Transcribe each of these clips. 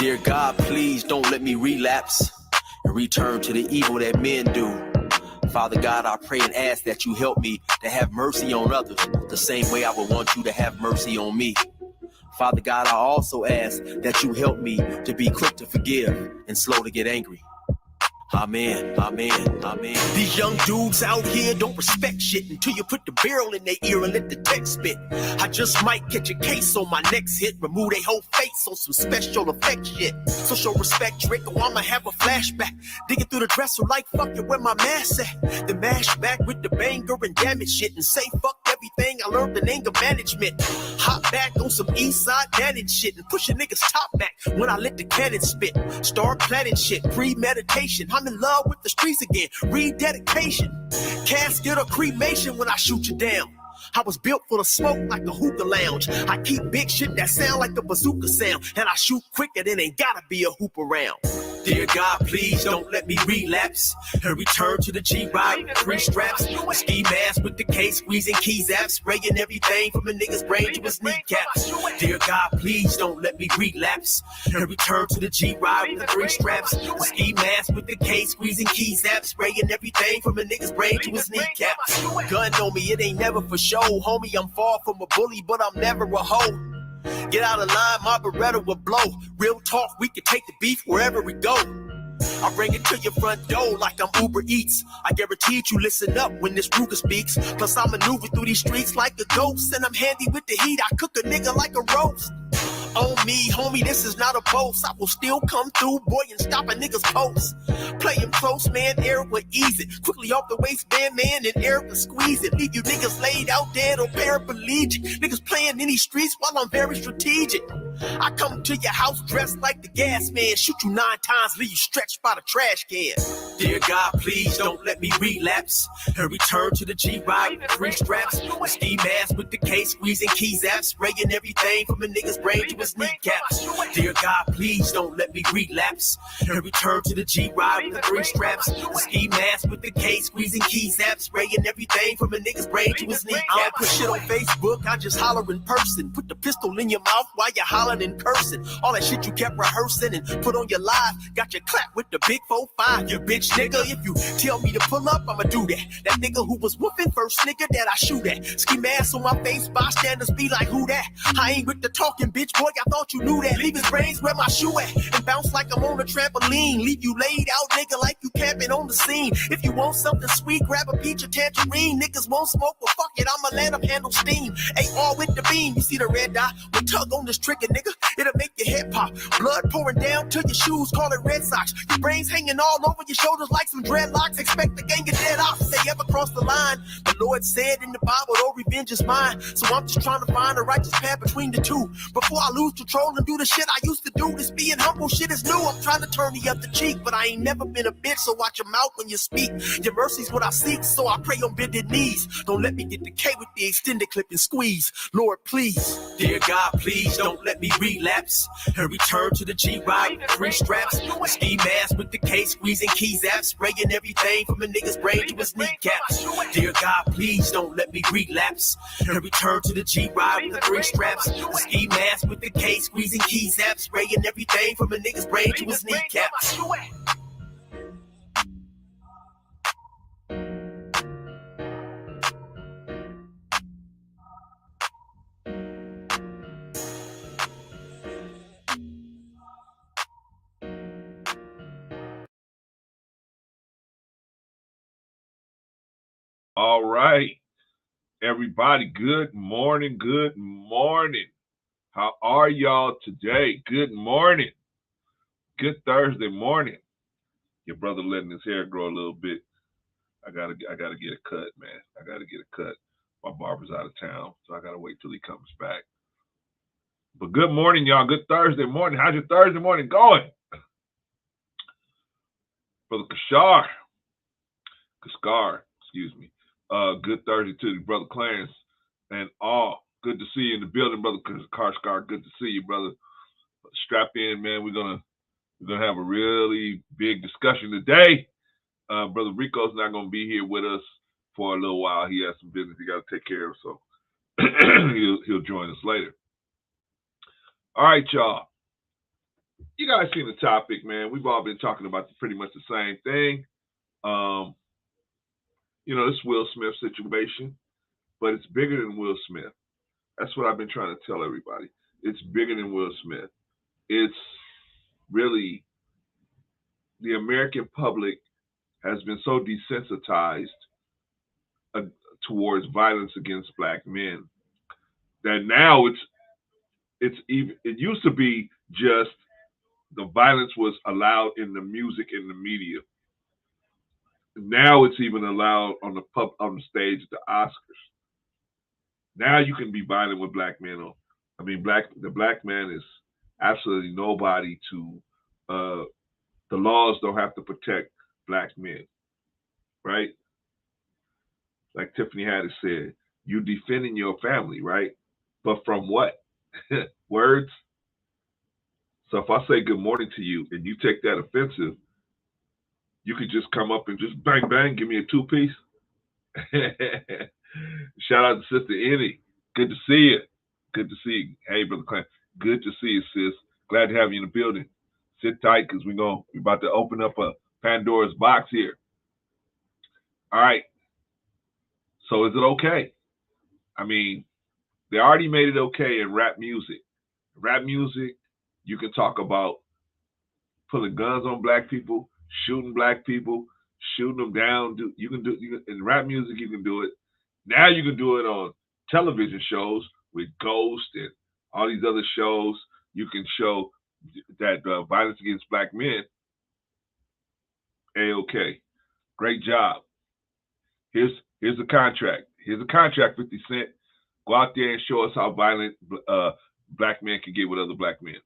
Dear God, please don't let me relapse and return to the evil that men do. Father God, I pray and ask that you help me to have mercy on others the same way I would want you to have mercy on me. Father God, I also ask that you help me to be quick to forgive and slow to get angry. Amen, amen, amen. These young dudes out here don't respect shit until you put the barrel in their ear and let the text spit. I just might catch a case on my next hit, remove their whole face on some special effect shit. So show respect, Drake, or I'ma have a flashback. Digging through the dresser like, fuck it, where my mask at? Then mash back with the banger and damage shit and say fuck everything I learned in anger management. Hop back on some east side Dannon shit and push a nigga's top back when I let the cannon spit. Start planning shit, premeditation. I'm in love with the streets again, rededication. Casket or cremation when I shoot you down. I was built for the smoke like a hookah lounge. I keep big shit that sound like a bazooka sound, and I shoot quicker than ain't gotta be a hoop around. Dear God, please don't let me relapse and return to the G-Ride with 3 straps. A ski mask with the case, squeezing keys apps, spraying everything from a nigga's brain to his kneecaps. Dear God, please don't let me relapse and return to the G-Ride with 3 straps. A ski mask with the case, squeezing keys apps, spraying everything from a nigga's brain to his kneecaps. Gun on me, it ain't never for show, homie. I'm far from a bully, but I'm never a hoe. Get out of line, my Beretta will blow. Real talk, we can take the beef wherever we go. I bring it to your front door like I'm Uber Eats. I guarantee you listen up when this Ruger speaks. Plus I maneuver through these streets like a ghost, and I'm handy with the heat. I cook a nigga like a roast. On me, homie, this is not a boast. I will still come through, boy, and stop a nigga's post. Play him close, man, air will ease it. Quickly off the waistband, man, and air will squeeze it. Leave you niggas laid out dead or paraplegic. Niggas playing in these streets while I'm very strategic. I come to your house dressed like the gas man. Shoot you 9 times, leave you stretched by the trash can. Dear God, please don't let me relapse and return to the G-Ride with 3 straps. A ski mask with the case, squeezing keys apps, spraying everything from a nigga's brain to his kneecaps. Dear God, please don't let me relapse and return to the G-Ride with 3 straps. A ski mask with the case, squeezing keys apps, spraying everything from a nigga's brain to his kneecaps. I don't put shit on Facebook, I just holler in person. Put the pistol in your mouth while you're hollering in cursing. All that shit you kept rehearsing and put on your live, got your clap with the big 4-5. You bitch nigga, if you tell me to pull up, I'ma do that. That nigga who was whooping first nigga that I shoot at. Ski mask on my face, bystanders be like, who that? I ain't with the talking, bitch, boy, I thought you knew that. Leave his brains where my shoe at and bounce like I'm on a trampoline. Leave you laid out, nigga, like you camping on the scene. If you want something sweet, grab a peach or tangerine. Niggas won't smoke, well fuck it, I'ma let them handle steam. AR with the beam, you see the red dot? We tug on this trigger, nigga, it'll make your head pop. Blood pouring down to your shoes, call it Red Sox. Your brains hanging all over your shoulders like some dreadlocks. Expect the gang of dead off if they ever cross the line. The Lord said in the Bible, oh, revenge is mine. So I'm just trying to find a righteous path between the two. Before I lose control and do the shit I used to do. This being humble shit is new. I'm trying to turn the other cheek, but I ain't never been a bitch, so watch your mouth when you speak. Your mercy's what I seek, so I pray on bended knees. Don't let me get the K with the extended clip and squeeze. Lord, please. Dear God, please don't let me relapse and return to the G-Ride with 3 straps. A ski mask with the case, squeezing keys apps, spraying everything from a nigga's brain to his kneecaps. Dear God, please don't let me relapse and return to the G-Ride with 3 straps. A ski mask with the case, squeezing keys apps, spraying everything from a nigga's brain to his kneecaps. All right, everybody, good morning, good morning. How are y'all today? Good morning. Good Thursday morning. Your brother letting his hair grow a little bit. I gotta get a cut, man. I gotta get a cut. My barber's out of town, so I gotta wait till he comes back. But good morning, y'all. Good Thursday morning. How's your Thursday morning going? Brother Kashar, excuse me. Good Thursday to you, Brother Clarence, and all. Good to see you in the building, Brother Karskar. Good to see you, brother. Strap in, man. We're gonna have a really big discussion today. Brother Rico's not gonna be here with us for a little while. He has some business he got to take care of, so he'll join us later. All right, y'all. you guys seen the topic, man. We've all been talking about pretty much the same thing. This Will Smith situation, but it's bigger than Will Smith. That's what I've been trying to tell everybody. It's bigger than Will Smith. It's really the American public has been so desensitized towards violence against black men that now it's even. It used to be just the violence was allowed in the music and the media. Now it's even allowed on the stage at the Oscars. Now you can be violent with black men. The black man is absolutely nobody to. The laws don't have to protect black men, right? Like Tiffany Haddish said, you defending your family, right? But from what? Words. So if I say good morning to you and you take that offensive, you could just come up and just bang, bang, give me a 2-piece. Shout out to Sister Annie. Good to see you. Good to see you. Hey, Brother Clan. Good to see you, sis. Glad to have you in the building. Sit tight because we're about to open up a Pandora's box here. All right. So is it okay? I mean, they already made it okay in rap music. Rap music, you can talk about pulling guns on black people, shooting black people, shooting them down. In rap music, you can do it. Now you can do it on television shows with Ghost and all these other shows. You can show that violence against black men. A-okay. Great job. Here's a contract. Here's a contract, 50 Cent. Go out there and show us how violent black men can get with other black men.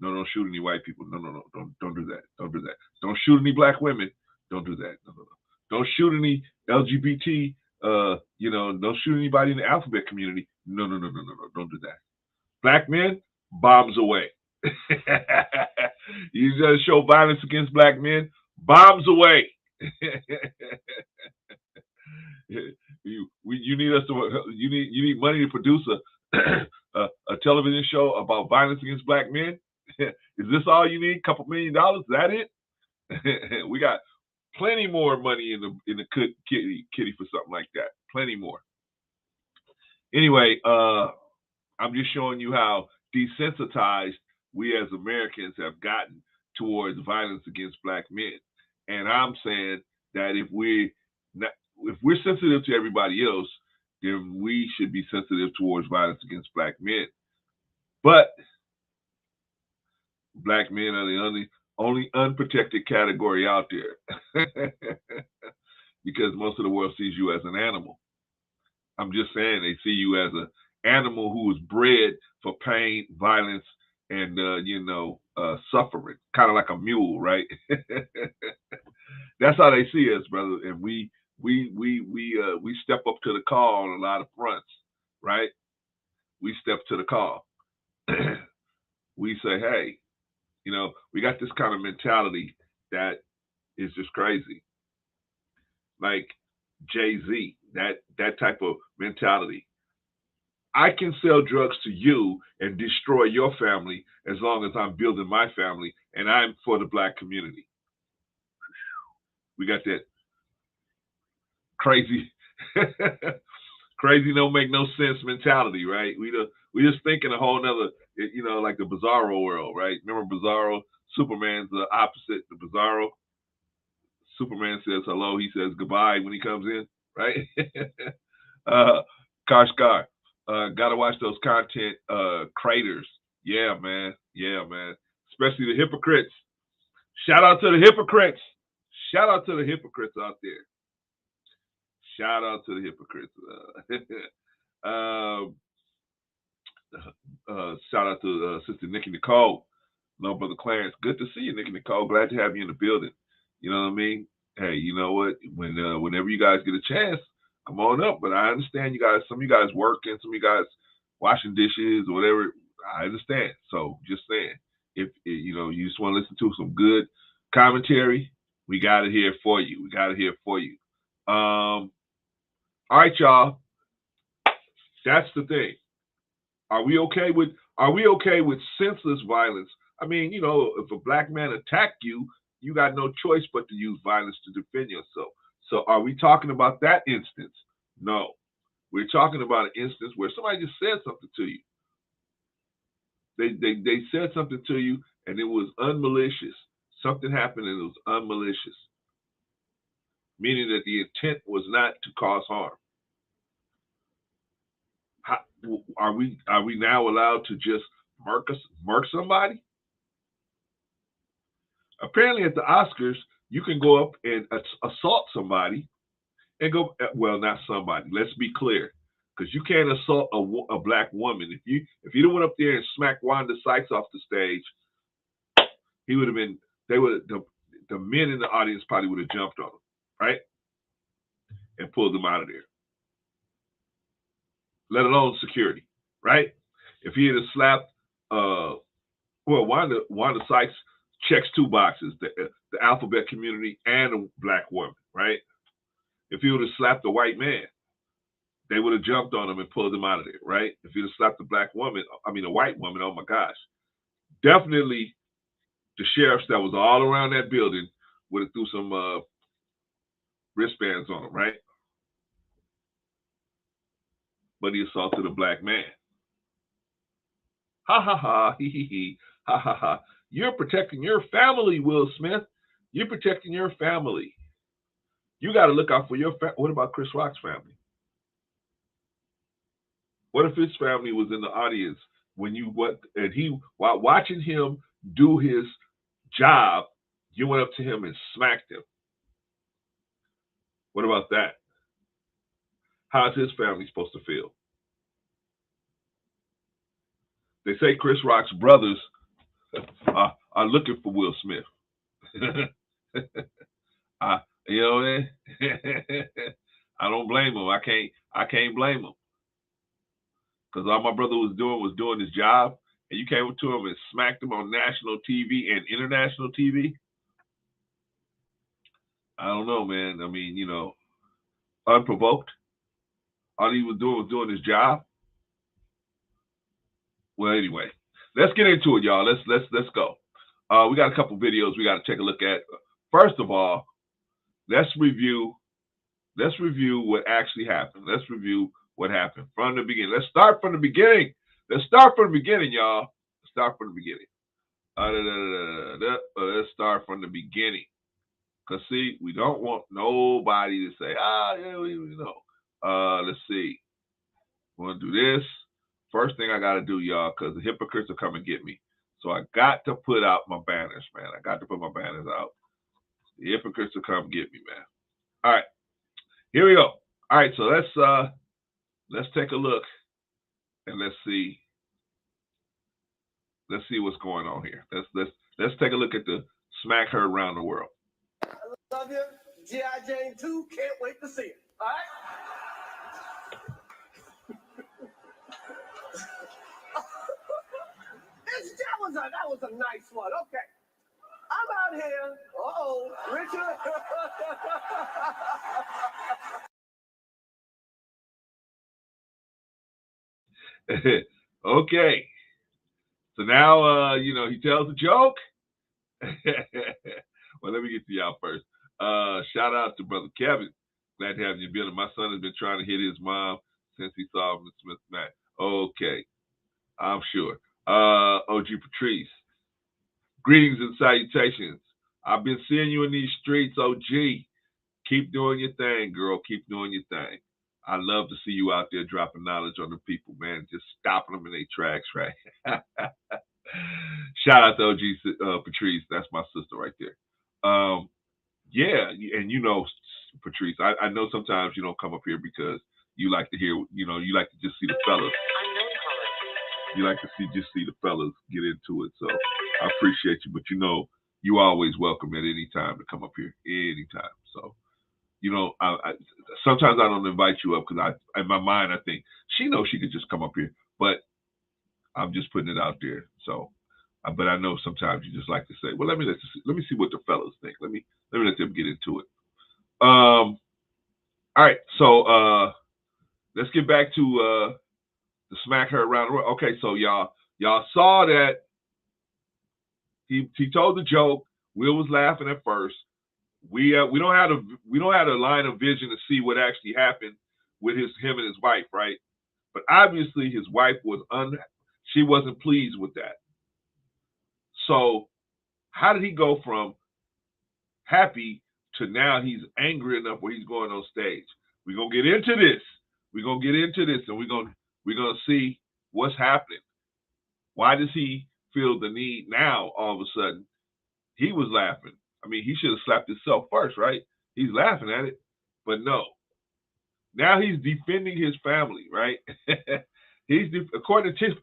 No, don't shoot any white people. No, don't do that. Don't do that. Don't shoot any black women. Don't do that. No. Don't shoot any LGBT. Don't shoot anybody in the alphabet community. No. Don't do that. Black men, bombs away. You just show violence against black men, bombs away. You need us to. You need money to produce a television show about violence against black men. Is this all you need? $2 million? Is that it? We got plenty more money in the kitty for something like that. Plenty more. Anyway, I'm just showing you how desensitized we as Americans have gotten towards violence against black men. And I'm saying that if we're sensitive to everybody else, then we should be sensitive towards violence against black men. But black men are the only unprotected category out there because most of the world sees you as an animal. I'm just saying they see you as an animal who was bred for pain, violence, and suffering, kind of like a mule, right? That's how they see us, brother. And we step up to the call on a lot of fronts, right? We step to the call. We say, hey, we got this kind of mentality that is just crazy. Like Jay-Z, that type of mentality. I can sell drugs to you and destroy your family as long as I'm building my family and I'm for the black community. We got that crazy don't make no sense mentality, right? We just think in a whole nother, like the Bizarro world, right? Remember Bizarro? Superman's the opposite. The Bizarro. Superman says hello. He says goodbye when he comes in, right? Kashgar. Gotta watch those content creators. Yeah, man. Especially the hypocrites. Shout out to the hypocrites. Shout out to the hypocrites out there. Shout out to the hypocrites. Shout out to Sister Nikki Nicole. No, Brother Clarence. Good to see you, Nikki Nicole. Glad to have you in the building. You know what I mean? Hey, you know what? Whenever you guys get a chance, come on up. But I understand you guys. Some of you guys working. Some of you guys washing dishes or whatever. I understand. So just saying, if you just want to listen to some good commentary, we got it here for you. All right, y'all. That's the thing. Are we okay with senseless violence I mean, you know, if a black man attack you, you got no choice but to use violence to defend yourself. So are we talking about that instance? No. We're talking about an instance where somebody just said something to you. They said something to you and it was unmalicious. Something happened and it was unmalicious. Meaning that the intent was not to cause harm. How, are we now allowed to just murk somebody? Apparently at the Oscars, you can go up and assault somebody and go, well, not somebody. Let's be clear. Because you can't assault a black woman. If you don't went up there and smacked Wanda Sykes off the stage, he would have been, the men in the audience probably would have jumped on him, right? And pulled him out of there. Let alone security, right? If he had slapped, Wanda Sykes checks two boxes, the alphabet community and a black woman, right? If he would have slapped a white man, they would have jumped on him and pulled him out of there, right? If he'd have slapped a white woman, oh my gosh. Definitely the sheriffs that was all around that building would have threw some wristbands on him, right? But he assaulted a black man. Ha ha ha, he he he, ha ha ha. You're protecting your family, Will Smith. You're protecting your family. You got to look out for your family. What about Chris Rock's family? What if his family was in the audience while watching him do his job, you went up to him and smacked him? What about that? How's his family supposed to feel? They say Chris Rock's brothers are looking for Will Smith. You know what I mean? I don't blame him. I can't blame him. Because all my brother was doing his job, and you came up to him and smacked him on national TV and international TV. I don't know, man. I mean, you know, unprovoked. All he was doing his job. Well, anyway, let's get into it, y'all. Let's go. We got a couple videos we got to take a look at. First of all, let's review what actually happened. Let's review what happened from the beginning. Let's start from the beginning. Let's start from the beginning, y'all. Let's start from the beginning. Let's start from the beginning. Because, see, we don't want nobody to say, yeah, we know. Let's see. We're going to do this. First thing I got to do, y'all, because the hypocrites will come and get me. So I got to put out my banners, man. I got to put my banners out. The hypocrites will come get me, man. All right. Here we go. All right, so let's take a look and let's see what's going on here. Let's take a look at the Smack Her Around the World. I love you. G.I. Jane 2, can't wait to see it. All right? that was a nice one. Okay. I'm out here. Uh-oh. Richard. Okay. So now, he tells a joke. Well, let me get to y'all first. Shout out to Brother Kevin. Glad to have you in the building. My son has been trying to hit his mom since he saw Miss Smith Mac. Okay. I'm sure. OG Patrice. Greetings and salutations. I've been seeing you in these streets, OG. Keep doing your thing, girl. Keep doing your thing. I love to see you out there dropping knowledge on the people, man. Just stopping them in their tracks, right? Shout out to OG Patrice. That's my sister right there. Yeah, and Patrice, I know sometimes you don't come up here because you like to hear, you like to just see the fellas. You like to just see the fellas get into it. So I appreciate you, but you always welcome at any time to come up here, anytime. So, I sometimes I don't invite you up because in my mind, I think she knows she could just come up here, but I'm just putting it out there. So, but I know sometimes you just like to say, well, let me see what the fellas think. Let me let them get into it. All right. So, let's get back to, the Smack Her Around the World. Okay. So y'all saw that He told the joke. Will was laughing at first. We don't have a line of vision to see what actually happened with him and his wife, right? But obviously his wife she wasn't pleased with that. So how did he go from happy to now he's angry enough where he's going on stage? We're gonna get into this. We're gonna get into this, and we're gonna see what's happening. Why does he feel the need now all of a sudden? He was laughing. I mean, he should have slapped himself first, right? He's laughing at it, but no. Now he's defending his family, right? According to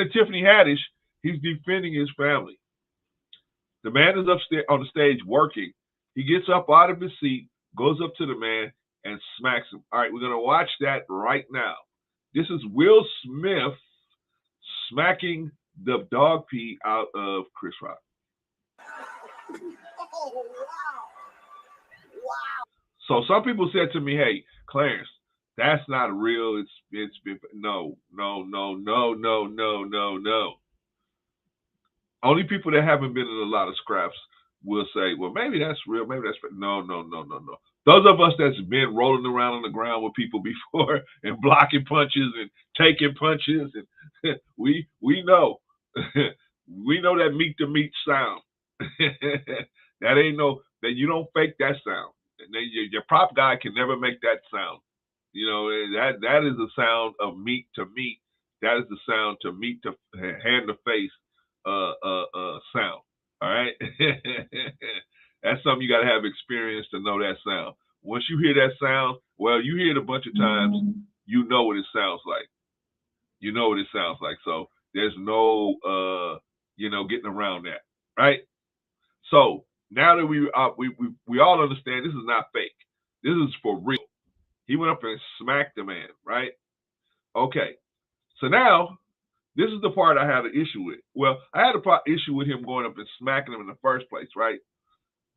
Tiffany Haddish, he's defending his family. The man is upstairs on the stage working. He gets up out of his seat, goes up to the man, and smacks him. All right, we're gonna watch that right now. This is Will Smith smacking the dog pee out of Chris Rock. Oh, wow. Wow. So some people said to me, hey, Clarence, that's not real. It's been no. Only people that haven't been in a lot of scraps will say, well, maybe that's real, maybe that's no. Those of us that's been rolling around on the ground with people before and blocking punches and taking punches, and we know. We know that meat to meat sound. That ain't that you don't fake that sound. And then your prop guy can never make that sound. You know, that is the sound of meat to meat. That is the sound to meat to hand to face sound. All right. That's something you got to have experience to know that sound. Once you hear that sound, well, you hear it a bunch of times, you know what it sounds like. You know what it sounds like. So there's no getting around that, right? So now that we all understand this is not fake. This is for real. He went up and smacked the man, right? Okay. So now this is the part I had an issue with. Well, I had a issue with him going up and smacking him in the first place, right?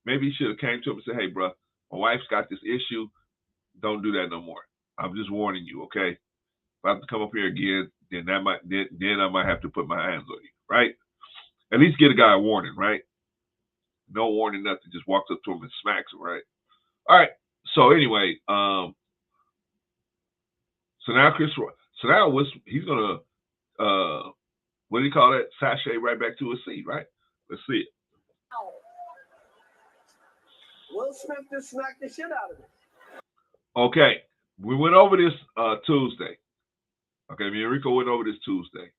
Maybe he should have came to him and said, hey, bro, my wife's got this issue. Don't do that no more. I'm just warning you, okay? If I have to come up here again, then I might have to put my hands on you, right? At least get a guy a warning, right? No warning, nothing. Just walks up to him and smacks him, right? All right. So anyway, so now he's gonna what do you call that? Sashay right back to his seat, right? Let's see it. Will Smith just smacked the shit out of him. Okay, we went over this Tuesday. Okay, me and Rico went over this Tuesday.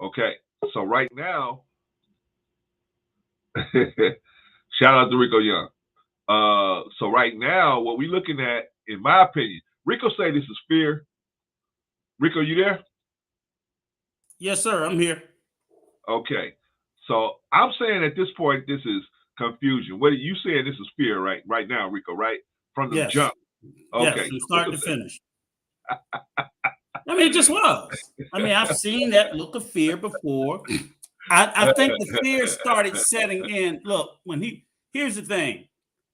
Okay, so right now, shout out to Rico Young. So right now, what we're looking at, in my opinion, Rico say this is fear. Rico, you there? Yes, sir. I'm here. Okay. So I'm saying at this point, this is confusion. What are you saying? This is fear, right now, Rico, right? From the jump. Okay. Yes, from start to finish. I mean, it just was. I mean, I've seen that look of fear before. I think the fear started setting in. Look, here's the thing.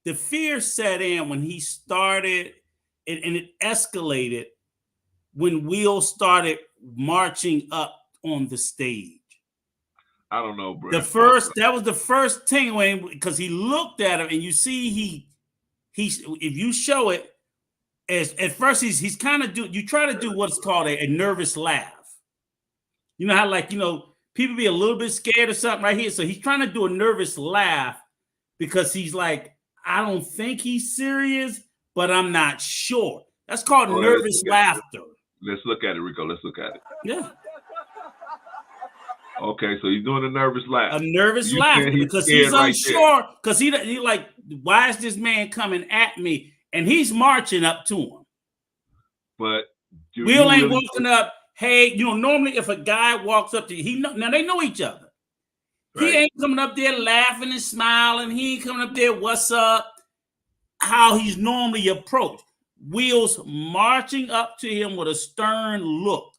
The fear set in when he started, and it escalated when Will started marching up on the stage. I don't know, bro. That was the first thing because he looked at him, and you see if you show it, at first he's kind of you try to do what's called a nervous laugh. You know how people be a little bit scared or something right here. So he's trying to do a nervous laugh because he's like, I don't think he's serious, but I'm not sure. That's called nervous laughter. Let's look at it, Rico. Let's look at it. Yeah. Okay, so he's doing a nervous laugh. A nervous laugh because he's unsure. Because he like, why is this man coming at me? And he's marching up to him. But Will ain't walking up. Hey, normally if a guy walks up to you, now they know each other. Right. He ain't coming up there laughing and smiling. He ain't coming up there, what's up? How he's normally approached. Will's marching up to him with a stern look.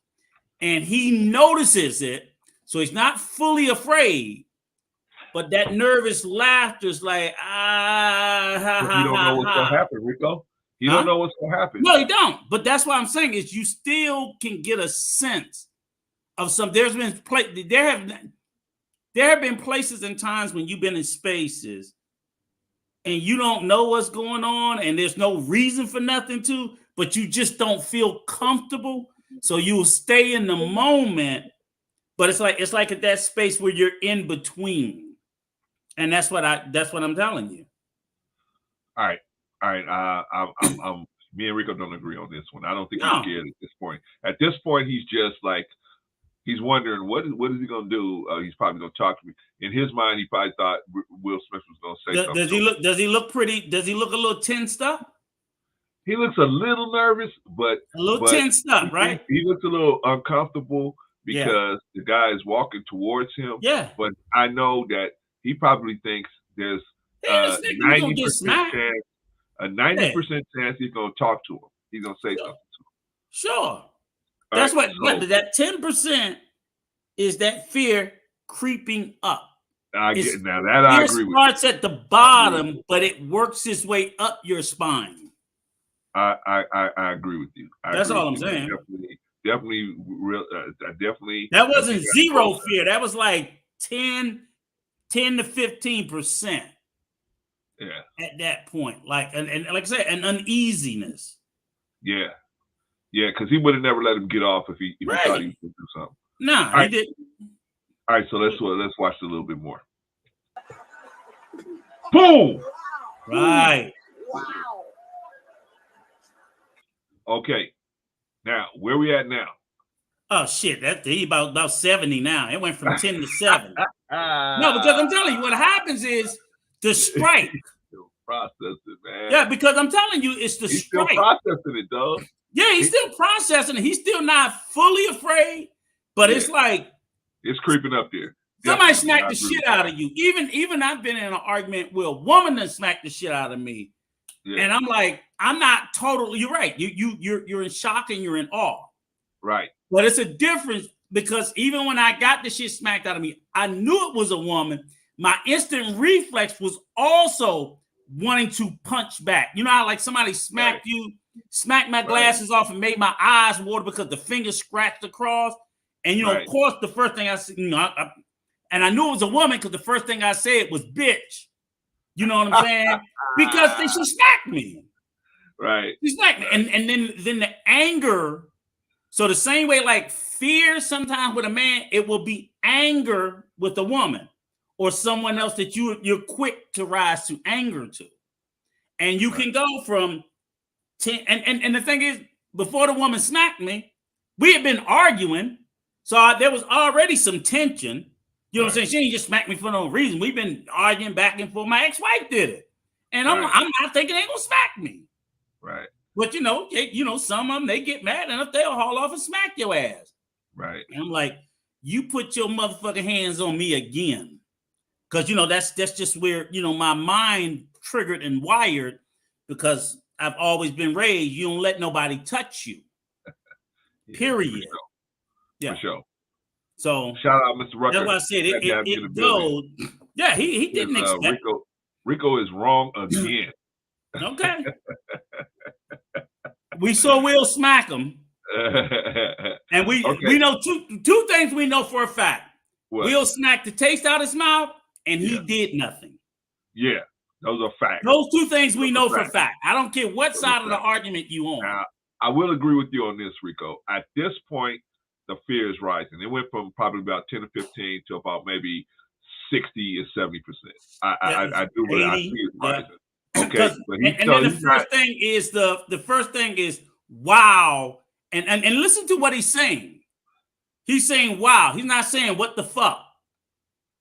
And he notices it. So he's not fully afraid. But that nervous laughter is like, you don't know what's going to happen, Rico. You don't know what's going to happen. No, you don't. But that's what I'm saying is you still can get a sense of some. there have been places and times when you've been in spaces and you don't know what's going on and there's no reason for nothing to, but you just don't feel comfortable. So you'll stay in the moment, but it's like at that space where you're in between. And that's what I'm telling you. All right. I'm me and Rico don't agree on this one. I don't think he's scared at this point. At this point, he's just like, he's wondering what is he gonna do? He's probably gonna talk to me. In his mind, he probably thought Will Smith was gonna say something. Does he look pretty? Does he look a little tensed up? He looks a little nervous, but a little tensed up, right? He looks a little uncomfortable because the guy is walking towards him. Yeah. But I know that he probably thinks there's 90% chance. A 90% chance he's gonna talk to him. He's gonna say something to him. Sure. That's what that 10% is, that fear creeping up. I agree with. It starts at the bottom, but it works its way up your spine. I agree with you. That's all I'm saying. Definitely. That wasn't zero fear. That was like 10 to 15%. Yeah. At that point, like and like I said, an uneasiness. Yeah. Yeah, because he would have never let him get off if he thought he was going to do something. No, he didn't. All right, so let's watch a little bit more. Boom! Right. Wow. Okay. Now, where we at now? Oh shit, he about 70 now. It went from 10 to 7. No, because I'm telling you, what happens is the strike. Still processing, man. Yeah, because I'm telling you, it's the strike. Still processing it, dog. Yeah, he's still processing it. He's still not fully afraid, but it's like it's creeping up there. Somebody smacked the shit out of you. Even I've been in an argument where a woman that smacked the shit out of me, and I'm like, I'm not totally. You're right. You're in shock and you're in awe. Right. But it's a difference because even when I got the shit smacked out of me, I knew it was a woman. My instant reflex was also wanting to punch back. You know how like somebody smacked you, smacked my glasses off and made my eyes water because the finger scratched across. And, of course, the first thing I said, and I knew it was a woman because the first thing I said was bitch. You know what I'm saying? Because then she smacked me. Right. She smacked me. And then the anger. So the same way like fear sometimes with a man, it will be anger with a woman or someone else that you're quick to rise to anger to. And you can go from 10. And the thing is, before the woman smacked me, we had been arguing. So there was already some tension. You know what I'm saying? She didn't just smack me for no reason. We've been arguing back and forth. My ex-wife did it. And I'm not thinking they ain't gonna smack me. Right. But some of them, they get mad enough, they'll haul off and smack your ass. Right. And I'm like, you put your motherfucking hands on me again. Because that's just where my mind triggered and wired, because I've always been raised, you don't let nobody touch you. Period. For sure. So shout out Mr. Rucker. That's why I said it goes. Yeah, he didn't expect. Rico is wrong again. Okay. We sure will smack him. And we know two things we know for a fact. What? We'll smack the taste out of his mouth, and he did nothing. Yeah, those are facts. Those two things we know for a fact. I don't care what side of the argument you on. Now, I will agree with you on this, Rico. At this point, the fear is rising. It went from probably about 10 to 15 to about maybe 60 or 70%. I do really, I see it rising. Okay, but then the first thing is wow, and listen to what he's saying. He's saying wow. He's not saying what the fuck.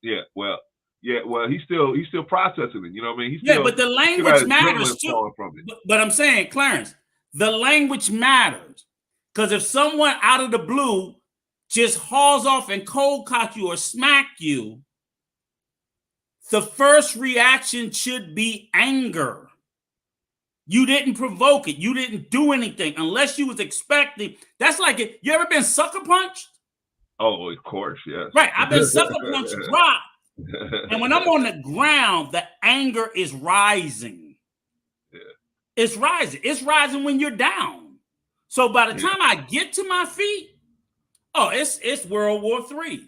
Yeah, well, he's still processing it. You know what I mean? But the language matters too. But I'm saying, Clarence, the language matters, because if someone out of the blue just hauls off and cold cock you or smack you, the first reaction should be anger. You didn't provoke it. You didn't do anything unless you was expecting. That's like it. You ever been sucker punched? Oh, of course, yes. Right. I've been sucker punched drop. And when I'm on the ground, the anger is rising. Yeah. It's rising. It's rising when you're down. So by the time I get to my feet, it's World War III.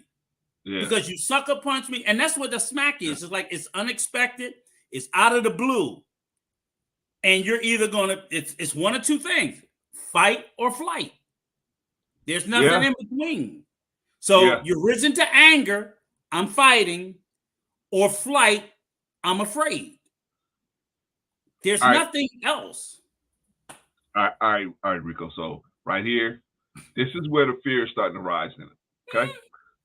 because you sucker punch me, and that's what the smack is. It's like it's unexpected, it's out of the blue, and you're either gonna it's one of two things: fight or flight. There's nothing in between. So you're risen to anger, I'm fighting, or flight, I'm afraid. There's nothing else. All right, Rico. So right here, this is where the fear is starting to rise in it. Okay.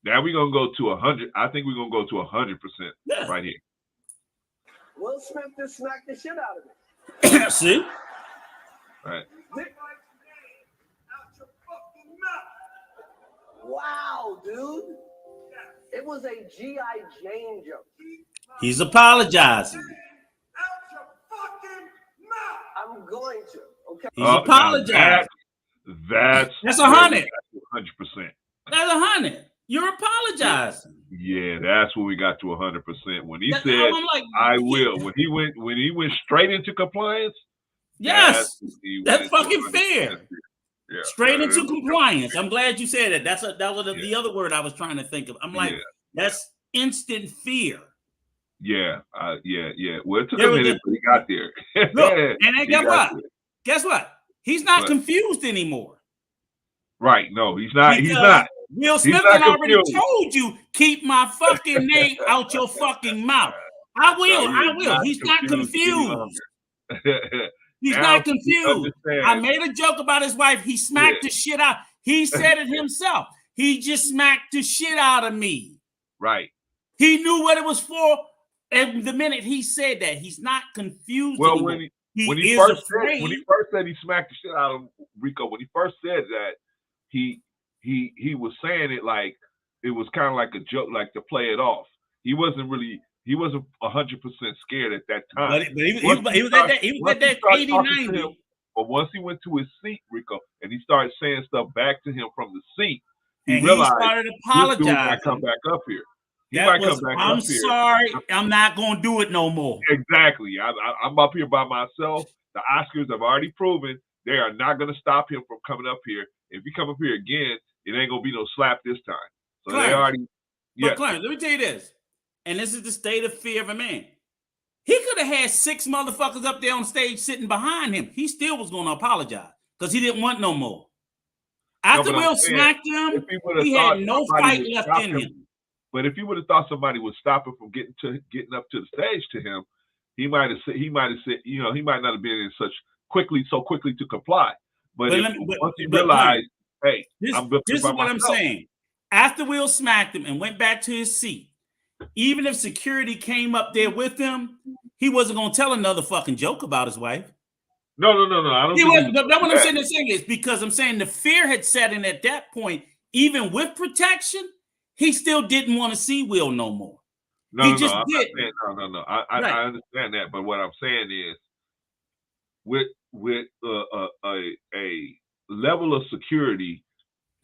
Now we're gonna go to 100. I think we're gonna go to 100% right here. Will Smith just smacked the shit out of me. See? All right. Wow, dude. It was a G.I. Jane joke. He's apologizing. I'm going to. Okay. He's apologizing. That's 100. 100%. That's 100. You're apologizing. Yeah, that's when we got to 100%. When he said, "I will," when he went straight into compliance. Yes, that's fucking fair. Yeah, straight into compliance. I'm glad you said that. That was the other word I was trying to think of. I'm like, that's instant fear. Yeah. Well, it took a minute, but he got there. Look, and then guess what? He's not confused anymore. Right? No, he's not. He's not. Will Smith already told you, keep my fucking name out your fucking mouth. I will. He's not confused. He's not confused. I made a joke about his wife. He smacked the shit out. He said it himself. He just smacked the shit out of me. Right. He knew what it was for. And the minute he said that, he's not confused. Well, when he first said he smacked the shit out of Rico, when he first said that, he was saying it like it was kind of like a joke, like to play it off. He wasn't 100% scared at that time. But he was at that 80, 90. But once he went to his seat, Rico, and he started saying stuff back to him from the seat, he realized he started apologizing. This dude might come back up here. I'm sorry, I'm not going to do it no more. Exactly. I'm up here by myself. The Oscars have already proven they are not going to stop him from coming up here. If he come up here again, it ain't going to be no slap this time. So Clarence, they already. But Clarence, let me tell you this. And this is the state of fear of a man. He could have had 6 motherfuckers up there on stage sitting behind him. He still was going to apologize because he didn't want no more. After Will smacked him, he had no fight left in him. But if he would have thought somebody would stop him from getting up to the stage to him, he might have said, he might not have been in so quickly to comply. But once he realized, hey, this is what I'm saying. After Will smacked him and went back to his seat, even if security came up there with him, he wasn't going to tell another fucking joke about his wife. No. I don't. That's what I'm saying. The thing is because I'm saying the fear had set in at that point. Even with protection, he still didn't want to see Will no more. No. I understand that, but what I'm saying is, with a level of security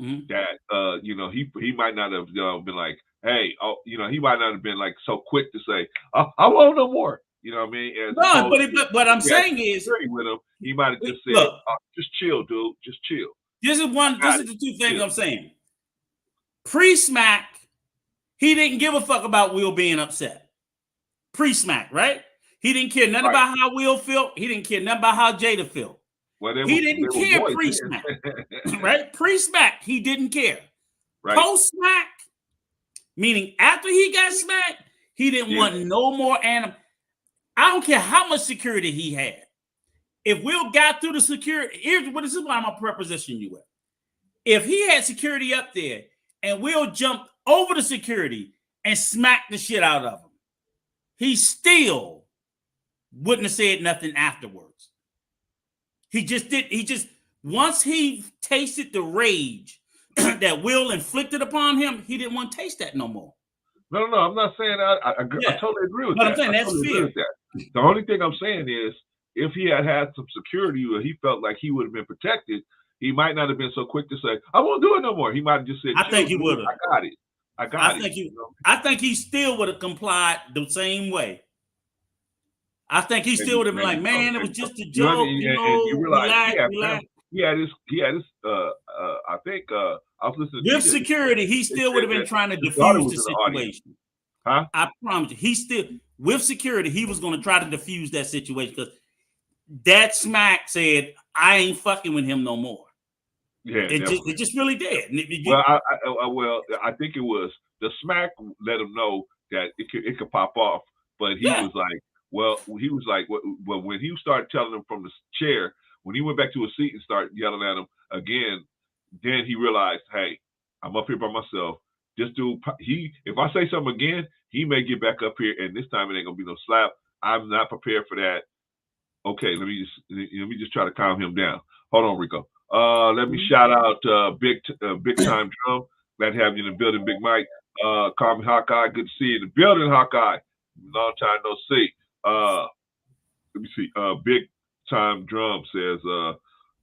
that he might not have been like, hey, he might not have been like so quick to say, I won't no more. You know what I mean? But what I'm saying is, with him, he might have just said, just chill, dude, just chill. This is the two things I'm saying. Pre-smack, he didn't give a fuck about Will being upset. Pre-smack, right? He didn't care nothing about how Will felt. He didn't care nothing about how Jada felt. He didn't care pre-smack. Right? Pre-smack, he didn't care. Right. Post-smack, meaning after he got smacked, he didn't want no more animal. I don't care how much security he had. If Will got through the security, this is what I'm going to preposition you with. If he had security up there and Will jumped over the security and smacked the shit out of him, he still wouldn't have said nothing afterwards. Once he tasted the rage that Will inflicted upon him, he didn't want to taste that no more. No, I'm not saying I totally agree with that. But I'm saying that's fear. The only thing I'm saying is, if he had some security or he felt like he would have been protected, he might not have been so quick to say, I won't do it no more. He might have just said, I think he would have. I got it. I think he still would have complied the same way. I think he still would have been like, man, it was just a joke. You realize he had his I think I was listening with to security. He still would have been trying to diffuse the situation. Huh? I promise you, he still with security. He was going to try to diffuse that situation because that smack said, "I ain't fucking with him no more." Yeah, it just really did. Well, I think it was the smack let him know that it could pop off, but he was like, well, when he started telling him from the chair, when he went back to his seat and started yelling at him again, then he realized, hey, I'm up here by myself. This dude, if I say something again, he may get back up here, and this time it ain't gonna be no slap. I'm not prepared for that. Okay, let me just try to calm him down. Hold on, Rico. Let me shout out Big Time Drum. Glad to have you in the building, Big Mike. Call me Hawkeye. Good to see you in the building, Hawkeye. Long time no see. Let me see. Big Time Drum says,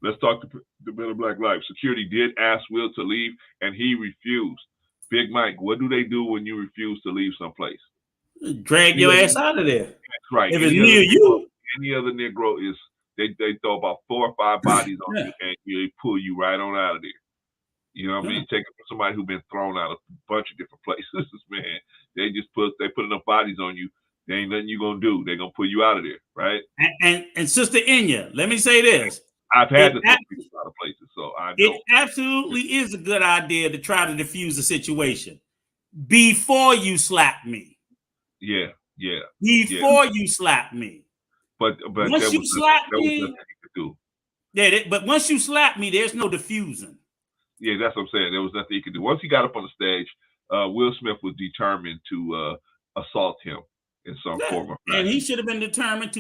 let's talk to the Men of Black Life. Security did ask Will to leave, and he refused. Big Mike, what do they do when you refuse to leave someplace? Drag your ass out of there. That's right. If it's near you. Any other Negro is they throw about 4 or 5 bodies on you and they pull you right on out of there. You know what I mean? Take it from somebody who's been thrown out of a bunch of different places, man. They put enough bodies on you. There ain't nothing you gonna do. They're gonna pull you out of there, right? And Sister Inya, let me say this. I've had to throw people out of places, so I know. It absolutely is a good idea to try to diffuse the situation before you slap me. Yeah. Before you slap me. But once you slap me, do. Yeah, but once you slap me, there's no diffusing. Yeah, that's what I'm saying. There was nothing he could do. Once he got up on the stage, Will Smith was determined to assault him in some form or fashion. And he should have been determined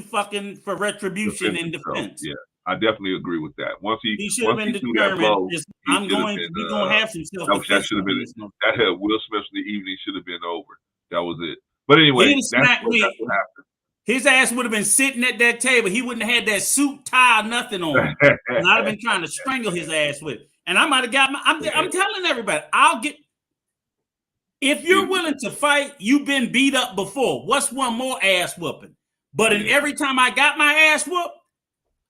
for retribution and defense. Yeah, I definitely agree with that. Once he should have been determined. I'm going to have some self-defense. That should have been that had Will Smith in the evening should have been over. That was it. But anyway, that's what happened. His ass would have been sitting at that table. He wouldn't have had that suit, tie, nothing on. And I'd have been trying to strangle his ass with it. And I might have got I'm telling everybody, if you're willing to fight, you've been beat up before. What's one more ass whooping? But every time I got my ass whooped,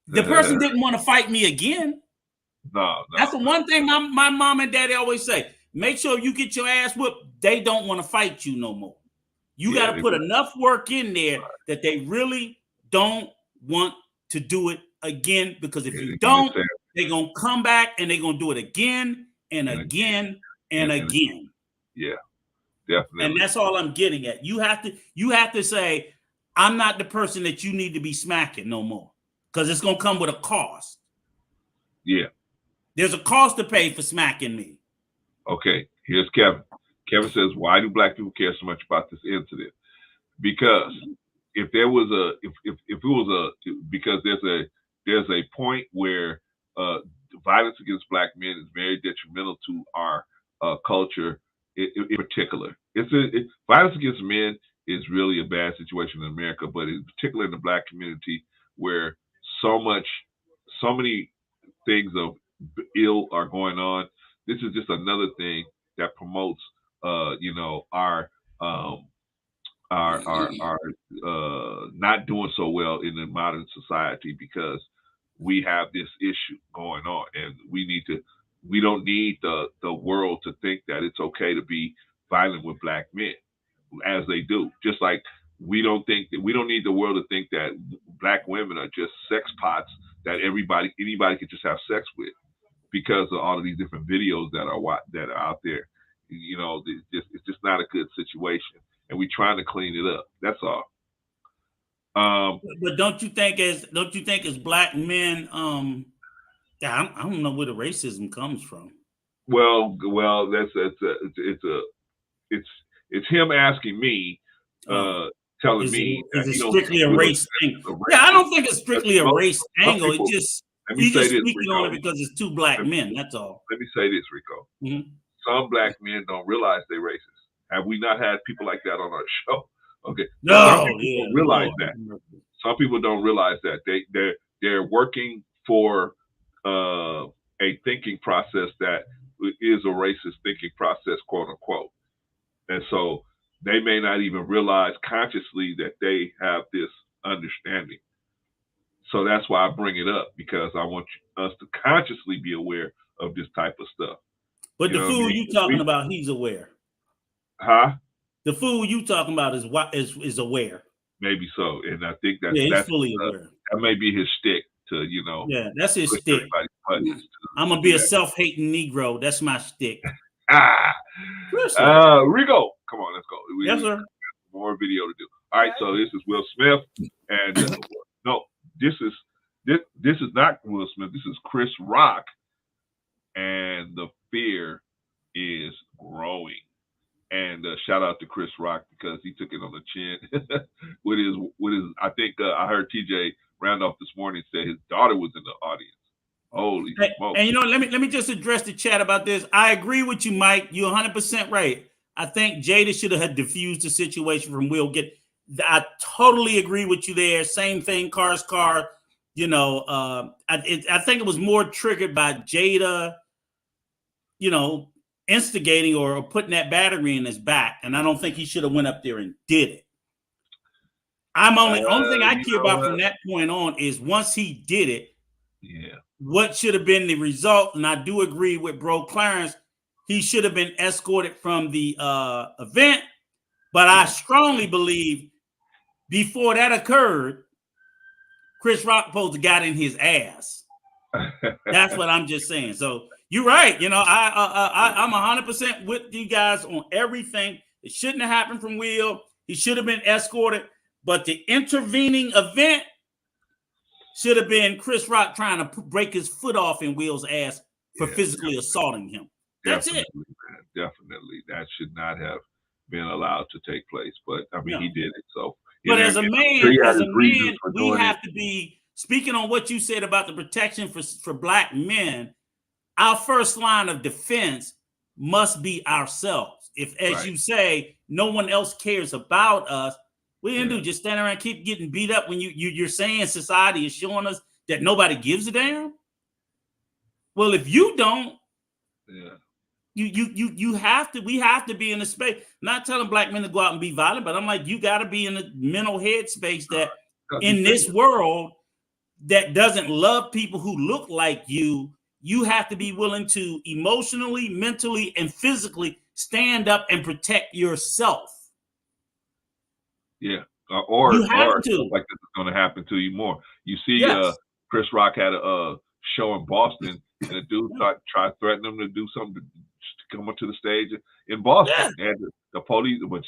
the person didn't want to fight me again. No. That's the one thing my mom and daddy always say. Make sure you get your ass whooped. They don't want to fight you no more. You got to put enough work in there that they really don't want to do it again. Because if you don't, they're going to come back and they're going to do it again and again and again. Yeah, definitely. And that's all I'm getting at. You have to say, I'm not the person that you need to be smacking no more. Because it's going to come with a cost. Yeah. There's a cost to pay for smacking me. Okay, here's Kevin. Kevin says, why do Black people care so much about this incident? Because if there was because there's a point where violence against Black men is very detrimental to our culture in particular. Violence against men is really a bad situation in America, but in particular in the Black community where so many things of ill are going on. This is just another thing that promotes our not doing so well in the modern society because we have this issue going on, and we don't need the world to think that it's okay to be violent with Black men as they do. Just like we don't need the world to think that Black women are just sex pots that anybody could just have sex with because of all of these different videos that are out there. You know, it's just not a good situation, and we're trying to clean it up. That's all. But don't you think as Black men, I don't know where the racism comes from. Well, it's him asking me, telling me. Is it strictly a race thing? Yeah, I don't think it's strictly a race angle. It just he's just speaking on it because it's two Black men. That's all. Let me say this, Rico. Mm-hmm. Some Black men don't realize they're racist. Have we not had people like that on our show? Okay. No, some people don't realize that. Some people don't realize that they're working for a thinking process that is a racist thinking process, quote unquote. And so they may not even realize consciously that they have this understanding. So that's why I bring it up, because I want us to consciously be aware of this type of stuff. But the fool you talking about, he's aware. Huh? The fool you talking about is aware. Maybe so, and I think he's fully aware. That may be his shtick to Yeah, that's his shtick. I'm gonna be a self-hating Negro. That's my shtick. Rigo, come on, let's go. Yes, sir. More video to do. All right, so this is Will Smith, and no, this is not Will Smith. This is Chris Rock, and the fear is growing. And shout out to Chris Rock because he took it on the chin with his. I think I heard TJ Randolph this morning say his daughter was in the audience. Holy smoke! And let me just address the chat about this. I agree with you, Mike. You're 100% right. I think Jada should have diffused the situation from Will. I totally agree with you there. Same thing, cars. You know, I think it was more triggered by Jada. You know, instigating or putting that battery in his back, and I don't think he should have went up there and did it. Only thing I care about from that point on is once he did it, what should have been the result? And I do agree with Bro Clarence, he should have been escorted from the event, but I strongly believe before that occurred, Chris Rock supposed to got in his ass. That's what I'm just saying. So you're right. You know, I'm 100% with you guys on everything. It shouldn't have happened from Will. He should have been escorted. But the intervening event should have been Chris Rock trying to break his foot off in Will's ass for physically assaulting him. That's it. Man, definitely. That should not have been allowed to take place. But, I mean, he did it. So, but as a man, we have to be, speaking on what you said about the protection for Black men, our first line of defense must be ourselves. If, as you say, no one else cares about us, what are you gonna do? Just stand around and keep getting beat up when you're saying society is showing us that nobody gives a damn? Well, if you don't, we have to be in a space. Not telling Black men to go out and be violent, but I'm like, you got to be in a mental headspace that in this world that doesn't love people who look like you. You have to be willing to emotionally, mentally, and physically stand up and protect yourself. Yeah, or like this is going to happen to you more. You see, Chris Rock had a show in Boston, and a dude tried threatening him to do something to come up to the stage in Boston. And the police, but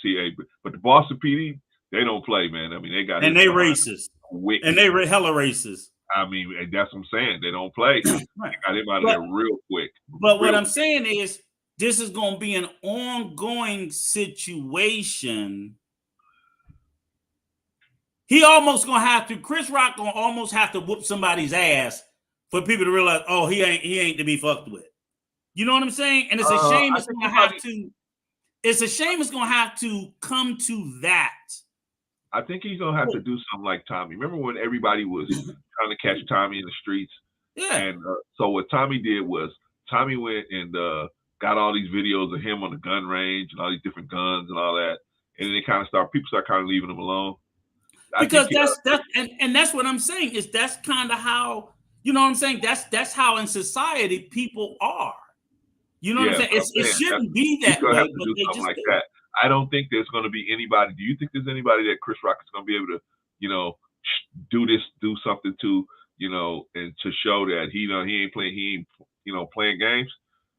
the Boston PD, they don't play, man. I mean, they got and they racist, and they hella racist. I mean, that's what I'm saying. They don't play. They got him out of there real quick. But what I'm saying is, this is going to be an ongoing situation. He almost going to have to, Chris Rock going to almost have to whoop somebody's ass for people to realize, oh, he ain't to be fucked with. You know what I'm saying? And it's a shame it's going to have to, it's a shame it's going to have to come to that. I think he's going to have to do something like Tommy. Remember when everybody was trying to catch Tommy in the streets? Yeah. And so what Tommy did was Tommy went and got all these videos of him on the gun range and all these different guns and all that. And then people start kind of leaving him alone. Because that's what I'm saying is that's kind of how, you know what I'm saying? That's how in society people are. You know what I'm saying? It shouldn't be that way. Have to do something like that. I don't think there's going to be anybody. Do you think there's anybody that Chris Rock is going to be able to, do something to, and to show that he ain't playing games?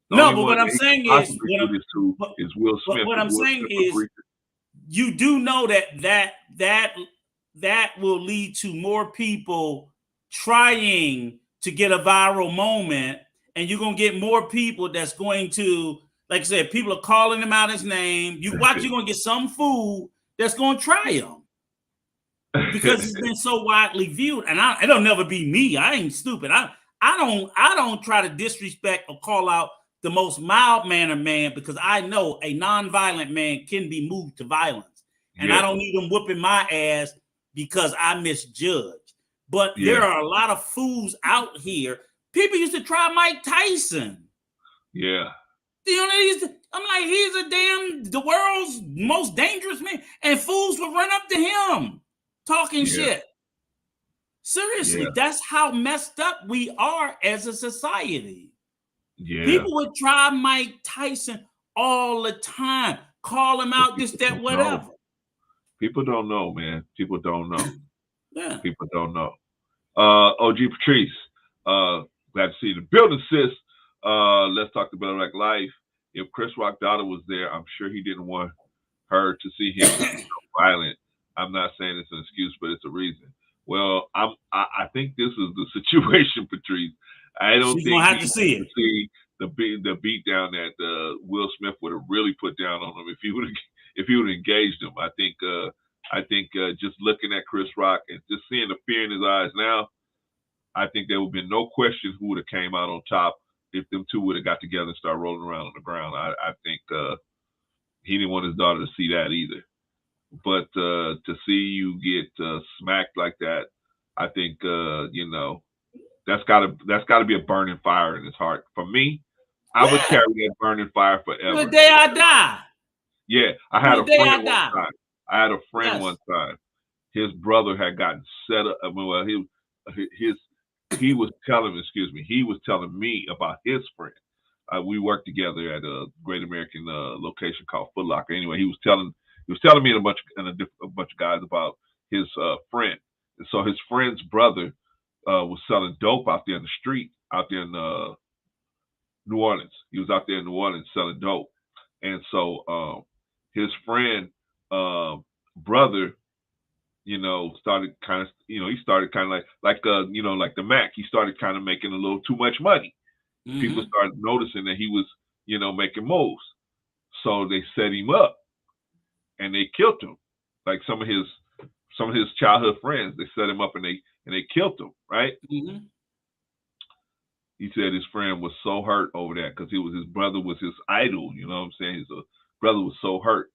No, but what I'm saying is Will Smith. What I'm saying is, you do know that will lead to more people trying to get a viral moment, and you're going to get more people that's going to, like I said, people are calling him out his name. You watch, you're going to get some fool that's going to try him because it's been so widely viewed. And it'll never be me. I ain't stupid. I don't try to disrespect or call out the most mild-mannered man because I know a non-violent man can be moved to violence. And I don't need him whooping my ass because I misjudge. But there are a lot of fools out here. People used to try Mike Tyson. Yeah. I'm like, he's the world's most dangerous man. And fools would run up to him talking shit. Seriously, that's how messed up we are as a society. Yeah. People would try Mike Tyson all the time, call him out, this, that, whatever. People don't know, man. People don't know. Yeah. People don't know. OG Patrice, glad to see you in the building, sis. Let's talk about Black Life. If Chris Rock's daughter was there, I'm sure he didn't want her to see him violent. I'm not saying it's an excuse, but it's a reason. Well, I think this is the situation, Patrice. I don't She's think gonna have to see it. The beat down that Will Smith would have really put down on him if he would have engaged him. I think just looking at Chris Rock and just seeing the fear in his eyes now, I think there would have been no question who would have came out on top if them two would have got together and started rolling around on the ground. I think he didn't want his daughter to see that either. But to see you get smacked like that, I think that's gotta be a burning fire in his heart. For me, I would carry that burning fire forever. The day I die. Yeah, I had a friend one time. I had a friend one time. His brother had gotten set up. Well, he was telling me about his friend. We worked together at a Great American location called Foot Locker. Anyway, he was telling me and a bunch of guys about his friend. And so his friend's brother was selling dope out there in the street, out there in New Orleans. He was out there in New Orleans selling dope. And so his friend brother, started kind of, like the Mac. He started kind of making a little too much money. Mm-hmm. People started noticing that he was, making moves. So they set him up and they killed him. Like some of his childhood friends, they set him up and they killed him, right? Mm-hmm. He said his friend was so hurt over that because his brother was his idol. You know what I'm saying? His brother was so hurt.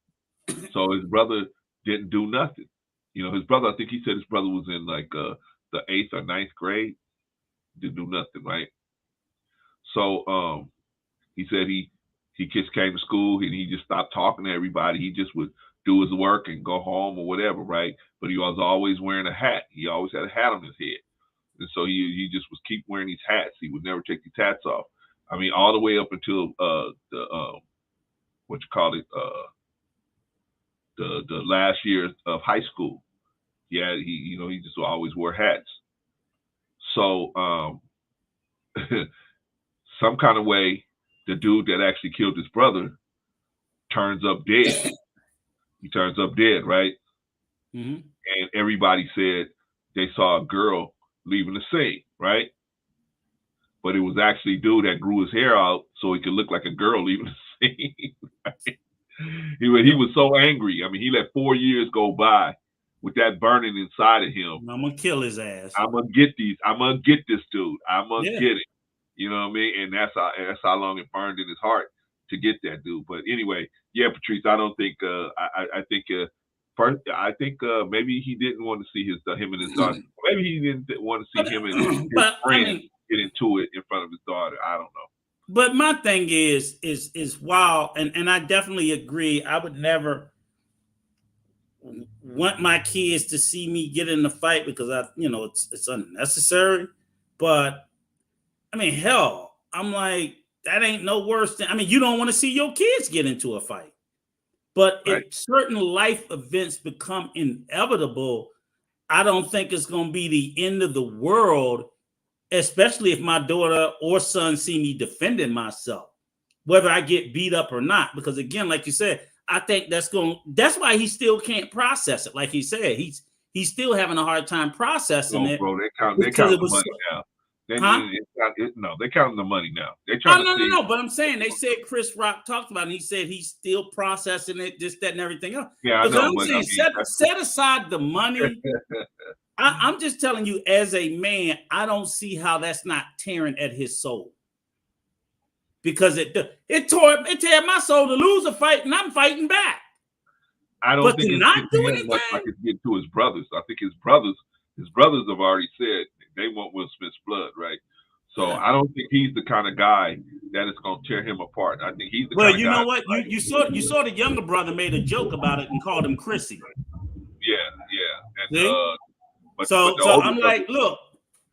So his brother didn't do nothing. His brother, I think he said his brother was in like the 8th or 9th grade. Didn't do nothing, right? So he said he just came to school and he just stopped talking to everybody. He just would do his work and go home or whatever, right? But he was always wearing a hat. He always had a hat on his head. And so he just was keep wearing these hats. He would never take these hats off. I mean, all the way up until the last year of high school. Yeah, he just always wore hats. So some kind of way, the dude that actually killed his brother turns up dead. He turns up dead, right? Mm-hmm. And everybody said they saw a girl leaving the scene, right? But it was actually a dude that grew his hair out so he could look like a girl leaving the scene. Right? He was so angry. I mean, he let 4 years go by with that burning inside of him. I'm gonna kill his ass. I'm gonna get this dude. I'm gonna get it. You know what I mean? And that's how long it burned in his heart to get that dude. But anyway, yeah, Patrice, I don't think I think maybe he didn't want to see him and his daughter. Maybe he didn't want to see him and his friend get into it in front of his daughter. I don't know. But my thing is wow, and I definitely agree. I would never want my kids to see me get in a fight because it's unnecessary. But I mean, hell, I'm like, that ain't no worse than, you don't want to see your kids get into a fight. But if certain life events become inevitable, I don't think it's going to be the end of the world, especially if my daughter or son see me defending myself, whether I get beat up or not. Because again, like you said, I think that's why he still can't process it. Like he said, he's still having a hard time processing it. Bro, they count the money now. They counting the money now. They trying no. But I'm saying they said Chris Rock talked about it. And he said he's still processing it, this, that, and everything else. Yeah, I know. I'm saying set aside the money. I'm just telling you, as a man, I don't see how that's not tearing at his soul. Because it tore my soul to lose a fight, and I'm fighting back. I don't think it's getting him much like it's getting to his brothers. I think his brothers have already said they want Will Smith's blood, right? So I don't think he's the kind of guy that is going to tear him apart. I think he's the kind of guy. Well, you know what? You saw the younger brother made a joke about it and called him Chrissy. Yeah. And, so I'm like, look,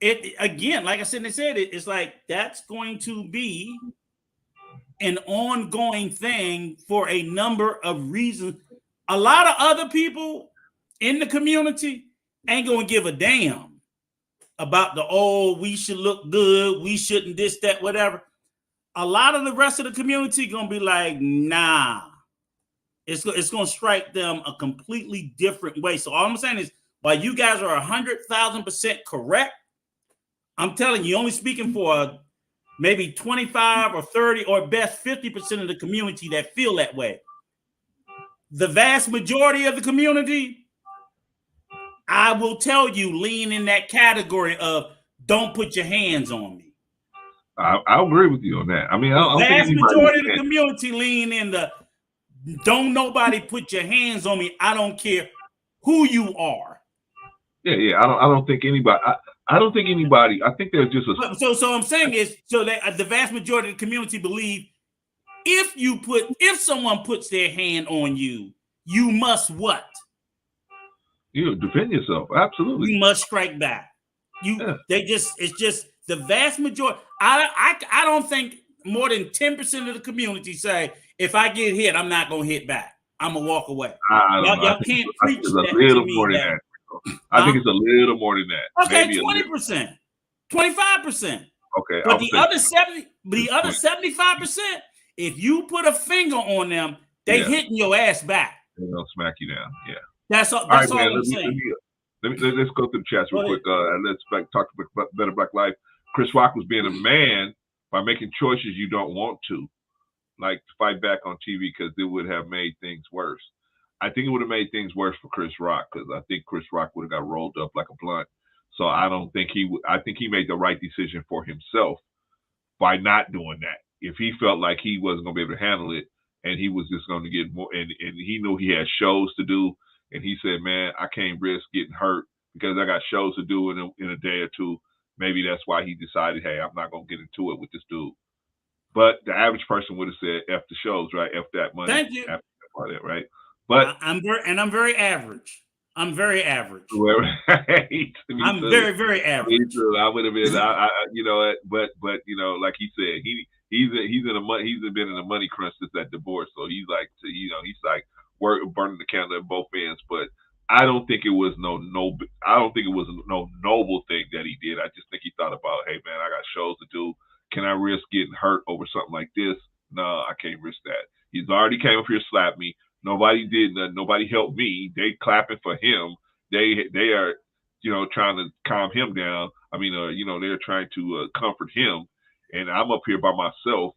it again, like I said, it's like that's going to be an ongoing thing for a number of reasons. A lot of other people in the community ain't gonna give a damn about we should look good, we shouldn't this, that, whatever. A lot of the rest of the community gonna be like, nah. It's gonna strike them a completely different way. So all I'm saying is, while you guys are 100,000% correct, I'm telling you, only speaking for maybe 25 or 30 or best 50% of the community that feel that way. The vast majority of the community, I will tell you, lean in that category of don't put your hands on me. I agree with you on that. I mean, the vast majority of the community lean in the don't nobody put your hands on me. I don't care who you are. Yeah. I don't think anybody. I don't think anybody. I think there's just a. So I'm saying is, so that the vast majority of the community believe if someone puts their hand on you, you must what? You defend yourself. Absolutely. You must strike back. It's just the vast majority. I don't think more than 10% of the community say, if I get hit, I'm not gonna hit back. I'm gonna walk away. Y'all can't preach that to me. I think it's a little more than that. Okay, 20%, 25%. Okay, but the other 75%, if you put a finger on them, they hitting your ass back. They're gonna smack you down. Yeah. That's all I'm saying. Let's go through the chats real quick. Let's talk about Better Black Life. Chris Rock was being a man by making choices you don't want to, like to fight back on TV, because it would have made things worse. I think it would have made things worse for Chris Rock, because I think Chris Rock would have got rolled up like a blunt. So I don't think he would. I think he made the right decision for himself by not doing that. If he felt like he wasn't going to be able to handle it, and he was just going to get more, and he knew he had shows to do, and he said, man, I can't risk getting hurt because I got shows to do in a day or two. Maybe that's why he decided, hey, I'm not going to get into it with this dude. But the average person would have said, F the shows, right? F that money. Thank you. F that, right? But I'm very average. I'm very average. I'm very, very average. Me too. I would have been, but like he said, he's been in a money crunch since that divorce. So he's like, burning the candle at both ends. But I don't think it was no noble thing that he did. I just think he thought about, hey man, I got shows to do. Can I risk getting hurt over something like this? No, I can't risk that. He's already came up here, slapped me. Nobody did nothing. Nobody helped me. They clapping for him. They are, trying to calm him down. I mean, they're trying to comfort him. And I'm up here by myself.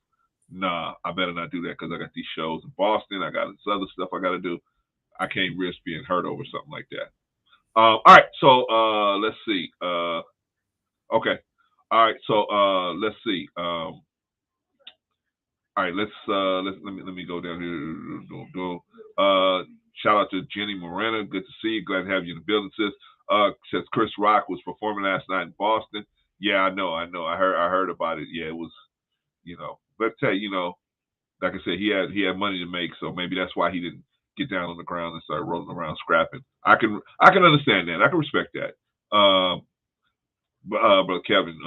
Nah, I better not do that because I got these shows in Boston. I got this other stuff I got to do. I can't risk being hurt over something like that. All right. So let's see. Okay. All right. So let's see. All right. Let me go down here. Shout out to Jenny Morena. Good to see you. Glad to have you in the building, sis. Says Chris Rock was performing last night in Boston. Yeah, I know. I heard about it. Yeah, it was, but tell you, like I said, he had money to make, so maybe that's why he didn't get down on the ground and start rolling around scrapping. I can understand that. I can respect that. Brother Kevin,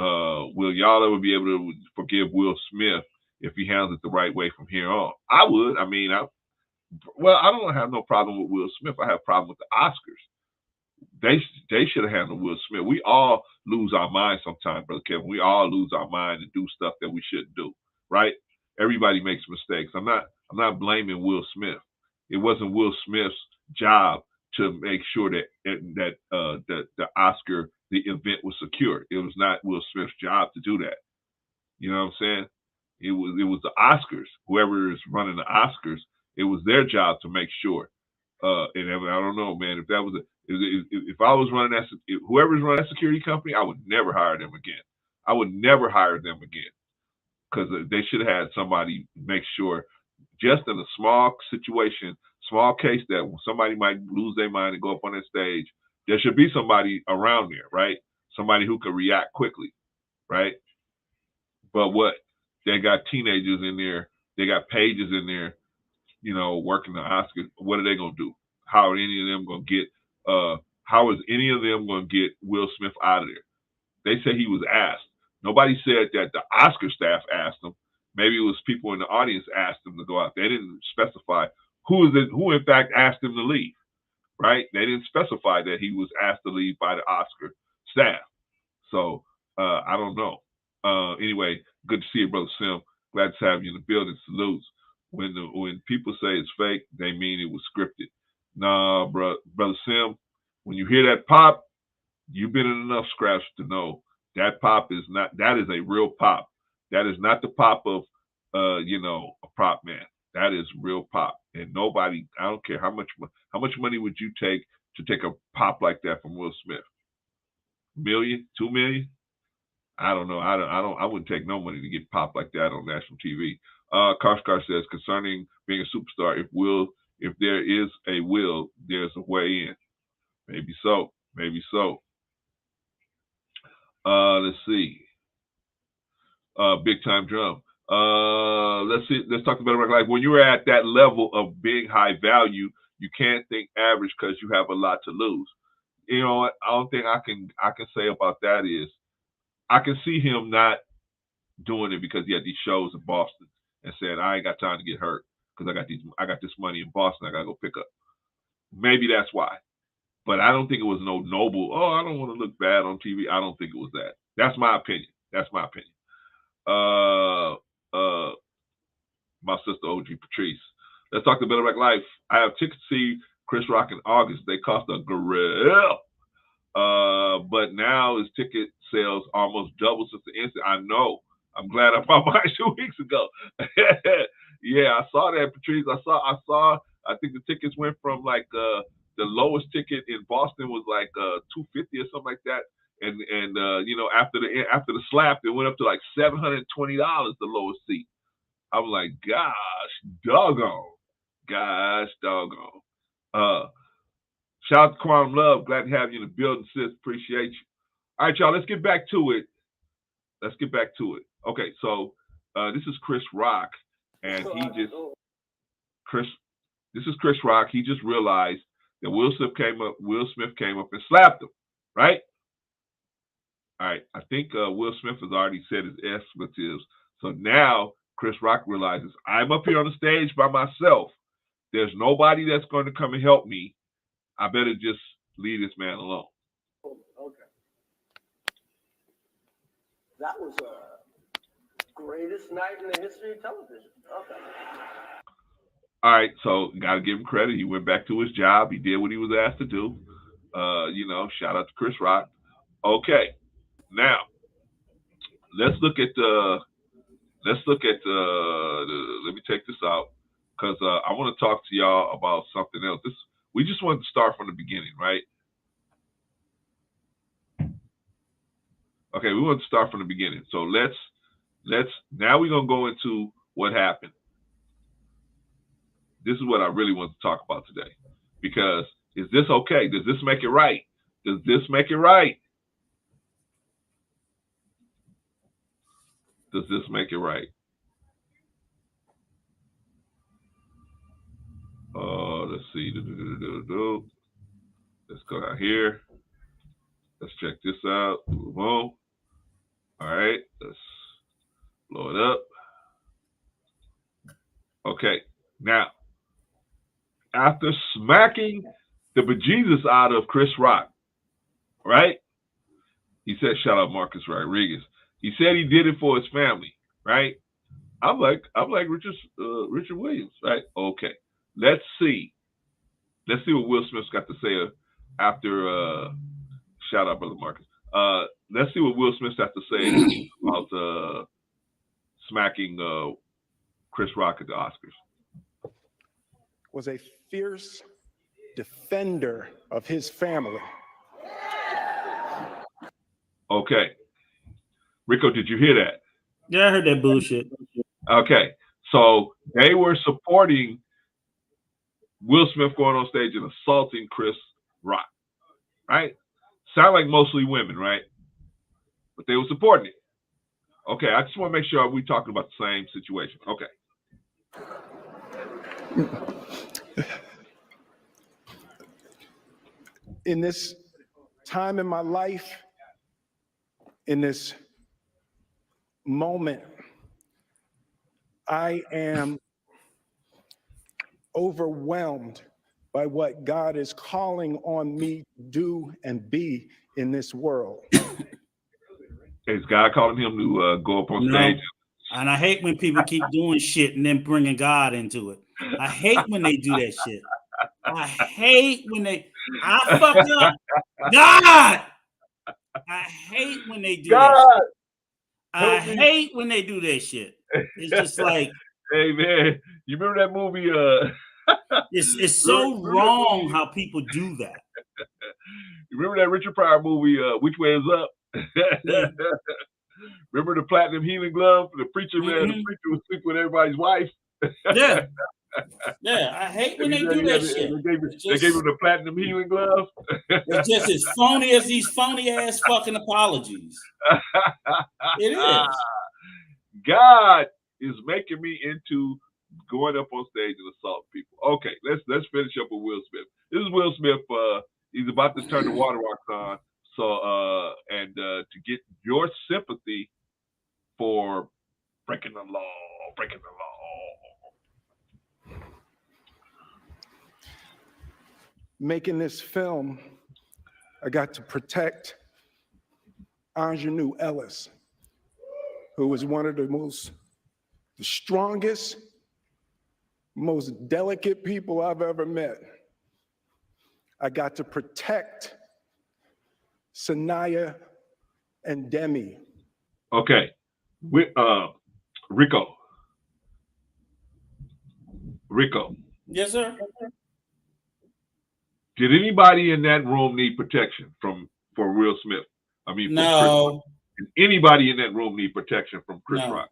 will y'all ever be able to forgive Will Smith if he handles it the right way from here on? I would. I mean, I don't have no problem with Will Smith. I have a problem with the Oscars. They should have handled Will Smith. We all lose our mind sometimes, Brother Kevin. We all lose our mind and do stuff that we shouldn't do, right? Everybody makes mistakes. I'm not blaming Will Smith. It wasn't Will Smith's job to make sure that the Oscar, the event was secure. It was not Will Smith's job to do that. You know what I'm saying? It was the Oscars. Whoever is running the Oscars, it was their job to make sure. And I don't know, man. If I was running whoever's running that security company, I would never hire them again. I would never hire them again, because they should have had somebody make sure, just in a small situation, small case that somebody might lose their mind and go up on that stage, there should be somebody around there, right? Somebody who can react quickly, right? But what? They got teenagers in there. They got pages in there, working the Oscars. What are they going to do? How are any of them going to get, how is any of them going to get Will Smith out of there? They say he was asked. Nobody said that the Oscar staff asked him, Maybe it was people in the audience asked him to go out. They didn't specify who in fact asked him to leave, right? They didn't specify that he was asked to leave by the Oscar staff. So I don't know. Anyway, good to see you, Brother Sim. Glad to have you in the building. Salutes. When people say it's fake, they mean it was scripted. Nah, Brother Sim, when you hear that pop, you've been in enough scratch to know that pop is not, that is a real pop. That is not the pop of, a prop man. That is real pop. And nobody, I don't care how much money would you take to take a pop like that from Will Smith? $1 million, $2 million? I don't know. I wouldn't take no money to get popped like that on national TV. Karskar says, concerning being a superstar, if there is a will, there's a way in. Maybe so. Maybe so. Let's see. Big time drum. Let's see. Let's talk about it. Like when you're at that level of being high value, you can't think average because you have a lot to lose. You know what? I don't think I can say about that is I can see him not doing it because he had these shows in Boston and said, I ain't got time to get hurt because I got this money in Boston I gotta go pick up. Maybe that's why. But I don't think it was no noble, I don't want to look bad on TV. I don't think it was that. That's my opinion. That's my opinion. My sister OG Patrice. Let's talk a bit about life. I have tickets to see Chris Rock in August. They cost a grill. But now his ticket sales almost doubled since the incident. I know. I'm glad I bought mine 2 weeks ago. Yeah, I saw that, Patrice. I think the tickets went from like the lowest ticket in Boston was like $250 or something like that. And after the slap, it went up to like $720, the lowest seat. I was like, gosh, doggone. Shout out to Quantum Love. Glad to have you in the building, sis. Appreciate you. All right, y'all, let's get back to it. Okay, so this is Chris Rock, and this is Chris Rock. He just realized that Will Smith came up and slapped him, right? All right, I think Will Smith has already said his expletives. So now Chris Rock realizes, I'm up here on the stage by myself. There's nobody that's going to come and help me. I better just leave this man alone. Okay. That was the greatest night in the history of television. Okay. All right, so got to give him credit. He went back to his job. He did what he was asked to do. Shout out to Chris Rock. Okay, now let's look at let me take this out because I want to talk to y'all about something else. We just wanted to start from the beginning, right? Okay, we want to start from the beginning. So now we're gonna go into what happened. This is what I really want to talk about today. Because is this okay? Does this make it right? Does this make it right? Does this make it right? Let's see. Let's go down here. Let's check this out. Move on. All right. Let's blow it up. Okay. Now, after smacking the bejesus out of Chris Rock, right? He said, shout out Marcus Rodriguez. He said he did it for his family, right? I'm like Richard Williams, right? Okay. Let's see what Will Smith's got to say after shout out, Brother Marcus. Let's see what Will Smith's got to say about smacking Chris Rock at the Oscars. Was a fierce defender of his family. Okay. Rico, did you hear that? Yeah, I heard that bullshit. Okay. So they were supporting Will Smith going on stage and assaulting Chris Rock, right? Sound like mostly women, right? But they were supporting it. Okay, I just want to make sure we're talking about the same situation. Okay. In this time in my life, in this moment, I am overwhelmed by what God is calling on me to do and be in this world. Is God calling him to go up on stage? And I hate when people keep doing shit and then bringing God into it. I hate when they do that shit. I hate when I fuck up. God! I hate when they do that shit. I hate when they do that shit. It's just like, hey man, you remember that movie? It's so wrong how people do that. You remember that Richard Pryor movie, Which Way Is Up? Yeah. Remember the platinum healing glove? The preacher man, the preacher was sleeping with everybody's wife. Yeah. Yeah, I hate when they do that shit. They gave him the platinum healing glove. It's just as phony as these phony ass fucking apologies. It is. God is making me into going up on stage and assaulting people. Okay, let's finish up with Will Smith. This is Will Smith. He's about to turn the water rocks on. So and to get your sympathy for breaking the law. Making this film, I got to protect Ingenue Ellis, who was one of the strongest, most delicate people I've ever met. I got to protect Sanaya and Demi. Okay, Rico. Yes, sir. Did anybody in that room need protection for Will Smith? I mean, no. Did anybody in that room need protection from Chris Rock?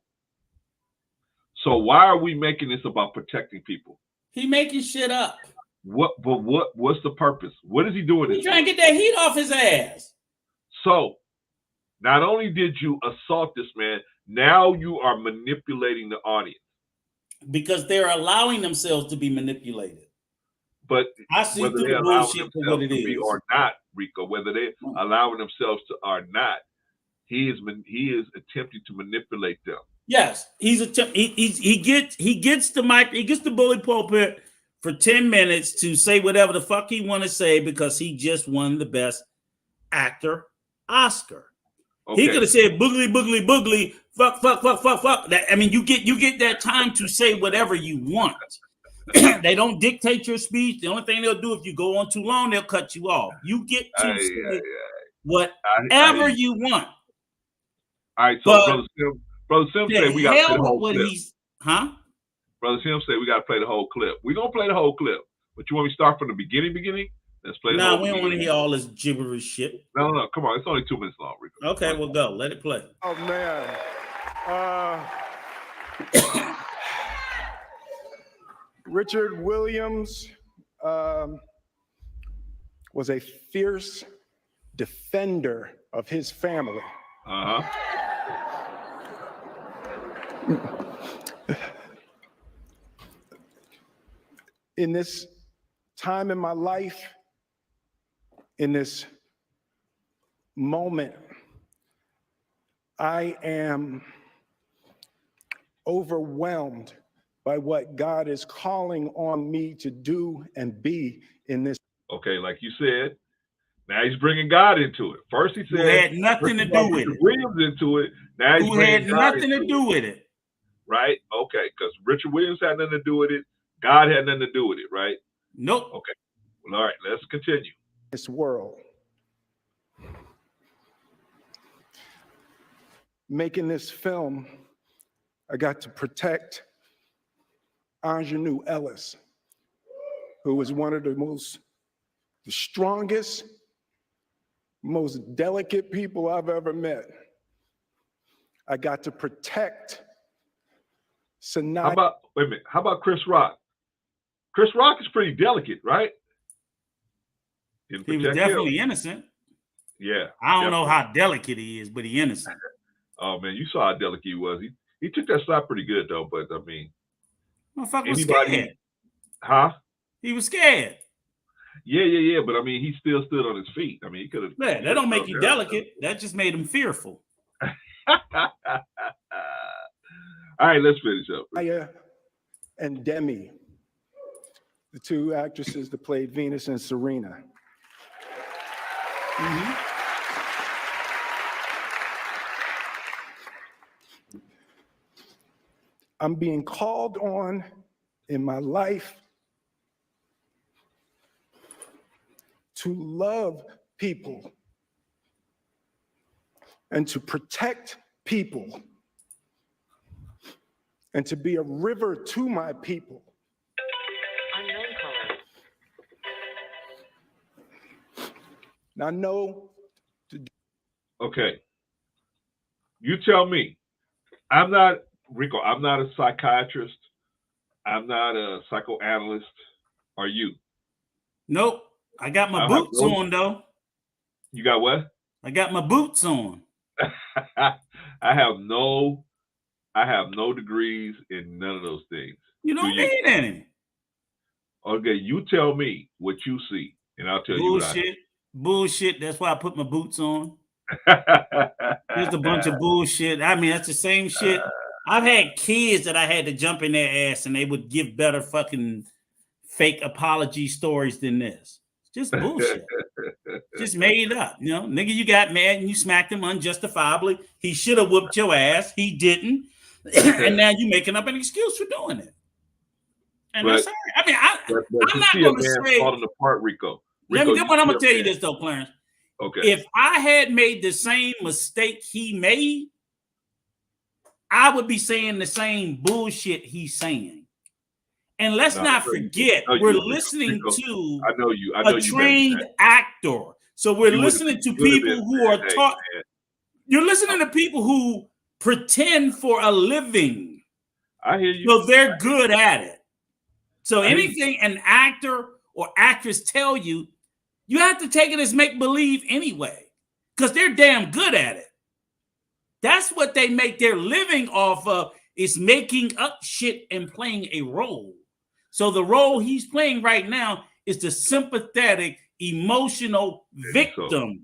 So why are we making this about protecting people? He making shit up. What's the purpose? What is he doing? He's trying to get that heat off his ass. So not only did you assault this man, now you are manipulating the audience. Because they're allowing themselves to be manipulated. But I see whether through they the allow bullshit for what it is or not, Rico, whether they allowing themselves to or not, he is attempting to manipulate them. Yes, he gets the mic, he gets the bully pulpit for 10 minutes to say whatever the fuck he want to say because he just won the Best Actor Oscar. Okay. He could have said boogly, boogly, boogly, fuck. That, I mean, you get that time to say whatever you want. They don't dictate your speech. The only thing they'll do if you go on too long, they'll cut you off. You get to say whatever you want. All right, so Brother Sim said we got to play the whole clip. Brother Sim said we got to play the whole clip. We're going to play the whole clip. But you want me to start from the beginning? Let's play the whole we don't want to hear all this gibberish shit. No, come on. It's only 2 minutes long, Rico. Okay, we'll go. Let it play. Oh, man. Richard Williams was a fierce defender of his family. In this time in my life, in this moment, I am overwhelmed by what God is calling on me to do and be in this. Okay, like you said, now he's bringing God into it. First he said, who had nothing to do with it. Williams into it. Now he's bringing God nothing to do with it. Right? Okay, because Richard Williams had nothing to do with it. God had nothing to do with it, right? Nope. Okay. Well, all right, let's continue. This world. Making this film, I got to protect Ingenue Ellis, who was one of the strongest, most delicate people I've ever met. I got to protect Sanaya. How about Chris Rock? Chris Rock is pretty delicate, right? He was definitely innocent. Yeah. I don't know how delicate he is, but he's innocent. Oh man, you saw how delicate he was. He took that slap pretty good though, but I mean, motherfucker was scared. Huh? He was scared. Yeah. But I mean, he still stood on his feet. I mean, he could have. Yeah, that don't make you delicate. That just made him fearful. All right, let's finish up. Maya and Demi, the two actresses that played Venus and Serena. I'm being called on in my life to love people and to protect people and to be a river to my people. Now, no. Okay. You tell me. I'm not, Rico, I'm not a psychiatrist. I'm not a psychoanalyst. Are you? Nope. I got my boots on, though. You got what? I got my boots on. I have no degrees in none of those things. You don't need any. Okay, you tell me what you see, and I'll tell you what I see. Bullshit. That's why I put my boots on. There's a bunch of bullshit. I mean, that's the same shit. I've had kids that I had to jump in their ass and they would give better fucking fake apology stories than this. Just bullshit. Just made up. You know, nigga, you got mad and you smacked him unjustifiably. He should have whooped your ass. He didn't. And now you making up an excuse for doing it. And that's all right. I mean, I'm not going to say falling apart, Rico. I'm going to tell you this though, Clarence. Okay. If I had made the same mistake he made, I would be saying the same bullshit he's saying. And let's not forget, we're listening to a trained actor. So we're listening to people who are taught. You're listening to people who pretend for a living. I hear you. So they're good at it. So anything an actor or actress tell you, you have to take it as make-believe anyway, because they're damn good at it. That's what they make their living off of, is making up shit and playing a role. So the role he's playing right now is the sympathetic, emotional victim.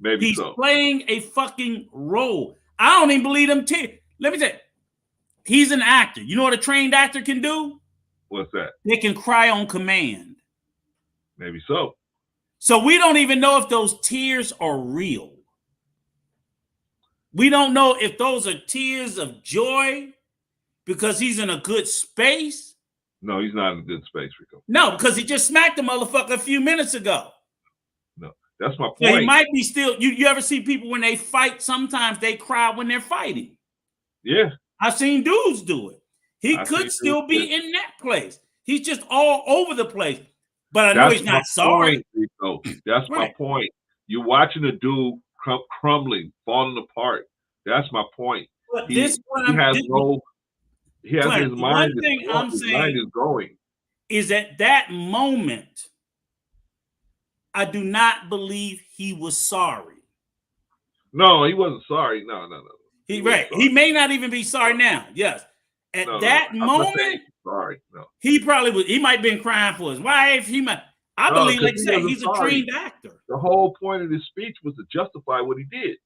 Maybe he's playing a fucking role. I don't even believe him. Let me tell you, he's an actor. You know what a trained actor can do? What's that? They can cry on command. Maybe so. So we don't even know if those tears are real. We don't know if those are tears of joy because he's in a good space. No, he's not in a good space, Rico. No, because he just smacked the motherfucker a few minutes ago. No, that's my point. So he might be still. You ever see people when they fight? Sometimes they cry when they're fighting. Yeah, I've seen dudes do it. He could still be in that place. He's just all over the place. But I know he's not sorry. That's my point. You're watching a dude crumbling, falling apart. That's my point. But he has his mind. One thing I'm saying is going. Is at that moment, I do not believe he was sorry. No, he wasn't sorry. No. He may not even be sorry now. Yes. At that moment, sorry. No. He probably was. He might have been crying for his wife. I believe, like I said, he's a trained actor. The whole point of his speech was to justify what he did.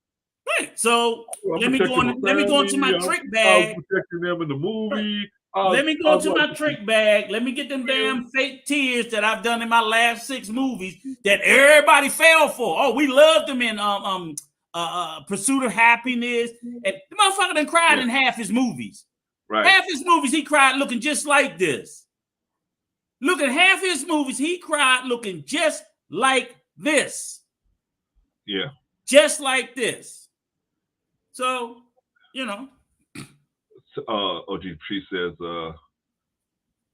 Right. So let me go into my trick bag. I was protecting them in the movie. Let me go into my trick bag. Let me get them damn fake tears that I've done in my last 6 movies that everybody fell for. Oh, we loved them in Pursuit of Happiness. And the motherfucker done cried in half his movies. Right. Half his movies he cried looking just like this. Look at half his movies he cried looking just like this. Yeah. Just like this. So, you know. OG Tree says,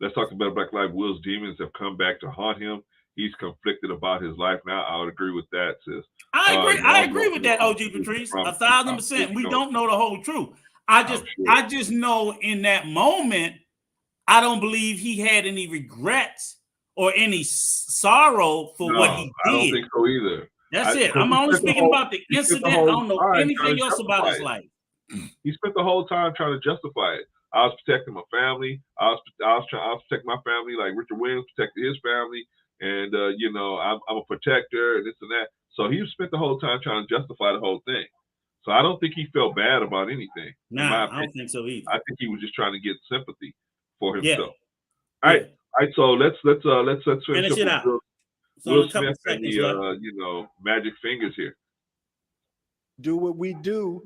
let's talk about Black Lives. Will's demons have come back to haunt him. He's conflicted about his life now. I would agree with that, sis. I agree with that, OG Patrice. 1,000%. We don't know the whole truth. I just know in that moment, I don't believe he had any regrets or any sorrow for what he did. I don't think so either. That's it. I'm only speaking about the incident. I don't know anything else about his life. He spent the whole time trying to justify it. I was protecting my family. I was protecting my family like Richard Williams protected his family. And, I'm a protector and this and that. So he spent the whole time trying to justify the whole thing. So I don't think he felt bad about anything. Nah, I don't think so either. I think he was just trying to get sympathy for Yeah. himself. All right. So let's finish Finish up it with out. Will Smith and the magic fingers here. Do what we do.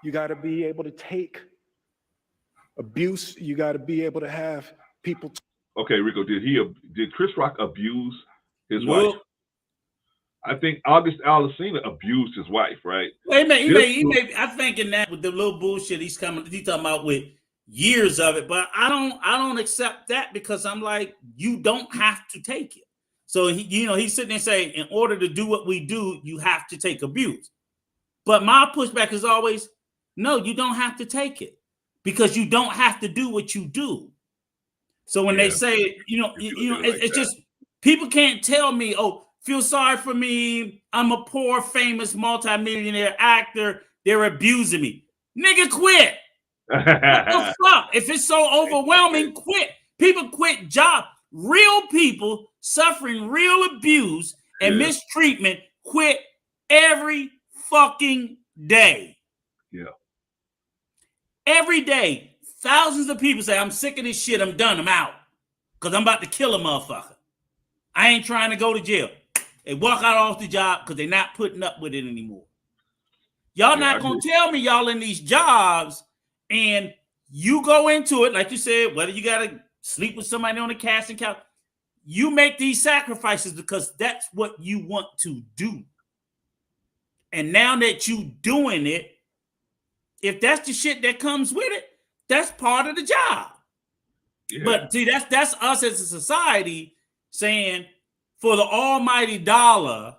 You got to be able to take abuse. You got to be able to have people. Okay, Rico, did Chris Rock abuse his wife? I think August Alsina abused his wife, right? Well, he may. I think in that with the little bullshit he's talking about with years of it, but I don't accept that because I'm like, you don't have to take it. So he's sitting there saying, in order to do what we do, you have to take abuse. But my pushback is always, no, you don't have to take it because you don't have to do what you do. So when they say, it's just people can't tell me, oh, feel sorry for me. I'm a poor, famous, multimillionaire actor. They're abusing me. Nigga, quit. What the fuck? If it's so overwhelming, quit. People quit job. Real people suffering real abuse and mistreatment quit every fucking day. Yeah. Every day, thousands of people say, I'm sick of this shit. I'm done. I'm out. Because I'm about to kill a motherfucker. I ain't trying to go to jail. They walk out off the job because they're not putting up with it anymore. Y'all not going to tell me y'all in these jobs and you go into it, like you said, whether you got to sleep with somebody on the casting couch, you make these sacrifices because that's what you want to do. And now that you doing it, if that's the shit that comes with it, that's part of the job. Yeah. But see, that's us as a society saying for the almighty dollar,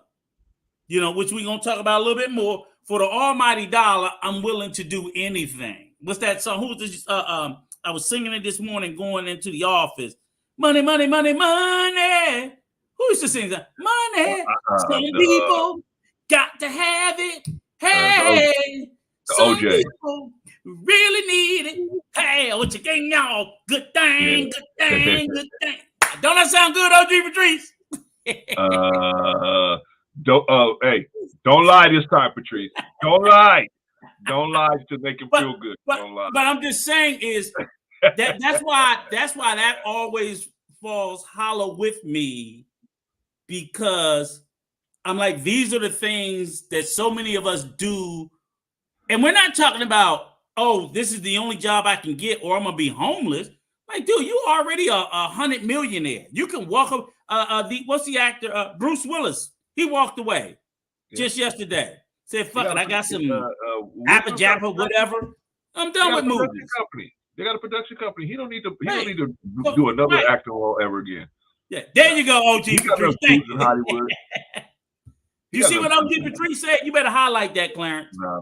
which we're going to talk about a little bit more, for the almighty dollar, I'm willing to do anything. What's that song? Who was this? I was singing it this morning going into the office. Money, money, money, money. Who used to sing that? Money. Some people got to have it. Hey, some people really need it. Hey, what you getting y'all? Good thing, good thing, good thing. Don't that sound good, OG Patrice? Don't lie this time, Patrice. Don't lie. Don't lie to make him feel good. Don't lie. But I'm just saying is that's why that always falls hollow with me, because I'm like, these are the things that so many of us do. And we're not talking about, oh, this is the only job I can get or I'm going to be homeless. Like, dude, you already a 100 millionaire. You can walk up. What's the actor? Bruce Willis. He walked away just yesterday. Said, fuck it, I got some Apple Jappa, whatever. I'm done with movies. They got a production company. He don't need to do another acting role ever again. Yeah, there you go, OG Patrice. Thank you. Hollywood. You see what OG Patrice said? You better highlight that, Clarence. No.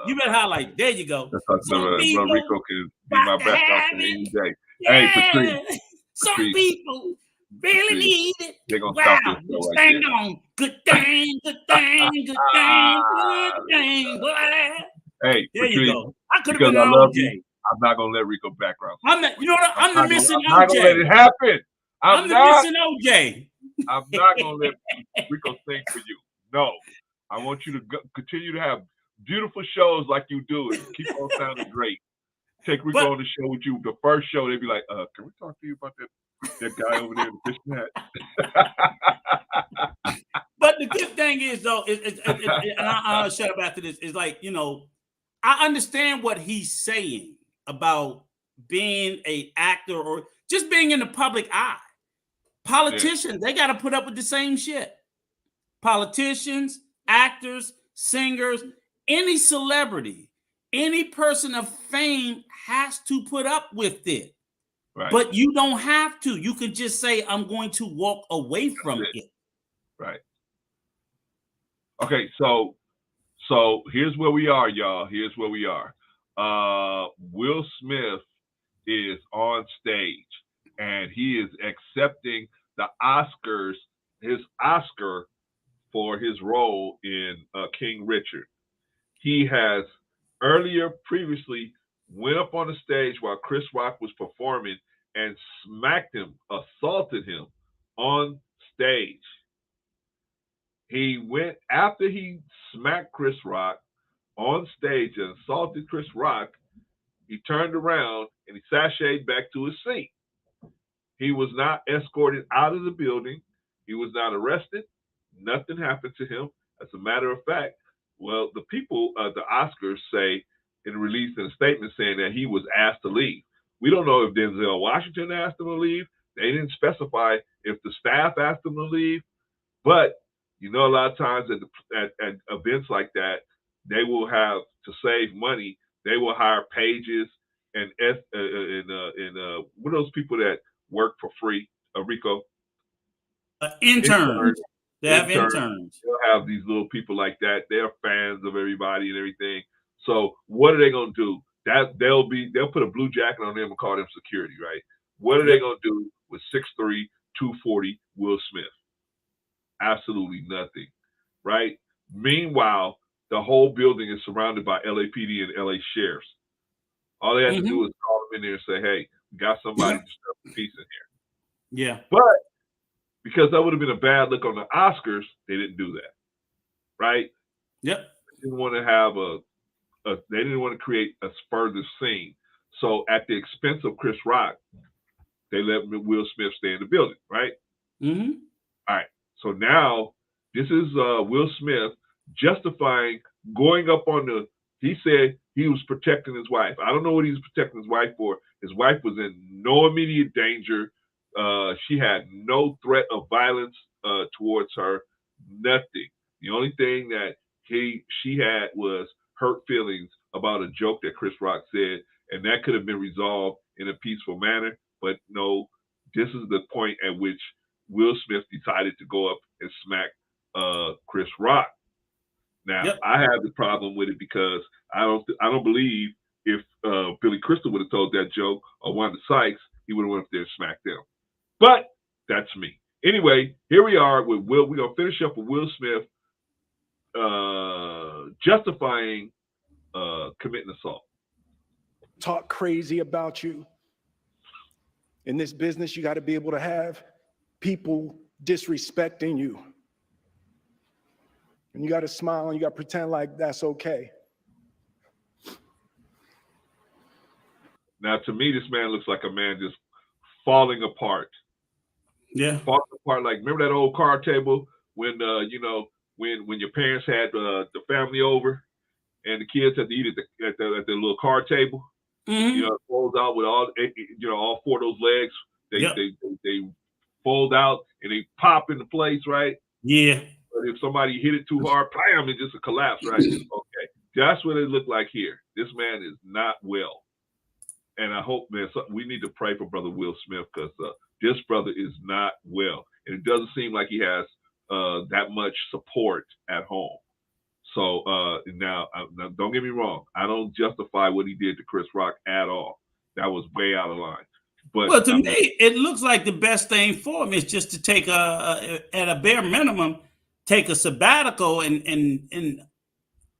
You better highlight. There you go. Some people Rico can be my best option any day. Yeah. Hey, Patrice. Some people really need it. They're going to stop this show right there. On. Good thing, good thing, good thing, good thing. Hey, there Patrice, you go. I could have been an OJ. I'm not going to let Rico background. I'm the missing OJ. I'm not going to let it happen. I'm the missing OJ. I'm not going to let Rico sing for you. No. I want you to continue to have beautiful shows like you do and keep on sounding great. Take Rico on the show with you. The first show, they'd be like, can we talk to you about that guy over there in the fishing hat? But the good thing is, though, and I'll shut up after this, is like, I understand what he's saying about being an actor or just being in the public eye. Politicians, they got to put up with the same shit. Politicians, actors, singers, any celebrity, any person of fame has to put up with it. Right. But you don't have to. You can just say, I'm going to walk away from it. Right. Okay, so here's where we are, y'all. Here's where we are. Will Smith is on stage and he is accepting the Oscars, his Oscar for his role in King Richard. He has previously went up on the stage while Chris Rock was performing and smacked him, assaulted him on stage. he went after he smacked Chris Rock on stage and assaulted Chris Rock. He turned around and he sashayed back to his seat. He was not escorted out of the building. He was not arrested. Nothing happened to him. As a matter of fact, well, the people, the Oscars say, released a statement saying that he was asked to leave. We don't know if Denzel Washington asked him to leave. They didn't specify if the staff asked him to leave. But, you know, a lot of times at events like that, they will have, to save money, they will hire pages and what are those people that work for free, Rico? Interns. They have interns. They'll have these little people like that. They're fans of everybody and everything. So what are they gonna do? They'll put a blue jacket on them and call them security, right? What are they gonna do with 6'3", 240 Will Smith? Absolutely nothing, right? Meanwhile, the whole building is surrounded by LAPD and LA sheriffs. All they have to do is call them in there and say, "Hey, we got somebody to disturb the peace in here." Yeah. But because that would have been a bad look on the Oscars, they didn't do that, right? Yep. They didn't want to have they didn't want to create a further scene. So at the expense of Chris Rock, they let Will Smith stay in the building, right? Mm-hmm. All right. So now this is Will Smith justifying going up on he said he was protecting his wife. I don't know what he was protecting his wife for. His wife was in no immediate danger. She had no threat of violence towards her, nothing. The only thing that she had was hurt feelings about a joke that Chris Rock said, and that could have been resolved in a peaceful manner. But no, this is the point at which Will Smith decided to go up and smack Chris Rock. Now, I have the problem with it because I don't believe if Billy Crystal would have told that joke or Wanda Sykes, he would have went up there and smacked them. But that's me. Anyway, here we are with Will. We're going to finish up with Will Smith justifying committing assault. Talk crazy about you. In this business, you got to be able to have people disrespecting you. And you got to smile and you got to pretend like that's okay. Now, to me, this man looks like a man just falling apart. Yeah. Falling apart. Like, remember that old card table when, when your parents had the family over and the kids had to eat at the little card table? Mm-hmm. You know, it folds out with all four of those legs. They fold out and they pop into place, right? Yeah. But if somebody hit it too hard, bam, it just a collapse, right? Okay. That's what it looked like here. This man is not well. And I hope, man, we need to pray for Brother Will Smith because this brother is not well. And it doesn't seem like he has that much support at home. So now, don't get me wrong. I don't justify what he did to Chris Rock at all. That was way out of line. But well, to me, it looks like the best thing for him is just to take at a bare minimum, take a sabbatical and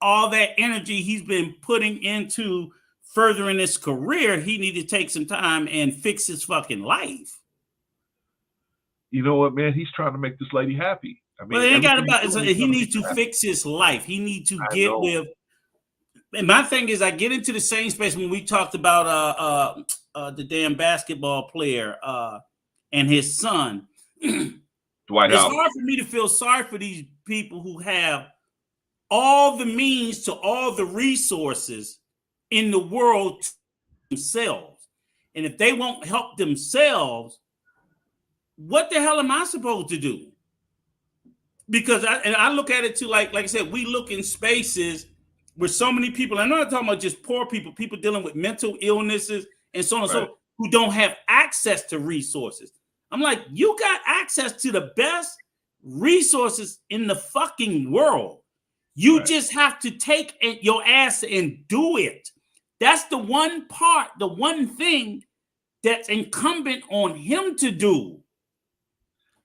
all that energy he's been putting into furthering his career. He needed to take some time and fix his fucking life. You know what, man? He's trying to make this lady happy. I mean, well, it ain't got about. He needs to fix his life. He needs to get with. And my thing is, I get into the same space when we talked about the damn basketball player and his son. Dwight It's Howard. hard for me to feel sorry for these people who have all the means to all the resources in the world to themselves. And if they won't help themselves, what the hell am I supposed to do? Because I look at it too, like I said, we look in spaces where so many people, I'm not talking about just poor people, people dealing with mental illnesses and so on and so forth, who don't have access to resources. I'm like, you got access to the best resources in the fucking world. You just have to take your ass and do it. That's the one part, the one thing that's incumbent on him to do.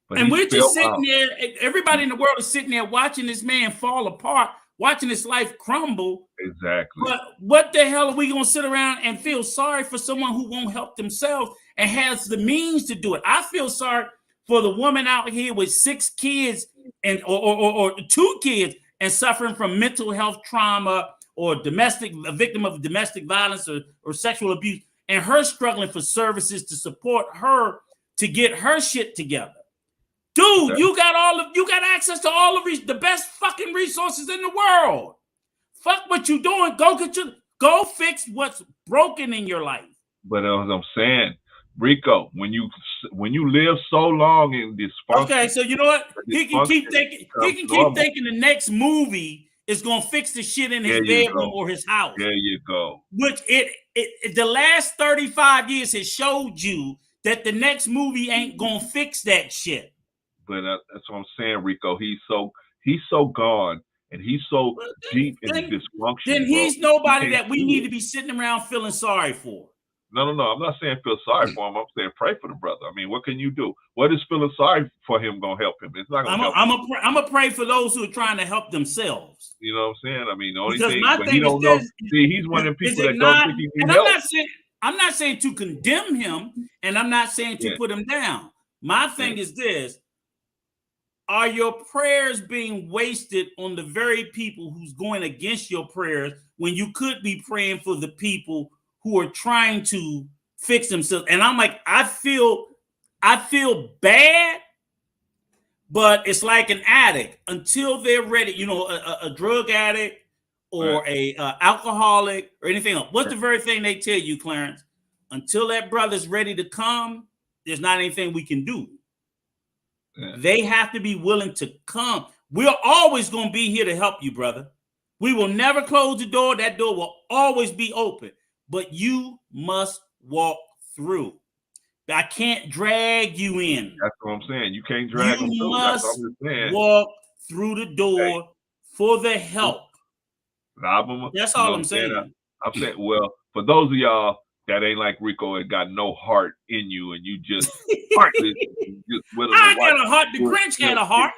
But and we're just sitting there, everybody in the world is sitting there watching this man fall apart, watching his life crumble. Exactly. But what the hell are we going to sit around and feel sorry for someone who won't help themselves and has the means to do it? I feel sorry for the woman out here with 6 kids and or 2 kids and suffering from mental health trauma or a victim of domestic violence or sexual abuse, and her struggling for services to support her to get her shit together. Dude, Okay. you got access to all of the best fucking resources in the world. Fuck what you doing. Go fix what's broken in your life. But as I'm saying, Rico, when you live so long in dysfunction, okay, so you know what? He can keep thinking. He can keep thinking the next movie is gonna fix the shit in his bedroom or his house. There you go. Which the last 35 years has showed you that the next movie ain't gonna fix that shit. But that's what I'm saying, Rico. He's so gone, and he's so deep in dysfunction. Then he's nobody that we need to be sitting around feeling sorry for. No. I'm not saying feel sorry for him. I'm saying pray for the brother. I mean, what can you do? What is feeling sorry for him gonna help him? It's not gonna help him. I'm gonna pray for those who are trying to help themselves. You know what I'm saying? I mean, the only because thing, my but thing he don't know. See, he's one of them people that don't think he can help. I'm not saying to condemn him, and I'm not saying to put him down. My thing is this: are your prayers being wasted on the very people who's going against your prayers when you could be praying for the people who are trying to fix themselves? And I'm like, I feel bad, but it's like an addict until they're ready. You know, a drug addict or a alcoholic or anything else. What's the very thing they tell you, Clarence? Until that brother's ready to come, there's not anything we can do. Yeah. They have to be willing to come. We're always going to be here to help you, brother. We will never close the door. That door will always be open. But you must walk through. I can't drag you in. That's what I'm saying. You can't drag them through. You must walk through the door for the help. That's all I'm saying. I'm saying, well, for those of y'all that ain't like Rico and got no heart in you, and you just heartless. I got a heart. The Grinch had a heart.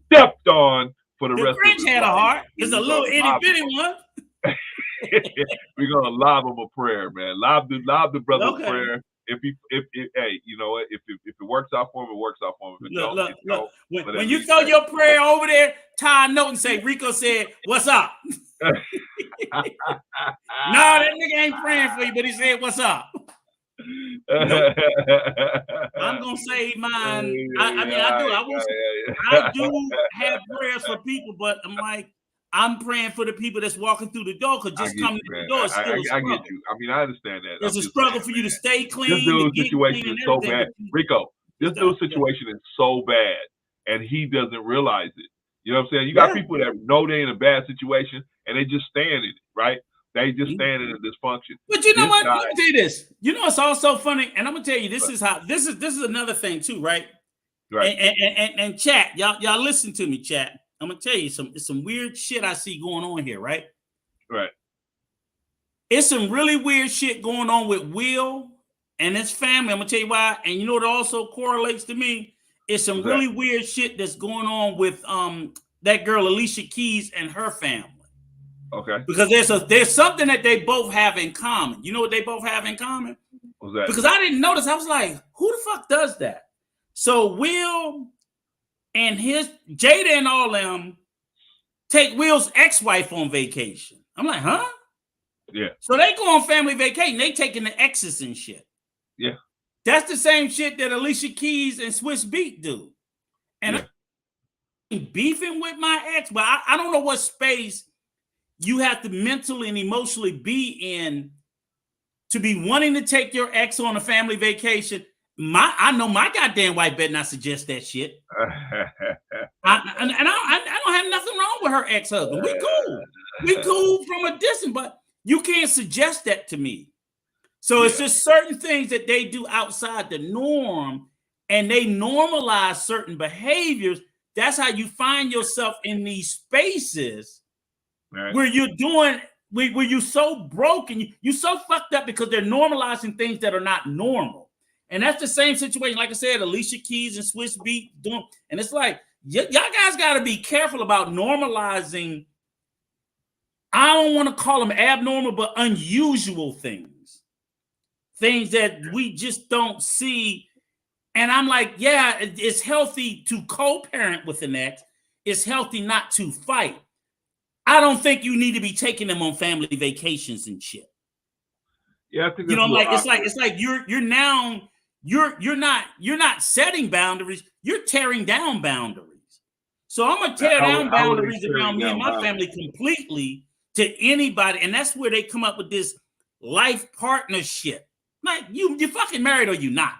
Stepped on for the rest of the Grinch had a heart. It's a little itty bitty one. We're gonna lob him a prayer, man. Lob the brother's prayer. If hey, you know what? If it works out for him, it works out for him. Look. When you throw your prayer over there, tie a note and say, Rico said, "What's up?" No, that nigga ain't praying for you, but he said, "What's up?" Nope. I'm gonna say mine. I do have prayers for people, but I'm like, I'm praying for the people that's walking through the door, because just coming through the door is still a struggle. I get you. I mean, I understand that. There's a struggle for you to stay clean. This dude's situation is so bad. Rico, this dude's situation is so bad, and he doesn't realize it. You know what I'm saying? You got people that know they're in a bad situation, and they just stand in it, right? They just stand in a dysfunction. But you know what? Let me tell you this. You know, it's also funny, and I'm gonna tell you this is how this is another thing too, right? Right. And chat, y'all listen to me, chat. I'm gonna tell you some weird shit I see going on here, right? Right. It's some really weird shit going on with Will and his family. I'm gonna tell you why. And you know what also correlates to me? It's some really weird shit that's going on with that girl Alicia Keys and her family. Okay. Because there's something that they both have in common. You know what they both have in common? What's that? Because I didn't notice. I was like, who the fuck does that? So Will and his Jada and all them take Will's ex-wife on vacation. I'm like, huh? Yeah. So they go on family vacation. They taking the exes and shit. Yeah. That's the same shit that Alicia Keys and Swiss Beat do. And I'm beefing with my ex, but I don't know what space you have to mentally and emotionally be in to be wanting to take your ex on a family vacation. I know my goddamn wife better not suggest that shit. I don't have nothing wrong with her ex-husband. We cool from a distance, but you can't suggest that to me. So it's just certain things that they do outside the norm, and they normalize certain behaviors. That's how you find yourself in these spaces where you're doing, where you're so broken, you're so fucked up because they're normalizing things that are not normal. And that's the same situation. Like I said, Alicia Keys and Swiss Beat doing, and it's like, y'all guys got to be careful about normalizing. I don't want to call them abnormal, but unusual things that we just don't see. And I'm like, yeah, it's healthy to co-parent with an ex. it's healthy not to fight. I don't think you need to be taking them on family vacations and shit. Yeah, I think you know, like it's like you're now you're not setting boundaries. You're tearing down boundaries. So I'm gonna tear down boundaries around me and my family completely to anybody, and that's where they come up with this life partnership. Like you fucking married or you not.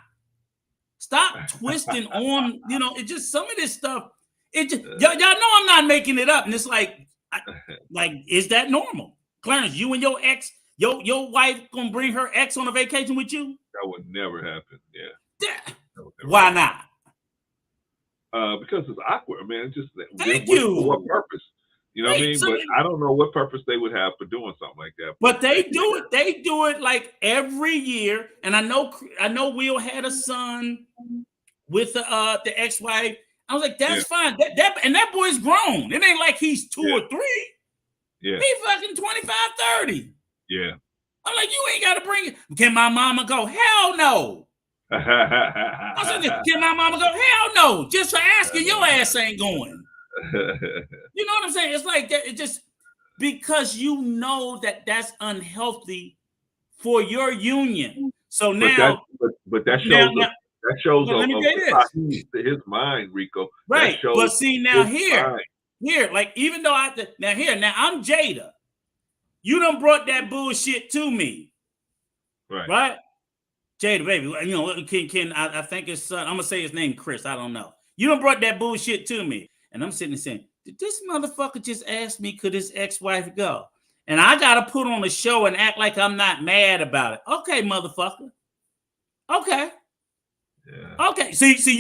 Stop twisting on. You know, it just some of this stuff. It just y'all know I'm not making it up, and it's like is that normal? Clarence, you and your ex, your wife gonna bring her ex on a vacation with you? That would never happen. Yeah. Why not? Because it's awkward, man. It's just Thank you. For what purpose? You know what I mean? But I don't know what purpose they would have for doing something like that. But they do it. They do it like every year. And I know Will had a son with the ex-wife. I was like, that's fine. That boy's grown. It ain't like he's 2 or 3. Yeah. He's fucking 25, 30. Yeah. I'm like, you ain't got to bring it. Can my mama go? Hell no. I said, can my mama go? Hell no. Just for asking, your ass ain't going. You know what I'm saying? It's like that. It just because you know that that's unhealthy for your union. So now, but that shows his mind, Rico. Right. But see now here, like even though now I'm Jada. You done brought that bullshit to me. Right? Jada, baby, you know, I think his son, I'm gonna say his name Chris. I don't know. You done brought that bullshit to me. And I'm sitting there saying, did this motherfucker just ask me, could his ex-wife go? And I gotta put on a show and act like I'm not mad about it. Okay, motherfucker. Okay. Yeah. Okay. See,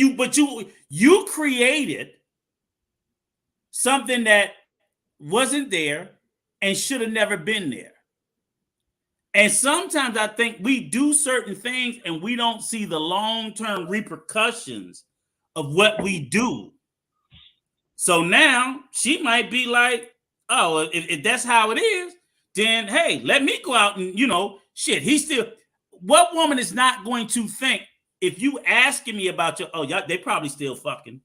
you created something that wasn't there and should have never been there. And sometimes I think we do certain things and we don't see the long-term repercussions of what we do. So now she might be like, oh, if that's how it is, then hey, let me go out and, you know, shit, what woman is not going to think if you asking me about they probably still fucking.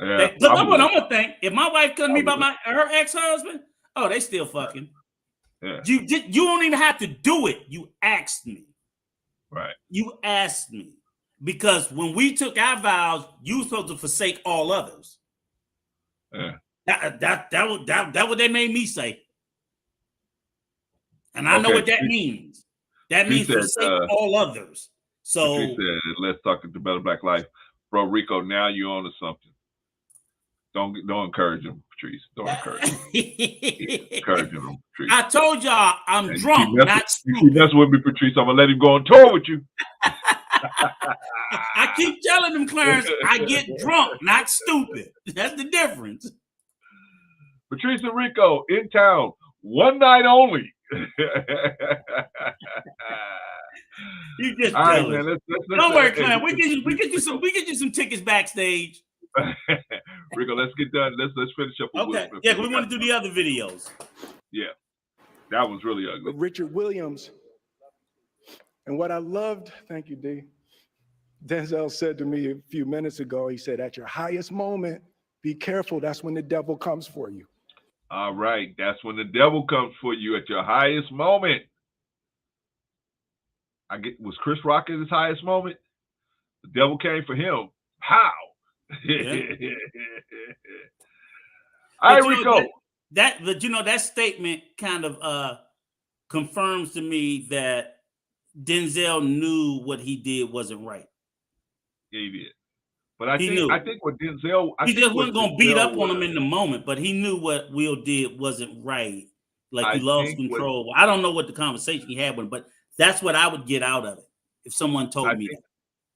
Yeah, I'm gonna think if my wife comes to me about her ex-husband, oh, they still fucking. Yeah. You don't even have to do it. You asked me. Right. You asked me. Because when we took our vows, you were supposed to forsake all others. Yeah. That what they made me say. And I know what that means. That means forsake all others. So said, let's talk to Better Black Life. Bro, Rico, now you're on to something. Don't encourage him, Patrice. Don't encourage him. Encourage him, Patrice. I told y'all I'm drunk, not stupid. You mess with me, Patrice. I'm gonna let him go on tour with you. I keep telling them, Clarence, I get drunk, not stupid. That's the difference. Patrice and Rico in town, one night only. You just all right, man. Let's don't worry, Clarence. We get you some tickets backstage. Rico, let's get done. Let's finish up with okay. Yeah, we want to do the other videos. Yeah, that was really ugly. Richard Williams. And what I loved, thank you, D. Denzel said to me a few minutes ago, he said, at your highest moment, be careful. That's when the devil comes for you. All right. That's when the devil comes for you at your highest moment. Was Chris Rock at his highest moment? The devil came for him. How? Yeah. All right, Rico. That statement kind of confirms to me that Denzel knew what he did wasn't right. Yeah, he did. But I think what Denzel, he just wasn't gonna beat up on him in the moment, but he knew what Will did wasn't right. Like he lost control. I don't know what the conversation he had with him, but that's what I would get out of it if someone told me that.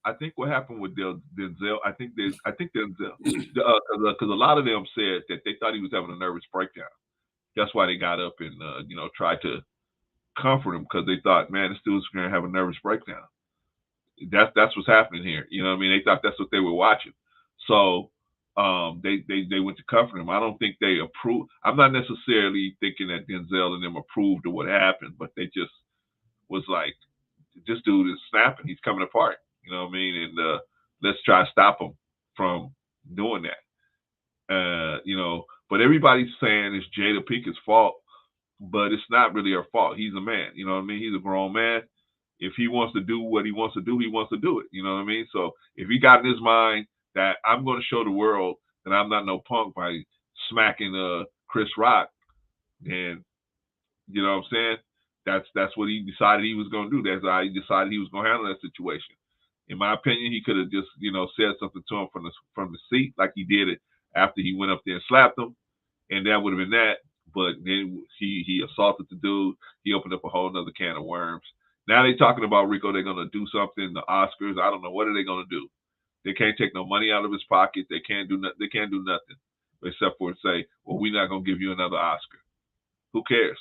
I think what happened with Denzel, I think Denzel, because a lot of them said that they thought he was having a nervous breakdown. That's why they got up and tried to comfort him, because they thought, man, this dude's going to have a nervous breakdown. That's what's happening here. You know what I mean? They thought that's what they were watching. So they went to comfort him. I don't think they approved. I'm not necessarily thinking that Denzel and them approved of what happened, but they just was like, this dude is snapping. He's coming apart. You know what I mean? And let's try to stop him from doing that. You know, but everybody's saying it's Jada Pinkett's fault, but it's not really her fault. He's a man, you know what I mean? He's a grown man. If he wants to do what he wants to do, he wants to do it. You know what I mean? So if he got in his mind that I'm going to show the world that I'm not no punk by smacking Chris Rock, then you know what I'm saying? That's what he decided he was going to do. That's how he decided he was going to handle that situation. In my opinion, he could have just, you know, said something to him from the seat like he did it after he went up there and slapped him, and that would have been that. But then he assaulted the dude. He opened up a whole nother can of worms. Now they're talking about Rico. They're going to do something. The Oscars. I don't know. What are they going to do? They can't take no money out of his pocket. They can't do nothing. They can't do nothing except for say, well, we're not going to give you another Oscar. Who cares?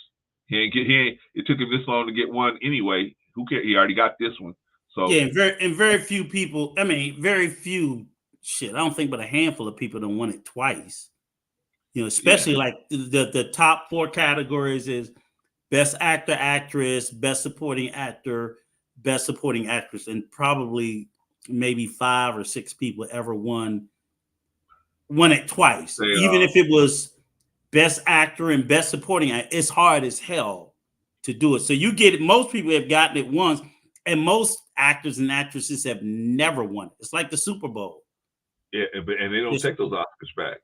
It took him this long to get one anyway. Who cares? He already got this one. So yeah, very few people. I mean, very few. Shit, I don't think but a handful of people don't won it twice. You know, especially like the top 4 categories is Best Actor, Actress, Best Supporting Actor, Best Supporting Actress, and probably maybe 5 or 6 people ever won it twice. Even if it was Best Actor and Best Supporting Actor, it's hard as hell to do it. So you get it. Most people have gotten it once, and most actors and actresses have never won it. It's like the Super Bowl. Yeah, and they don't take those Oscars back.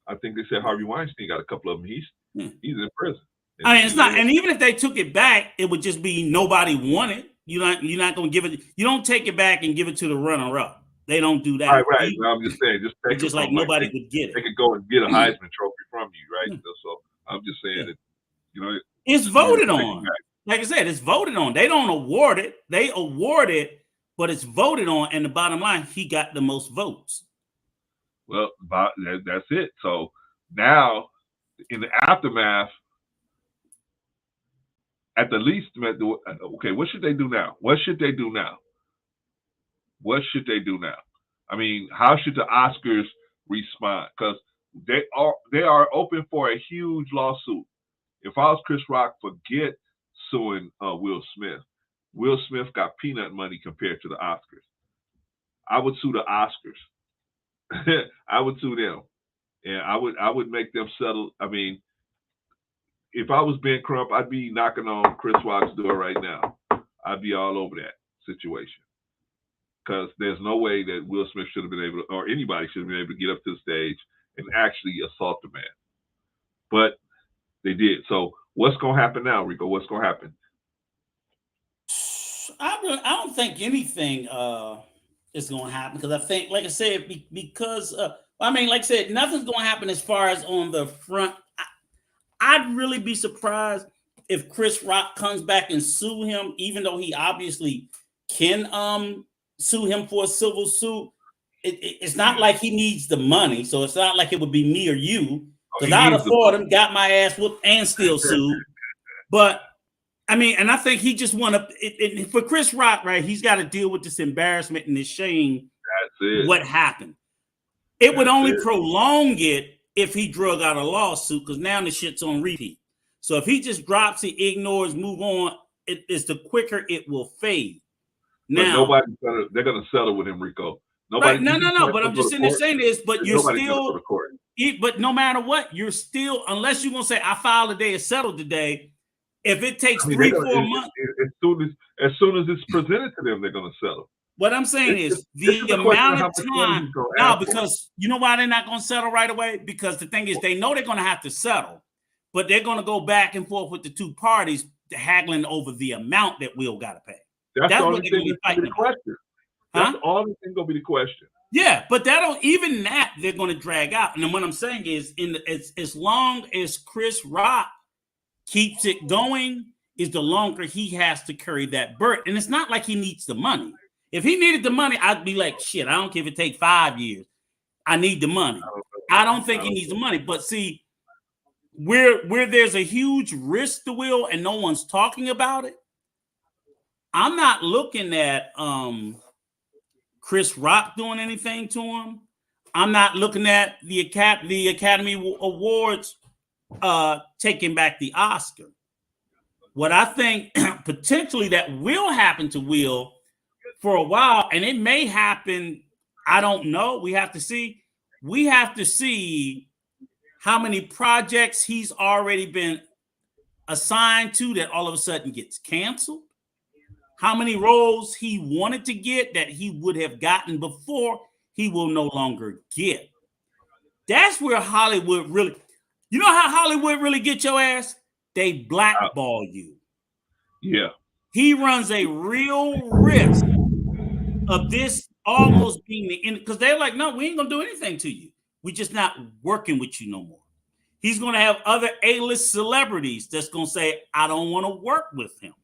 I think they said Harvey Weinstein got a couple of them. He's in prison. I mean, it's not. And even if they took it back, it would just be nobody won it. You're not going to give it. You don't take it back and give it to the runner-up. They don't do that. Right. No, I'm just saying, just take just like nobody would get it. They could go and get a Heisman Trophy from you, right? So I'm just saying that, you know, it's voted on. Like I said, it's voted on. They don't award it. They award it, but it's voted on. And the bottom line, he got the most votes. Well, that's it. So now, in the aftermath, at the least, okay, what should they do now? What should they do now? I mean, how should the Oscars respond? Because they are open for a huge lawsuit. If I was Chris Rock, forget suing Will Smith. Will Smith got peanut money compared to the Oscars. I would sue the Oscars. I would sue them, and I would make them settle. I mean, if I was Ben Crump, I'd be knocking on Chris Rock's door right now. I'd be all over that situation, because there's no way that Will Smith should have been able to, or anybody should have been able to get up to the stage and actually assault the man. But they did. So what's going to happen now, Rico? What's going to happen? I don't think anything is going to happen, because I think, like I said, because like I said, nothing's going to happen as far as on the front. I'd really be surprised if Chris Rock comes back and sue him, even though he obviously can sue him for a civil suit. It's not like he needs the money, so it's not like it would be me or you, because I'd afford him, got my ass whooped, and still sued. But I mean, and I think he just want to. For Chris Rock, right? He's got to deal with this embarrassment and this shame. That's it. What happened? It would only prolong it if he drug out a lawsuit, because now the shit's on repeat. So if he just drops it, ignores, move on, it's the quicker it will fade. Now, they're going to settle with him, Rico. Nobody. Right, no. But I'm just sitting there saying this. But you're still. But no matter what, you're still, unless you're going to say, I filed today and settled today. If it takes 3-4 months. As soon as it's presented to them, they're going to settle. What I'm saying is the amount of time now, because you know why they're not going to settle right away? Because the thing is, they know they're going to have to settle, but they're going to go back and forth with the two parties haggling over the amount that Will got to pay. That's what they're going to be fighting the question. That's all the thing going to be the question. Yeah, but even that they're going to drag out. And then what I'm saying is, as long as Chris Rock keeps it going, is the longer he has to carry that burden. And it's not like he needs the money. If he needed the money, I'd be like, shit, I don't care if it takes 5 years. I need the money. I don't think he needs the money. But see, where there's a huge risk to Will and no one's talking about it, I'm not looking at Chris Rock doing anything to him. I'm not looking at the Academy Awards taking back the Oscar. What I think potentially that will happen to Will for a while, and it may happen, I don't know. We have to see how many projects he's already been assigned to that all of a sudden gets canceled, how many roles he wanted to get that he would have gotten before he will no longer get. That's where Hollywood really, you know how Hollywood really get your ass? They blackball you. Yeah. He runs a real risk of this almost being the end, because they're like, no, we ain't gonna do anything to you. We're just not working with you no more. He's gonna have other A-list celebrities that's gonna say, I don't want to work with him.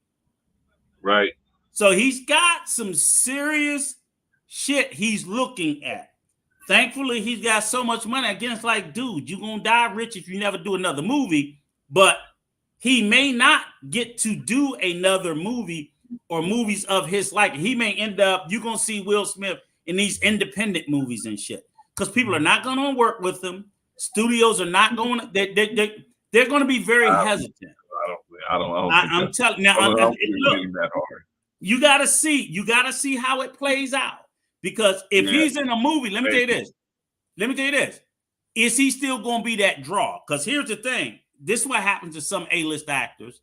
Right. So he's got some serious shit he's looking at. Thankfully, he's got so much money. Again, it's like, dude, you're gonna die rich if you never do another movie, but he may not get to do another movie or movies of his like. He may end up, you're gonna see Will Smith in these independent movies and shit. Because people are not gonna work with him. Studios are not going to, they're going to be very hesitant. I'm telling you, look, that hard. You got to see how it plays out. Because if he's in a movie, let me tell you this. Is he still going to be that draw? Because here's the thing. This is what happens to some A-list actors.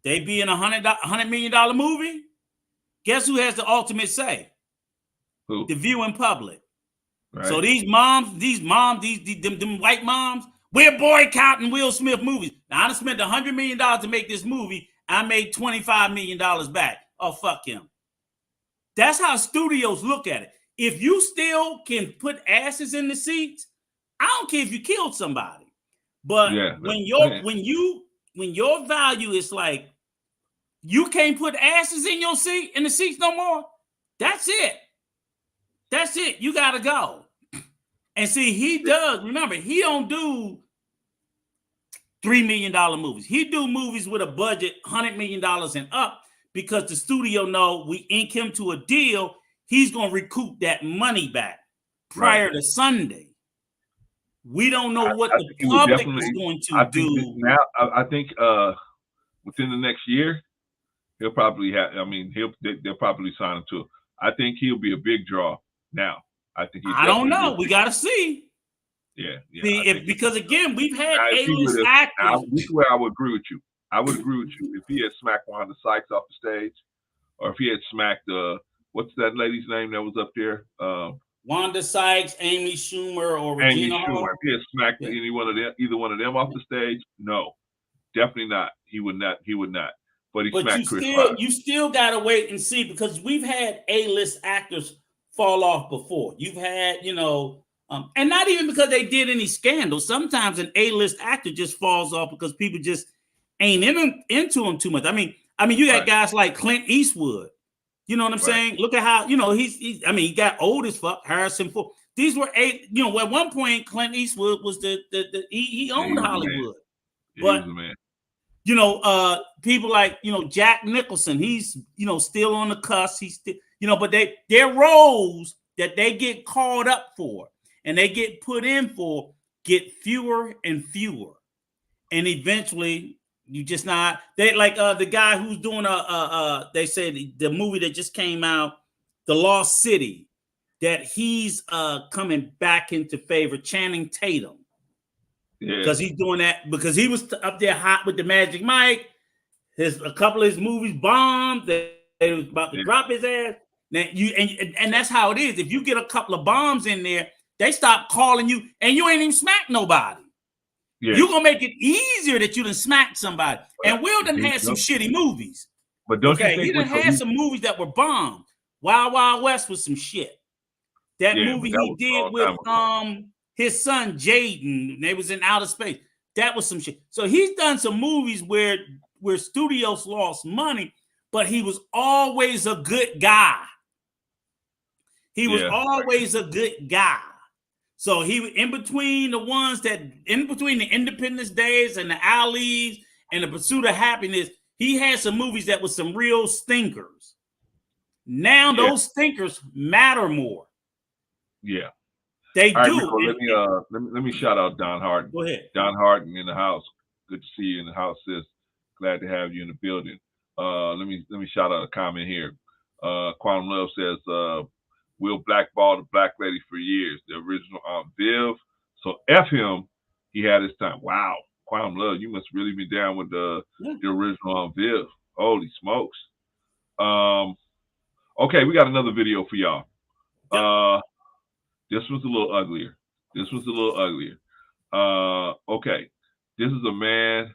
They be in $100 million movie. Guess who has the ultimate say? Who? The viewing public. Right. So these white moms, we're boycotting Will Smith movies. Now I done spent $100 million to make this movie. I made $25 million back. Oh, fuck him. That's how studios look at it. If you still can put asses in the seats, I don't care if you killed somebody. But when your value is like, you can't put asses in the seats no more, that's it. That's it. You got to go. And see, he does. Remember, he don't do $3 million movies. He do movies with a budget $100 million and up because the studio know we ink him to a deal. He's going to recoup that money back prior to Sunday. We don't know what the public is going to do. Now, I think within the next year, he'll probably have. I mean, they'll probably sign him to it. I think he'll be a big draw now. I don't know. We got to see. Yeah. See, because again, we've had A-list actors. This is where I would agree with you. If he had smacked Wanda Sykes off the stage, or if he had smacked what's that lady's name that was up there? Wanda Sykes, Amy Schumer, or Regina Hall. If he had smacked either one of them off the stage, no, definitely not. He would not. But smacked Chris Rock. You still got to wait and see, because we've had A-list actors fall off before. You've had, and not even because they did any scandal. Sometimes an A-list actor just falls off because people just ain't into him too much. I mean, you got guys like Clint Eastwood. You know what I'm saying? Look at how, he got old as fuck. Harrison Ford. These were at one point, Clint Eastwood was he owned Hollywood. But people like, Jack Nicholson, he's, still on the cusp. He's still, but their roles that they get called up for and they get put in for get fewer and fewer. And eventually you just not, they like the guy who's doing they said the movie that just came out, The Lost City, that he's coming back into favor, Channing Tatum. Because he's doing that because he was up there hot with the Magic Mike. A couple of his movies bombed. They was about to drop his ass. Now and that's how it is. If you get a couple of bombs in there, they stop calling you, and you ain't even smacked nobody. You're gonna make it easier that you done smacked somebody. And Will done had some shitty movies. But don't you think he done had some movies that were bombed? Wild Wild West was some shit. That movie he did with his son Jaden, they was in outer space. That was some shit. So he's done some movies where studios lost money, but he was always a good guy. He was always a good guy. So he in between the Independence Days and the Alleys and the Pursuit of Happiness, he had some movies that was some real stinkers. Now those stinkers matter more. Yeah. They All do. Right, Rico, let me shout out Don Harden. Go ahead. Don Harden in the house. Good to see you in the house, sis. Glad to have you in the building. Let me shout out a comment here. Quantum Love says, Will blackball the black lady for years. The original Aunt Viv. So F him. he had his time. Wow, Quantum Love, you must really be down with the original Viv. Holy smokes. Okay, we got another video for y'all. This was a little uglier. Okay, this is a man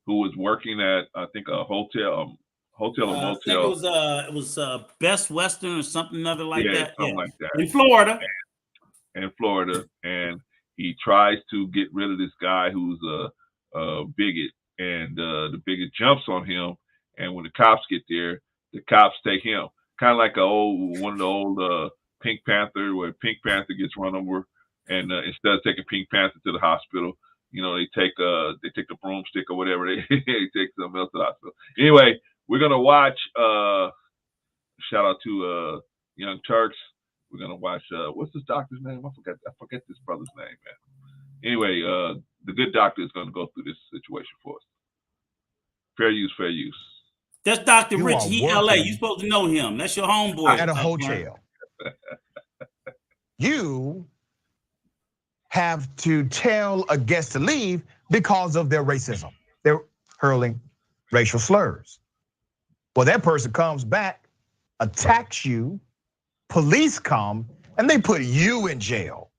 who was working at, I think, a hotel or motel. I think it was Best Western or something other like that. Something like that. In Florida. And he tries to get rid of this guy who's a bigot, and the bigot jumps on him. And when the cops get there, the cops take him, kind of like one of the old Pink Panther, where Pink Panther gets run over, and instead of taking Pink Panther to the hospital, you know, they take the broomstick or whatever, they take something else to the hospital. Anyway, we're gonna watch. Shout out to Young Turks. We're gonna watch. What's this doctor's name? I forget this brother's name, man. Anyway, the good doctor is gonna go through this situation for us. Fair use. That's Dr. Rich. He LA. You supposed to know him. That's your homeboy. At a hotel. You have to tell a guest to leave because of their racism. They're hurling racial slurs. Well, that person comes back, attacks you, police come, and they put you in jail.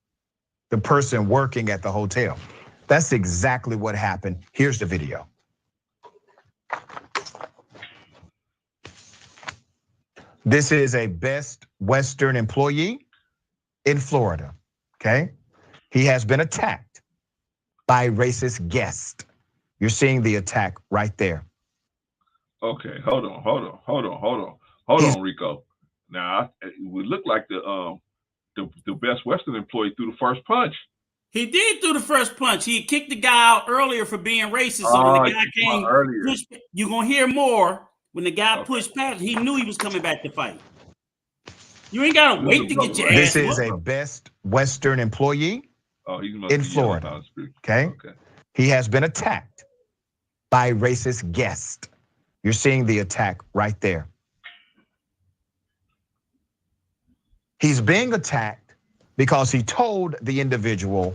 The person working at the hotel. That's exactly what happened. Here's the video. This is a Best Western employee in Florida, okay? He has been attacked by a racist guest. You're seeing the attack right there. Okay, hold on, Rico. Now, it would look like the Best Western employee threw the first punch. He did through the first punch. He kicked the guy out earlier for being racist. So when the guy came earlier, you're gonna hear more. When the guy pushed past, he knew he was coming back to fight. You ain't gotta wait to get your ass. This is a Best Western employee in Florida. Okay. He has been attacked by a racist guest. You're seeing the attack right there. He's being attacked because he told the individual,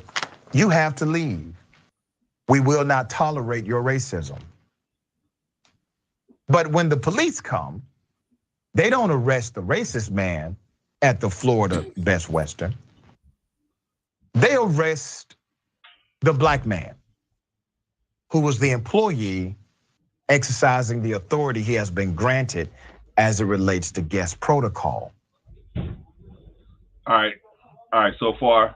you have to leave. We will not tolerate your racism. But when the police come, they don't arrest the racist man at the Florida Best Western. They arrest the black man who was the employee exercising the authority he has been granted as it relates to guest protocol. All right. So far,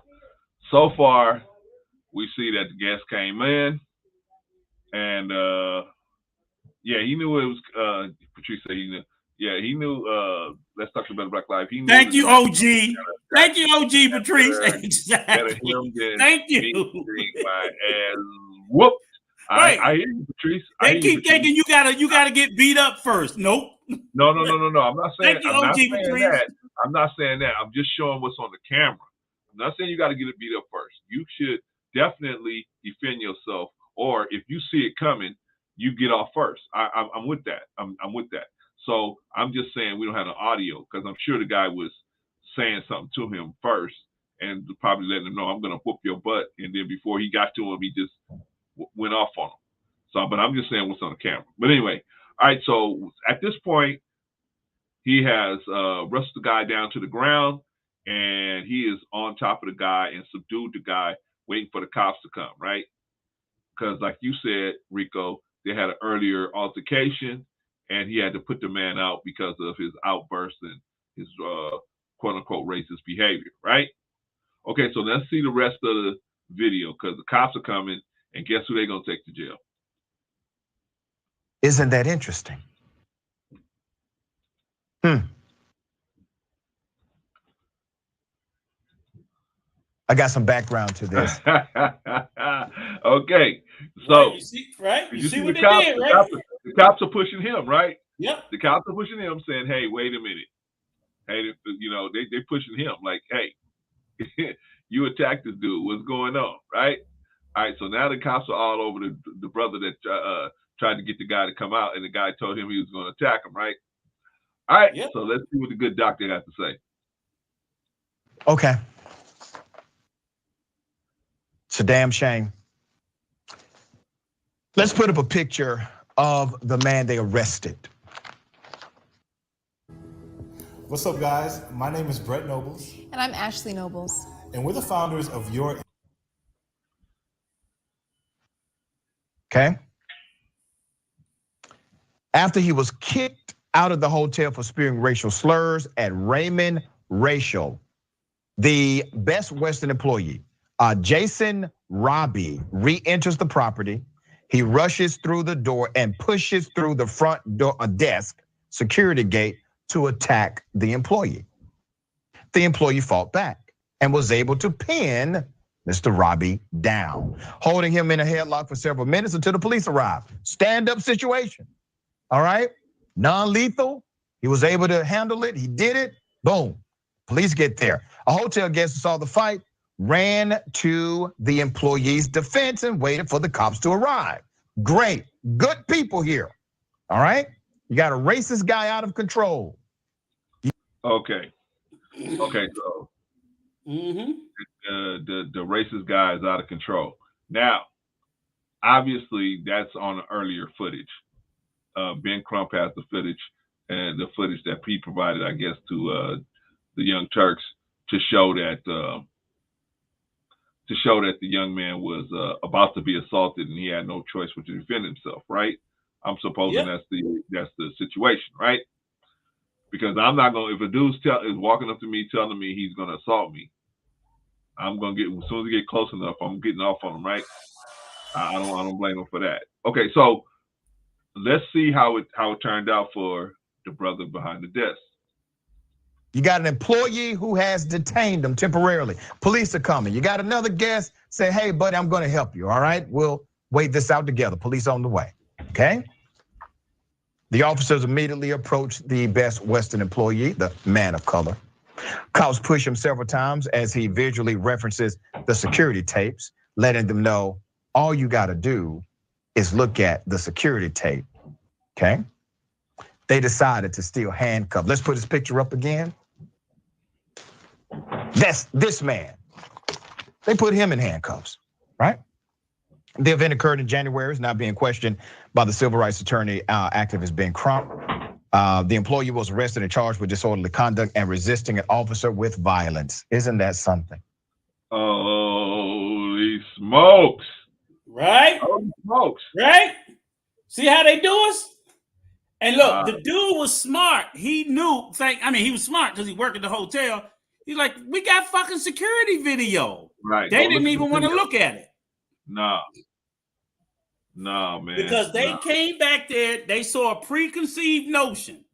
we see that the guest came in, and he knew it was. Patrice said he knew. Yeah, he knew. Let's talk about Black Lives. He knew. Thank you, OG. Thank you, OG Patrice. Exactly. Thank you. My ass whooped. Right. I hear you, Patrice. They keep thinking you gotta get beat up first. Nope. No. I'm not saying. Thank you, OG Patrice. I'm not saying that. I'm just showing what's on the camera. I'm not saying you got to get it beat up first. You should definitely defend yourself, or if you see it coming, you get off first. I'm with that. I'm with that. So I'm just saying we don't have an audio because I'm sure the guy was saying something to him first and probably letting him know I'm gonna whoop your butt, and then before he got to him, he just went off on him. So, but I'm just saying what's on the camera. But anyway, all right. So at this point, he has wrestled the guy down to the ground, and he is on top of the guy and subdued the guy, waiting for the cops to come, right? Because like you said, Rico, they had an earlier altercation, and he had to put the man out because of his outburst and his quote-unquote racist behavior, right? Okay, so let's see the rest of the video, because the cops are coming, and guess who they're going to take to jail? Isn't that interesting? I got some background to this. Okay, so you see what they did, right? The cops are pushing him, right? Yep. The cops are pushing him, saying, "Hey, wait a minute. Hey, you know, they're pushing him like, hey, you attacked this dude. What's going on, right? All right. So now the cops are all over the brother that tried to get the guy to come out, and the guy told him he was going to attack him, right? All right. Yep. So let's see what the good doctor has to say. Okay. It's a damn shame. Let's put up a picture of the man they arrested. What's up, guys? My name is Brett Nobles. And I'm Ashley Nobles. And we're the founders of Your. Okay. After he was kicked out of the hotel for spewing racial slurs at Raymond Racial, the Best Western employee, Jason Robbie, re-enters the property. He rushes through the door and pushes through the front door, desk security gate to attack the employee. The employee fought back and was able to pin Mr. Robbie down, holding him in a headlock for several minutes until the police arrived. Stand-up situation, all right? Non-lethal, he was able to handle it, he did it, boom. Police get there. A hotel guest who saw the fight ran to the employee's defense and waited for the cops to arrive. Great, good people here, all right? You got a racist guy out of control. Okay, so the racist guy is out of control. Now, obviously, that's on the earlier footage. Ben Crump has the footage, and the footage that Pete provided, I guess, to the Young Turks to show that the young man was about to be assaulted and he had no choice but to defend himself. Right? I'm supposing that's the situation, right? Because I'm not gonna, if a dude is walking up to me telling me he's gonna assault me, I'm gonna get, as soon as we get close enough, I'm getting off on him, right? I don't blame him for that. Okay, so let's see how it turned out for the brother behind the desk. You got an employee who has detained him temporarily. Police are coming. You got another guest, say, hey, buddy, I'm gonna help you, all right? We'll wait this out together. Police on the way, okay? The officers immediately approached the Best Western employee, the man of color. Cops push him several times as he visually references the security tapes, letting them know all you gotta do is look at the security tape, okay? They decided to still handcuff. Let's put his picture up again. That's this man. They put him in handcuffs, right? The event occurred in January, is now being questioned by the civil rights attorney, activist Ben Crump. The employee was arrested and charged with disorderly conduct and resisting an officer with violence. Isn't that something? Holy smokes. Right? Holy smokes. Right? See how they do us? And look, the dude was smart. He knew, he was smart because he worked at the hotel. He's like, we got fucking security video. Right. They didn't even want to look at it. No, man. Because they came back there, they saw a preconceived notion.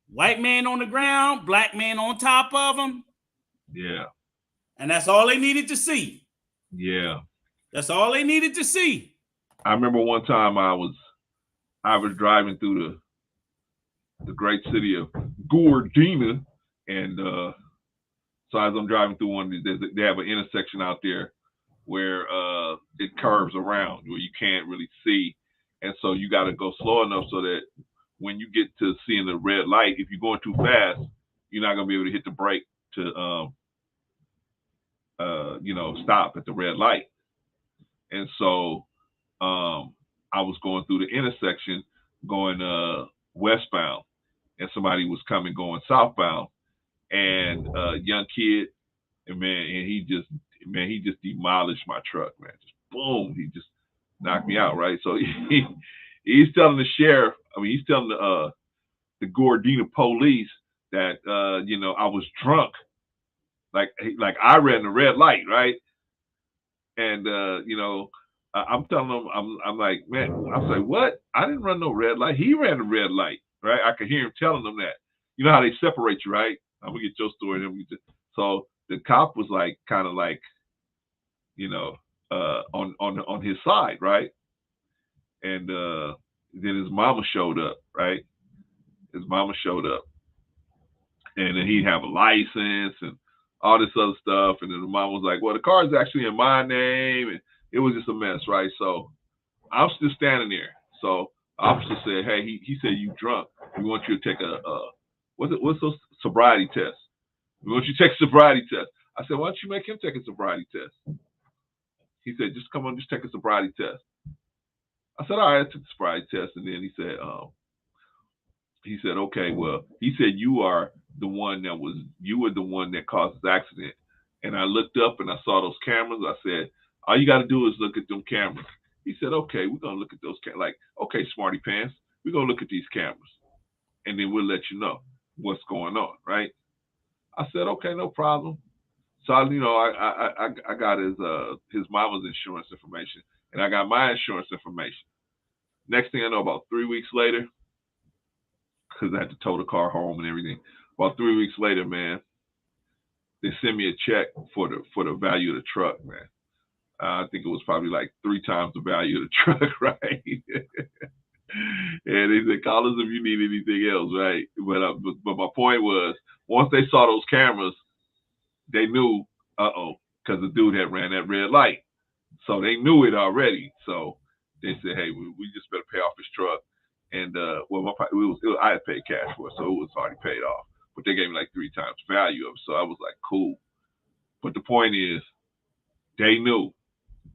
White man on the ground, black man on top of him. Yeah. And that's all they needed to see. Yeah. That's all they needed to see. I remember one time I was driving through the great city of Gordina, and so as I'm driving through one of these, they have an intersection out there where it curves around where you can't really see, and so you got to go slow enough so that when you get to seeing the red light, if you're going too fast, you're not gonna be able to hit the brake to stop at the red light. And so I was going through the intersection going westbound, and somebody was coming going southbound, and a young kid, and he just demolished my truck, man. Just boom, he just knocked me out, right? So he's telling the sheriff, he's telling the Gordina police that I was drunk, like I ran the red light, right? And I'm telling them, I'm like, man, I was like, what? I didn't run no red light. He ran the red light, right? I could hear him telling them that. You know how they separate you, right? I'm gonna get your story. So the cop was like, kind of like, on his side, right? And then his mama showed up, right? His mama showed up, and then he'd have a license and all this other stuff. And then the mom was like, well, the car is actually in my name. And it was just a mess, right? So I'm still standing there. So the officer said, hey, he said, you drunk. We want you to take what's those sobriety test? We want you to take a sobriety test. I said, why don't you make him take a sobriety test? He said, just come on, just take a sobriety test. I said, all right, I took the sobriety test, and then he said, okay, well, he said you were the one that caused this accident. And I looked up and I saw those cameras. I said, all you got to do is look at them cameras. He said, okay, we're gonna look at those cameras. Like, okay, smarty pants, we're gonna look at these cameras, and then we'll let you know what's going on, right? I said, okay, no problem. So I got his mama's insurance information, and I got my insurance information. Next thing I know, about 3 weeks later, because I had to tow the car home and everything. About 3 weeks later, man, they sent me a check for the value of the truck, man. I think it was probably like 3 times the value of the truck, right? And they said, call us if you need anything else, right? But my point was, once they saw those cameras, they knew, because the dude had ran that red light. So they knew it already. So they said, hey, we just better pay off his truck. And I had paid cash for it, so it was already paid off. But they gave me like 3 times value of it, so I was like, cool. But the point is, they knew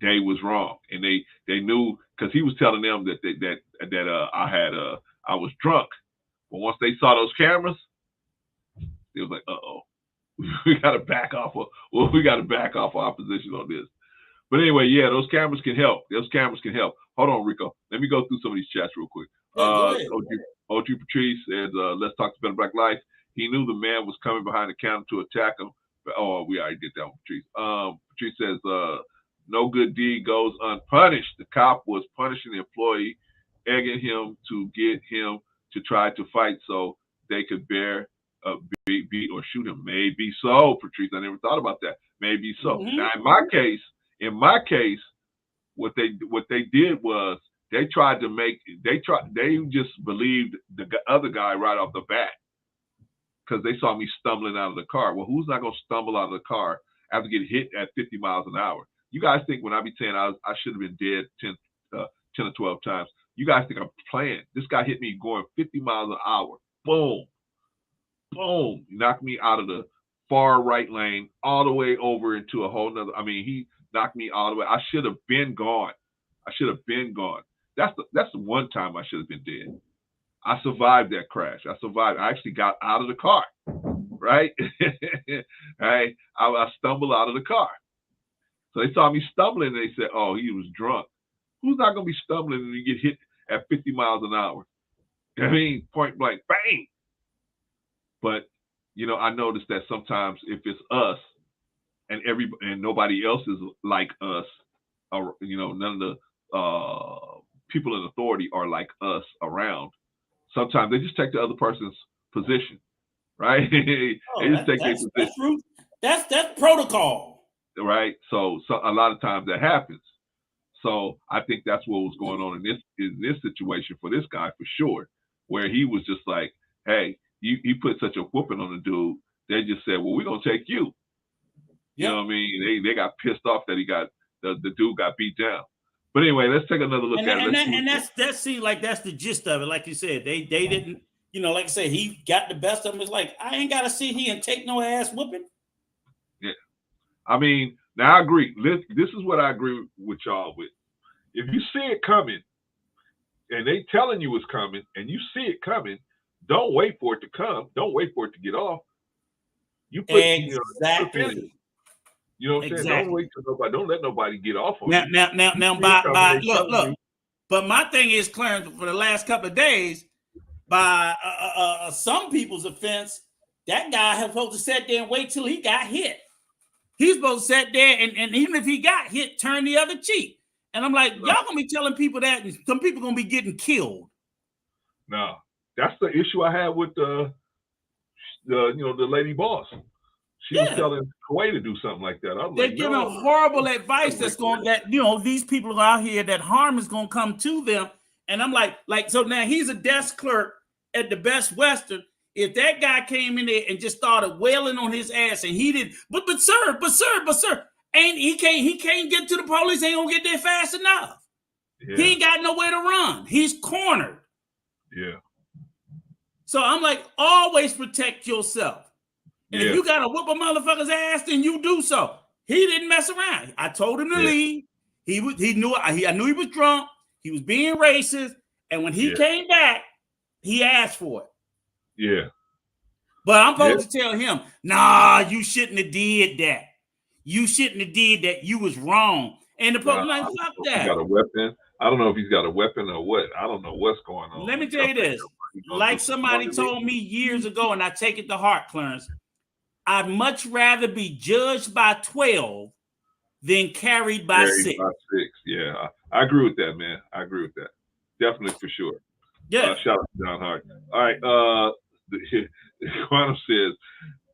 they was wrong, and they knew, because he was telling them that I was drunk. But once they saw those cameras, they was like, we got to back off. We got to back off our position on this. But anyway, yeah, those cameras can help. Hold on, Rico. Let me go through some of these chats real quick. OG Patrice says, let's talk to Better Black Life. He knew the man was coming behind the counter to attack him. Oh, we already did that one, Patrice. Patrice says, no good deed goes unpunished. The cop was punishing the employee, egging him to get him to try to fight so they could beat or shoot him. Maybe so, Patrice. I never thought about that. Maybe so. Mm-hmm. Now, in my case, what they did was they just believed the other guy right off the bat, because they saw me stumbling out of the car. Well, who's not going to stumble out of the car after getting hit at 50 miles an hour? You guys think when I be saying I should have been dead 10 or 12 times, you guys think I'm playing. This guy hit me going 50 miles an hour. Boom. Boom. Knocked me out of the far right lane all the way over into a whole nother. I mean, he knocked me all the way. I should have been gone. That's the one time I should have been dead. I survived that crash. I actually got out of the car, right? Right? I stumbled out of the car. So they saw me stumbling and they said, oh, he was drunk. Who's not going to be stumbling and you get hit at 50 miles an hour? I mean, point blank, bang. But, I noticed that sometimes if it's us and nobody else is like us, or, none of the people in authority are like us around, sometimes they just take the other person's position, right? They just take their position. That's protocol. Right. So a lot of times that happens. So I think that's what was going on in this situation for this guy for sure, where he was just like, hey, you put such a whooping on the dude. They just said, well, we're gonna take you. You know what I mean? They got pissed off that he got the dude got beat down. But anyway, let's take another look at it. That seems like that's the gist of it. Like you said, they didn't, like I said, he got the best of him. It's like, I ain't gotta sit here and take no ass whooping. Yeah. I mean, now I agree. This is what I agree with y'all with. If you see it coming, and they telling you it's coming, and you see it coming, don't wait for it to come. Don't wait for it to get off. You put exactly. You know what I'm saying? Don't wait for nobody. Don't let nobody get off on you. Now, look. But my thing is, Clarence, for the last couple of days, by some people's offense, that guy has supposed to sit there and wait till he got hit. He's supposed to sit there and even if he got hit, turn the other cheek. And I'm like, y'all gonna be telling people that, and some people gonna be getting killed. No, that's the issue I had with the lady boss. She was telling Kuwait to do something like that. They're giving horrible advice these people out here that harm is gonna come to them. And I'm like, so now he's a desk clerk at the Best Western. If that guy came in there and just started wailing on his ass and he did, but sir, and he can't get to the police, ain't gonna get there fast enough. Yeah. He ain't got nowhere to run. He's cornered. Yeah. So I'm like, always protect yourself. And if you gotta whoop a motherfucker's ass, then you do so. He didn't mess around. I told him to leave. I knew he was drunk. He was being racist, and when he came back, he asked for it. Yeah. But I'm supposed to tell him, nah, you shouldn't have did that. You shouldn't have did that. You was wrong. And the police like, fuck that. He got a weapon. I don't know if he's got a weapon or what. I don't know what's going on. Let me tell you this. Like somebody told me years ago, and I take it to heart, Clarence, I'd much rather be judged by 12 than carried by 6. Yeah, I agree with that, man. I agree with that. Definitely, for sure. Yeah. Shout out to John Hart. All right. Quantum says,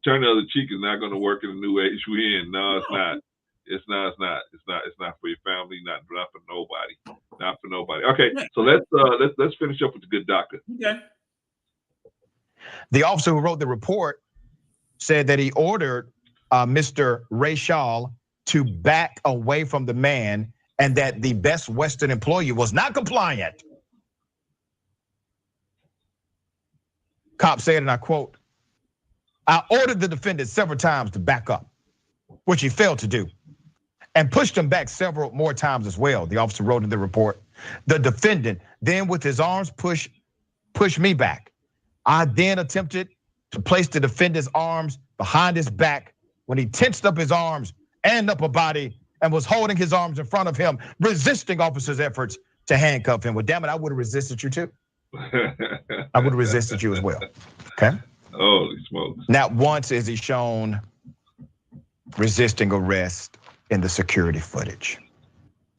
turn the other cheek is not going to work in the new age we in. No, it's not. It's not. It's not for your family. Not for nobody. Not for nobody. Okay. So let's finish up with the good doctor. Okay. The officer who wrote the report said that he ordered Mr. Ray Shaw to back away from the man, and that the Best Western employee was not compliant. Cop said, and I quote, "I ordered the defendant several times to back up, which he failed to do, and pushed him back several more times as well," the officer wrote in the report. "The defendant then with his arms pushed me back. I then attempted to place the defendant's arms behind his back when he tensed up his arms and upper body and was holding his arms in front of him, resisting officers' efforts to handcuff him." Well, damn it, I would have resisted you too. I would have resisted you as well. Okay. Holy smokes. Not once is he shown resisting arrest in the security footage.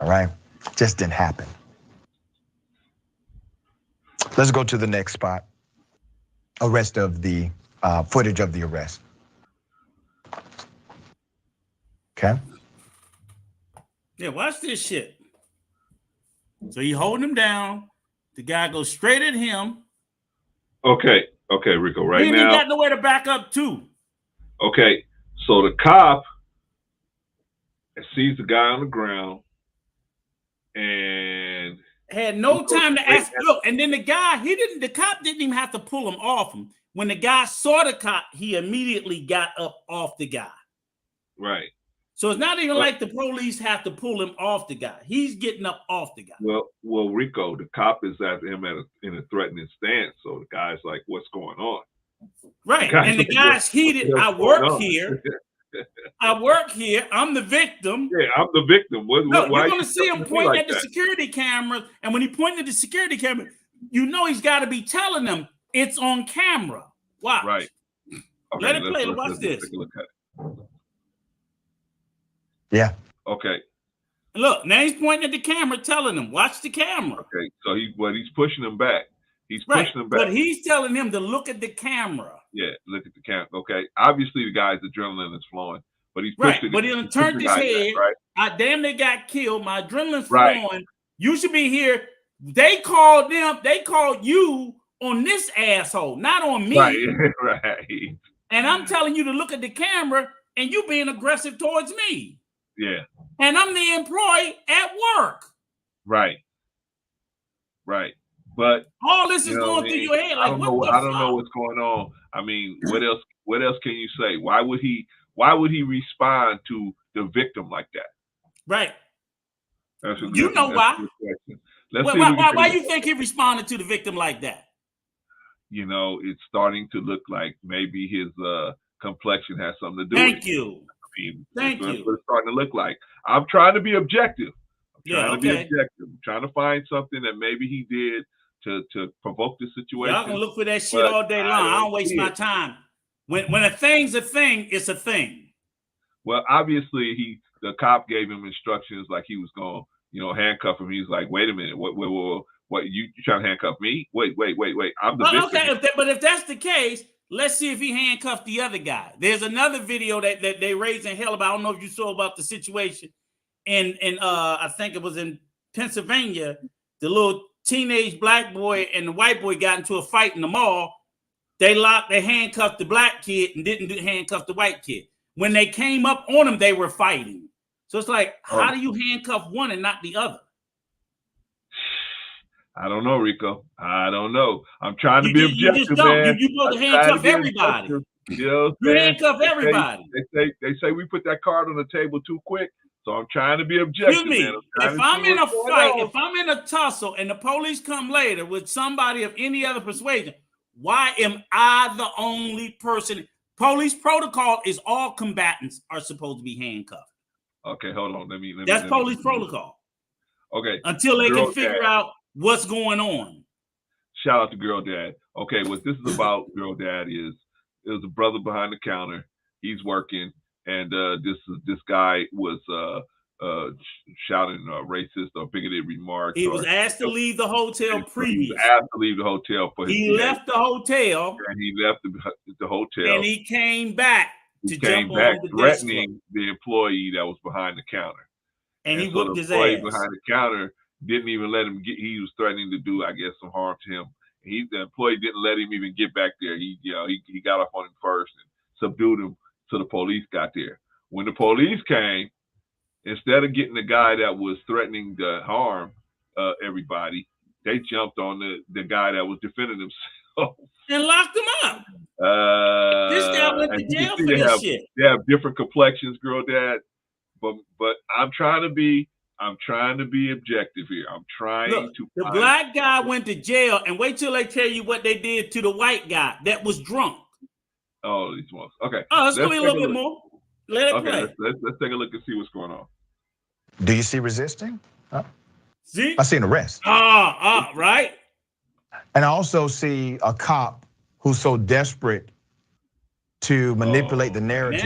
All right. Just didn't happen. Let's go to the next spot. Arrest of the footage of the arrest. Okay. Yeah, watch this shit. So you holding him down. The guy goes straight at him. Okay, Rico. Right he now, got nowhere to back up to. Okay, so the cop sees the guy on the ground and had no time to ask. Look, and then the cop didn't even have to pull him off him. When the guy saw the cop, he immediately got up off the guy. Right. So it's not even like the police have to pull him off the guy. He's getting up off the guy. Well, Rico, the cop is at him in a threatening stance. So the guy's like, "What's going on?" Right. And the guy's heated. I work here. I'm the victim. Yeah, I'm the victim. You're going to see him pointing at the security camera. And when he pointed at the security camera, you know he's got to be telling them it's on camera. Watch. Right. Okay, Let it play. Watch this. Take a look at it. Yeah. Okay. Look, now he's pointing at the camera, telling him, watch the camera. Okay, so he's pushing him back. He's pushing him back. But he's telling him to look at the camera. Yeah, look at the camera. Okay. Obviously, the guy's adrenaline is flowing, but he's pushing. But he turned his head. Right. I damn near got killed. My adrenaline's flowing. You should be here. They called you on this asshole, not on me. Right. Right. And I'm telling you to look at the camera, and you being aggressive towards me. Yeah. And I'm the employee at work. Right. Right. But all this is going through your head. Like, I don't know what's going on. I mean, what else can you say? Why would he respond to the victim like that? Right. Why? Why you think he responded to the victim like that? You know, it's starting to look like maybe his complexion has something to do with it. Thank you. That's what it's starting to look like. I'm trying to be objective. I'm trying to find something that maybe he did to provoke the situation. Y'all can look for that shit all day long. I don't waste my time. When a thing's a thing, it's a thing. Well, obviously the cop gave him instructions like he was going, handcuff him. He's like, wait a minute, what you trying to handcuff me? Wait. I'm the victim. Okay, but if that's the case, let's see if he handcuffed the other guy. There's another video that they raising hell about. I don't know if you saw about the situation in I think it was in Pennsylvania. The little teenage black boy and the white boy got into a fight in the mall. They handcuffed the black kid and didn't handcuff the white kid. When they came up on him, they were fighting. So it's like, how do you handcuff one and not the other? I don't know, Rico. I don't know. I'm trying to be objective, man. You supposed to handcuff everybody. You handcuff everybody. They say we put that card on the table too quick. So I'm trying to be objective, Excuse me. man. If I'm in a fight, if I'm in a tussle and the police come later with somebody of any other persuasion, why am I the only person? Police protocol is all combatants are supposed to be handcuffed. Okay, hold on. That's police protocol. Okay. Until they can figure out what's going on. Shout out to Girl Dad. Okay, what this is about, Girl Dad, is there's a brother behind the counter. He's working, and this guy was shouting racist or bigoted remarks. He was asked to leave the hotel previously. He was asked to leave the hotel for his He left the hotel. And he left the hotel. And he came back to jump on the threatening the employee that was behind the counter. And he so whooped the his employee ass. behind the counter didn't even let him get. He was threatening to do, I guess, some harm to him. The employee didn't let him even get back there. He got up on him first and subdued him till the police got there. When the police came, instead of getting the guy that was threatening to harm everybody, they jumped on the guy that was defending himself and locked him up. This guy went to jail for this shit. They have different complexions, Girl Dad, but I'm trying to be objective here. I'm trying to. The black guy went to jail, and wait till they tell you what they did to the white guy that was drunk. Oh, these ones. Okay. Oh, let's go a little bit more. Let it play. Let's take a look and see what's going on. Do you see resisting? Huh? See? I see an arrest. Right. And I also see a cop who's so desperate to manipulate the narrative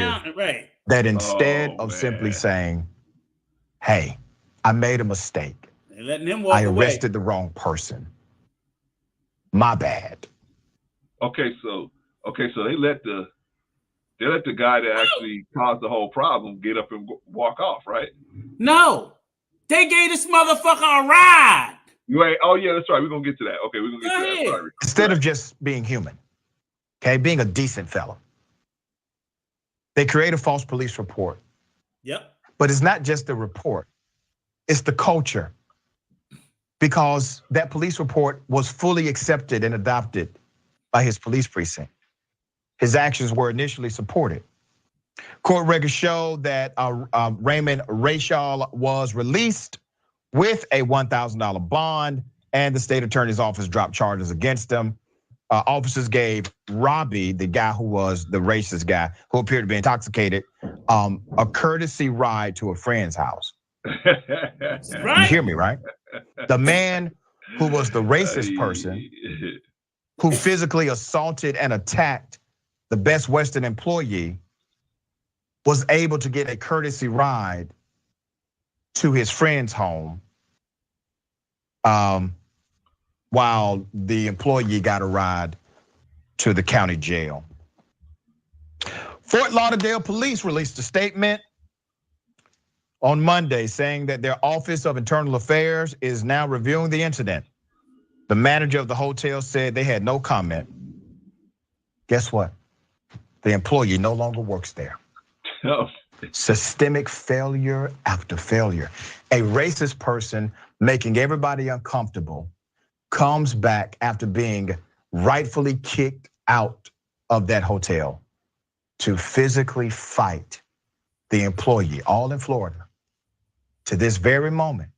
that instead of simply saying, hey, I made a mistake. I arrested the wrong person. My bad. Okay, so they let the guy that actually caused the whole problem get up and walk off, right? No, they gave this motherfucker a ride. Oh yeah, that's right. We're gonna get to that. Okay, we're gonna get to that. Sorry. Instead of just being human, okay, being a decent fellow, they create a false police report. Yep. But it's not just the report; it's the culture, because that police report was fully accepted and adopted by his police precinct. His actions were initially supported. Court records show that Raymond Rayshall was released with a $1,000 bond, and the state attorney's office dropped charges against him. Officers gave Robbie, the guy who was the racist guy who appeared to be intoxicated, a courtesy ride to a friend's house. Right. You hear me, right? The man who was the racist person who physically assaulted and attacked the Best Western employee was able to get a courtesy ride to his friend's home while the employee got a ride to the county jail. Fort Lauderdale police released a statement on Monday saying that their Office of Internal Affairs is now reviewing the incident. The manager of the hotel said they had no comment. Guess what? The employee no longer works there. Systemic failure after failure. A racist person making everybody uncomfortable comes back after being rightfully kicked out of that hotel to physically fight the employee, all in Florida. To this very moment,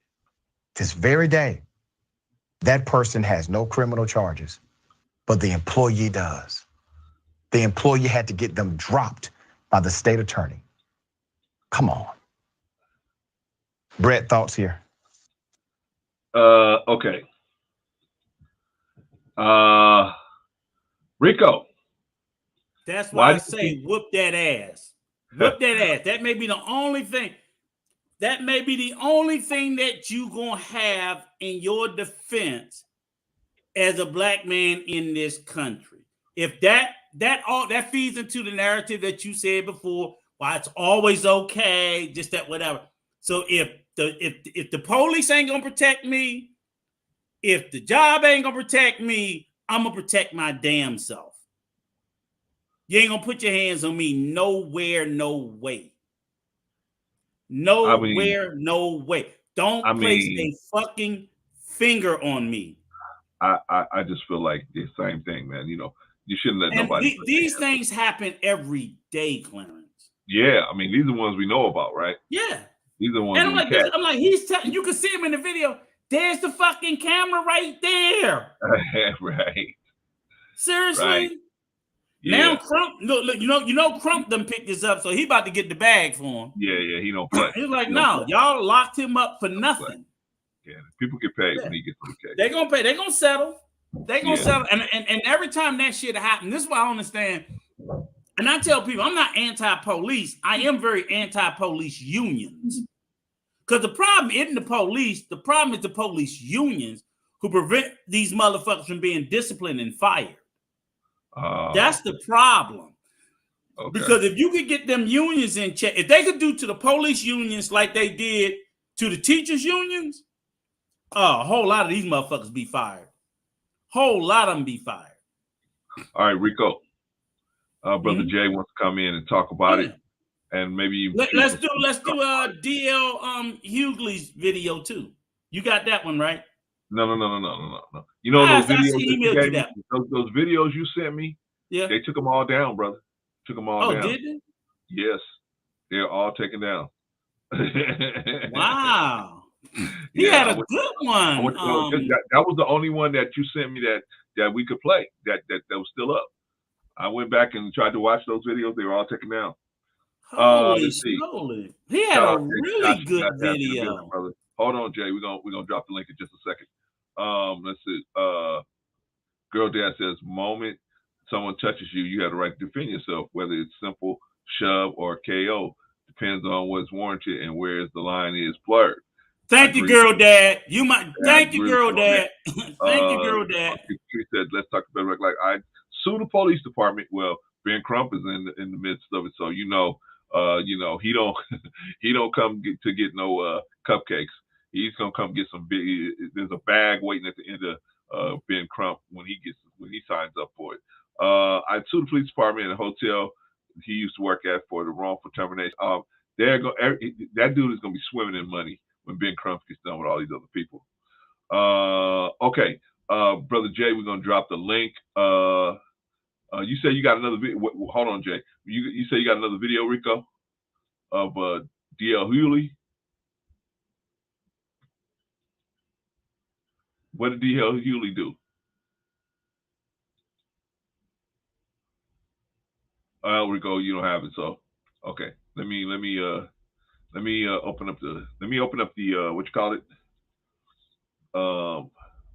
this very day, that person has no criminal charges, but the employee does. The employee had to get them dropped by the state attorney. Come on. Brett, thoughts here? Okay. Rico. That's why I say whoop that ass. Whoop that ass. That may be the only thing. That may be the only thing that you gonna have in your defense as a black man in this country. If that feeds into the narrative that you said before, why it's always okay, just that whatever. So if the police ain't gonna protect me, if the job ain't gonna protect me, I'm gonna protect my damn self. You ain't gonna put your hands on me nowhere, no way. Nowhere, no way. Don't place a fucking finger on me. I just feel like the same thing, man. You know, you shouldn't let nobody. These things happen every day, Clarence. Yeah, I mean, these are the ones we know about, right? Yeah. These are the ones And that we catch. I'm like, he's telling you can see him in the video. There's the fucking camera right there. Right. Seriously. Right. Now Yeah. Crump, look, you know, Crump done picked this up, so he about to get the bag for him. Yeah, he don't play. He's like, no, y'all locked him up for nothing. Yeah, people get paid when he gets to the case. They're gonna pay. They're gonna settle. They're gonna settle. And every time that shit happens, this is what I understand. And I tell people, I'm not anti-police. I am very anti-police unions. Because the problem isn't the police. The problem is the police unions who prevent these motherfuckers from being disciplined and fired. That's the problem. Okay. Because if you could get them unions in check, if they could do to the police unions like they did to the teachers unions, a whole lot of these motherfuckers be fired. Whole lot of them be fired. All right, Rico. Brother Jay wants to come in and talk about it, and maybe let's do DL Hughley's video too. You got that one right? No. You know those videos those videos you sent me? Yeah. They took them all down, brother. Took them all down. Oh, did they? Yes. They're all taken down. Wow. He had a good one. That was the only one that you sent me that we could play that was still up. I went back and tried to watch those videos. They were all taken down. Holy slowly. He had a really good video. Brother. Hold on, Jay. We're gonna drop the link in just a second. Let's see. Girl Dad says, moment someone touches you, you have the right to defend yourself, whether it's simple shove or KO. Depends on what's warranted and where the line is blurred. Thank you, Girl Dad. Thank you, Girl Dad. Thank you, Girl Dad. She said, let's talk about it. Like, I sue the police department. Well, Ben Crump is in the midst of it, so he don't come to get no cupcakes. He's gonna come get some big. There's a bag waiting at the end of Ben Crump when he signs up for it. I sued the police department in a hotel he used to work at for the wrongful termination. That dude is gonna be swimming in money when Ben Crump gets done with all these other people. Okay, Brother Jay, we're gonna drop the link. You say you got another video. Hold on, Jay. You say you got another video, Rico, of DL Hughley. What did DL Hughley do? Rico, you don't have it, so okay. Let me open up the what you call it? Let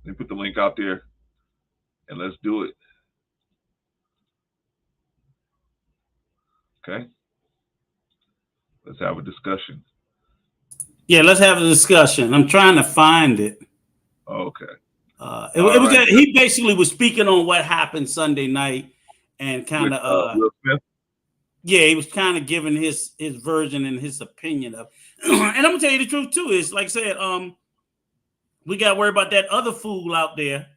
me put the link out there, and let's do it. Okay. Let's have a discussion. Yeah, let's have a discussion. I'm trying to find it. Okay. He basically was speaking on what happened Sunday night and kind of Will Smith? Yeah, he was kind of giving his version and his opinion of. And I'm gonna tell you the truth too. Is like I said, we got to worry about that other fool out there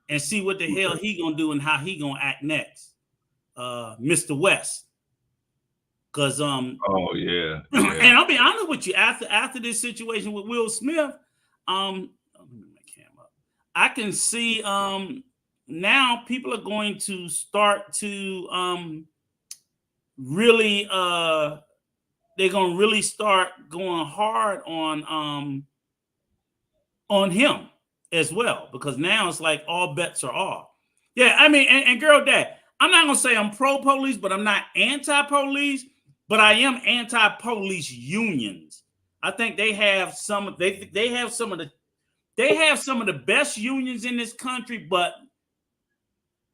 and see what the hell he gonna do and how he gonna act next, Mr. West. Cause oh yeah. And I'll be honest with you, after this situation with Will Smith, I can see now people are going to start to really they're gonna really start going hard on him as well, because now it's like all bets are off. Yeah, I mean, and Girl Dad, I'm not gonna say I'm pro-police, but I'm not anti-police, but I am anti-police unions. I think they have some of the best unions in this country, but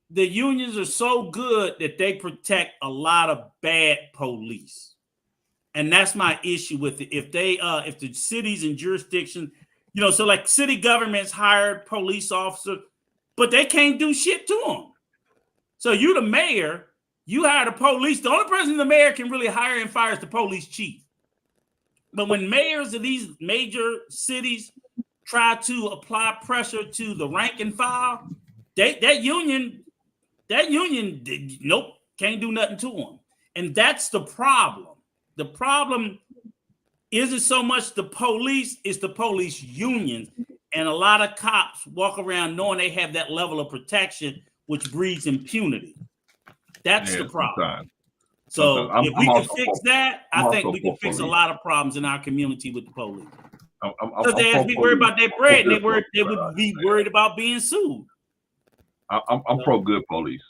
the unions are so good that they protect a lot of bad police. And that's my issue with it. If the cities and jurisdictions, so like city governments hired police officers, but they can't do shit to them. So you, the mayor, you hire the police. The only person the mayor can really hire and fire is the police chief. But when mayors of these major cities try to apply pressure to the rank and file, that union, nope, can't do nothing to them. And that's the problem. The problem isn't so much the police, it's the police unions. And a lot of cops walk around knowing they have that level of protection, which breeds impunity. That's the problem. So Sometimes. if we can fix that, I think we can fix a lot of problems in our community with the police. Because they have to be worried about their bread, and they would be worried about being sued. I'm pro good police.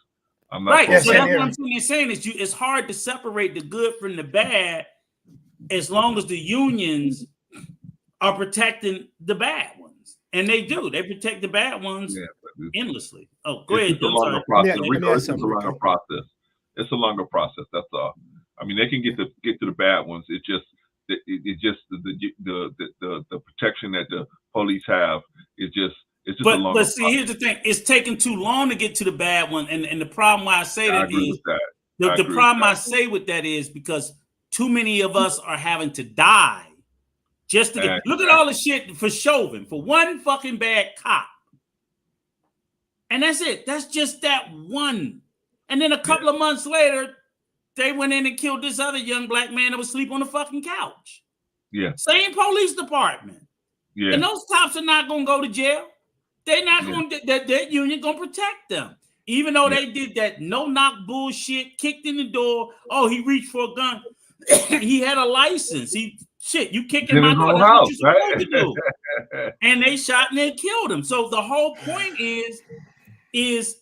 I'm not right. pro So that's what I'm saying is it's hard to separate the good from the bad as long as the unions are protecting the bad ones. And they do. They protect the bad ones endlessly. Oh, go ahead. It's a longer process. It's a longer process. It's a longer process. That's all. I mean, they can get to the bad ones. It's just the protection that the police have is just it's just a longer But see, process. here's the thing: it's taking too long to get to the bad one, and the problem why I say that is the problem I say with that is because too many of us are having to die just to get. Look at all the shit for Chauvin for one fucking bad cop, and that's it. That's just that one, and then a couple of months later, they went in and killed this other young black man that was asleep on the fucking couch. Yeah, same police department. Yeah, and those cops are not going to go to jail. They're not going to, that union going to protect them. Even though they did that no-knock bullshit, kicked in the door. Oh, he reached for a gun. He had a license. You kicked in my door. That's what you're supposed to do. And they shot and they killed him. So the whole point is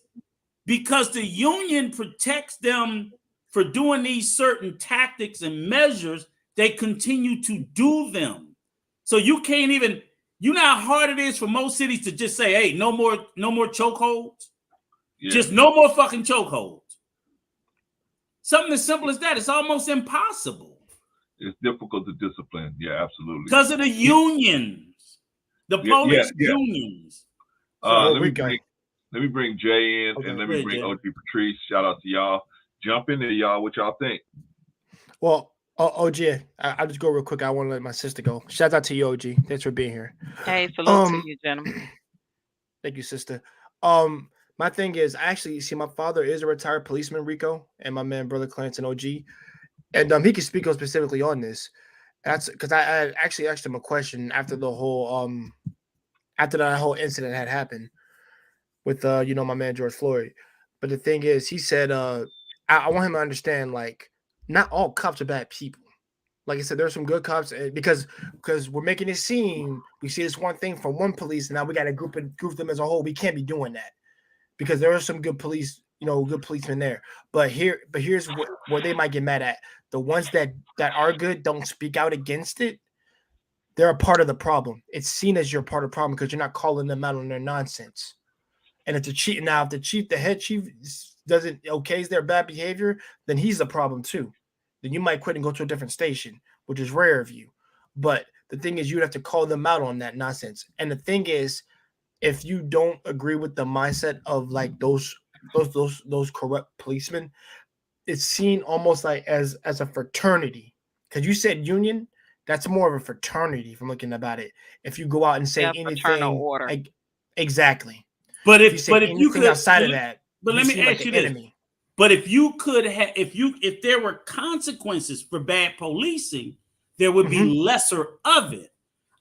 because the union protects them for doing these certain tactics and measures, they continue to do them. So you can't even, you know how hard it is for most cities to just say, hey, no more chokeholds. Yeah. Just no more fucking chokeholds. Something as simple as that. It's almost impossible. It's difficult to discipline. Yeah, absolutely. Because of the unions. The police unions. Let me bring Jay in and let me bring OG Patrice. Shout out to y'all. Jump in there, y'all. What y'all think? Well, OG, I'll just go real quick. I want to let my sister go. Shout out to you, OG. Thanks for being here. Hey, salute to you, gentlemen. Thank you, sister. My thing is, actually, see, my father is a retired policeman, Rico, and my man, brother Clarence and OG. And he can speak on specifically on this. That's because I actually asked him a question after the whole after that whole incident had happened with my man George Floyd. But the thing is, he said, I want him to understand, like, not all cops are bad people. Like I said, there's some good cops because we're making it seem we see this one thing from one police, and now we got to group them as a whole. We can't be doing that because there are some good police, good policemen there. But here's where they might get mad at. The ones that are good don't speak out against it. They're a part of the problem. It's seen as you're part of the problem because you're not calling them out on their nonsense. And if the head chief doesn't okays their bad behavior, then he's a problem too. Then you might quit and go to a different station, which is rare of you. But the thing is, you'd have to call them out on that nonsense. And the thing is, if you don't agree with the mindset of like those corrupt policemen, it's seen almost like as a fraternity. Because you said union, that's more of a fraternity from looking about it. If you go out and say anything, order. Exactly. But if you could outside of that, but let me ask you this. But if you could have, if there were consequences for bad policing, there would be lesser of it.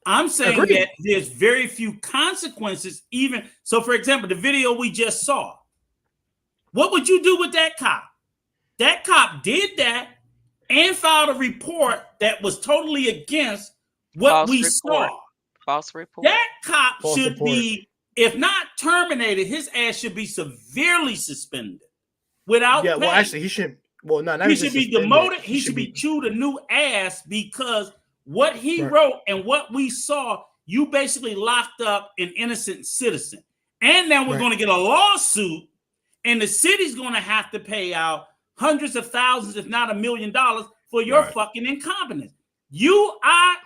I'm saying that there's very few consequences. Even so, for example, the video we just saw. What would you do with that cop? That cop did that and filed a report that was totally against what we saw. False report. That cop should be, if not terminated, his ass should be severely suspended without pay. Well, actually, he should. Well, no, he should be demoted. He should be chewed a new ass because what he wrote and what we saw, you basically locked up an innocent citizen, and now we're going to get a lawsuit, and the city's going to have to pay out hundreds of thousands, if not $1 million, for your fucking incompetence.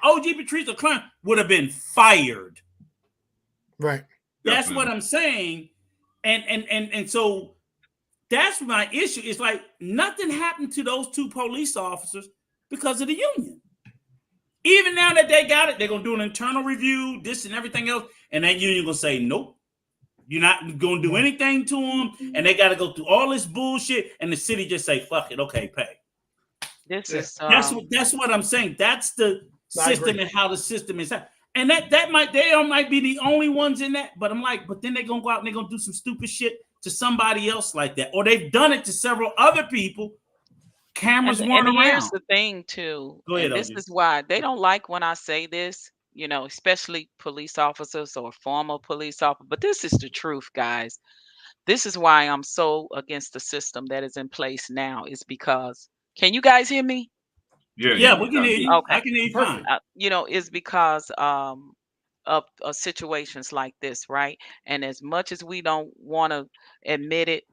OG Patrice or Clarence would have been fired. Right. That's what I'm saying. And so that's my issue. It's like nothing happened to those two police officers because of the union. Even now that they got it, they're going to do an internal review, this and everything else. And that union going to say, nope, you're not going to do anything to them. And they got to go through all this bullshit. And the city just say, fuck it. Okay, pay. That's what I'm saying. That's the system and how the system is. And they might be the only ones in that. But I'm like, but then they're going to go out and they're going to do some stupid shit to somebody else like that. Or they've done it to several other people. Cameras And weren't here's around. the thing too, Go ahead, and this OG. is why they don't like when I say this, especially police officers or former police officers. But this is the truth, guys. This is why I'm so against the system that is in place now, is because can you guys hear me? Yeah, Yeah, we we can got hear you. you. I Okay. can hear you Perfect. fine. Is because of situations like this, right? And as much as we don't want to admit it,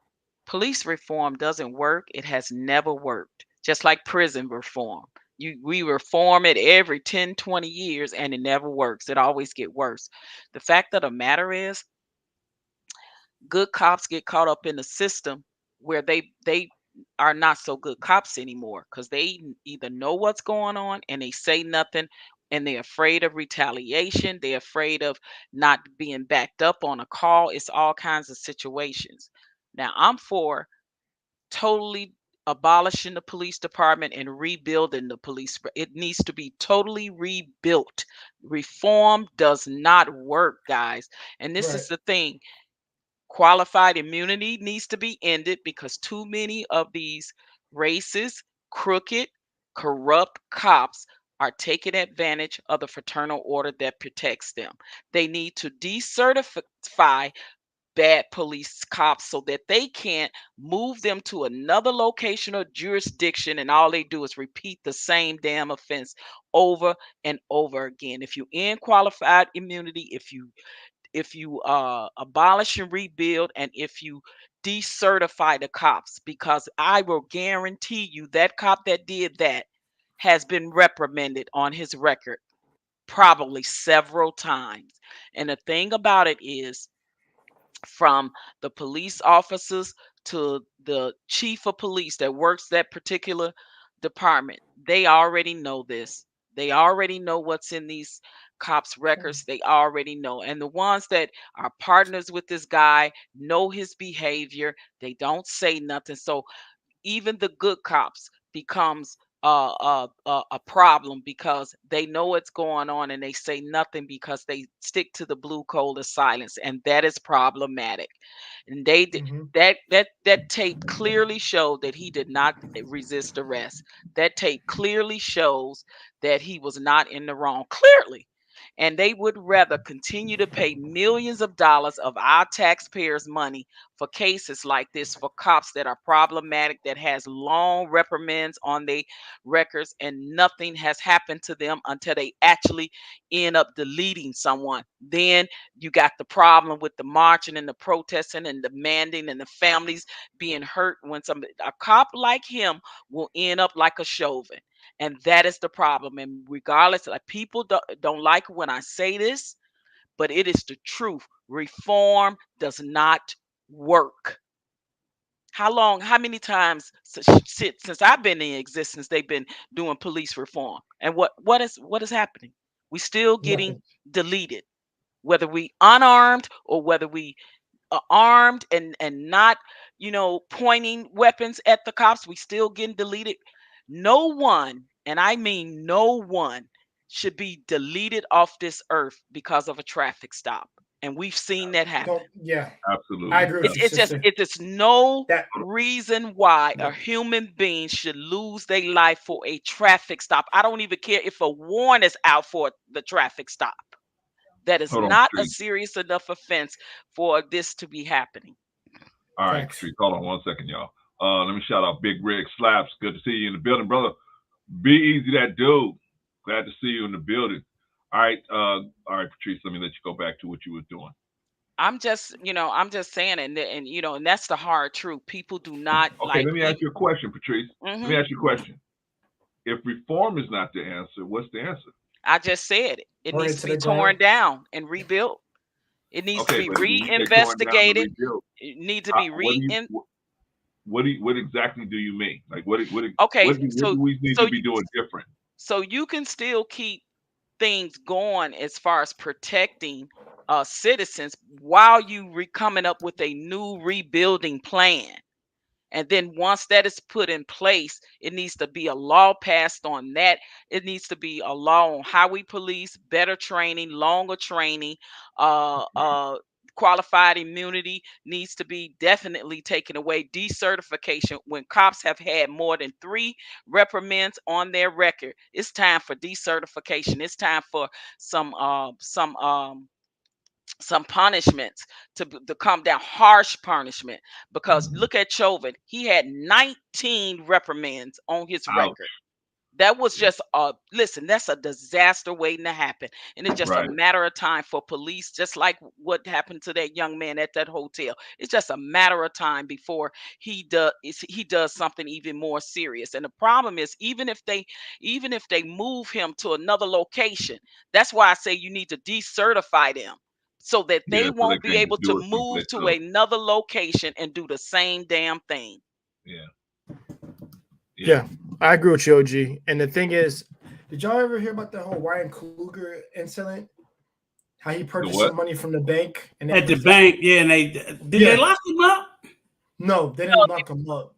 police reform doesn't work. It has never worked. Just like prison reform. We reform it every 10, 20 years and it never works. It always get worse. The fact of the matter is good cops get caught up in the system where they are not so good cops anymore because they either know what's going on and they say nothing, and they're afraid of retaliation, they're afraid of not being backed up on a call. It's all kinds of situations. Now I'm for totally abolishing the police department and rebuilding the police. It needs to be totally rebuilt. Reform does not work, guys. And this Right. is the thing: qualified immunity needs to be ended because too many of these racist, crooked, corrupt cops are taking advantage of the fraternal order that protects them. They need to decertify bad police cops so that they can't move them to another location or jurisdiction, and all they do is repeat the same damn offense over and over again. If you end qualified immunity, if you abolish and rebuild, and if you decertify the cops, because I will guarantee you that cop that did that has been reprimanded on his record probably several times. And the thing about it is, from the police officers to the chief of police that works that particular department, they already know this. They already know what's in these cops' records. They already know. And the ones that are partners with this guy know his behavior. They don't say nothing. So even the good cops becomes a problem because they know what's going on and they say nothing because they stick to the blue code of silence, and that is problematic. And Hmm. that tape clearly showed that he did not resist arrest. That tape clearly shows that he was not in the wrong, clearly. And they would rather continue to pay millions of dollars of our taxpayers' money for cases like this, for cops that are problematic, that has long reprimands on their records, and nothing has happened to them until they actually end up deleting someone. Then you got the problem with the marching and the protesting and demanding and the families being hurt when a cop like him will end up like a Chauvin. And that is the problem. And regardless, like, people don't like when I say this, but it is the truth. Reform does not work. How many times since I've been in existence, they've been doing police reform? And what is happening? We still getting Nothing. deleted, whether we unarmed or whether we armed and not, pointing weapons at the cops. We still getting deleted. No one, and I mean no one, should be deleted off this earth because of a traffic stop. And we've seen that happen. Don't. Yeah, I Absolutely. agree with It's you, it's just sister. it is no That. reason why a Yep. human being should lose their life for a traffic stop. I don't even care if a warrant is out for the traffic stop. That is Hold on, not a Patrice. serious enough offense for this to be happening. All right, Facts. Patrice. Hold on 1 second, y'all. Let me shout out Big Rig Slaps. Good to see you in the building, brother. Be easy, that dude. Glad to see you in the building. All right, Patrice. Let me let you go back to what you was doing. I'm just saying, and that's the hard truth. People do not Okay, like let me ask you a question, Patrice. Let me hmm ask you a question. If reform is not the answer, what's the answer? I just said it. It Burn needs it to to be the torn ground. down and rebuilt. It needs to Okay, be but when you say torn down and reinvestigated. rebuilt, It needs to how, be what do you rein. what exactly do you mean? Like Okay, what do we need so to be doing different? so you can still keep things going as far as protecting citizens while you coming up with a new rebuilding plan. And then once that is put in place, it needs to be a law passed on that. It needs to be a law on highway police, better training, longer training, uh, uh, qualified immunity needs to be definitely taken away. Decertification, when cops have had more than 3 reprimands on their record, it's time for decertification. It's time for some punishments to come down, harsh punishment. Because look at Chauvin, he had 19 reprimands on his Ouch. record. That was just listen, that's a disaster waiting to happen. And it's just a Right. matter of time for police, just like what happened to that young man at that hotel. It's just a matter of time before he does something even more serious. And the problem is, even if they move him to another location, that's why I say you need to decertify them, so that Yeah, they so won't they be can't able just to do it move someplace to else. another location and do the same damn thing. Yeah, I agree with you, OG. And the thing is, did y'all ever hear about the whole Ryan Coogler incident? How he purchased what? some money from the bank and At the bank, yeah, and they lock him up? No, they didn't lock him up.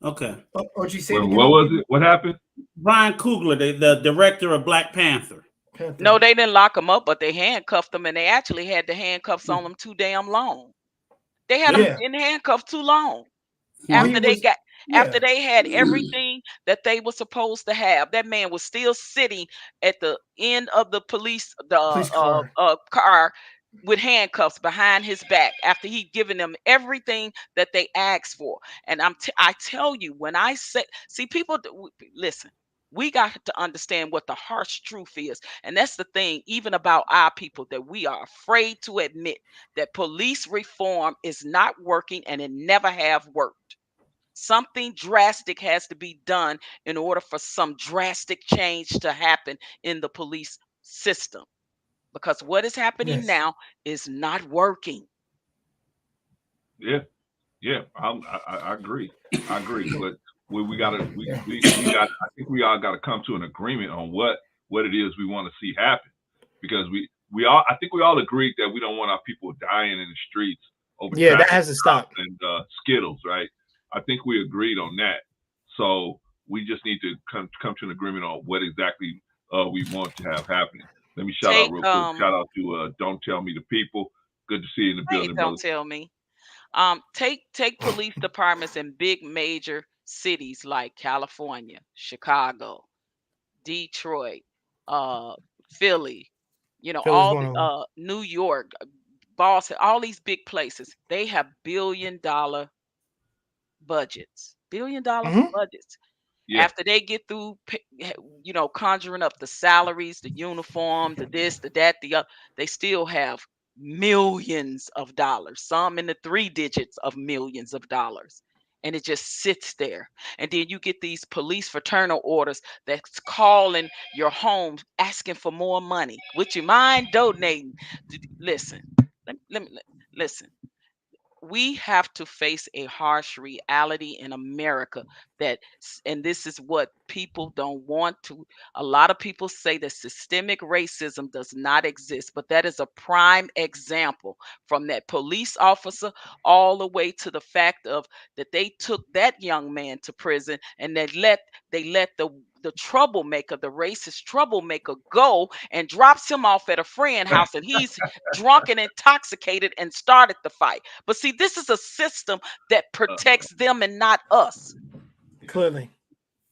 Okay. OG, say it again. What was it? What happened? Ryan Coogler, the director of Black Panther. No, they didn't lock him up, but they handcuffed him, and they actually had the handcuffs on him too damn long. They had him in handcuffs too long. After they had everything that they were supposed to have, that man was still sitting at the end of the police car with handcuffs behind his back after he'd given them everything that they asked for. And I tell you, when I say, see, people listen, we got to understand what the harsh truth is. And that's the thing, even about our people, that we are afraid to admit that police reform is not working, and it never have worked. Something drastic has to be done in order for some drastic change to happen in the police system, because what is happening now is not working. Yeah, I agree. But we got. I think we all got to come to an agreement on what it is we want to see happen, because I think we all agreed that we don't want our people dying in the streets over that has to stop. And Skittles, right? I think we agreed on that. So we just need to come to an agreement on what exactly we want to have happening. Let me shout out real quick. Shout out to Don't Tell Me the People. Good to see you in the building, brother. Don't tell me. Take police departments in big major cities like California, Chicago, Detroit, Philly, all New York, Boston, all these big places. They have billion-dollar budgets. Budgets. Yeah. After they get through, conjuring up the salaries, the uniform, the this, the that, the other, they still have millions of dollars, some in the 3 digits of millions of dollars. And it just sits there. And then you get these police fraternal orders that's calling your home asking for more money. Would you mind donating? Listen, listen. We have to face a harsh reality in America and this is what people don't want to. A lot of people say that systemic racism does not exist, but that is a prime example, from that police officer all the way to the fact of that they took that young man to prison, and they let the troublemaker, the racist troublemaker, go and drops him off at a friend's house, and he's drunk and intoxicated and started the fight. But see, this is a system that protects them and not us. Clearly.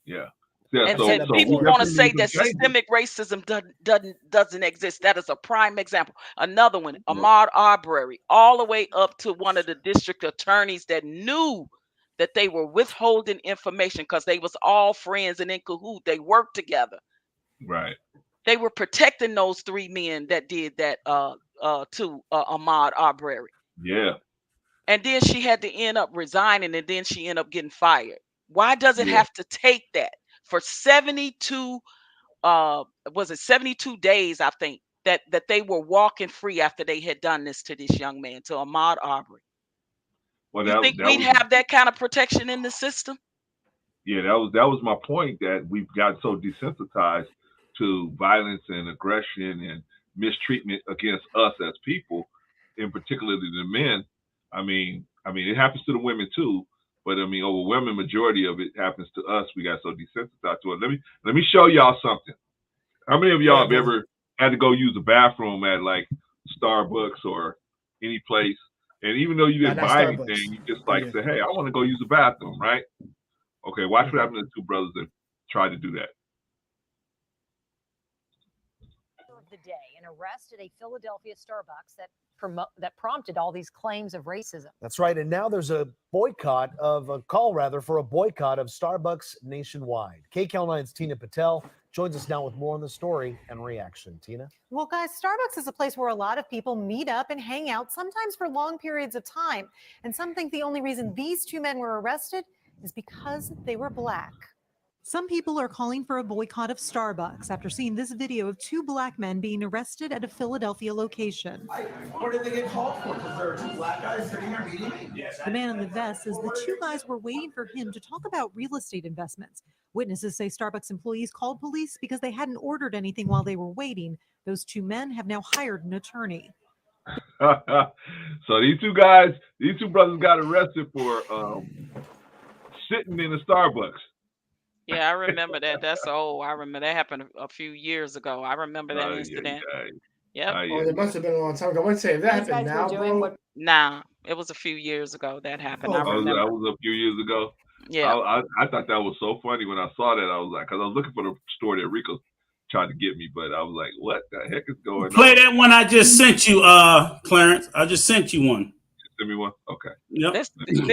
Yeah. And people want to say that systemic racism doesn't exist. That is a prime example. Another one, Ahmaud Arbery, all the way up to one of the district attorneys that knew that they were withholding information because they was all friends and in cahoots. They worked together. Right. They were protecting those 3 men that did that to Ahmaud Arbery. Yeah. And then she had to end up resigning, and then she ended up getting fired. Why does it have to take that for 72 72 days, I think, that they were walking free after they had done this to this young man, to Ahmaud Arbery? Well, you think we'd have that kind of protection in the system? Yeah, that was my point, that we've gotten so desensitized to violence and aggression and mistreatment against us as people, and particularly the men. I mean, it happens to the women too, but I mean, overwhelming majority of it happens to us. We got so desensitized to it. Let me show y'all something. How many of y'all have ever had to go use the bathroom at like Starbucks or any place. And even though you didn't Not buy Starbucks. anything, you just like Yeah. say, hey, I want to go use the bathroom, right? Okay, watch what happened to the two brothers that tried to do that. Of the day, an arrest at a Philadelphia Starbucks that prompted all these claims of racism. That's right. And now there's a call for a boycott of Starbucks nationwide. KCAL9's Tina Patel joins us now with more on the story and reaction. Tina? Well, guys, Starbucks is a place where a lot of people meet up and hang out, sometimes for long periods of time. And some think the only reason these two men were arrested is because they were Black. Some people are calling for a boycott of Starbucks after seeing this video of two Black men being arrested at a Philadelphia location. Where did they get called for? Because there are two Black guys sitting here meeting me? Yes. The man in the vest says the two guys were waiting for him to talk about real estate investments. Witnesses say Starbucks employees called police because they hadn't ordered anything while they were waiting. Those two men have now hired an attorney. So these two brothers got arrested for sitting in a Starbucks. Yeah, I remember that. That's old. I remember that happened a few years ago. I remember that incident. Yep. Oh, it must have been a long time ago. I wouldn't say if that happened now, bro. Nah, it was a few years ago that happened. I remember. That was a few years ago. Yeah. I thought that was so funny when I saw that. I was like, because I was looking for the story that Rico tried to get me, but I was like, what the heck is going on? Play that one I just sent you, Clarence. I just sent you one. Send me one? Okay. Yep.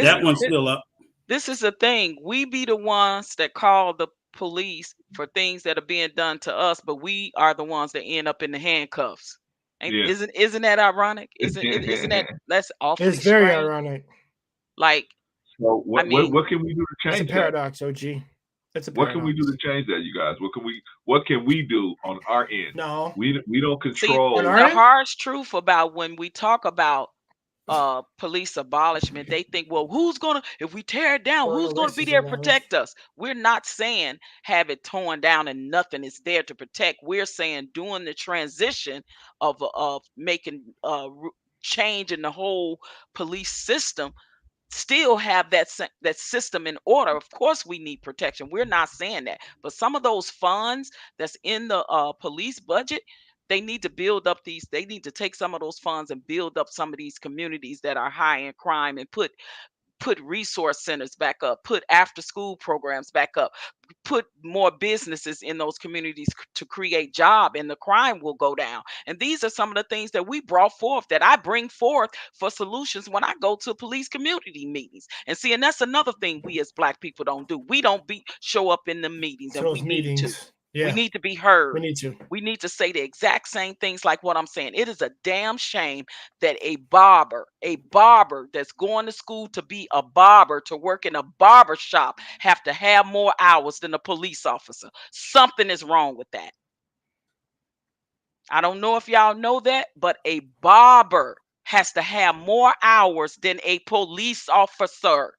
That one's still up. This is the thing. We be the ones that call the police for things that are being done to us, but we are the ones that end up in the handcuffs. And isn't that ironic? Isn't that's awfully It's very strange? ironic. Like, so what can we do to change it's a paradox, OG. It's a paradox. What can we do to change that, you guys? What can we do on our end? No. We don't control. See, the harsh truth about when we talk about police abolishment, they think, well, if we tear it down, who's gonna be there to protect us? We're not saying have it torn down and nothing is there to protect. We're saying doing the transition of making change in the whole police system, still have that system in order. Of course we need protection. We're not saying that, but some of those funds that's in the police budget, they need to build up they need to take some of those funds and build up some of these communities that are high in crime and put resource centers back up, put after school programs back up, put more businesses in those communities to create job, and the crime will go down. And these are some of the things that we brought forth, that I bring forth for solutions when I go to police community meetings. And see, and that's another thing we as Black people don't do. We don't show up in the meetings, and we need to. Yeah. We need to be heard. We need to say the exact same things like what I'm saying. It is a damn shame that a barber that's going to school to be a barber, to work in a barber shop, have to have more hours than a police officer. Something is wrong with that. I don't know if y'all know that, but a barber has to have more hours than a police officer.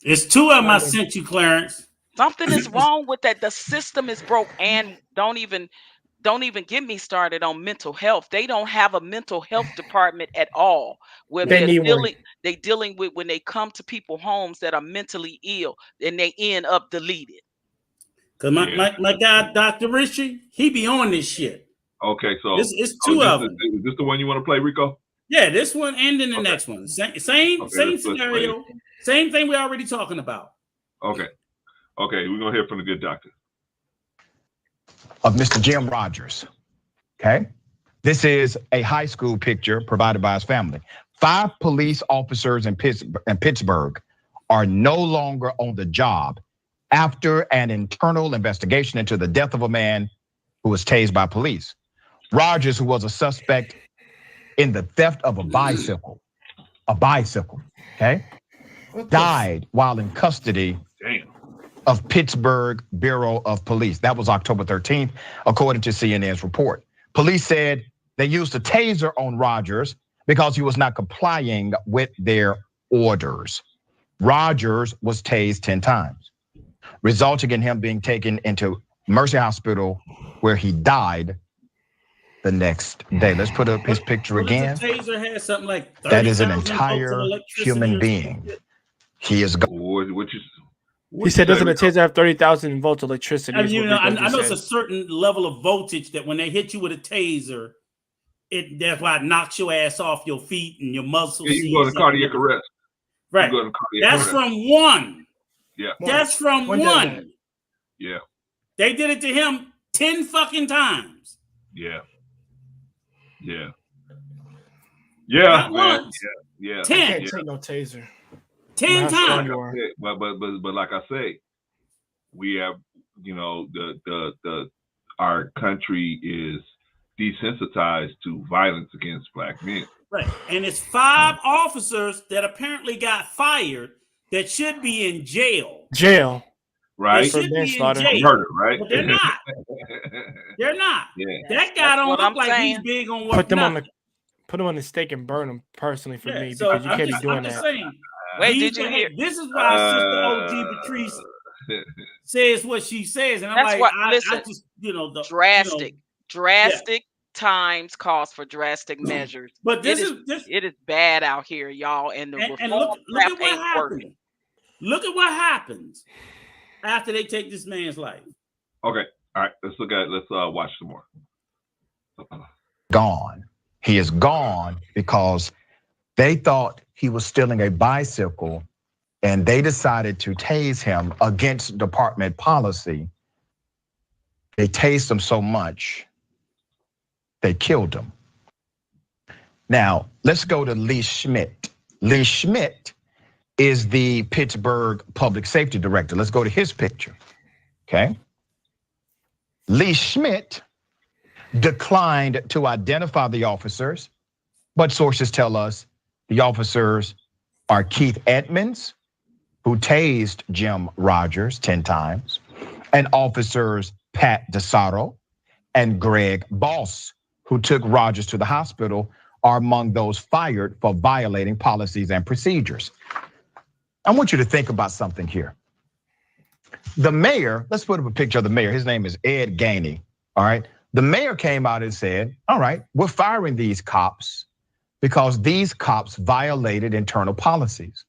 It's two of them I sent you, Clarence. Something is wrong with that. The system is broke. And don't even get me started on mental health. They don't have a mental health department at all. Where they're dealing with when they come to people's homes that are mentally ill, and they end up deleted. Cause my guy, Dr. Richie, he be on this shit. Okay, so it's two of them. Is this the one you want to play, Rico? Yeah, this one and then the next one. Same scenario. Same thing we're already talking about. Okay, we're gonna hear from the good doctor. Of Mr. Jim Rogers. Okay. This is a high school picture provided by his family. 5 police officers in Pittsburgh are no longer on the job after an internal investigation into the death of a man who was tased by police. Rogers, who was a suspect in the theft of a bicycle, okay, died while in custody of Pittsburgh Bureau of Police. That was October 13th, according to CNN's report. Police said they used a taser on Rogers because he was not complying with their orders. Rogers was tased 10 times, resulting in him being taken into Mercy Hospital, where he died the next day. Let's put up his picture again. Taser has something like that is an entire human being. He is. He said, doesn't a taser have 30,000 volts electricity? I know it's a certain level of voltage that when they hit you with a taser, That's why it knocks your ass off your feet and your muscles. Yeah, you go to cardiac arrest. Right. You go to cardiac That's arrest. from one. Yeah. That's from one. Yeah. They did it to him 10 fucking times. Yeah. Yeah. Yeah. Not Man. once. Yeah. 10. I can't yeah. take no taser. 10 times. But like I say, we have, you know, our country is desensitized to violence against black men. Right. And it's 5 officers that apparently got fired that should be in jail. Right. They should be in jail. Murder, right? But they're not. They're not. Yeah. That guy don't look like he's big on what. Put them on the stake and burn them personally for me, so because you can't be doing that. Saying, wait, did you hear? This is why Sister OG Patrice says what she says, and I'm that's like, what, I just, you know, drastic times calls for drastic measures. But it is bad out here, y'all, and look at what happens. Look at what happens after they take this man's life. Okay, all right, let's watch some more. Gone. He is gone because they thought he was stealing a bicycle, and they decided to tase him against department policy. They tased him so much, they killed him. Now, let's go to Lee Schmidt. Lee Schmidt is the Pittsburgh public safety director. Let's go to his picture, okay? Lee Schmidt declined to identify the officers, but sources tell us the officers are Keith Edmonds, who tased Jim Rogers 10 times, and officers Pat DeSato and Greg Boss, who took Rogers to the hospital, are among those fired for violating policies and procedures. I want you to think about something here. The mayor, let's put up a picture of the mayor. His name is Ed Gainey, all right? The mayor came out and said, all right, we're firing these cops because these cops violated internal policies.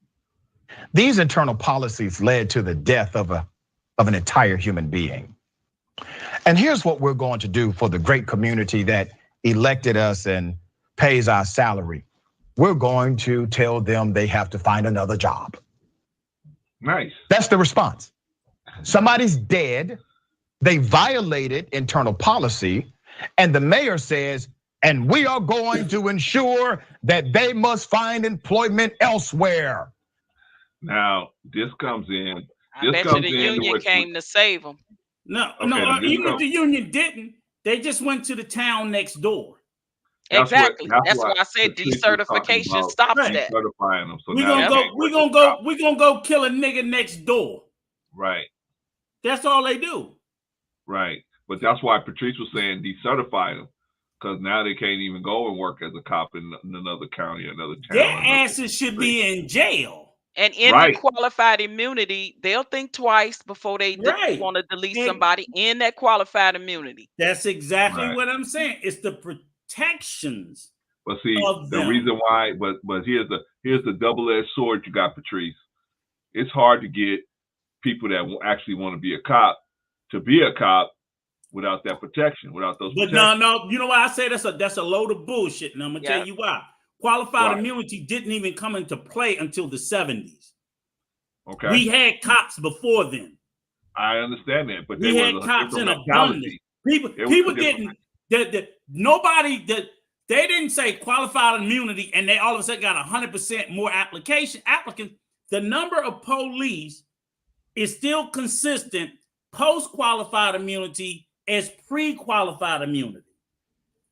These internal policies led to the death of an entire human being. And here's what we're going to do for the great community that elected us and pays our salary. We're going to tell them they have to find another job. Nice. That's the response. Somebody's dead. They violated internal policy, and the mayor says, and we are going to ensure that they must find employment elsewhere. Now, this comes in. I bet you the union came to save them. No, even if the union didn't, they just went to the town next door. Exactly. That's why I said decertification stops that. Decertifying them. So we're gonna go kill a nigga next door. Right. That's all they do. Right. But that's why Patrice was saying decertify them, because now they can't even go and work as a cop in another county, another town. Their asses should be in jail. And in the qualified immunity, they'll think twice before they want to delete somebody in that qualified immunity. That's exactly what I'm saying. It's the protections. But see, the reason why, but here's the double-edged sword you got, Patrice. It's hard to get people that actually want to be a cop without that protection, without those protections. No, you know why I say that's a load of bullshit, and I'm gonna tell you why. Qualified immunity didn't even come into play until the 70s. Okay. We had cops before then. I understand that, but we had cops in abundance. People didn't they didn't say qualified immunity and they all of a sudden got 100% more applicants. The number of police is still consistent post-qualified immunity as pre-qualified immunity.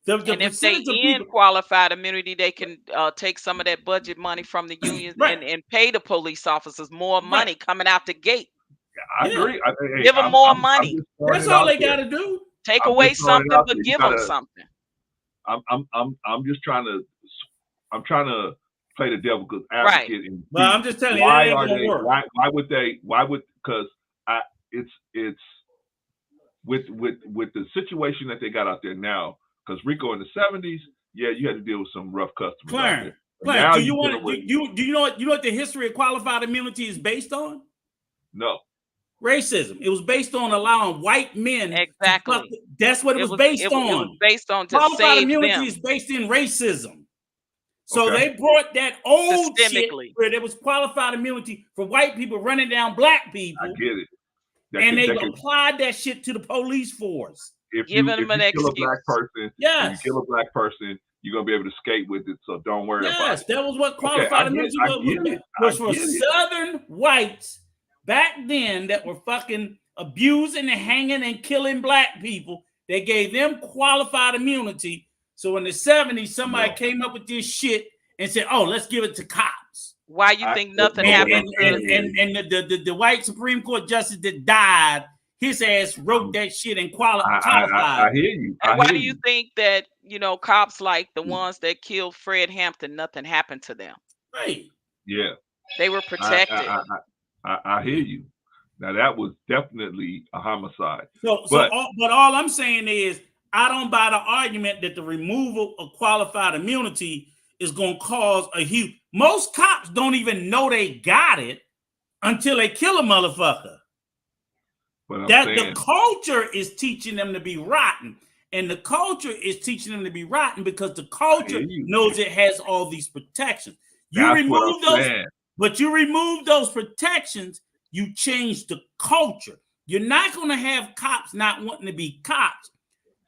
And if they in qualified immunity, they can take some of that budget money from the unions and pay the police officers more money coming out the gate. I agree. Give them more money. That's all they got to do. Take away something, but give them something. I'm just trying to play the devil's advocate. And well, I'm just telling you, why are they? Why would they? Because it's with the situation that they got out there now. Because Rico in the 70s, you had to deal with some rough customers. Clarence, do you know what the history of qualified immunity is based on? No. Racism. It was based on allowing white men. Exactly. That's what it was based on. It was based on to Qualified save immunity them. is based in racism. So Okay. they brought that old shit Systemically. where there was qualified immunity for white people running down black people. I get it. And they've applied that shit to the police force. If you kill a black person, yes. if you kill a black person, you're gonna be able to skate with it. So don't worry about it. Yes, that was what qualified immunity was for Southern whites back then that were fucking abusing and hanging and killing black people. They gave them qualified immunity. So in the 70s, somebody came up with this shit and said, "Oh, let's give it to cops." Why you think nothing happened? And the white Supreme Court justice that died, his ass wrote that shit and qualified. I hear you. And why do you think that, you know, cops like the ones that killed Fred Hampton, nothing happened to them? Right. Yeah. They were protected. I hear you. Now that was definitely a homicide. But all I'm saying is I don't buy the argument that the removal of qualified immunity is going to cause a huge. Most cops don't even know they got it until they kill a motherfucker. The culture is teaching them to be rotten. And the culture is teaching them to be rotten because the culture knows it has all these protections. You remove those, but you remove those protections, you change the culture. You're not going to have cops not wanting to be cops.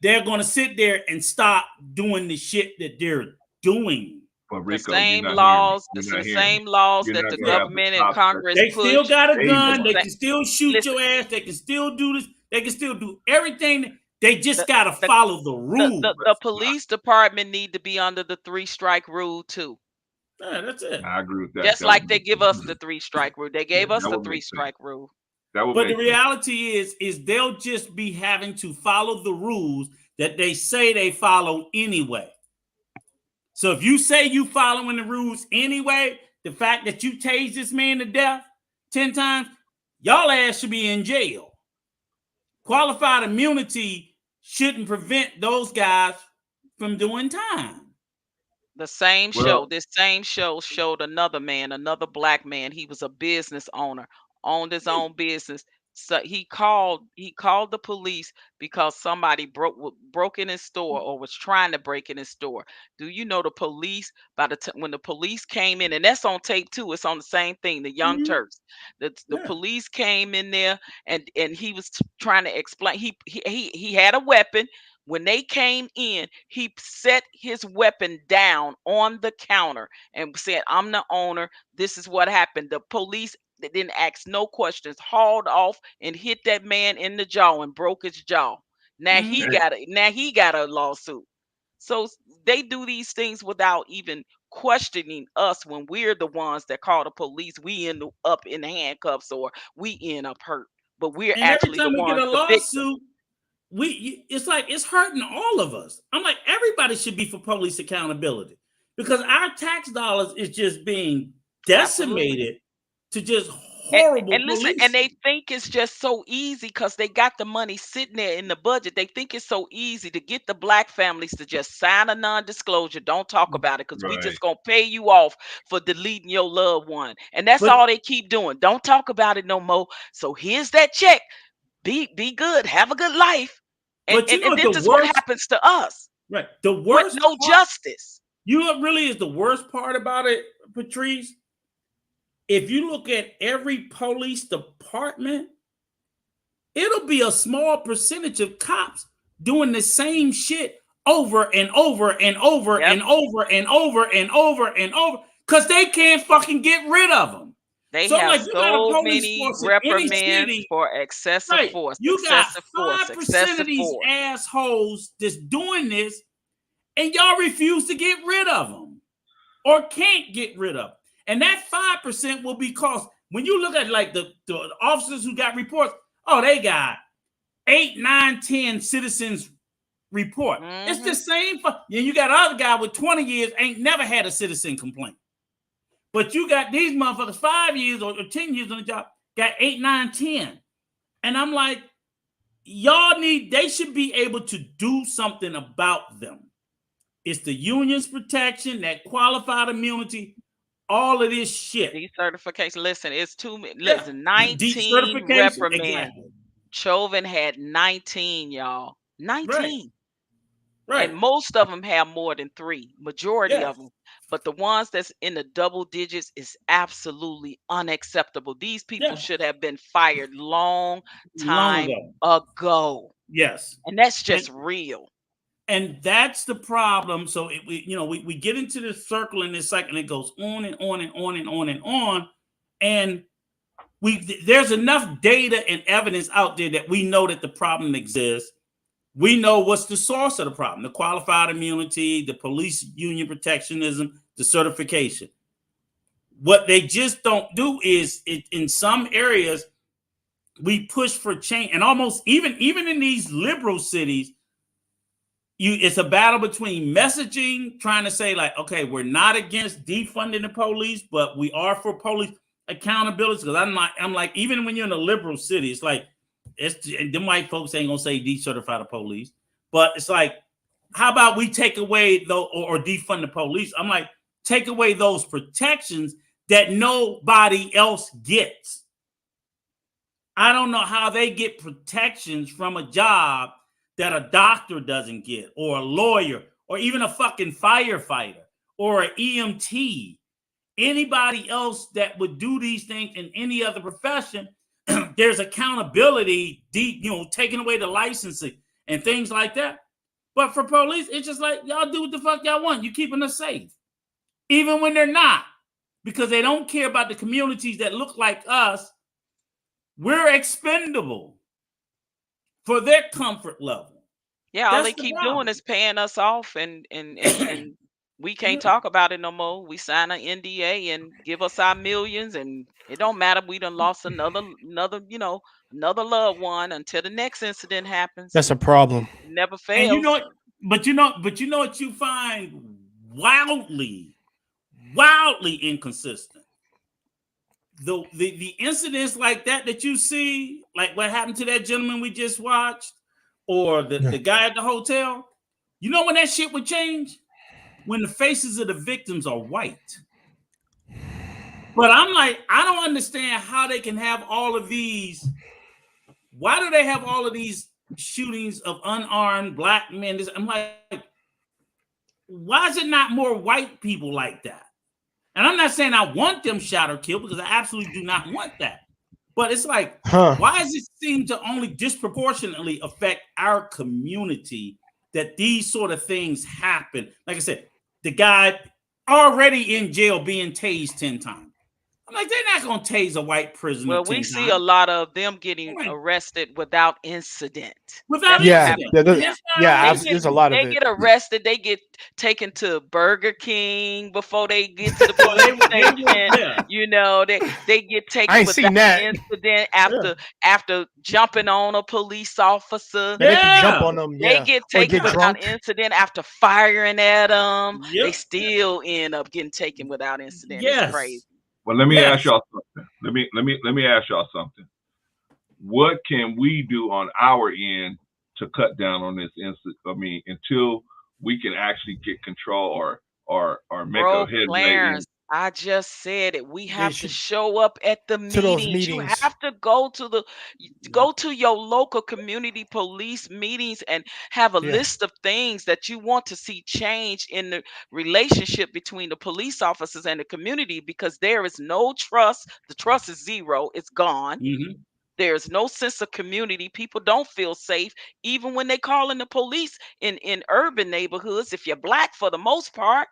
They're going to sit there and stop doing the shit that they're doing. It's the same laws that the government and Congress They push. still got a gun. They can still shoot your ass. They can still do this. They can still do everything. They just got to follow the rules. The police department need to be under the 3-strike rule too. Yeah, that's it. I agree with that. Just like they give us the 3-strike rule. They gave us the 3-strike rule. But the reality is they'll just be having to follow the rules that they say they follow anyway. So if you say you following the rules anyway, the fact that you tased this man to death 10 times, y'all ass should be in jail. Qualified immunity shouldn't prevent those guys from doing time. This same show showed another man, another black man. He was a business owner, owned his own business. So he called the police because somebody broke in his store or was trying to break in his store. Do you know the police, when the police came in, and that's on tape too, it's on the same thing, the Young Turks. The police came in there and he was trying to explain. He had a weapon. When they came in, he set his weapon down on the counter and said, "I'm the owner. This is what happened." The police didn't ask no questions, hauled off and hit that man in the jaw and broke his jaw. Now he got a lawsuit. So they do these things without even questioning us when we're the ones that call the police. We end up in handcuffs or we end up hurt. But we're actually the ones. Every time we get a lawsuit, it's like it's hurting all of us. I'm like, everybody should be for police accountability because our tax dollars is just being decimated to just horrible. And listen, and they think it's just so easy because they got the money sitting there in the budget. They think it's so easy to get the black families to just sign a non-disclosure. Don't talk about it because we just gonna pay you off for deleting your loved one. And that's all they keep doing. Don't talk about it no more. So here's that check. Be good. Have a good life. And this is what happens to us. Right. The worst. With no justice. You know what really is the worst part about it, Patrice? If you look at every police department, it'll be a small percentage of cops doing the same shit over and over and over and over and over and over and over because they can't fucking get rid of them. They have so many reprimands for excessive force. You got 5% of these assholes that's doing this, and y'all refuse to get rid of them or can't get rid of them. And that 5% will be cost. When you look at like the officers who got reports, they got 8, 9, 10 citizens report. It's the same. And you got other guy with 20 years ain't never had a citizen complaint. But you got these motherfuckers 5 years or 10 years on the job, got 8, 9, 10. And I'm like, they should be able to do something about them. It's the union's protection, that qualified immunity. all of this shit. Decertification. Listen, it's listen, 19 Decertification. reprimands. Exactly. Chauvin had 19, y'all. 19. Right. And most of them have more than 3, majority of Yes. them. But the ones that's in the double digits is absolutely unacceptable. These people should have been fired long time ago. Yes. And that's just real. And that's the problem. So we get into this circle and this cycle, and it goes on and on and on and on and on. And there's enough data and evidence out there that we know that the problem exists. We know what's the source of the problem: the qualified immunity, the police union protectionism, the certification. What they just don't do is, in some areas, we push for change, and almost even in these liberal cities, it's a battle between messaging, trying to say like, okay, we're not against defunding the police, but we are for police accountability. Because I'm like, even when you're in a liberal city, it's like, them white folks ain't gonna say decertify the police, but it's like, how about we take away or defund the police? I'm like, take away those protections that nobody else gets. I don't know how they get protections from a job that a doctor doesn't get, or a lawyer, or even a fucking firefighter, or an EMT. Anybody else that would do these things in any other profession, there's accountability, taking away the licensing and things like that. But for police, it's just like, y'all do what the fuck y'all want. You're keeping us safe. Even when they're not. Because they don't care about the communities that look like us. We're expendable for their comfort level. Yeah, all they keep doing is paying us off, and we can't talk about it no more. We sign an NDA and give us our millions, and it don't matter. We done lost another loved one until the next incident happens. That's a problem. It never fails. And you know what you find wildly inconsistent. The incidents like that you see, like what happened to that gentleman we just watched, or the guy at the hotel, you know when that shit would change? When the faces of the victims are white. But I'm like, I don't understand how they can have all of these. Why do they have all of these shootings of unarmed black men? I'm like, why is it not more white people like that? And I'm not saying I want them shot or killed, because I absolutely do not want that. But it's like, why does it seem to only disproportionately affect our community that these sort of things happen? Like I said, the guy already in jail being tased 10 times. I'm like, they're not going to tase a white prisoner. Well, we see a lot of them getting arrested without incident. There's a lot of it. They get arrested. They get taken to Burger King before they get to the police station. You know, they get taken without incident after jumping on a police officer. They can jump on them. They get taken without incident after firing at them. They still end up getting taken without incident. It's crazy. Well, let me ask y'all something. Let me ask y'all something. What can we do on our end to cut down on this until we can actually get control or make a headway? I just said it. We have to show up at the meetings. You have to go to your local community police meetings and have a list of things that you want to see change in the relationship between the police officers and the community, because there is no trust. The trust is zero. It's gone. Mm-hmm. There's no sense of community. People don't feel safe, even when they call in the police in urban neighborhoods. If you're black, for the most part,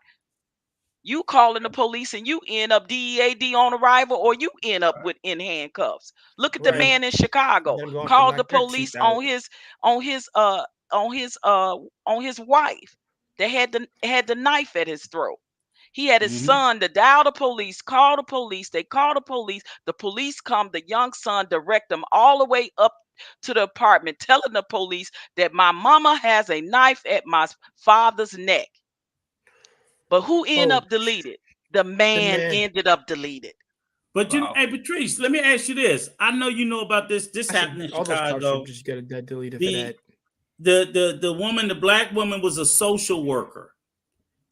you calling the police and you end up DEAD on arrival, or you end up in handcuffs. Look at the man in Chicago. Called the police on his wife. They had the knife at his throat. He had his son to dial the police, call the police. They call the police. The police come. The young son direct them all the way up to the apartment, telling the police that my mama has a knife at my father's neck. But who ended up deleted? The man ended up deleted. But hey, Patrice, let me ask you this. I know you know about this. This happened in Chicago. Just get that deleted for that. The black woman was a social worker.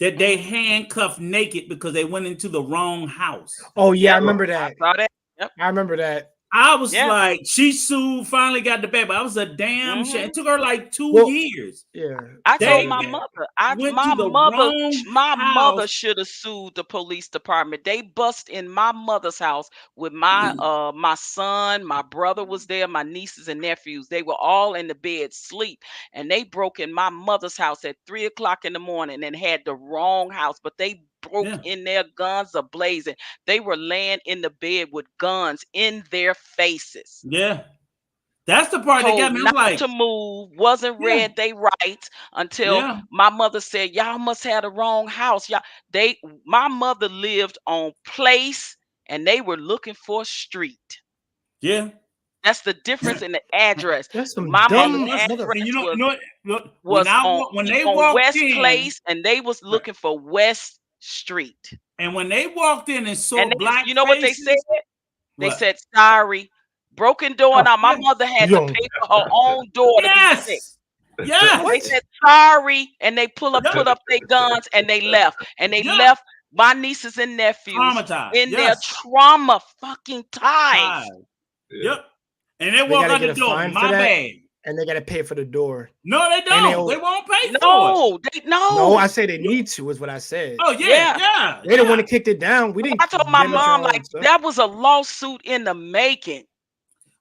that they handcuffed naked because they went into the wrong house. Oh yeah, Yep. I remember that. I saw that. Yep. I remember that. I was Yeah. like, she sued, finally got the baby. I was a damn shit. It took her like 2 Well, years. Yeah. I They told my mother. went to the wrong My mother house. should have sued the police department. They bust in my mother's house with my my son, my brother was there, my nieces and nephews. They were all in the bed sleep, and they broke in my mother's house at 3 o'clock in the morning and had the wrong house. But they broke in their guns ablazing. They were laying in the bed with guns in their faces. Yeah. That's the part that got me. I'm Not like, to move, wasn't read they rights until my mother said, y'all must have the wrong house. My mother lived on Place and they were looking for Street. Yeah. That's the difference in the address. That's some My dumb mother's address when they walked West in, Place and they was looking for West Street. And when they walked in and saw And black you know what they said? They What? said, sorry. Broken door. Now my mother had to pay for her own door to be fixed. Yeah. They said sorry, and they put up their guns and they left. And they left my nieces and nephews in their trauma fucking ties. Yep. And they walk out the door. My bad. And they gotta pay for the door. No, they don't. They won't pay for it. No, I say they need to, is what I said. Oh, yeah. They didn't want to kick it down. We didn't. I told my mom, like, that was a lawsuit in the making.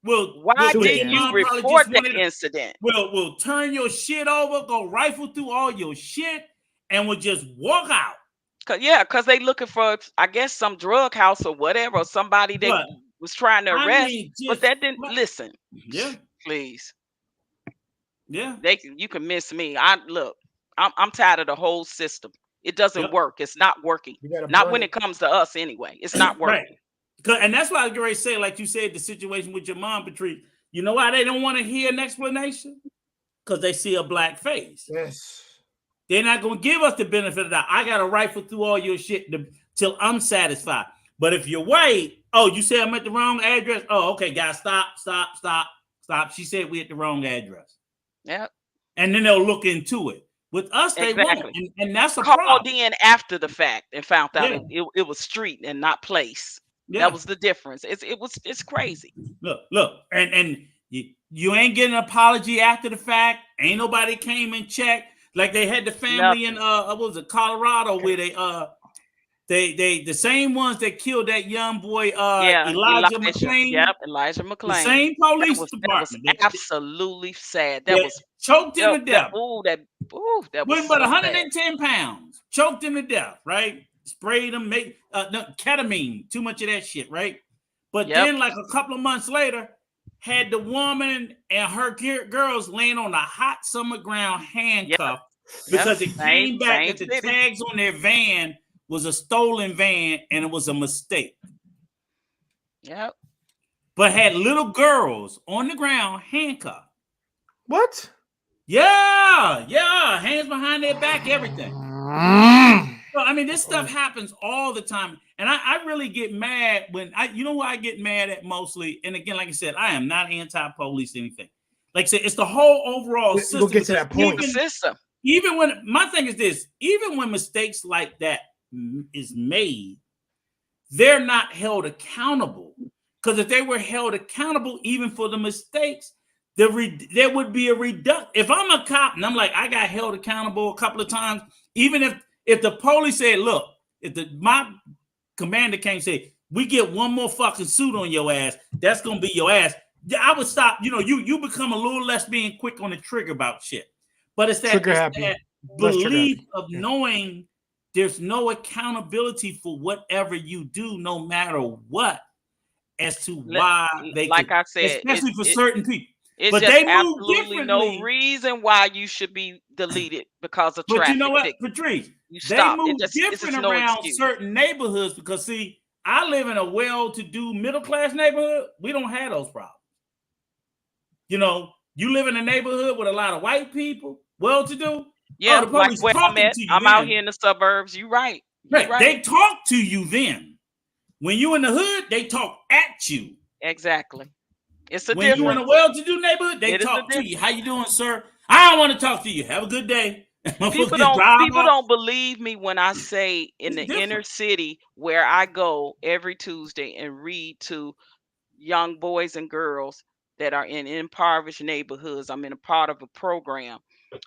Well, why didn't you report that incident? We'll turn your shit over, go rifle through all your shit, and we'll just walk out. Because they looking for, I guess, some drug house or whatever, or somebody that was trying to arrest. But that didn't listen. Yeah. Please. Yeah. You can miss me. I'm tired of the whole system. It doesn't work. It's not working. Not when it comes to us anyway. It's not working. Right. And that's why I was going to say, like you said, the situation with your mom, Patrice. You know why they don't want to hear an explanation? Because they see a black face. Yes. They're not going to give us the benefit of that. I got to rifle through all your shit till I'm satisfied. But if you're white, you said I'm at the wrong address. Oh, okay, guys, stop. She said we at the wrong address. Yep. And then they'll look into it. With us, they won't. And that's a called problem. in after the fact and found out it was Street and not Place. Yeah. That was the difference. It's crazy. Look, and you ain't getting an apology after the fact. Ain't nobody came and checked. Like they had the family in what was it, Colorado, where they the same ones that killed that young boy Elijah McClain. Yep, Elijah McClain. The same police department. That was absolutely sad. That was choked him to death. That was about 110 pounds. Choked him to death, right? Sprayed him, ketamine, too much of that shit, right? But then, like a couple of months later, had the woman and her girls laying on a hot summer ground handcuffed because it came back that the tags on their van was a stolen van and it was a mistake. Yep. But had little girls on the ground handcuffed. What? Yeah. Hands behind their back, everything. So, I mean, this stuff happens all the time. And I really get mad when you know what I get mad at mostly. And again, like I said, I am not anti-police or anything. Like I said, it's the whole overall system. We'll get to that point. Even when my thing is this, even when mistakes like that is made, they're not held accountable. Because if they were held accountable even for the mistakes, there would be a reduction. If I'm a cop and I'm like, I got held accountable a couple of times, even if the police said, look, my commander can't say, we get one more fucking suit on your ass, that's gonna be your ass, I would stop. You become a little less being quick on the trigger about shit. But it's that belief of knowing there's no accountability for whatever you do, no matter what, as to why they like I said, especially for certain people. It's but just they move absolutely no reason why you should be deleted because of traffic. But you know what, Patrice? They move different around certain neighborhoods because, see, I live in a well-to-do middle-class neighborhood. We don't have those problems. You live in a neighborhood with a lot of white people, well-to-do. Yeah, the police like where I'm at. I'm out here in the suburbs. You're right. Right. They talk to you then. When you in the hood, they talk at you. Exactly. It's a when difference. You in a well-to-do neighborhood, they talk to you. How you doing, sir? I don't want to talk to you. Have a good day. People don't believe me when I say in the inner city where I go every Tuesday and read to young boys and girls that are in impoverished neighborhoods. I'm in a part of a program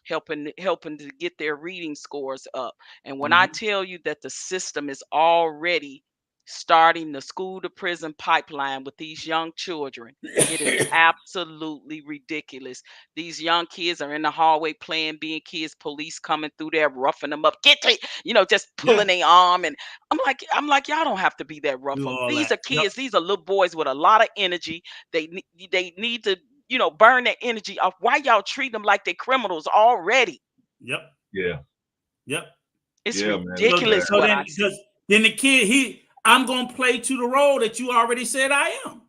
helping to get their reading scores up. And when I tell you that the system is already starting the school to prison pipeline with these young children, it is absolutely ridiculous. These young kids are in the hallway playing being kids, police coming through there roughing them up, just pulling their arm. And I'm like, y'all don't have to be that rough. These are kids. These are little boys with a lot of energy. They need to, burn their energy off. Why y'all treat them like they're criminals already? Yep. Yeah. It's ridiculous. Then the kid, I'm gonna play to the role that you already said I am.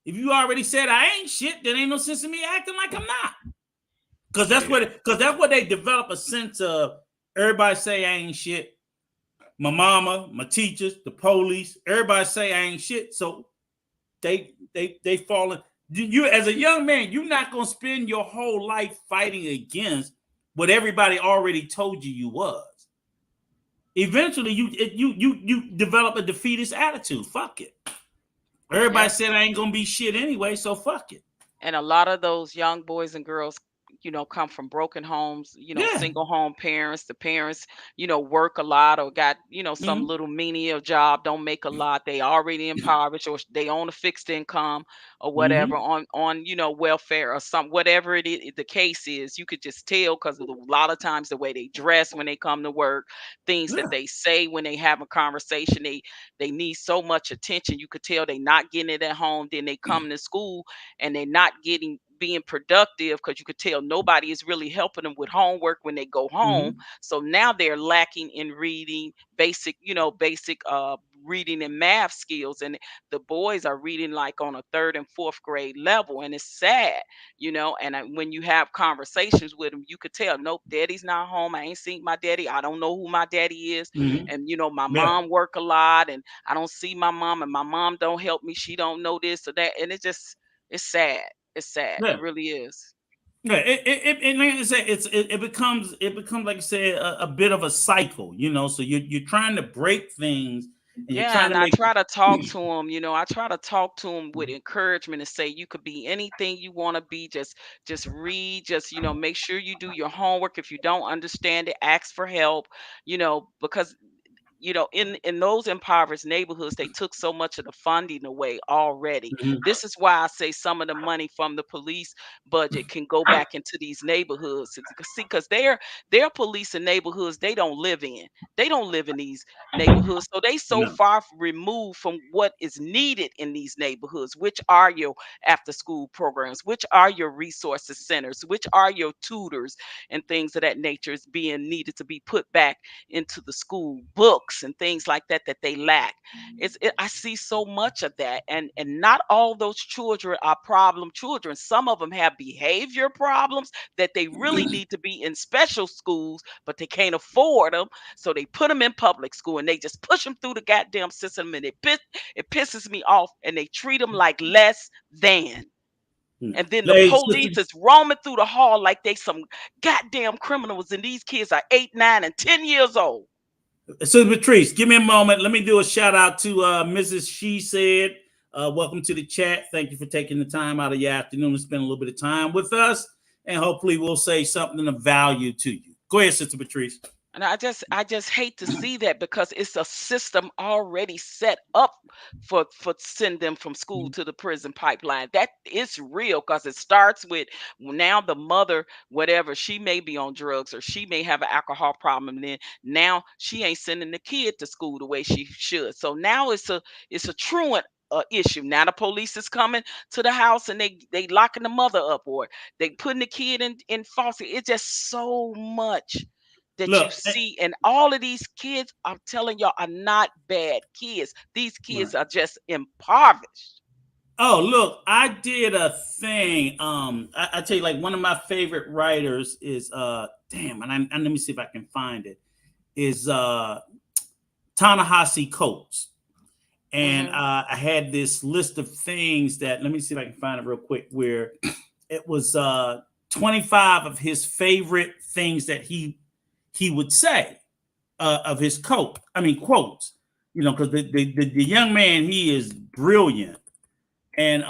If you already said I ain't shit, then ain't no sense in me acting like I'm not. Because that's what they develop a sense of. Everybody say I ain't shit. My mama, my teachers, the police, everybody say I ain't shit. So they fall in. You as a young man, you're not gonna spend your whole life fighting against what everybody already told you was. Eventually, you develop a defeatist attitude. Fuck it. Everybody said I ain't gonna be shit anyway, so fuck it. And a lot of those young boys and girls, come from broken homes, single home parents. The parents, work a lot or got, some little menial job, don't make a lot. They already impoverished or they own a fixed income or whatever on welfare or whatever it is, the case is. You could just tell because of a lot of times the way they dress when they come to work, things that they say when they have a conversation, they need so much attention. You could tell they not getting it at home. Then they come to school and they're not being productive because you could tell nobody is really helping them with homework when they go home. So now they're lacking in reading, basic reading and math skills. And the boys are reading like on a 3rd and 4th grade level. And it's sad, and when you have conversations with them, you could tell, nope, daddy's not home. I ain't seen my daddy. I don't know who my daddy is. And, my mom work a lot and I don't see my mom and my mom don't help me. She don't know this or that. And it's sad. It's sad. It really is. Yeah, it like I said, it becomes like I said a bit of a cycle, So you're trying to break things. And I try to talk to them. I try to talk to them with encouragement and say you could be anything you want to be. Just read. Just make sure you do your homework. If you don't understand it, ask for help. Because in those impoverished neighborhoods, they took so much of the funding away already. This is why I say some of the money from the police budget can go back into these neighborhoods. See, because they're police in neighborhoods they don't live in. They don't live in these neighborhoods. So they so far removed from what is needed in these neighborhoods, which are your after school programs, which are your resources centers, which are your tutors and things of that nature is being needed to be put back into the school books and things like that they lack. I see so much of that, and not all those children are problem children. Some of them have behavior problems that they really need to be in special schools, but they can't afford them, so they put them in public school and they just push them through the goddamn system, and it pisses me off, and they treat them like less than. And then the police is roaming through the hall like they some goddamn criminals, and these kids are 8, 9, and 10 years old. So Patrice, give me a moment. Let me do a shout out to Mrs. She Said. Welcome to the chat. Thank you for taking the time out of your afternoon to spend a little bit of time with us. And hopefully we'll say something of value to you. Go ahead, Sister Patrice. And I just hate to see that because it's a system already set up for send them from school to the prison pipeline. That is real because it starts with now the mother, whatever, she may be on drugs or she may have an alcohol problem. And then now she ain't sending the kid to school the way she should. So now it's a truant issue. Now the police is coming to the house and they locking the mother up or they putting the kid in foster. It's just so much that you see, and all of these kids, I'm telling y'all, are not bad kids. These kids are just impoverished. Oh, look, I did a thing. I tell you, like one of my favorite writers is let me see if I can find it. Is Ta-Nehisi Coates. And I had this list of things that, let me see if I can find it real quick, where it was 25 of his favorite things that he he would say of his quotes. You know, because the young man, he is brilliant. And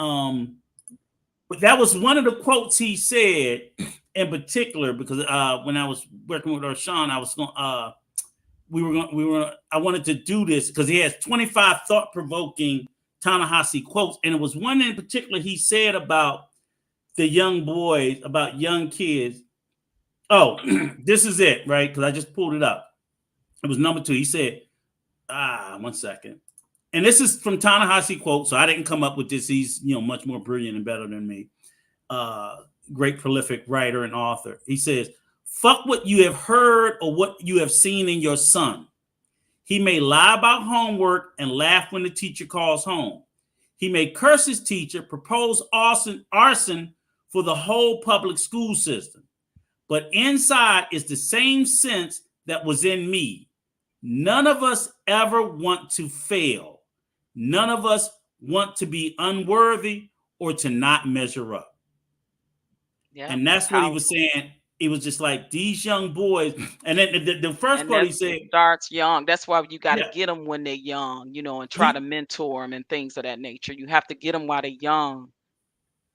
but that was one of the quotes he said in particular, because when I was working with Sean, I was going I wanted to do this because he has 25 thought-provoking Ta-Nehisi quotes, and it was one in particular he said about the young boys, about young kids. Oh, this is it, right? Because I just pulled it up. It was number 2. He said, 1 second. And this is from Ta-Nehisi quote, so I didn't come up with this. He's, you know, much more brilliant and better than me. Great prolific writer and author. He says, fuck what you have heard or what you have seen in your son. He may lie about homework and laugh when the teacher calls home. He may curse his teacher, propose arson for the whole public school system. But inside is the same sense that was in me. None of us ever want to fail. None of us want to be unworthy or to not measure up. Yeah, and that's what he was saying. It was just like these young boys. And then the first part he said starts young. That's why you got to get them when they're young, you know, and try to mentor them and things of that nature. You have to get them while they're young.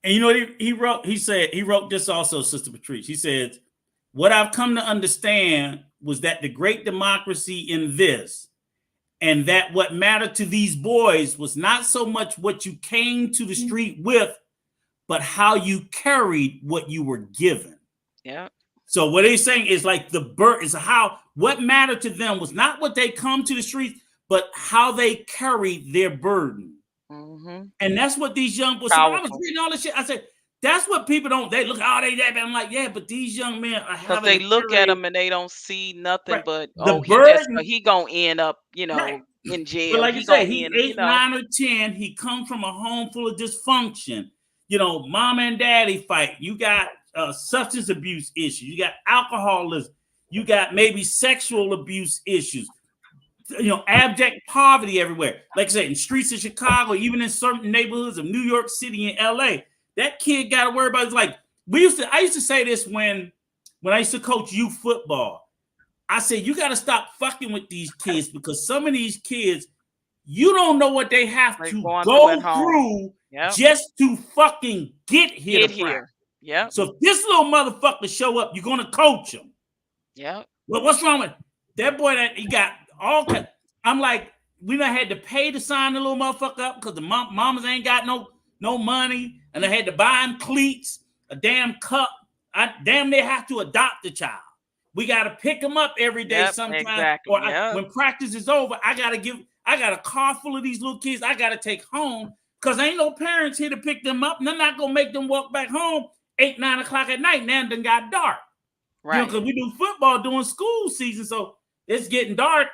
And you know what he wrote? He wrote this also, Sister Patrice. He said, what I've come to understand was that the great democracy in this, and that what mattered to these boys was not so much what you came to the street with, but how you carried what you were given. Yeah. So what he's saying is like the birth is how what mattered to them was not what they come to the streets, but how they carried their burden. Mm-hmm. And that's what these young boys. So I was reading all this shit. I said, that's what people don't. They look, oh, they that bad. I'm like, yeah, but these young men are having. Because they look at them and they don't see nothing but the burden. He gonna end up, you know, in jail. But like you say, he's 8, 9, or 10. He comes from a home full of dysfunction. You know, mom and daddy fight. You got substance abuse issues. You got alcoholism. You got maybe sexual abuse issues. You know, abject poverty everywhere. Like I said, in streets of Chicago, even in certain neighborhoods of New York City and LA, that kid got to worry about. It's like I used to say this when I used to coach youth football. I said, you got to stop fucking with these kids because some of these kids, you don't know what they have to go through just to fucking get here. Yeah. So if this little motherfucker show up, you're gonna coach him. Yeah. Well, what's wrong with that boy? That he got all. I'm like, we done had to pay to sign the little motherfucker up because the mamas ain't got no money, and they had to buy him cleats, a damn cup. I damn near have to adopt the child. We got to pick him up every day sometimes. Exactly. Or when practice is over, I got a car full of these little kids I got to take home because ain't no parents here to pick them up. And they're not going to make them walk back home 8, 9 o'clock at night. Now it done got dark. Right. Because we do football during school season. So it's getting dark,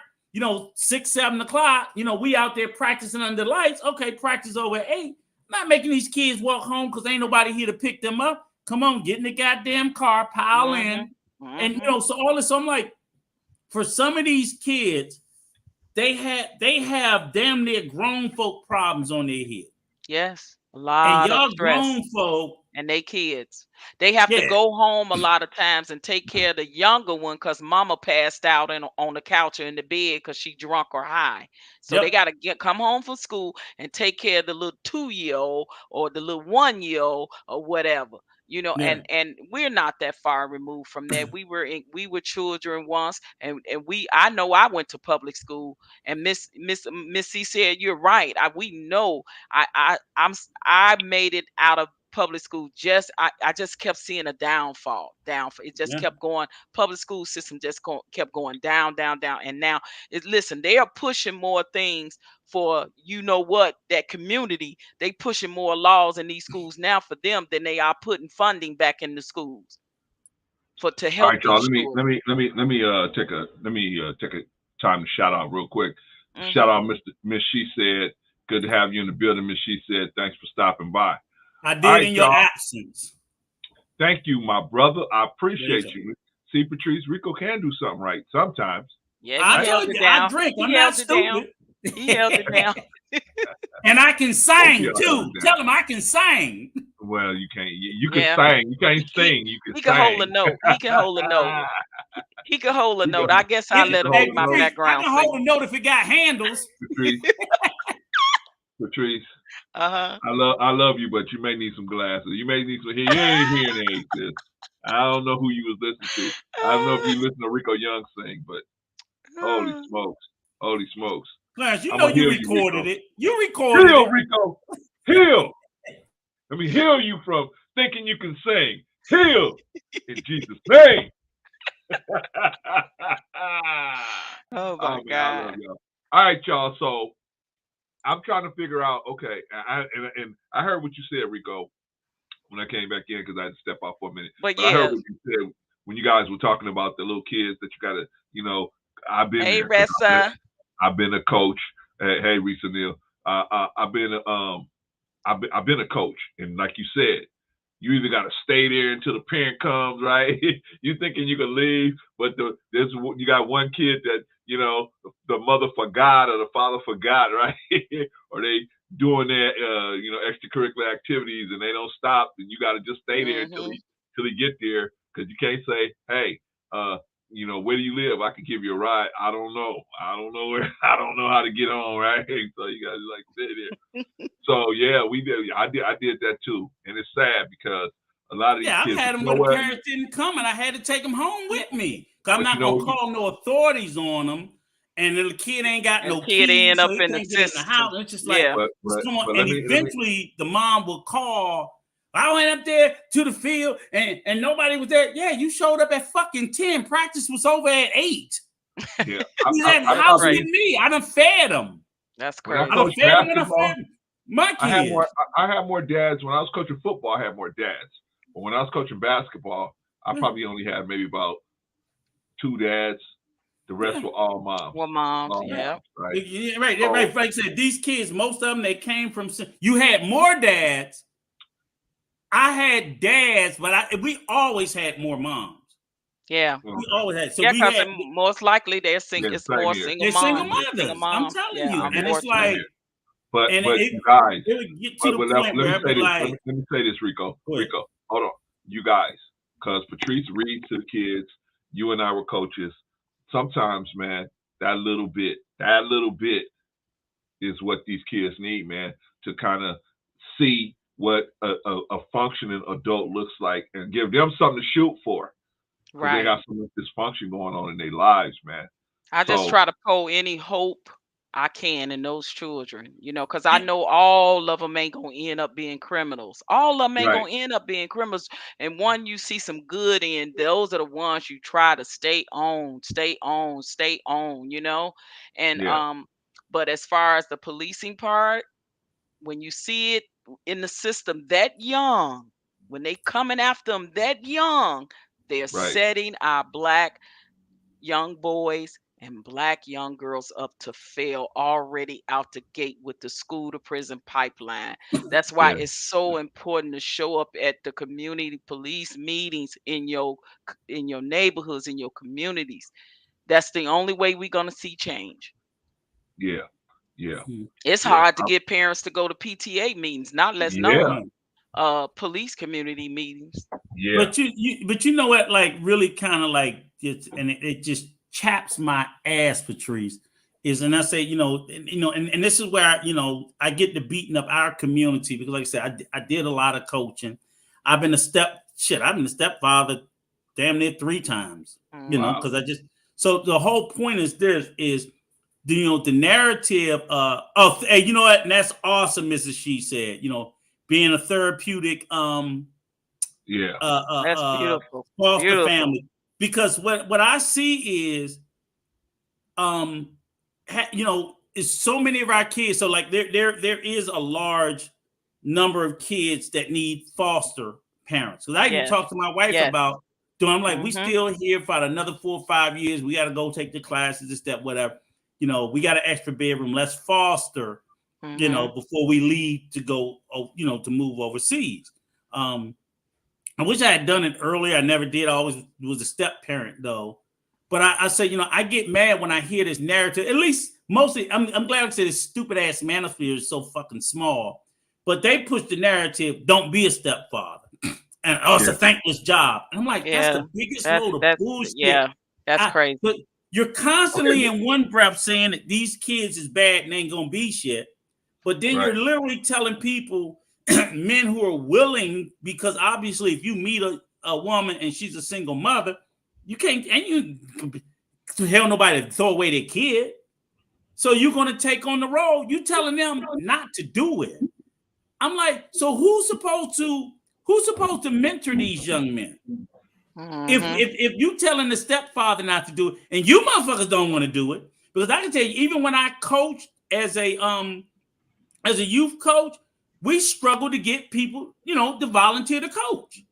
6, 7 o'clock. We out there practicing under lights. Okay, practice over at 8. Not making these kids walk home because ain't nobody here to pick them up. Come on, get in the goddamn car, pile in. And so all this, so I'm like, for some of these kids, they have damn near grown folk problems on their head. Yes, a lot and y'all of stress. Grown folk and they kids. They have to go home a lot of times and take care of the younger one because mama passed out on the couch or in the bed because she drunk or high. So they got to come home from school and take care of the little 2-year-old or the little 1-year-old or whatever. And we're not that far removed from that. We were children once, and I know I went to public school, and Miss C said you're right. We know I made it out of public school. I just kept seeing a downfall. It just kept going. Public school system just kept going down, and now listen, they are pushing more things for that community. They pushing more laws in these schools now for them than they are putting funding back in the schools to help. All right, y'all. Let me take a time to shout out real quick. Shout out Miss She Said, good to have you in the building. Miss She Said, thanks for stopping by. I did in your absence. Thank you, my brother. I appreciate you. See, Patrice, Rico can do something right sometimes. Yeah, I told you, I drink. I'm not stupid. He held it down. And I can sing too. Tell him I can sing. Well, you can't. You can sing. You can't sing. You can hold a note. He can hold a note. He could hold a He note. can- I guess I'll let him Hey, be my Patrice, I background can hold a singer. note if it got handles. Patrice, Uh-huh. I love you, but you may need some glasses. You may need some. You ain't hearing aids. Sis. I don't know who you was listening to. I don't know if you listen to Rico Young sing, but holy smokes, holy smokes! Clarence, you I'm know gonna you heal you, recorded Rico. it. You recorded Heal, it. Rico. Heal. Let me heal you from thinking you can sing. Heal in Jesus' name. Oh my Oh man, I love God. y'all. All right, y'all. So I'm trying to figure out. Okay, and I heard what you said, Rico, when I came back in because I had to step out for a minute. But But I heard yeah. what you said when you guys were talking about the little kids that you gotta, I've been Hey, there. 'Cause Ressa. I've been a coach. Hey, Risa Neal. I've been a coach, and like you said, you either got to stay there until the parent comes, right? You thinking you can leave, but you got one kid that the mother forgot or the father forgot, right? Or they doing their extracurricular activities and they don't stop, and you got to just stay there until he get there, because you can't say, hey, where do you live? I can give you a ride. I don't know. I don't know where. I don't know how to get on, right? So you got to like stay there. So yeah, we did. I did that too, and it's sad because a lot of these Yeah, I've kids. had them where the parents didn't come, and I had to take them home with me. Cause I'm not gonna call no authorities on them, and the kid ain't got no kid keys, end so up he in the can't get in the system. house. It's just Yeah. like, But come on. let And me- eventually, the mom will call. I went up there to the field, and nobody was there. Yeah, you showed up at fucking 10. Practice was over at 8. Yeah, He's at the house with me. I done fed him. That's When I crazy. I done coached fed him when I basketball, fed my I had kids. more dads. When I was coaching football, I had more dads. But when I was coaching basketball, I probably only had maybe about 2 dads. The rest were all moms. Well, moms, All yeah. moms, right? Yeah, right. Like I said, these kids, most of them, they came from. You had more dads. I had dads, but we always had more moms. Yeah. We always had. So yeah, we because had. most likely it's same more here. single They're single moms. mothers. I'm telling you, and it's unfortunately. like, But and you guys, it would get to the let point me where I'd say be this. like, Let me say this, Rico. Go ahead. Rico, hold on. You guys, because Patrice reads to the kids. You and I were coaches. Sometimes, man, that little bit is what these kids need, man, to kind of see what a functioning adult looks like and give them something to shoot for. Because they Right. got so much dysfunction going on in their lives, man. I just So- try to pull any hope I can in those children, because I know all of them ain't gonna end up being criminals. All of them ain't Right. gonna end up being criminals. And one you see some good in, those are the ones you try to stay on. And Yeah. but as far as the policing part, when you see it in the system that young, when they coming after them that young, they're Right. setting our black young boys and black young girls up to fail already out the gate with the school to prison pipeline. That's why Yeah. it's so important to show up at the community police meetings in your neighborhoods, in your communities. That's the only way we're going to see change. Yeah. Yeah. It's Yeah. hard to get parents to go to PTA meetings, not less Yeah. known police community meetings. Yeah. but you know what? Like really, kind of like and it just chaps my ass, Patrice. And I say, and this is where I get to beating up our community because, like I said, I did a lot of coaching. I've been a stepfather, damn near 3 times. Wow. Because so the whole point is the narrative of hey, you know what? And that's awesome, Mrs. She said, being a therapeutic Yeah. That's beautiful. foster Beautiful. family. Because what I see is is so many of our kids. So like there is a large number of kids that need foster parents. So I even talked to my wife about doing. I'm like, we still here for another 4 or 5 years. We got to go take the classes, this, that, whatever. We got an extra bedroom. Let's foster, before we leave to go, to move overseas. I wish I had done it earlier. I never did. I always was a step parent though. But I say, I get mad when I hear this narrative. At least mostly, I'm glad I said this stupid ass manosphere is so fucking small. But they push the narrative, don't be a stepfather. And it's a thankless job. And I'm like, that's the biggest load of bullshit That's crazy. But you're constantly in one breath saying that these kids is bad and ain't gonna be shit, but then you're literally telling people, men who are willing, because obviously if you meet a woman and she's a single mother, you can't, and you tell nobody to throw away their kid. So you're gonna take on the role. You telling them not to do it. I'm like, so who's supposed to mentor these young men? If you telling the stepfather not to do it, and you motherfuckers don't want to do it, because I can tell you, even when I coached as a youth coach, we struggle to get people, to volunteer to coach.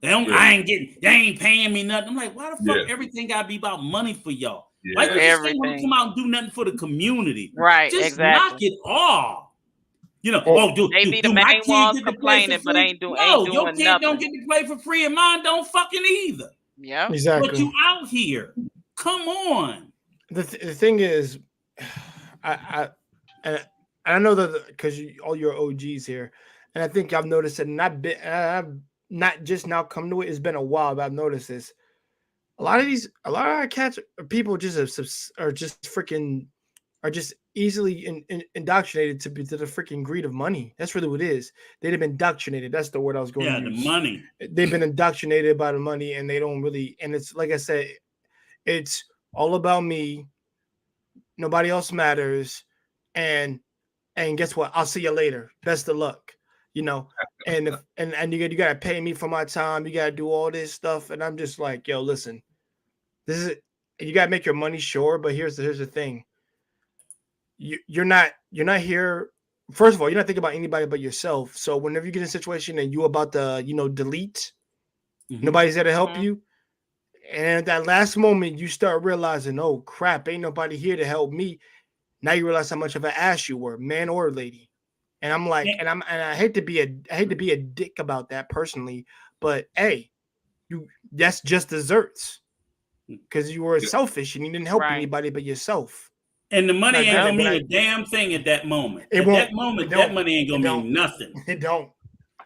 They ain't paying me nothing. I'm like, why the fuck everything gotta be about money for y'all? Why you just ain't want to come out and do nothing for the community? Right, just exactly. knock it off. They be the main ones complaining, but ain't doing your kid nothing. don't get to play for free, and mine don't fucking either. Yeah, exactly. But you out here, come on. The thing is, I know that because all your OGs here, and I think I've noticed it. I've not just now come to it. It's been a while, but I've noticed this. A lot of our cats, people are just easily indoctrinated to the freaking greed of money. That's really what it is. They've been indoctrinated. That's the word I was going to use. The money. They've been indoctrinated by the money, and they don't really. And it's like I said, it's all about me. Nobody else matters. And guess what? I'll see you later. Best of luck. And you got to pay me for my time. You got to do all this stuff, and I'm just like, yo, listen. This is you got to make your money, sure, but here's the thing. You're not here. First of all, you're not thinking about anybody but yourself. So whenever you get in a situation and you about to, delete, nobody's there to help you. And at that last moment, you start realizing, oh crap, ain't nobody here to help me. Now you realize how much of an ass you were, man or lady. And I'm like, and I hate to be a dick about that personally, but hey, that's just desserts. Because you were selfish and you didn't help anybody but yourself. And the money ain't gonna mean a damn thing at that moment. At that moment, that money ain't gonna mean nothing. It don't.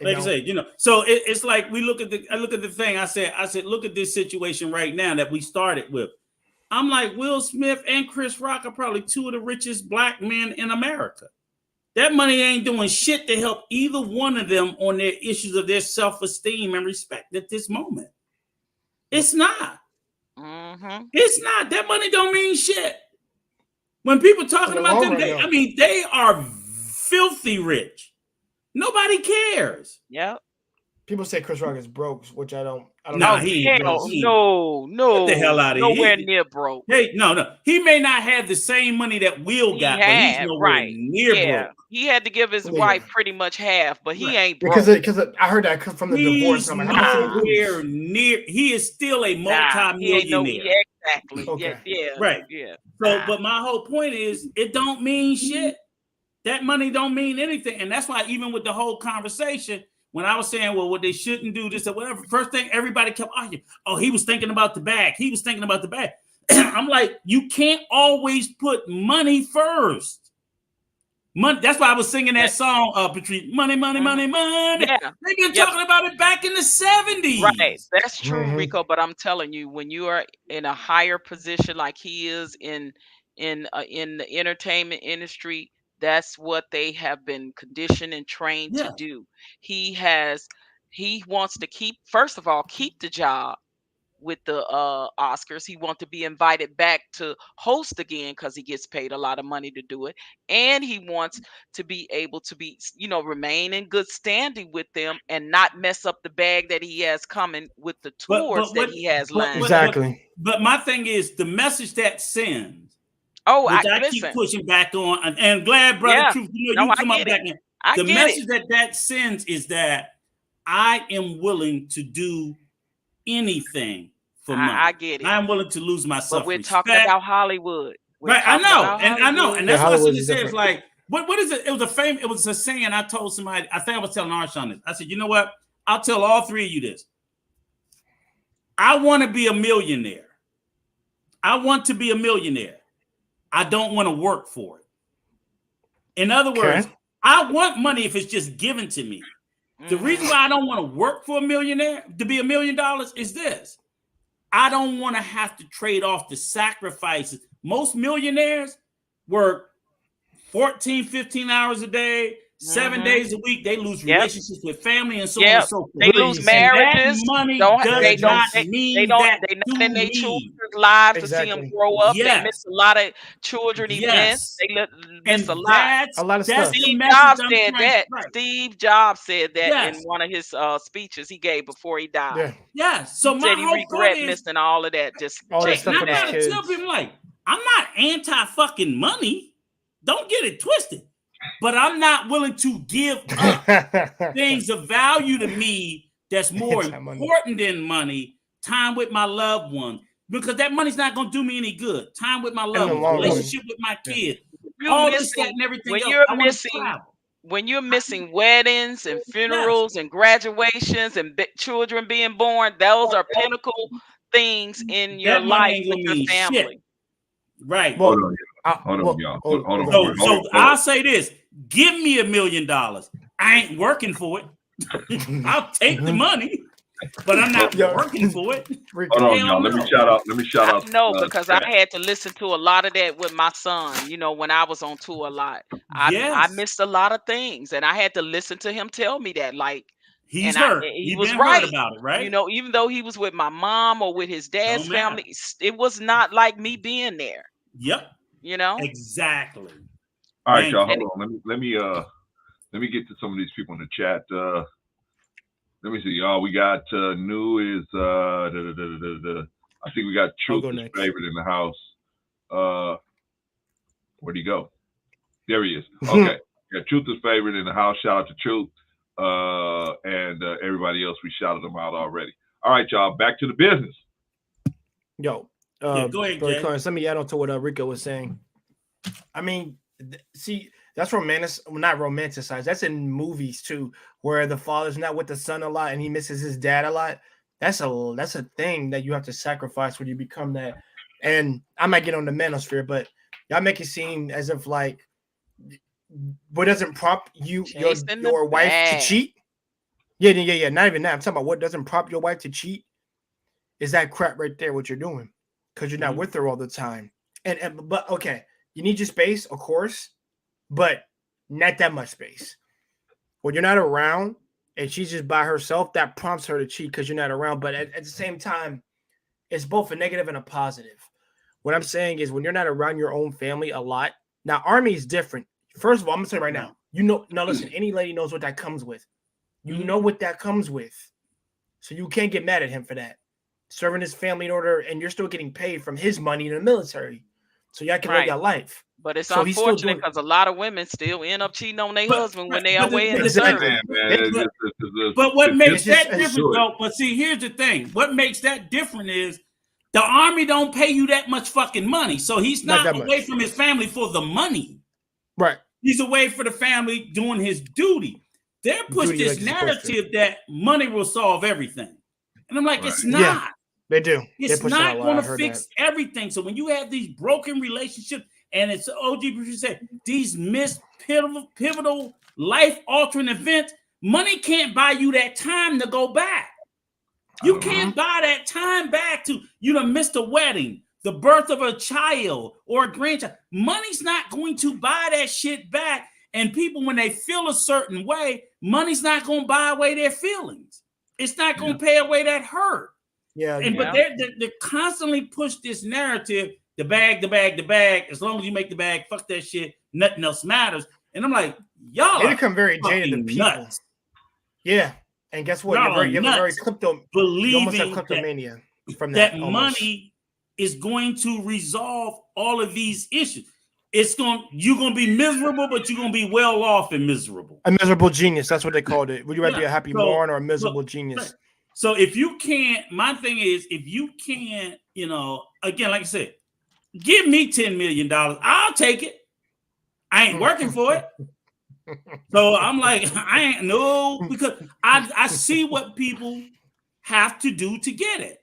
Like I said, so it's like I look at the thing. I said, look at this situation right now that we started with. I'm like, Will Smith and Chris Rock are probably two of the richest black men in America. That money ain't doing shit to help either one of them on their issues of their self-esteem and respect at this moment. It's not. It's not. That money don't mean shit. When people talking about them, they are filthy rich. Nobody cares. Yeah. People say Chris Rock is broke, which I don't no, know. He ain't broke. No. Get the hell out of here. Nowhere near broke. Hey, no. He may not have the same money that Will got, but he's nowhere near broke. He had to give his wife pretty much half, but he ain't broke. Because I heard that from the divorce. I'm like, nowhere near. He is still a multi-millionaire. Exactly. Okay. Yeah. Right. Yeah. So, but my whole point is, it don't mean shit. That money don't mean anything, and that's why even with the whole conversation, when I was saying, well, what they shouldn't do, this or whatever, first thing everybody kept arguing, oh, he was thinking about the bag. He was thinking about the bag. I'm like, you can't always put money first. Money. That's why I was singing that song, Patrice. Money, money, money, money. Yeah. They've been talking about it back in the 70s. Right. That's true, Rico. But I'm telling you, when you are in a higher position like he is in the entertainment industry, that's what they have been conditioned and trained to do. He wants to keep the job with the Oscars. He wants to be invited back to host again because he gets paid a lot of money to do it. And he wants to be able to be, remain in good standing with them and not mess up the bag that he has coming with the tours that he has lined. Exactly. But my thing is the message that sends. Oh, which I keep pushing back on, and glad, brother, Truth, you come up back in. The message that sends is that I am willing to do anything for money. I get it. I'm willing to lose my self-respect. But we're talking about Hollywood. I know, and that's why I said it's like, what is it? It was a saying I told somebody. I think I was telling Arshawn this. I said, you know what? I'll tell all three of you this. I want to be a millionaire. I want to be a millionaire. I don't want to work for it. In other words, I want money if it's just given to me. The reason why I don't want to work for to be $1 million is this. I don't want to have to trade off the sacrifices. Most millionaires work 14, 15 hours a day, 7 days a week. They lose relationships with family and so on and so forth. They lose marriages. Money They does not not mean they're that not to in their me. children's lives to see them grow up. Yes. They miss a lot of children events. They miss a lot. A lot of that's stuff. the Steve message Jobs I'm said trying- that. right. Steve Jobs said that Yes. in one of his speeches he gave before he died. Yeah. So he my said he whole regret point is missing all of that. Just all that check stuff and for I the gotta kids. tell people like, I'm not anti-fucking money. Don't get it twisted. But I'm not willing to give up things of value to me that's more important than money. Time with my loved one, because that money's not going to do me any good. Time with my loved one, relationship with my kids, all this, that, and everything when else. you're I wanna travel. when you're missing weddings and funerals and graduations and children being born, those are pinnacle things in your That money life ain't with gonna your mean family. shit. Right. Hold on, y'all. Hold on. So I'll say this: give me $1 million. I ain't working for it. I'll take the money, but I'm not working for it. Hold on, y'all. Let me shout out. No, because I had to listen to a lot of that with my son. You know, when I was on tour a lot, I missed a lot of things, and I had to listen to him tell me that. Like, he's and hurt. He You've was been right hurt about it, right? You know, even though he was with my mom or with his dad's Don't matter. family, it was not like me being there. Yep. You know, exactly. All right, y'all. Hold on. Let me get to some of these people in the chat. Let me see, y'all. We got new is I think we got Truth is favorite in the house. Where'd he go? There he is. Okay. Yeah, Truth is favorite in the house. Shout out to Truth. And everybody else, we shouted them out already. All right, y'all. Back to the business. Yo, go ahead, Jay. Clarence, let me add on to what Rico was saying. I mean, see, that's not romanticized. That's in movies too, where the father's not with the son a lot and he misses his dad a lot. That's a thing that you have to sacrifice when you become that. And I might get on the manosphere, but y'all make it seem as if like what doesn't prompt your wife to cheat. Yeah. Not even that. I'm talking about what doesn't prompt your wife to cheat. Is that crap right there? What you're doing because you're not with her all the time. But okay, you need your space, of course, but not that much space. When you're not around and she's just by herself, that prompts her to cheat because you're not around. But at the same time, it's both a negative and a positive. What I'm saying is when you're not around your own family a lot. Now, Army is different. First of all, I'm gonna say right now, listen, any lady knows what that comes with. You know what that comes with. So you can't get mad at him for that. Serving his family in order, and you're still getting paid from his money in the military. So y'all can live your life. But it's unfortunate because a lot of women still end up cheating on their husband when they are away in the service. But what makes that different, though? But see, here's the thing. What makes that different is the Army don't pay you that much fucking money, so he's not away from his family for the money. Right. He's away for the family doing his duty. They're pushed this narrative that money will solve everything, and I'm like, it's not. Yeah, they do. It's not going to fix everything. So when you have these broken relationships, and it's OG Bruce said these missed pivotal life-altering events, money can't buy you that time to go back. You can't buy that time back to miss the wedding, the birth of a child or a grandchild. Money's not going to buy that shit back. And people, when they feel a certain way, money's not going to buy away their feelings. It's not going to pay away that hurt. But they constantly push this narrative, the bag. As long as you make the bag, fuck that shit. Nothing else matters. And I'm like, y'all they become very jaded people. Nuts. Yeah. And guess what? You're very you almost have kleptomania from that. Money is going to resolve all of these issues. You're gonna be miserable, but you're gonna be well off and miserable. A miserable genius. That's what they called it. Would you rather be a happy moron or a miserable genius? So if you can't, my thing is, if you can't, again, like I said, give me $10 million, I'll take it. I ain't working for it. So I'm like, because I see what people have to do to get it.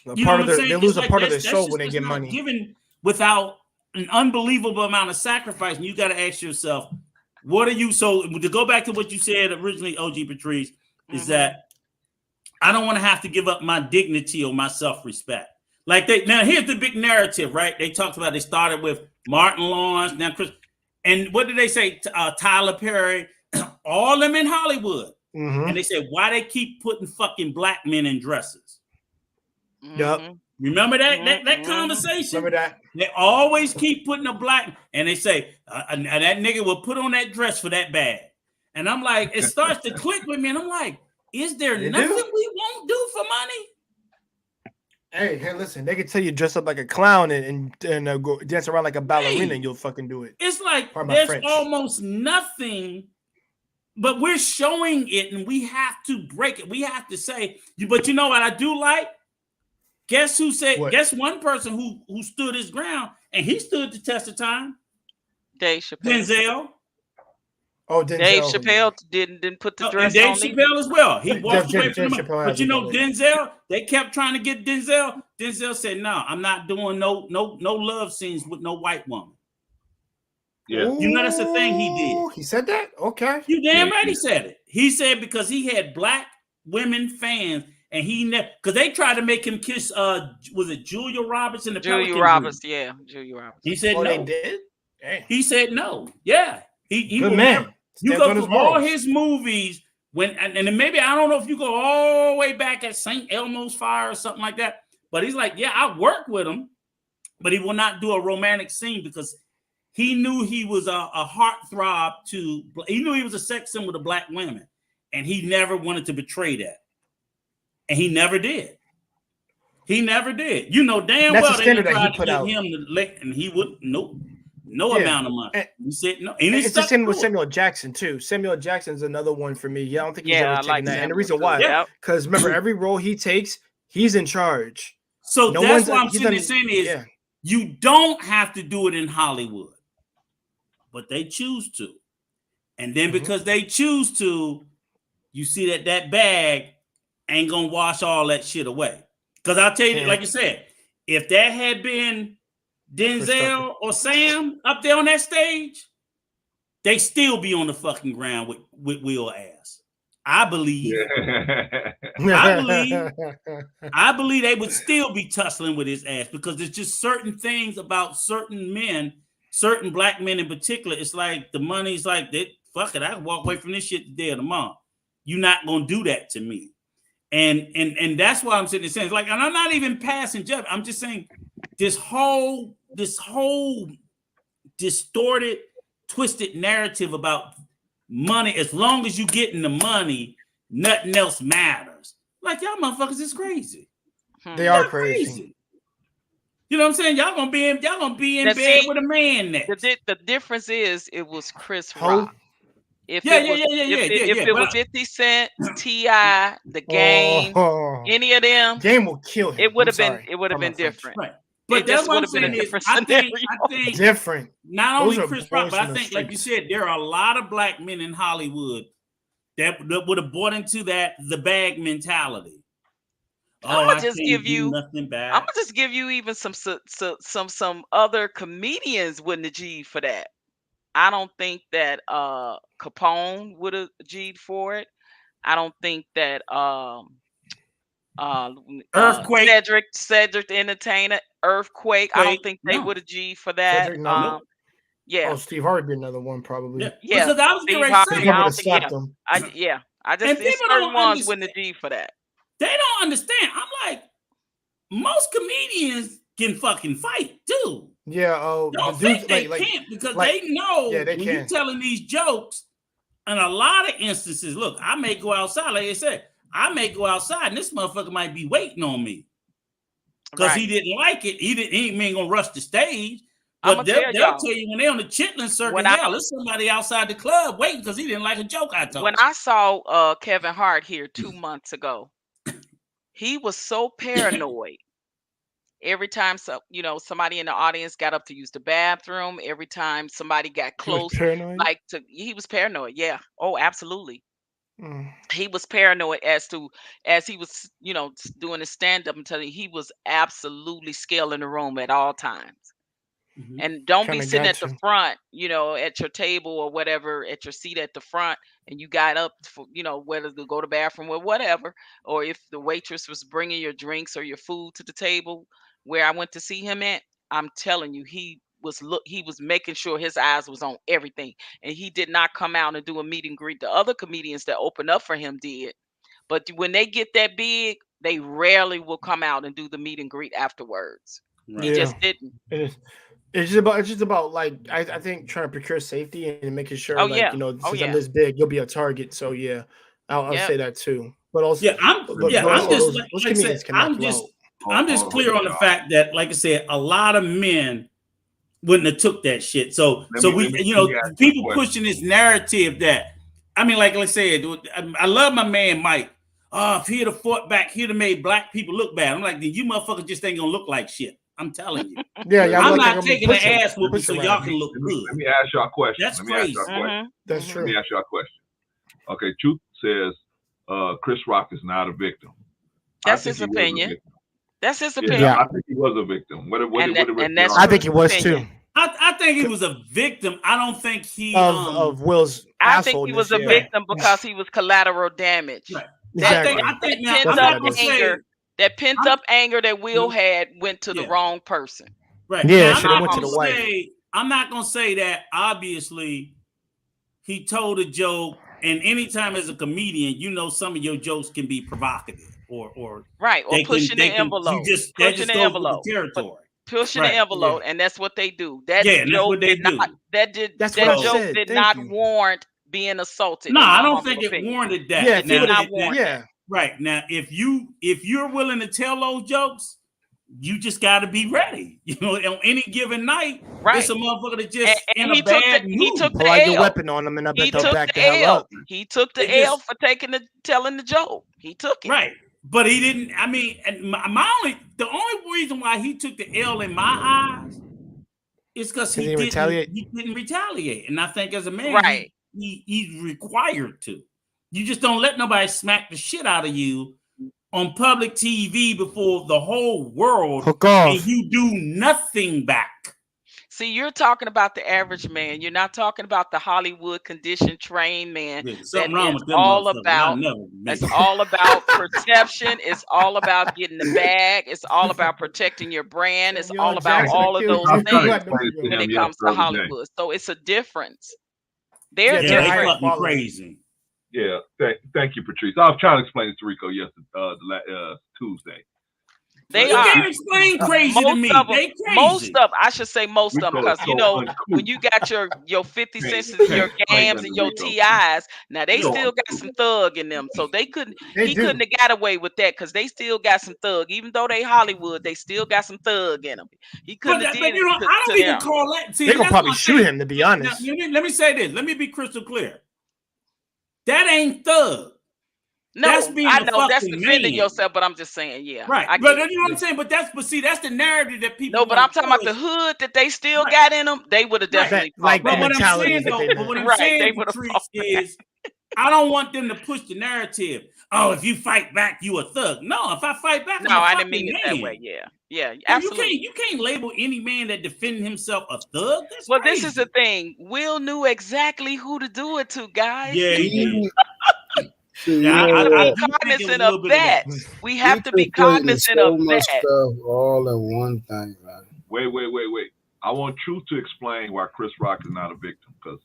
They lose a part of their soul when they get money. Given without an unbelievable amount of sacrifice, and you got to ask yourself, what are you? So to go back to what you said originally, OG Patrice, is that I don't want to have to give up my dignity or my self-respect. Like now, here's the big narrative, right? They talked about, they started with Martin Lawrence, now Chris, and what did they say? Tyler Perry, all them in Hollywood. And they said, why they keep putting fucking black men in dresses? Yep. Remember that conversation? Remember that? They always keep putting a black, and they say, that nigga will put on that dress for that bag. And I'm like, it starts to click with me, and I'm like, is there nothing we won't do for money? Hey, listen, they can tell you dress up like a clown and go dance around like a ballerina, and you'll fucking do it. It's like there's almost nothing, but we're showing it, and we have to break it. We have to say, but you know what I do like? Guess who said? What? Guess one person who stood his ground, and he stood the test of time. Dave Chappelle. Denzel. Oh, Denzel. Dave Chappelle didn't put the dress and on. Dave Chappelle as well. He walked away from him. But you know, Denzel, they kept trying to get Denzel. Denzel said, "No, I'm not doing no love scenes with no white woman." Yeah, you know that's the thing he did. He said that. Okay, you damn right he said it. He said because he had black women fans, and he never because they tried to make him kiss. Was it Julia Roberts in the Julia Roberts? Yeah, Julia Roberts. He said no. They did. Damn. He said no. Yeah, he good man. Never, you go through all his movies and maybe I don't know if you go all the way back at St. Elmo's Fire or something like that. But he's like, yeah, I worked with him, but he will not do a romantic scene because he knew he was a heartthrob he knew he was a sex symbol to black women, and he never wanted to betray that, and he never did. He never did. You know damn well they tried to get him to lick, and he would no amount of money. He said no. And it's the same with Samuel Jackson too. Samuel Jackson's another one for me. Yeah, I don't think he's ever taken that. And the reason why, because remember, every role he takes, he's in charge. So that's what I'm saying is you don't have to do it in Hollywood, but they choose to. And then because they choose to, you see that bag ain't gonna wash all that shit away. Because I'll tell you, like you said, if that had been Denzel or Sam up there on that stage, they still be on the fucking ground with Will ass. I believe. I believe they would still be tussling with his ass because there's just certain things about certain men, certain black men in particular. It's like the money's like that. Fuck it, I can walk away from this shit today or tomorrow. You're not gonna do that to me, and that's why I'm sitting there saying like, and I'm not even passing judgment. I'm just saying this whole distorted, twisted narrative about money. As long as you getting the money, nothing else matters. Like y'all motherfuckers is crazy. They are crazy. You know what I'm saying? Y'all gonna be in bed with a man next. The difference is it was Chris Rock. If it was 50 Cent, T.I., The Game, any of them, Game will kill him. It would have been different. Right. But that's what I'm saying is I think different. Not only Chris Rock, but I think, like you said, there are a lot of black men in Hollywood that would have bought into the bag mentality. I'm gonna just give you even some other comedians wouldn't have G'd for that. I don't think that Capone would have G'd for it. I don't think that Earthquake, Cedric the Entertainer, Earthquake. I don't think they would have G'd for that. Cedric, yeah. Oh, Steve Harvey be another one probably. Yeah. Because I was getting ready to say, I just think certain ones wouldn't have G'd for that. They don't understand. I'm like, most comedians can fucking fight too. Yeah. Oh, don't think they can't because they know when you're telling these jokes. In a lot of instances, look, I may go outside, like I said, I may go outside, and this motherfucker might be waiting on me because he didn't like it. He ain't gonna rush the stage. But they'll tell you when they're on the chitlin circuit, there's somebody outside the club waiting because he didn't like a joke I told. When I saw Kevin Hart here 2 months ago, he was so paranoid. Every time somebody in the audience got up to use the bathroom, every time somebody got close, he was paranoid. Yeah. Oh, absolutely. He was paranoid as he was, doing his stand-up and telling you he was absolutely scaling the room at all times. And don't be Kinda sitting at the gotcha. front, at your table or whatever, at your seat at the front, and you got up for, whether to go to the bathroom or whatever, or if the waitress was bringing your drinks or your food to the table where I went to see him at, I'm telling you, he was making sure his eyes was on everything, and he did not come out and do a meet and greet. The other comedians that opened up for him did, but when they get that big, they rarely will come out and do the meet and greet afterwards. He just didn't. It's just about like I think trying to procure safety and making sure Oh like yeah. since I'm this big, you'll be a target. So yeah, I'll say that too. But also I'm just clear on the fact that, like I said, a lot of men wouldn't have took that shit. So people pushing this narrative that, I mean, like I said, I love my man Mike. Oh, if he'd have fought back, he'd have made black people look bad. I'm like, then you motherfuckers just ain't gonna look like shit. I'm telling you. I'm not taking the ass whooping so y'all can look good. Let me ask y'all a question. That's crazy. That's true. Let me ask y'all a question. Okay, Truth says Chris Rock is not a victim. That's his opinion. That's his opinion. Yeah, I think he was a victim. I think he was too. I think he was a victim. I don't think he of Will's. I think he was a victim because he was collateral damage. Right. Exactly. That pent up anger that Will had went to the wrong person. Right. Yeah, now, should have went to the wife. I'm not gonna say that. Obviously, he told a joke, and anytime as a comedian, some of your jokes can be provocative or pushing the envelope. Pushing the envelope. Pushing the envelope, and that's what they do. That joke did not warrant being assaulted. No, I don't think it warranted that. Yeah, it did not warrant. Yeah. Right. Now, if you're willing to tell those jokes, you just got to be ready. On any given night, it's a motherfucker that just in a bad mood. He took the Pull out your L. weapon on them, and I bet they'll back the L. hell up. He took the L for telling the joke. He took it. Right. But he didn't. I mean, the only reason why he took the L in my eyes is because he didn't retaliate. And I think as a man, he's required to. You just don't let nobody smack the shit out of you on public TV before the whole world, and you do nothing back. See, you're talking about the average man. You're not talking about the Hollywood conditioned trained man. Yeah, That's all about perception. It's all about getting the bag. It's all about protecting your brand. It's all about all of those things when it comes to Hollywood. So it's a difference. They're different. They crazy. Yeah, thank you, Patrice. I was trying to explain it to Rico yesterday, Tuesday. You can't explain crazy to me. They crazy. I should say most of them, because when you got your 50 cents and your gams and your TIs, now they still got some thug in them. So he couldn't have got away with that, because they still got some thug. Even though they Hollywood, they still got some thug in them. He couldn't have did it. I don't even call that. See, they're gonna probably shoot him, to be honest. Now, let me say this. Let me be crystal clear. That ain't thug. No, I know that's defending man. yourself, but I'm just saying, right. But you know what I'm saying. But that's the narrative that people. No, but I'm talking about the hood that they still got in them. They would have definitely like the mentality. But what I'm saying, Patrice, is I don't want them to push the narrative. Oh, if you fight back, you a thug. No, if I fight back, I didn't mean it that way. Yeah, absolutely. You can't label any man that defends himself a thug. That's crazy. This is the thing. Will knew exactly who to do it to, guys. Yeah, he did. I'm cognizant of that. We have to be cognizant of that. Stuff all in one thing, man. Wait. I want Truth to explain why Chris Rock is not a victim, because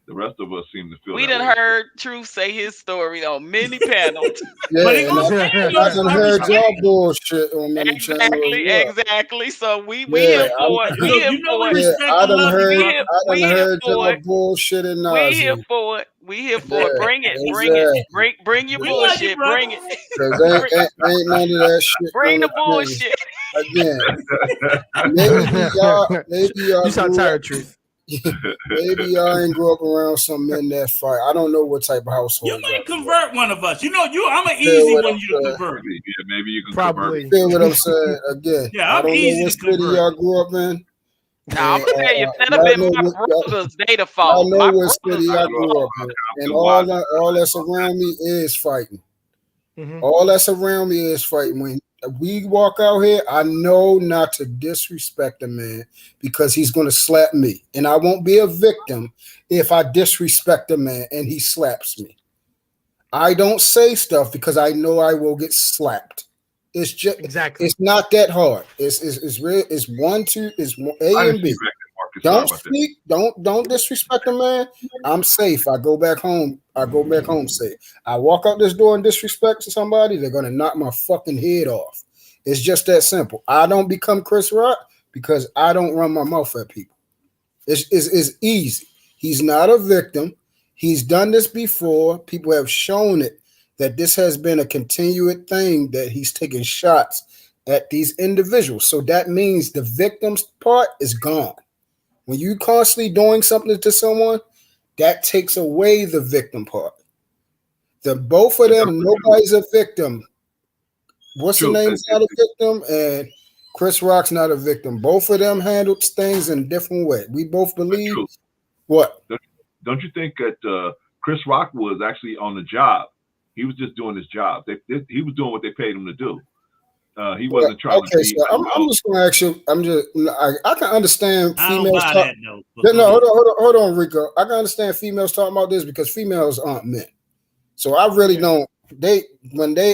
the rest of us seem to feel we done heard Truth say his story on many panels. Yeah, I done heard y'all bullshit on many channels. Exactly. So we here for it. I done heard y'all bullshit and we here for it. Bring it. Bring your bullshit. Bring it. Ain't none of that shit. Bring the bullshit. Again, maybe y'all. You sound tired, Truth. Maybe y'all ain't grew up around some men that fight. I don't know what type of household. You might convert one of us. I'm an easy one you to convert. Yeah, maybe you can probably convert. Feel what I'm saying? Again, yeah, I don't know what city y'all grew up in. Now, I'm gonna tell you, if that been my brothers, they the fault. I know what city I grew up in, and all that's around me is fighting. Mm-hmm. All that's around me is fighting. we walk out here, I know not to disrespect a man because he's going to slap me. And I won't be a victim if I disrespect a man and he slaps me. I don't say stuff because I know I will get slapped. It's just exactly. It's not that hard. It's real. It's one, two. It's A and B. Don't speak. Don't disrespect a man. I'm safe. I go back home. Safe. I walk out this door and disrespect to somebody, they're gonna knock my fucking head off. It's just that simple. I don't become Chris Rock because I don't run my mouth at people. It's easy. He's not a victim. He's done this before. People have shown it that this has been a continued thing, that he's taking shots at these individuals. So that means the victim's part is gone. When you constantly doing something to someone, that takes away the victim part. The both of them, nobody's a victim. What's the name's not a victim, and Chris Rock's not a victim. Both of them handled things in a different way. We both believe. What? Don't you think that Chris Rock was actually on the job? He was just doing his job. He was doing what they paid him to do. He wasn't trying to be. So I'm just going to ask you. I can understand females. No, hold on, Rico. I can understand females talking about this because females aren't men. So I really don't.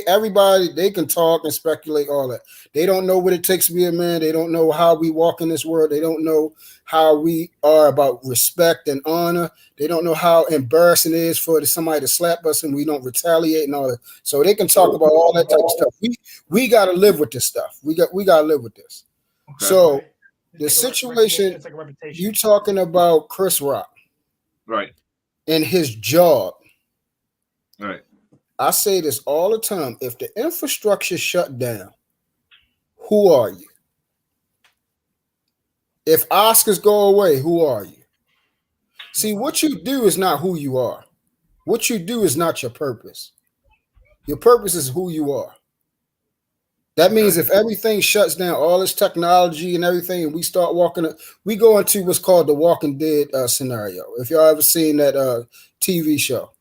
Everybody can talk and speculate all that. They don't know what it takes to be a man. They don't know how we walk in this world. They don't know how we are about respect and honor. They don't know how embarrassing it is for somebody to slap us and we don't retaliate and all that. So they can talk about all that type of stuff. We got to live with this stuff. We got to live with this. Okay. So the situation you talking about Chris Rock, right, and his job, right. I say this all the time. If the infrastructure shut down, who are you? If Oscars go away, who are you? See, what you do is not who you are. What you do is not your purpose. Your purpose is who you are. That means if everything shuts down, all this technology and everything, and we start we go into what's called the Walking Dead scenario. If y'all ever seen that TV show.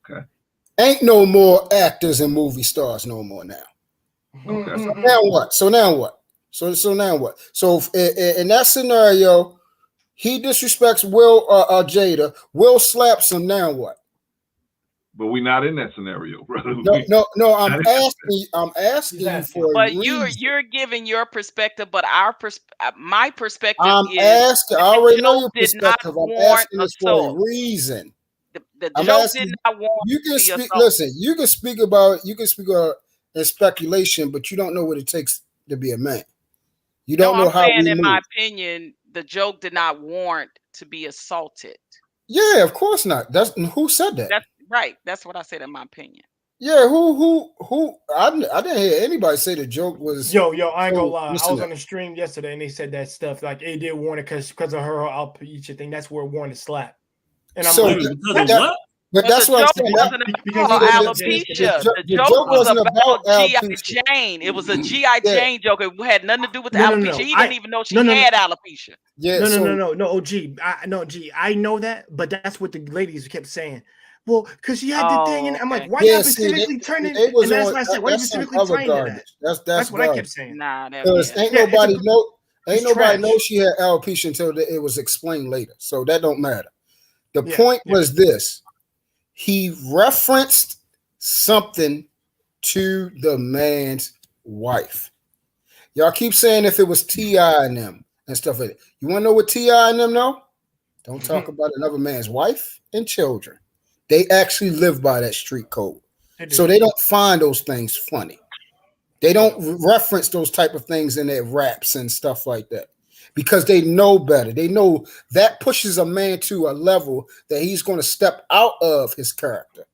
Okay. Ain't no more actors and movie stars no more now. Okay. So now what? So now what? So in that scenario, he disrespects Will Jada. Will slaps him. Now what? But we're not in that scenario, brother. No. I'm asking you for. But you're giving your perspective, but my perspective is. I already know your perspective. I'm asking this for a reason. The joke did not want. You can speak. Listen, you can speak about in speculation, but you don't know what it takes to be a man. You don't know how. In my opinion, the joke did not warrant to be assaulted. Yeah, of course not. That's who said that. That's right. That's what I said in my opinion. Yeah, who? I didn't hear anybody say the joke was. Yo, I ain't gonna lie. I was on the stream yesterday and they said that stuff like it did warn it because of her alopecia thing. That's where it warned to slap. And I'm like, but that's what I'm saying. Because alopecia. The joke was about G.I. Jane. It was a G.I. Jane joke. It had nothing to do with the alopecia. He didn't even know she had alopecia. Yeah. No, OG. I know that, but that's what the ladies kept saying. Well, because she had the thing, and I'm like, why you specifically turning? And that's why I said, why you specifically turning to that? That's what I kept saying. Because ain't nobody know she had alopecia until it was explained later. So that don't matter. The point was this. He referenced something to the man's wife. Y'all keep saying if it was T.I. and them and stuff like that. You want to know what T.I. and them know? Don't talk about another man's wife and children. They actually live by that street code. So they don't find those things funny. They don't reference those type of things in their raps and stuff like that. Because they know better. They know that pushes a man to a level that he's going to step out of his character.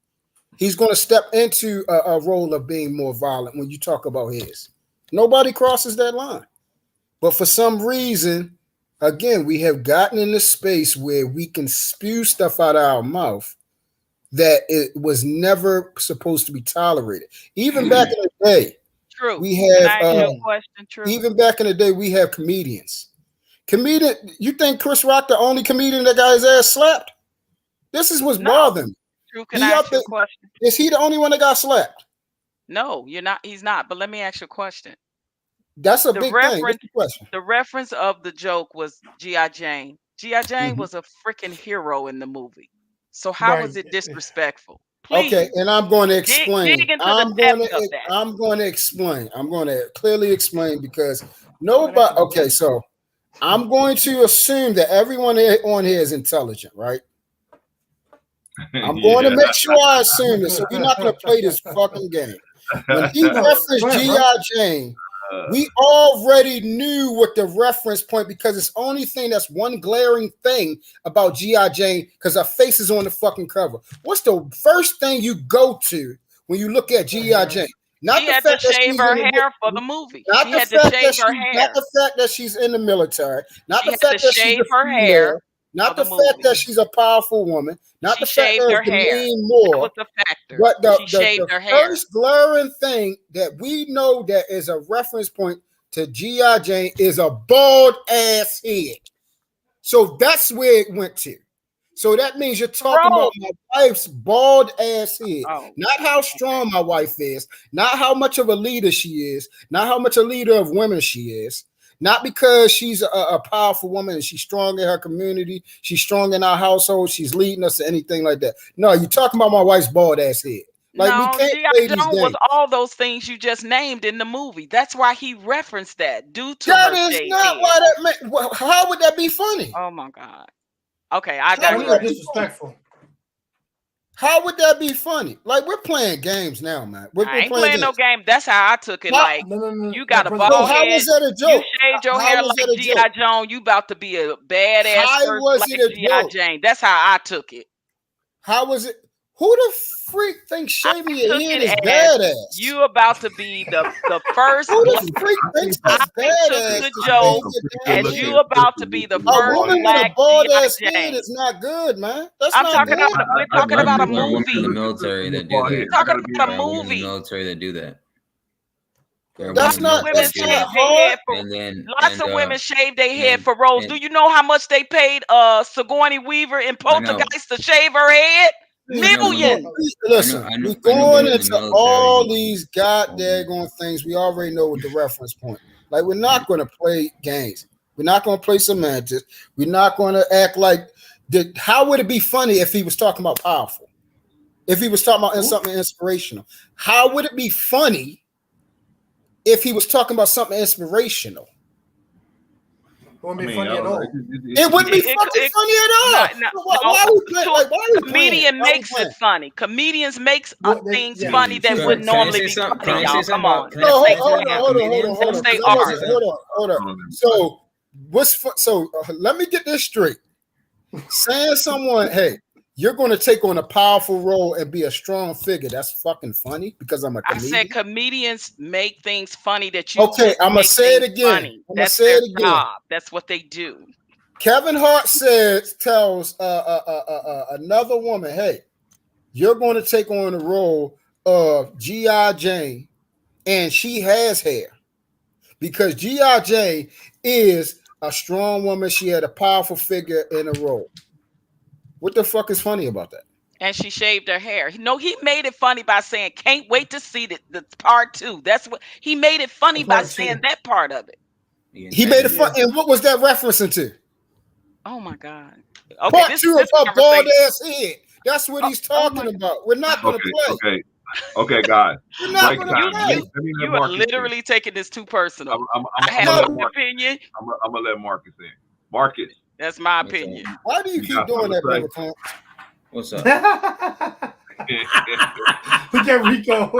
He's going to step into a role of being more violent when you talk about his. Nobody crosses that line. But for some reason, again, we have gotten in this space where we can spew stuff out of our mouth that it was never supposed to be tolerated. Even back in the day, we have even back in the day, we have comedians. You think Chris Rock the only comedian that got his ass slapped? This is what's bothering me. Can I ask you a question? Is he the only one that got slapped? No, you're not. He's not. But let me ask you a question. That's a big thing. What's the question? The reference of the joke was G.I. Jane. G.I. Jane was a freaking hero in the movie. So how was it disrespectful? Please. Okay, and I'm going to explain. Dig into I'm the depth of that. I'm going to explain. I'm going to clearly explain because nobody. Okay, so I'm going to assume that everyone on here is intelligent, right? I'm going to make sure I assume this. So we're not going to play this fucking game. When he referenced G.I. Jane, we already knew what the reference point, because it's only thing that's one glaring thing about G.I. Jane, because her face is on the fucking cover. What's the first thing you go to when you look at G.I. Jane? Not she the had fact to that shave she's her in the, hair for the movie. Not She the had to fact shave that her she, hair. not the fact that she's in the military. Not She the had fact to that she's shave a her hair female. Not for the the fact that movie. she's a powerful woman. Not She the fact shaved that her it's the hair. mean That more. was the factor. But She shaved her the hair. first glaring thing that we know that is a reference point to G.I. Jane is a bald ass head. So that's where it went to. So that means you're talking about my wife's bald ass head. Not how strong my wife is, not how much of a leader she is, not how much a leader of women she is, not because she's a powerful woman and she's strong in her community, she's strong in our household, she's leading us to anything like that. No, you're talking about my wife's bald ass head. Like, we No, can't G.I. play these Joe was games. all those things you just named in the movie. That's why he referenced that due to That her is shaved not head. why that meant. How would that be funny? Oh my God. Okay, I How would that digress. be disrespectful? How would that be funny? Like, we're playing games now, man. We're I ain't playing playing no games. game. That's how I took it. No, Like, you got a brother. bald No, how head. was that a You joke? shaved your How hair was like that a G.I. joke? Joe. You about to be a badass How person was like it a G.I. joke? Jane. That's how I took it. How was it? Who the freak thinks shaving your Took head it is as badass? you about to be the first Who black. the freak thinks I that's took badass the to joke shave your as head? you about to be the A first woman with a black bald G.I. ass head Jane. is not good, man. That's I'm not talking good. about. We're talking about a There are women in the movie. military that do that. Talking about a There are women in the movie. military that do that. There are That's women in the not. military That's that do not that. They hard. head for And then, lots of women shave their head for roles. Do and you know how much they paid Sigourney Weaver in I know. Poltergeist to shave her head? I know women. Millions. Listen, I know we're going women in the into military. all these goddamn things. We already know what the reference point. Like, we're not going to play games. We're not going to play semantics. We're not going to act like. How would it be funny if he was talking about powerful? If he was talking about something inspirational? How would it be funny if he was talking about something inspirational? It wouldn't be funny at all. It wouldn't be fucking funny at all. Why are we playing? Like, why are we playing? Comedian makes it funny. Comedians makes things funny that would Can I normally say be something? funny, Can I say y'all. something Come on. about? Can I say something about Hold comedians? on. Say Hold art. on. So, let me get this straight. Saying someone, hey, you're going to take on a powerful role and be a strong figure, that's fucking funny because I'm a I comedian. said comedians make things funny that you. Okay, I'm gonna make say it things again. funny. I'm gonna That's say their it again. job. That's what they do. Kevin Hart tells another woman, hey, you're going to take on the role of G.I. Jane, and she has hair because G.I. Jane is a strong woman. She had a powerful figure in a role. What the fuck is funny about that? And she shaved her hair. No, he made it funny by saying, "Can't wait to see the part 2." That's what he made it funny by saying that part of it. He made it fun. And what was that referencing to? Oh my God. Okay, Part 2 of her bald ass head. That's what he's talking about. We're not going to play. Okay, guys. We're not going to play. You are literally taking this too personal. I have my opinion. I'm gonna let Marcus in. Marcus. That's my opinion. Why do you keep doing that, brother Clint? What's up? Look at Rico.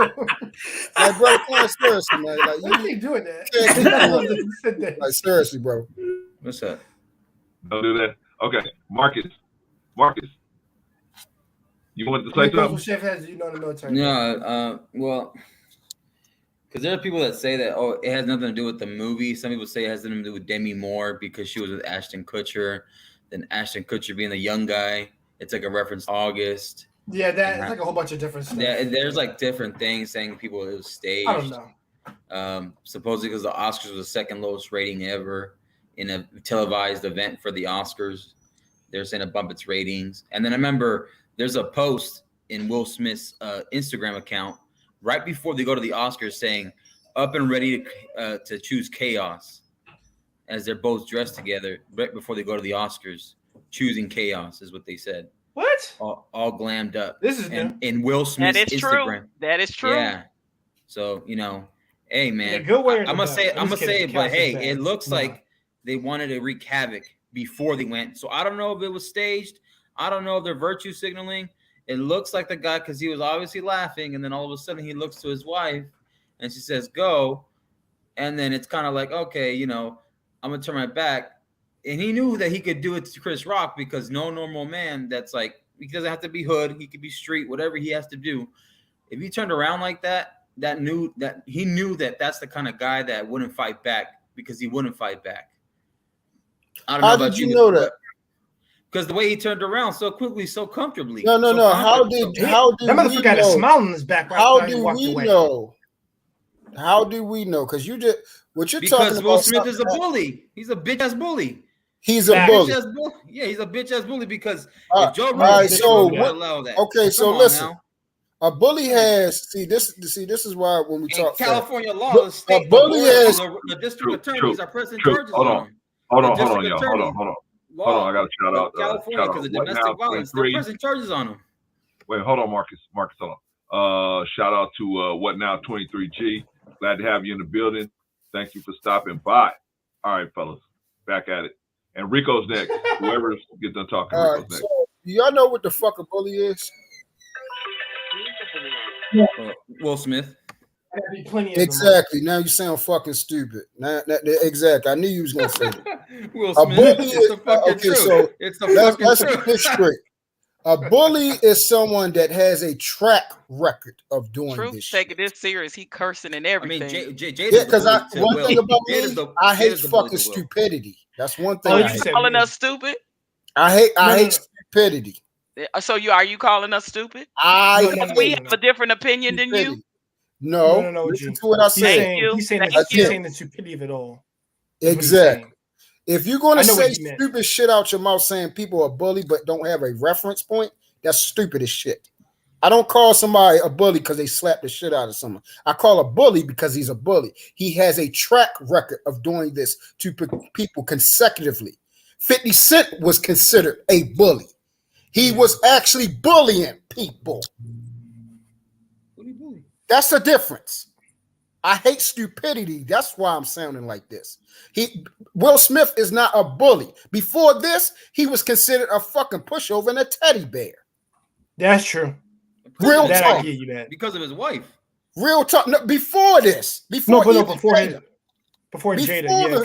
Like, brother Clint, seriously, man. Like, you keep doing that. Like, seriously, bro. What's up? Don't do that. Okay, Marcus. You want to say something? Chef has, you know, the military. No, well, because there are people that say that, oh, it has nothing to do with the movie. Some people say it has nothing to do with Demi Moore because she was with Ashton Kutcher. Then Ashton Kutcher being the young guy, it's like a reference to August. Yeah, it's like a whole bunch of different stuff. Yeah, there's like different things saying people it was staged. I don't know. Supposedly because the Oscars was the second lowest rating ever in a televised event for the Oscars. They're saying to bump its ratings. And then I remember there's a post in Will Smith's Instagram account right before they go to the Oscars, saying up and ready to choose chaos, as they're both dressed together right before they go to the Oscars. Choosing chaos is what they said. What? All glammed up. This is new. And Will Smith's That is Instagram. true. That is true. Yeah. So, you know, hey man, good way or I'm gonna say it, but hey, bad. it looks like they wanted to wreak havoc before they went. So I don't know if it was staged. I don't know if they're virtue signaling. It looks like the guy, because he was obviously laughing, and then all of a sudden he looks to his wife and she says, "Go." And then it's kind of like, okay, you know, I'm gonna turn my back. And he knew that he could do it to Chris Rock, because no normal man that's like, he doesn't have to be hood, he could be street, whatever he has to do. If he turned around like that, he knew that that's the kind of guy that wouldn't fight back, because he wouldn't fight back. I don't know How about did you know that? Because the way he turned around so quickly, so comfortably. No. How did that motherfucker got a smile on his back? How do we know? How do we know? Because you just what you're talking about. Because Will Smith is a bully. He's a bitch ass bully. He's a bully. Yeah, he's a bitch ass bully, because if Joe Rogan would allow that. Okay, so listen. A bully has this is why when we talk California law, the state, a bully has the district attorneys are pressing charges Hold on him. Hold on, y'all. Hold on, I got to shout out California, because of domestic violence. They're pressing charges on him. Wait, hold on, Marcus, hold on. Shout out to What Now 23G. Glad to have you in the building. Thank you for stopping by. All right, fellas, back at it. And Rico's next. Whoever gets done talking, Rico's next. So, do y'all know what the fuck a bully is? Will Smith. Exactly. Now you sound fucking stupid. Exactly. I knew you was gonna say that. Will A Smith. bully It's the fucking okay. truth. So It's the let's fucking get truth. this straight. A bully is someone that has a track record of doing Truth this shit. taking this serious. He cursing and everything. I mean, Yeah, because one thing about me, I hate fucking stupidity. That's one thing. Oh, I you hate. calling us stupid? I hate stupidity. So are you calling us stupid? We have a different opinion than you. No, listen to what I said. He's saying the stupidity of it all. Exactly. If you're going to I know say what he meant. stupid shit out your mouth saying people are bully but don't have a reference point, that's stupid as shit. I don't call somebody a bully because they slapped the shit out of someone. I call a bully because he's a bully. He has a track record of doing this to people consecutively. 50 Cent was considered a bully. He was actually bullying people. That's the difference. I hate stupidity. That's why I'm sounding like this. Will Smith is not a bully. Before this, he was considered a fucking pushover and a teddy bear. That's true. Real that talk. I give you that. Because of his wife. Real talk. No, before this, before Jada,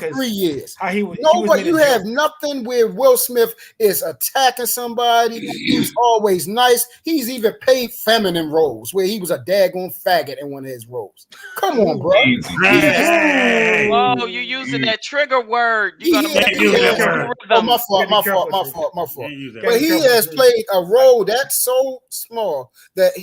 the 3 years. How he was But you have nothing where Will Smith is attacking somebody. He's always nice. He's even paid feminine roles where he was a daggone faggot in one of his roles. Come on, bro. Whoa, you're using that trigger word. You're gonna make Oh, my fault. But he has played a role that's so small that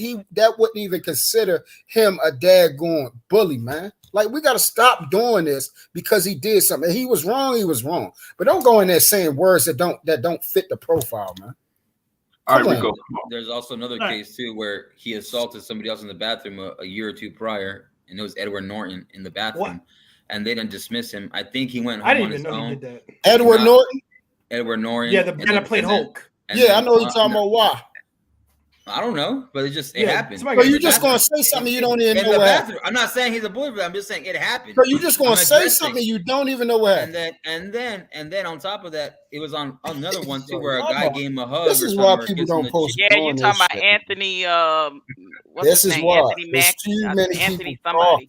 wouldn't even consider him a daggone bully, man. Like, we got to stop doing this because he did something. He was wrong. But don't go in there saying words that don't fit the profile, man. All right, Rico. There's also another case too where he assaulted somebody else in the bathroom a year or two prior, and it was Edward Norton in the bathroom, and they didn't dismiss him. I think he went home on his own. He did that. Edward Norton? Edward Norton. Yeah, the guy that played Hulk. I know you're talking about why. I don't know, but it happened. So you're just gonna say something you don't even know what happened. I'm not saying he's a bully, but I'm just saying it happened. So you're just gonna say something you don't even know what happened. And then on top of that, it was on another one too where a guy gave him a hug. This is why people don't post. Yeah, you talking about Anthony? What's his name? Anthony Mack. Anthony somebody.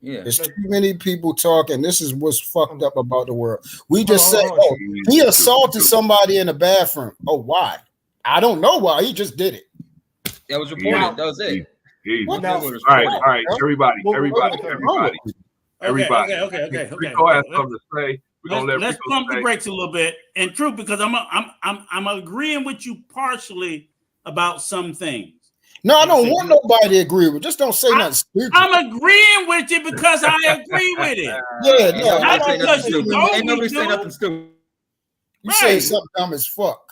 Yeah, there's too many people talking. This is what's fucked up about the world. We just say, "Oh, he assaulted somebody in the bathroom." Oh, why? I don't know why. He just did it. That was reported. That was it. All right. Everybody. Okay. Rico has something to say. Let's pump the brakes a little bit. And true, because I'm agreeing with you partially about some things. No, I don't want nobody to agree with. Just don't say nothing stupid. I'm agreeing with you because I agree with it. Yeah, Not because you told Ain't me nobody say to. nothing stupid. You say something dumb as fuck.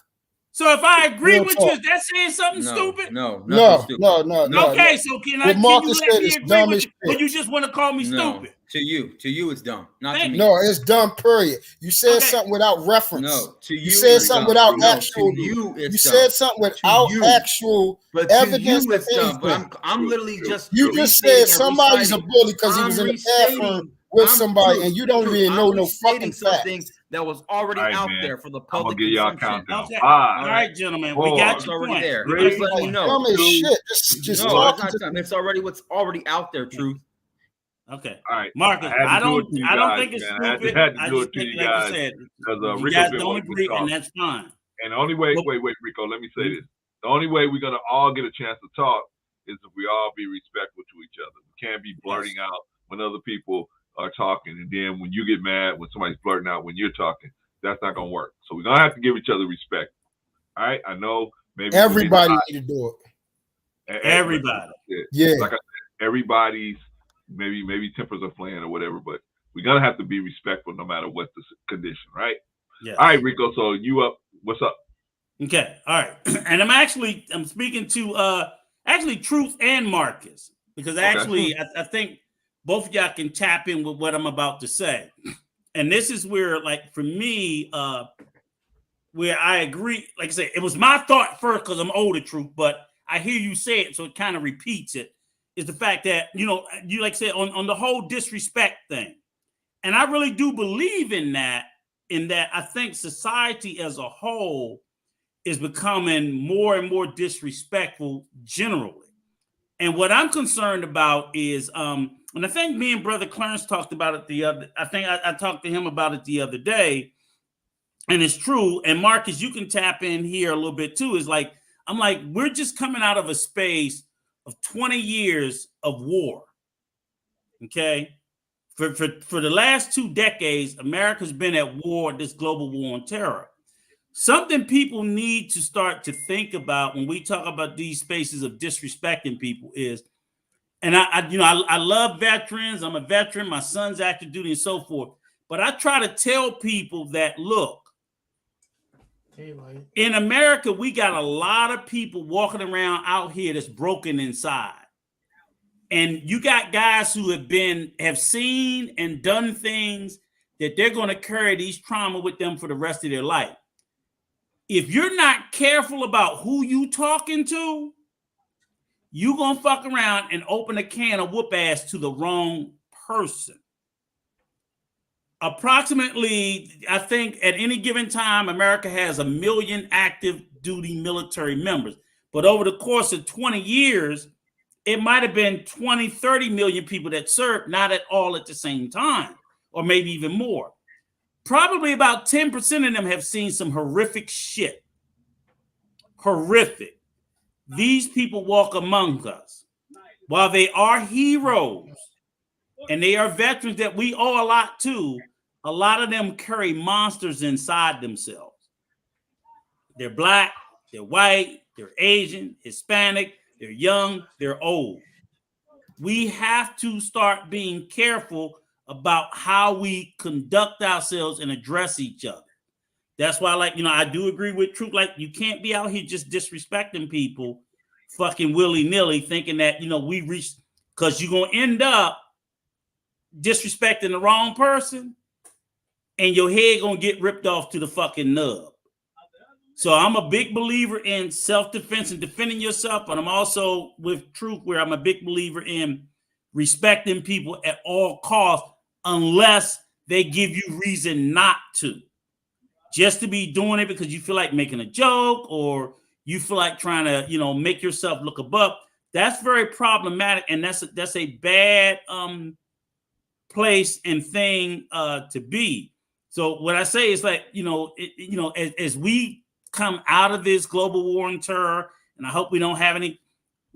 So if I agree Real with talk. you, is that saying something stupid? No. Okay, so can What you Marcus let said me is agree dumb with as you? Or shit. you just want to call me stupid? To you it's dumb. Not to Thank me. No, it's dumb. Period. You said Okay. something without reference. No, to you said it's something dumb. without No, actual. to you it's You dumb. said something To without you. actual But to evidence you or it's dumb. But anything. I'm literally just You just said restating and somebody's a reciting. bully because he was I'm in the bathroom restating. with I'm somebody, true, and you don't true. even know I'm no restating fucking something facts. that was already All right, out man. there for the I'm gonna public give y'all consumption. countdown. Okay. 5, All right, gentlemen. We 4, got It's your already point. there. We I'm just got your letting you point. know. Dumb as 2, shit. Just No, talking it's to. not dumb. It's already what's already out there. Truth. Okay. All right, Marcus, I had to do it don't to you I don't guys, think it's man. stupid. I had to I do just it to think, you like you guys said, because you Rico guys been don't waiting to agree, talk. and that's fine. And the only way, wait, Rico, let me say this. The only way we're gonna all get a chance to talk is if we all be respectful to each other. We can't be blurting out when other people are talking, and then when you get mad when somebody's blurting out when you're talking, that's not gonna work. So we're gonna have to give each other respect. All right, I know maybe Everybody need to do it. Everybody. Yeah. Like I said, everybody's maybe tempers are flaring or whatever, but we're gonna have to be respectful no matter what the condition, right? Yes. All right, Rico. So you up? What's up? Okay, all right. And I'm speaking to actually Truth and Marcus, because actually I think both of y'all can tap in with what I'm about to say. And this is where, like, for me, where I agree, like I said, it was my thought first because I'm older, Truth, but I hear you say it, so it kind of repeats it, is the fact that, you like I said, on the whole disrespect thing. And I really do believe in that I think society as a whole is becoming more and more disrespectful generally. And what I'm concerned about is, and I think me and Brother Clarence talked about it I talked to him about it the other day, and it's true. And Marcus, you can tap in here a little bit too. Is like, I'm like, we're just coming out of a space of 20 years of war. Okay. For the last 2 decades, America's been at war, this global war on terror. Something people need to start to think about when we talk about these spaces of disrespecting people is, and I love veterans. I'm a veteran. My son's active duty and so forth. But I try to tell people that, look, in America, we got a lot of people walking around out here that's broken inside. And you got guys who have seen and done things that they're going to carry these trauma with them for the rest of their life. If you're not careful about who you talking to, you gonna fuck around and open a can of whoop ass to the wrong person. Approximately, I think at any given time, America has 1 million active duty military members. But over the course of 20 years, it might have been 20, 30 million people that served, not at all at the same time, or maybe even more. Probably about 10% of them have seen some horrific shit. Horrific. These people walk among us. While they are heroes and they are veterans that we owe a lot to, a lot of them carry monsters inside themselves. They're black, they're white, they're Asian, Hispanic, they're young, they're old. We have to start being careful about how we conduct ourselves and address each other. That's why, like, I do agree with Truth. Like, you can't be out here just disrespecting people fucking willy-nilly thinking that, we reached, because you're going to end up disrespecting the wrong person and your head going to get ripped off to the fucking nub. So I'm a big believer in self-defense and defending yourself, but I'm also with Truth where I'm a big believer in respecting people at all costs unless they give you reason not to. Just to be doing it because you feel like making a joke or you feel like trying to, make yourself look above. That's very problematic, and that's a bad place and thing to be. So what I say is like, as we come out of this global war on terror, and I hope we don't have any,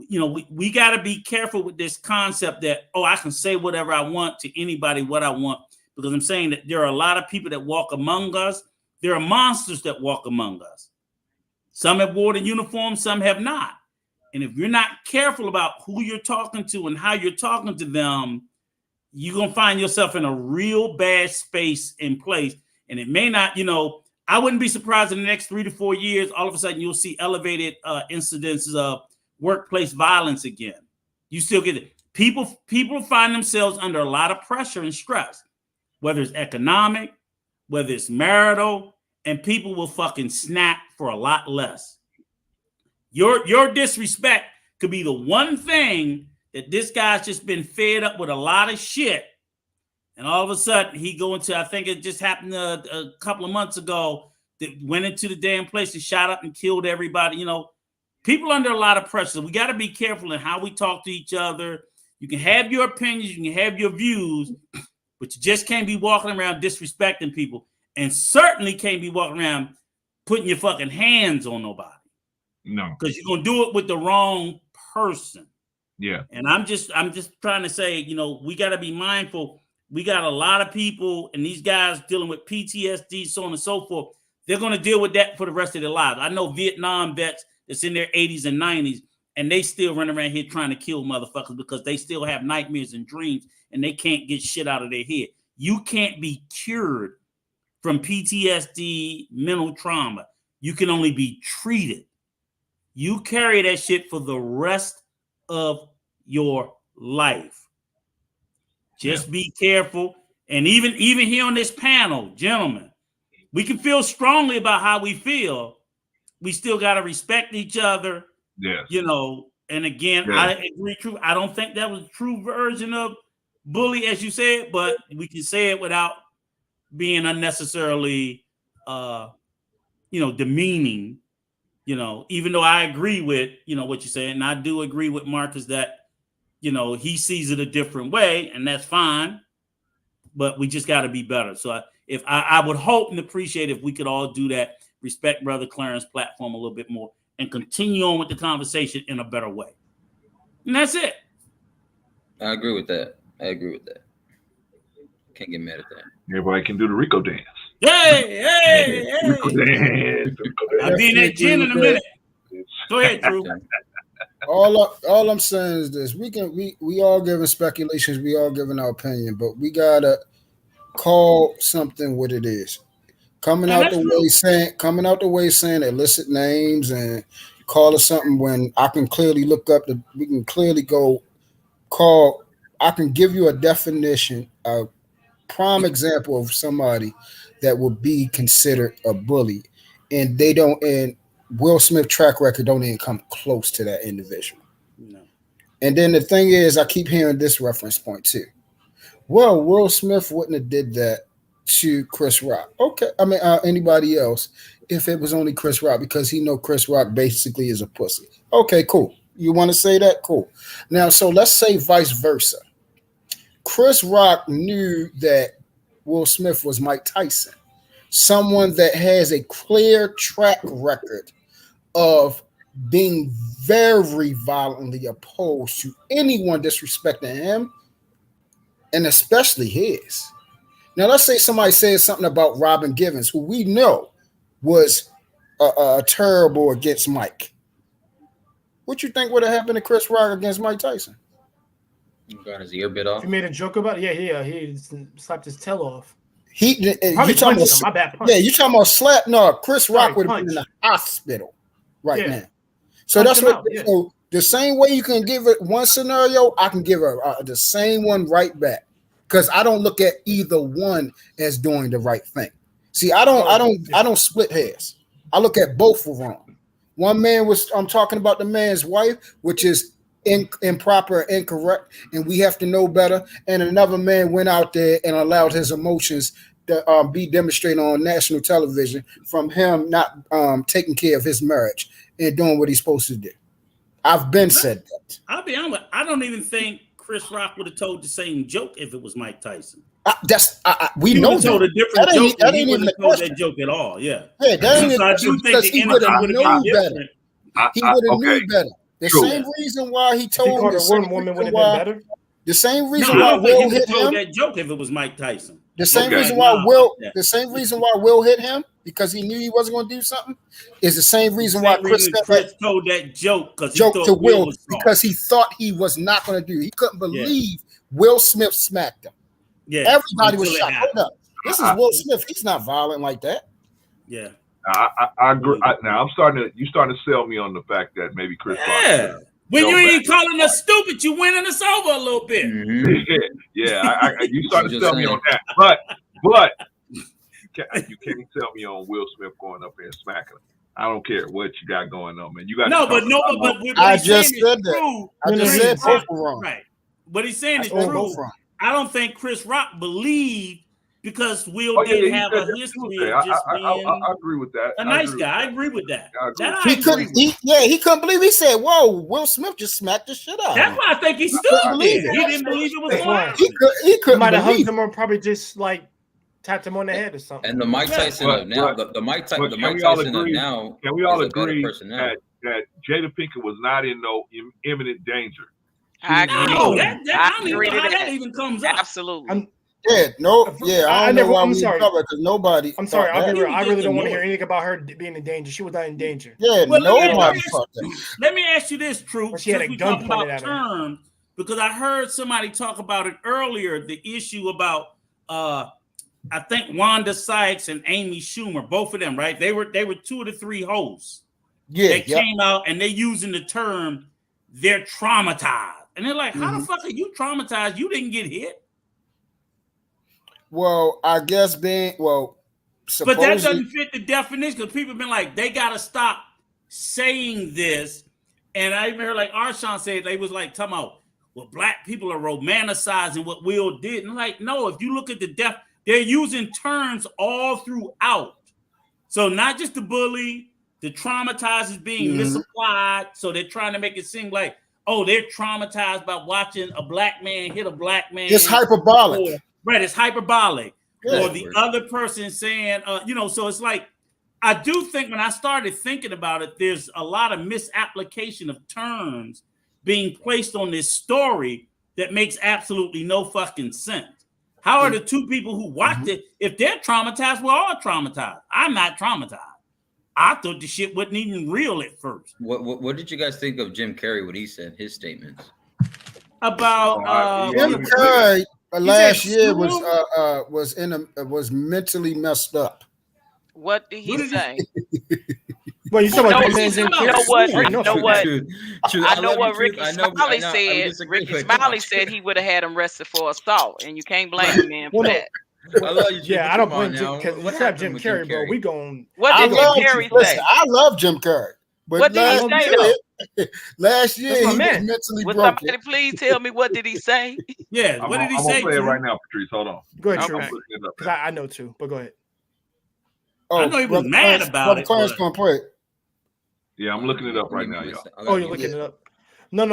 we got to be careful with this concept that, I can say whatever I want to anybody what I want, because I'm saying that there are a lot of people that walk among us. There are monsters that walk among us. Some have worn a uniform, some have not. And if you're not careful about who you're talking to and how you're talking to them, you're going to find yourself in a real bad space and place. And it may not, I wouldn't be surprised in the next 3 to 4 years, all of a sudden you'll see elevated incidences of workplace violence again. You still get it. People find themselves under a lot of pressure and stress, whether it's economic, whether it's marital, and people will fucking snap for a lot less. Your disrespect could be the one thing that this guy's just been fed up with a lot of shit. And all of a sudden he go into, I think it just happened a couple of months ago, that went into the damn place and shot up and killed everybody. You know, people under a lot of pressure. We got to be careful in how we talk to each other. You can have your opinions, you can have your views, but you just can't be walking around disrespecting people, and certainly can't be walking around putting your fucking hands on nobody. No, because you're gonna do it with the wrong person. Yeah. And I'm just trying to say, you know, we got to be mindful. We got a lot of people and these guys dealing with PTSD, so on and so forth. They're going to deal with that for the rest of their lives. I know Vietnam vets that's in their 80s and 90s, and they still run around here trying to kill motherfuckers because they still have nightmares and dreams and they can't get shit out of their head. You can't be cured from PTSD, mental trauma. You can only be treated. You carry that shit for the rest of your life. Just be careful. And even here on this panel, gentlemen, we can feel strongly about how we feel. We still got to respect each other. Yes. You know, and again, Yes. I agree. True. I don't think that was a true version of bully, as you said, but we can say it without being unnecessarily, demeaning. You know, even though I agree with, what you're saying, and I do agree with Marcus that, he sees it a different way, and that's fine, but we just got to be better. So I would hope and appreciate if we could all do that, respect Brother Clarence platform a little bit more and continue on with the conversation in a better way. And that's it. I agree with that. Can't get mad at that. Everybody can do the Rico dance. Hey. Rico dance. I'll be in that gym in a minute. Go ahead, Drew. All I'm saying is this: we all giving speculations, we all giving our opinion, but we gotta call something what it is. Coming out the way saying illicit names and call it something when I can clearly look up we can clearly go call. I can give you a definition, a prime example of somebody that would be considered a bully, and they don't. And Will Smith track record don't even come close to that individual. No. And then the thing is, I keep hearing this reference point too. Well, Will Smith wouldn't have did that to Chris Rock. Okay, I mean anybody else if it was only Chris Rock, because he know Chris Rock basically is a pussy. Okay, cool. You want to say that? Cool. Now, so let's say vice versa. Chris Rock knew that Will Smith was Mike Tyson, someone that has a clear track record of being very violently opposed to anyone disrespecting him, and especially his. Now, let's say somebody says something about Robin Givens, who we know was terrible against Mike. What you think would have happened to Chris Rock against Mike Tyson? Got his ear bit off. He made a joke about it. Yeah, he slapped his tail off. You talking about, my bad. Yeah, you talking about slap? No, Chris Rock would have been in the hospital now. So that's what. So the same way you can give it one scenario, I can give the same one right back, because I don't look at either one as doing the right thing. See, I don't split hairs. I look at both were wrong. One man I'm talking about the man's wife, which is improper, incorrect, and we have to know better. And another man went out there and allowed his emotions to be demonstrated on national television from him not taking care of his marriage and doing what he's supposed to do. I've been said that. I'll be honest. I don't even think Chris Rock would have told the same joke if it was Mike Tyson. We know that. Told a different joke. He wouldn't have told that joke at all. Yeah. Yeah, that ain't I do think because he would have known better. He would have knew better. The same reason why he told the same woman would have been better. The same reason why Will hit him. That joke if it was Mike Tyson. The same reason why Will hit him, because he knew he wasn't going to do something, is the same reason why Chris told that joke to Will, because he thought he was not going to do it. He couldn't believe Will Smith smacked him. Yeah, everybody was shocked. Hold up, this is Will Smith. He's not violent like that. Yeah. I agree. Now you're starting to sell me on the fact that maybe Chris Rock. When you ain't calling us stupid, you winning us over a little bit. You starting to sell me on that. But you can't tell me on Will Smith going up there and smacking him. I don't care what you got going on, man. You got but I just said that. I just said both were wrong. Right. What he's saying is true. I don't think Chris Rock believed because Will did have a history of just being I agree with that. A nice guy. I agree with that. He couldn't believe. He said, "Whoa, Will Smith just smacked the shit out." That's why I think he stood there. He didn't believe it was lying. He couldn't might have hugged believe him or probably just like tapped him on the head or something. And the Mike Tyson of now, the Mike Tyson of now. Can we all agree that Jada Pinkett was not in no imminent danger? I agree. I don't even know how that even comes up. Absolutely. I don't know why we cover because nobody. I'm sorry. I'll be real. I really don't want to hear anything about her being in danger. She was not in danger. Yeah, nobody thought that. Let me ask you this, True. She had a gun pointed at her. Terms, because I heard somebody talk about it earlier. The issue about I think Wanda Sykes and Amy Schumer, both of them, right? They were 2 of the 3 hosts. They came out and they're using the term they're traumatized. And they're like, how the fuck are you traumatized? You didn't get hit. Well, I guess but that doesn't fit the definition because people have been like, they got to stop saying this. And I even heard like Arshawn said, they was like, talking about, well, black people are romanticizing what Will did. And like, no, if you look at the they're using terms all throughout. So not just the bully, the traumatized is being misapplied. So they're trying to make it seem like, oh, they're traumatized by watching a black man hit a black man. It's hyperbolic. Right, it's hyperbolic. Yeah. Or the other person saying, so it's like, I do think when I started thinking about it, there's a lot of misapplication of terms being placed on this story that makes absolutely no fucking sense. How are the 2 people who watched it, if they're traumatized, we're all traumatized. I'm not traumatized. I thought the shit wasn't even real at first. What did you guys think of Jim Carrey, what he said, his statements? About Jim Carrey last year was mentally messed up. What did he say? Well, you talking about I know what Ricky Smiley said. Ricky Smiley said he would have had him arrested for assault, and you can't blame him man for that. I love you, Jim. I don't blame Jim because what's up, Jim Carrey, bro? We going. What did Jim Carrey say? I love Jim Carrey. But what did he say though? Last year he was mentally broken. Somebody please tell me what did he say? Yeah, what did he say? I'm gonna play it right now, Patrice. Hold on. Go ahead, True. Because I know too, but go ahead. I know he was mad about it. Clarence gonna play it. Yeah, I'm looking it up right now, y'all. Oh, you're looking it up. No,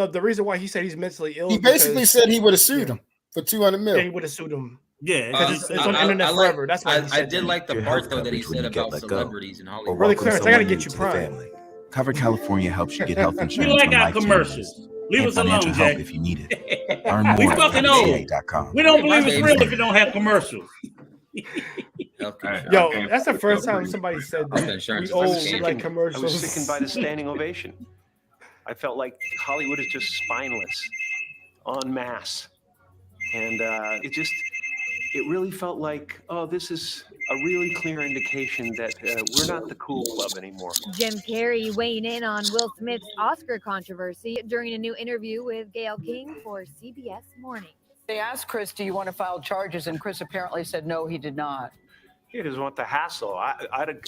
the reason why he said he's mentally ill. He basically said he would have sued him for $200 million. Yeah, he would have sued him. Yeah, because it's on the internet forever. That's why I did like the part though that he said about celebrities in Hollywood. Brother Clarence, I gotta get you Prime. Cover California helps you get health insurance. We like our commercials. Leave us alone, Jack. If you need it. Learn more we fucking old. We don't believe it's real if you don't have commercials. Yo, that's the first time somebody said that. We old like commercials. I was sickened by the standing ovation. I felt like Hollywood is just spineless, en masse, and it really felt like, oh, this is a really clear indication that we're not the cool club anymore. Jim Carrey weighing in on Will Smith's Oscar controversy during a new interview with Gayle King for CBS Mornings. They asked Chris, do you want to file charges? And Chris apparently said, no, he did not. He doesn't want the hassle. I'd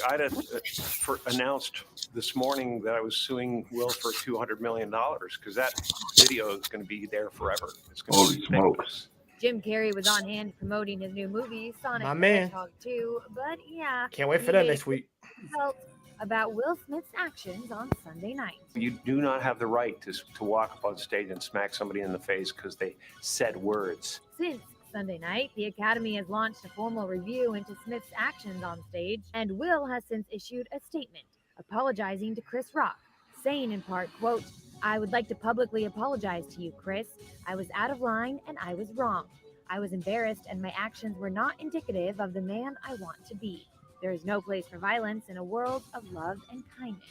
announced this morning that I was suing Will for $200 million because that video is going to be there forever. It's going to be famous. Jim Carrey was on hand promoting his new movie, Sonic the man. Hedgehog 2, but yeah. Can't wait for that next week. Felt about Will Smith's actions on Sunday night. You do not have the right to walk up on stage and smack somebody in the face because they said words. Since Sunday night, the Academy has launched a formal review into Smith's actions on stage, and Will has since issued a statement apologizing to Chris Rock, saying in part, quote, I would like to publicly apologize to you, Chris. I was out of line and I was wrong. I was embarrassed and my actions were not indicative of the man I want to be. There is no place for violence in a world of love and kindness.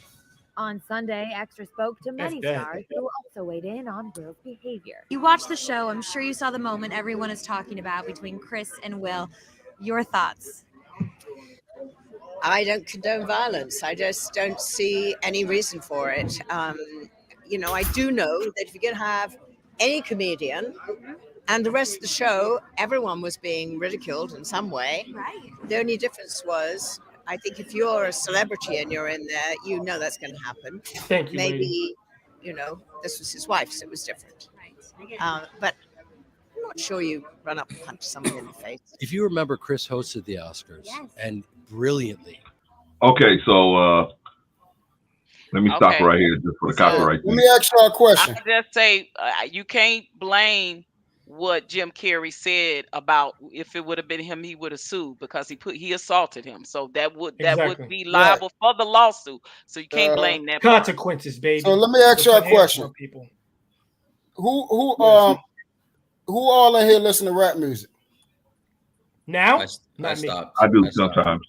On Sunday, Extra spoke to many stars who also weighed in on Will's behavior. You watched the show. I'm sure you saw the moment everyone is talking about between Chris and Will. Your thoughts? I don't condone violence. I just don't see any reason for it. You know, I do know that if you're going to have any comedian and the rest of the show, everyone was being ridiculed in some way. Right. The only difference was, I think if you're a celebrity and you're in there, you know that's going to happen. Thank you, Maybe, lady. you know, this was his wife, so it was different. But I'm not sure you run up and punch someone in the face. If you remember, Chris hosted the Oscars and brilliantly. Okay, so let me stop right here just for the copyright. Let me ask y'all a question. I just say you can't blame what Jim Carrey said about if it would have been him, he would have sued because he assaulted him. So that would be liable for the lawsuit. So you can't blame that part. Consequences, baby. So let me ask y'all a question. People. Who all in here listen to rap music? Now? I stopped. I do sometimes.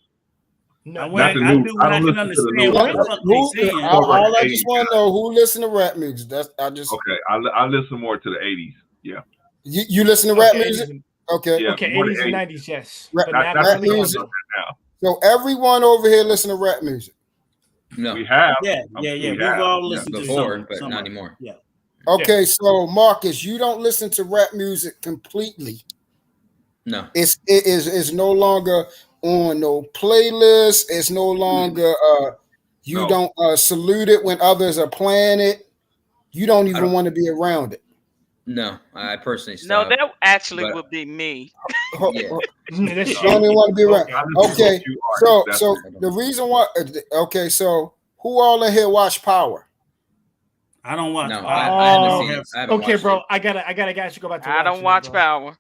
No, I don't listen to the new All I just want to know who listen to rap music. Okay. I listen more to the 80s. Yeah. You listen to rap music? Okay. Yeah, Okay, more 80s than and 90s, yes. Rap, But not rap really music. now. So everyone over here listen to rap music. No, we have. Yeah. We've all listened to before, but some not of it. anymore. Yeah. Okay, so Marcus, you don't listen to rap music completely. No. It's no longer on no playlist. It's no longer you don't salute it when others are playing it. You don't even want to be around it. No, I personally No, stopped. that actually but- would be me. Yeah. Don't even want to be around. Okay, so the reason why. Okay, so who all in here watch Power? I don't watch. No, I haven't seen it. I haven't Okay, watched bro. it. I gotta actually go back to I don't watch Power.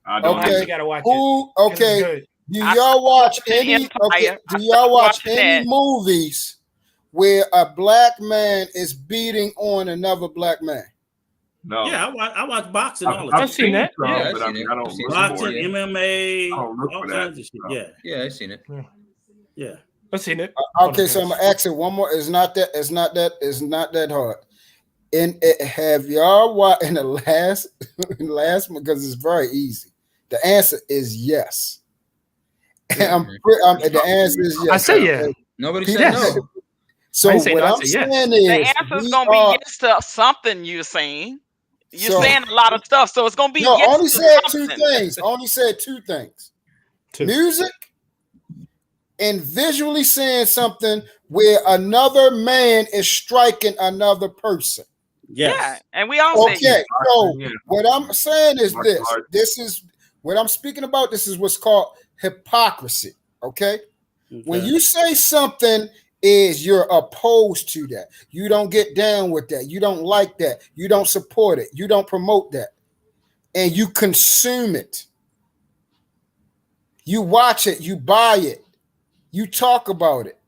I don't. Okay, gotta watch who? it. Okay, It's good. do y'all watch watching any? Okay, Empire. do I y'all watch watching any that. movies where a black man is beating on another black man? No. Yeah, I watch boxing all the time. I've seen that. Some, Yeah, but I mean, I don't look Boxing, for it. MMA, I don't look all for that. kinds of shit. Yeah, Yeah, I've seen it. yeah. I've seen it. Okay, so I'm gonna ask it one more. It's not that hard. And have y'all watched in the last because it's very easy. The answer is yes. The answer is yes. I say yeah. Nobody People- said no. So I didn't say what no, I I'm said yes. saying The is answer's we gonna be are- yes to something you're saying. You're So- saying a lot of stuff, so it's gonna be No, yes only to said something. two things. Only said two things. Music and visually seeing something where another man is striking another person. Yeah, and we all say Okay, yes. so what I'm saying is this. This is what I'm speaking about. This is what's called hypocrisy. Okay? When you say something is you're opposed to that, you don't get down with that, you don't like that, you don't support it, you don't promote that, and you consume it. You watch it, you buy it, you talk about it.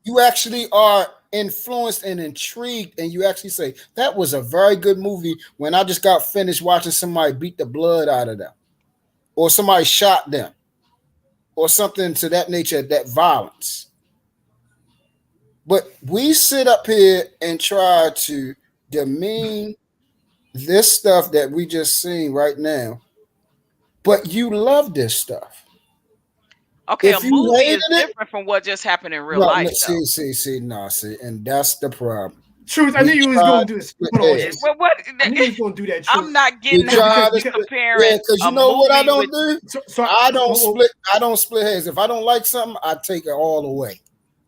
You actually are influenced and intrigued, and you actually say, that was a very good movie when I just got finished watching somebody beat the blood out of them, or somebody shot them, or something to that nature, that violence. But we sit up here and try to demean this stuff that we just seen right now, but you love this stuff. Okay, If a you movie hated is it- different from what just happened in real No, life. see, and that's the problem. Truth, I knew you was going to do this. Hold on, Yes. Well, what? I knew you was going to do that. Truth. I'm not getting You try that to you're comparing. because you a know what I movie don't with- do. I don't split hairs. If I don't like something, I take it all away.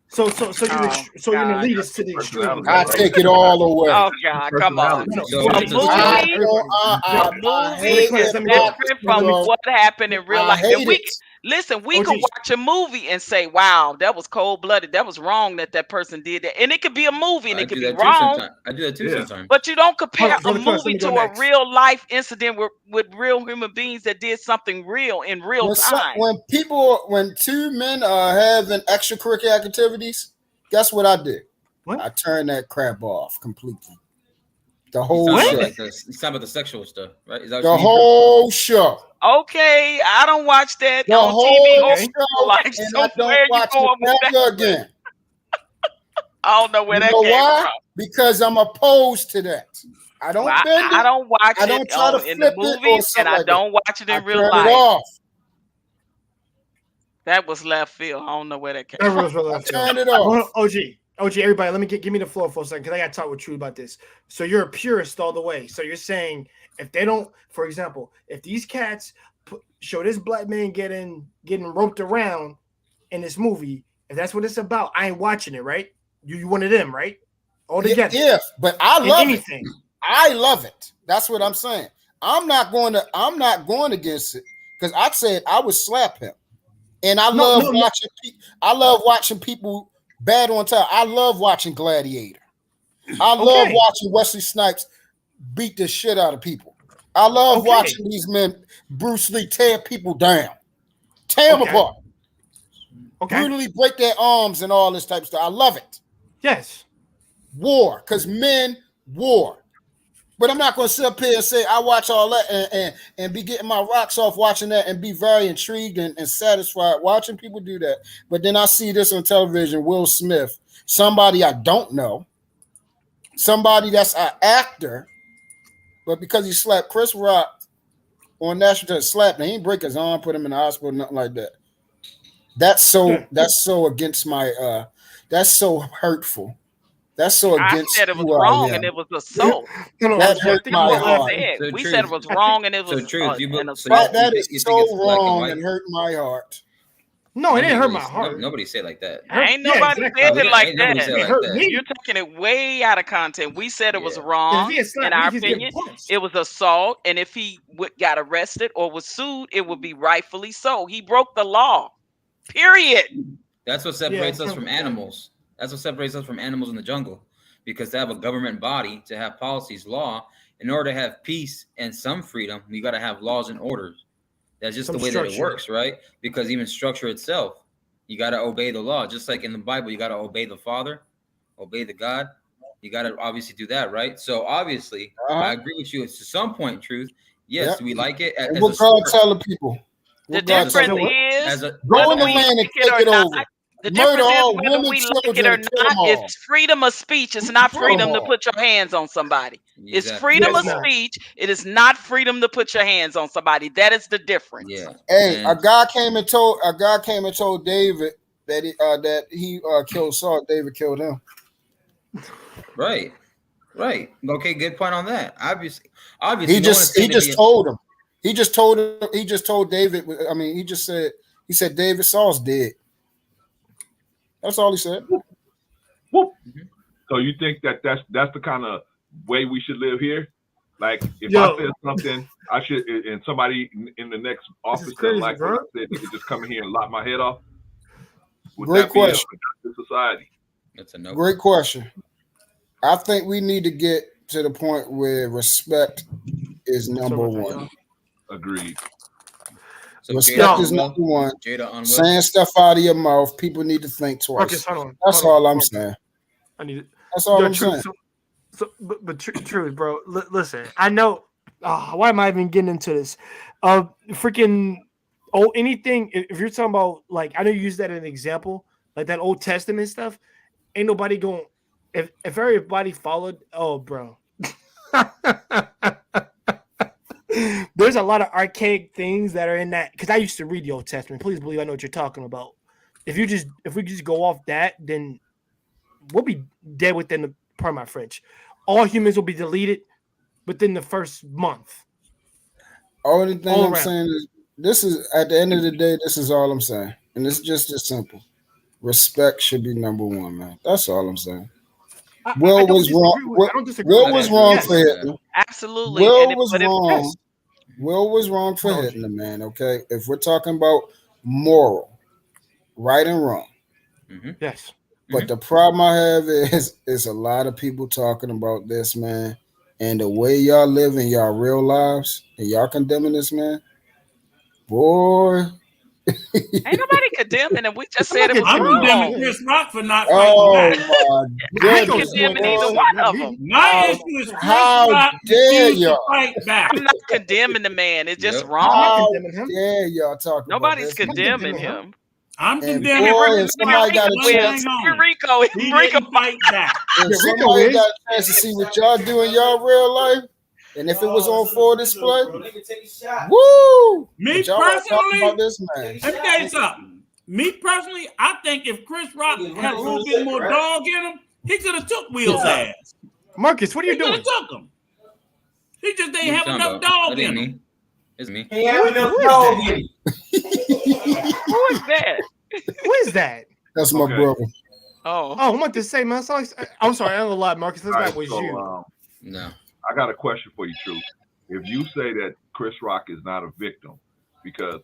So you're an elitist to the extreme. I take it all away. Oh God, come on! No, A movie hate is it. different from No. what happened in real I life. hate And we it. listen. We can watch a movie and say, "Wow, that was cold blooded. That was wrong that person did that." And it could be a movie and I it could do be that too wrong. sometimes. I do that too sometimes. But you don't compare Brother a Clarence, let movie me go to next. a real life incident with real human beings that did something real in real time. When two men are having extracurricular activities, guess what I do? I turn that crap off completely. The whole show. It's talking about the sexual stuff, right? Is that what The you mean? whole show. Okay, I don't watch that The on whole TV or show, life. and So I don't where you watch going with it that? ever again. I don't know where You that know came why? from. Because I'm opposed to that. I don't Well, bend it. I don't watch I don't it try to in the flip it or movies, something and I like don't that. watch it in I real turn life. it off. That was left field. I don't know where that came That from. was real left field. Turn it off. OG, everybody, let me give me the floor for a second because I got to talk with True about this. So you're a purist all the way. So you're saying if they don't, for example, if these cats show this black man getting roped around in this movie, if that's what it's about, I ain't watching it, right? You one of them, right? All together. Yeah, but I love anything. it. I love it. That's what I'm saying. I'm not going against it because I said I would slap him. And I love watching people bad on time. I love watching Gladiator. I love watching Wesley Snipes beat the shit out of people. I love watching these men, Bruce Lee, tear people down. Tear them apart. Brutally break their arms and all this type of stuff. I love it. Yes. War, because men war. But I'm not going to sit up here and say I watch all that and be getting my rocks off watching that and be very intrigued and satisfied watching people do that. But then I see this on television, Will Smith, somebody I don't know, somebody that's an actor, but because he slapped Chris Rock on national television, slapped him, he didn't break his arm, put him in the hospital, nothing like that. That's so against my that's so hurtful. That's so against. I said it was wrong and it was assault. That hurt my heart. We said it was wrong and it was an assault. That is so wrong and hurt my heart. No, it didn't hurt my heart. Nobody said like that. Ain't nobody said it like that. It hurt me. You're taking it way out of content. We said it was wrong. In our opinion, it was assault. And if he got arrested or was sued, it would be rightfully so. He broke the law. Period. That's what separates us from animals. That's what separates us from animals in the jungle. Because to have a government body, to have policies, law, in order to have peace and some freedom, we got to have laws and orders. That's just the way that it works, right? Because even structure itself, you got to obey the law. Just like in the Bible, you got to obey the Father, obey the God. You got to obviously do that, right? So obviously, I agree with you. To some point, Truth, yes, we like it. What God telling people? The difference is go in the land and take it over. The difference is whether we like it or not, it's freedom of speech. It's not freedom to put your hands on somebody. It's freedom of speech. It is not freedom to put your hands on somebody. That is the difference. Yeah. Hey, a guy came and told David that he killed Saul. David killed him. Right. Okay, good point on that. Obviously, he just told him. He just told David. I mean, he said David Saul's dead. That's all he said. Whoop. So you think that's the kind of way we should live here? Like if I said something, I should, and somebody in the next office that like what I said, they could just come in here and lock my head off. Would Great that be question. a society? That's a no. Great question. I think we need to get to the point where respect is number one. Agreed. So respect is number one. Saying stuff out of your mouth, people need to think twice. That's all I'm saying. That's all I'm saying. But truly, bro, listen. I know. Why am I even getting into this? Anything. If you're talking about, like, I know you use that as an example, like that Old Testament stuff. Ain't nobody going. If everybody followed, bro. There's a lot of archaic things that are in that, because I used to read the Old Testament. Please believe I know what you're talking about. If we just go off that, then we'll be dead within the, pardon my French. All humans will be deleted within the first month. Only thing I'm saying is, this is, at the end of the day, this is all I'm saying. And it's just as simple. Respect should be number one, man. That's all I'm saying. Will was wrong. Will was wrong for hitting him. Absolutely. Will was wrong. Will was wrong for hitting the man. Okay, if we're talking about moral, right and wrong. Yes. But the problem I have is a lot of people talking about this, man, and the way y'all live in y'all real lives, and y'all condemning this man, boy. Ain't nobody condemning him. We just said it was I'm wrong. condemning Chris Rock for not fighting back. My I'm condemning either one of them. My issue is Chris How Rock dare refused to y'all? fight back. I'm not condemning the man. It's just How wrong. dare y'all talking Nobody's about this? condemning him. I'm And condemning boy, Rico. if somebody got a chance, Rico fight back. if somebody got a chance to see what y'all do in y'all real life, and if it was on full display, woo! Me But y'all wanna talk personally, about this man. let me tell you something. Me personally, I think if Chris Rock had a little bit more dog in him, he could have took Will's ass. Marcus, what are you doing? He could have took him. He just didn't have enough dog in him. It's me. Who is that? Who is that? That's my brother. Oh, I'm about to say, man. I'm sorry, I'm gonna lie, Marcus. This guy was you. No. I got a question for you, Truth. If you say that Chris Rock is not a victim, because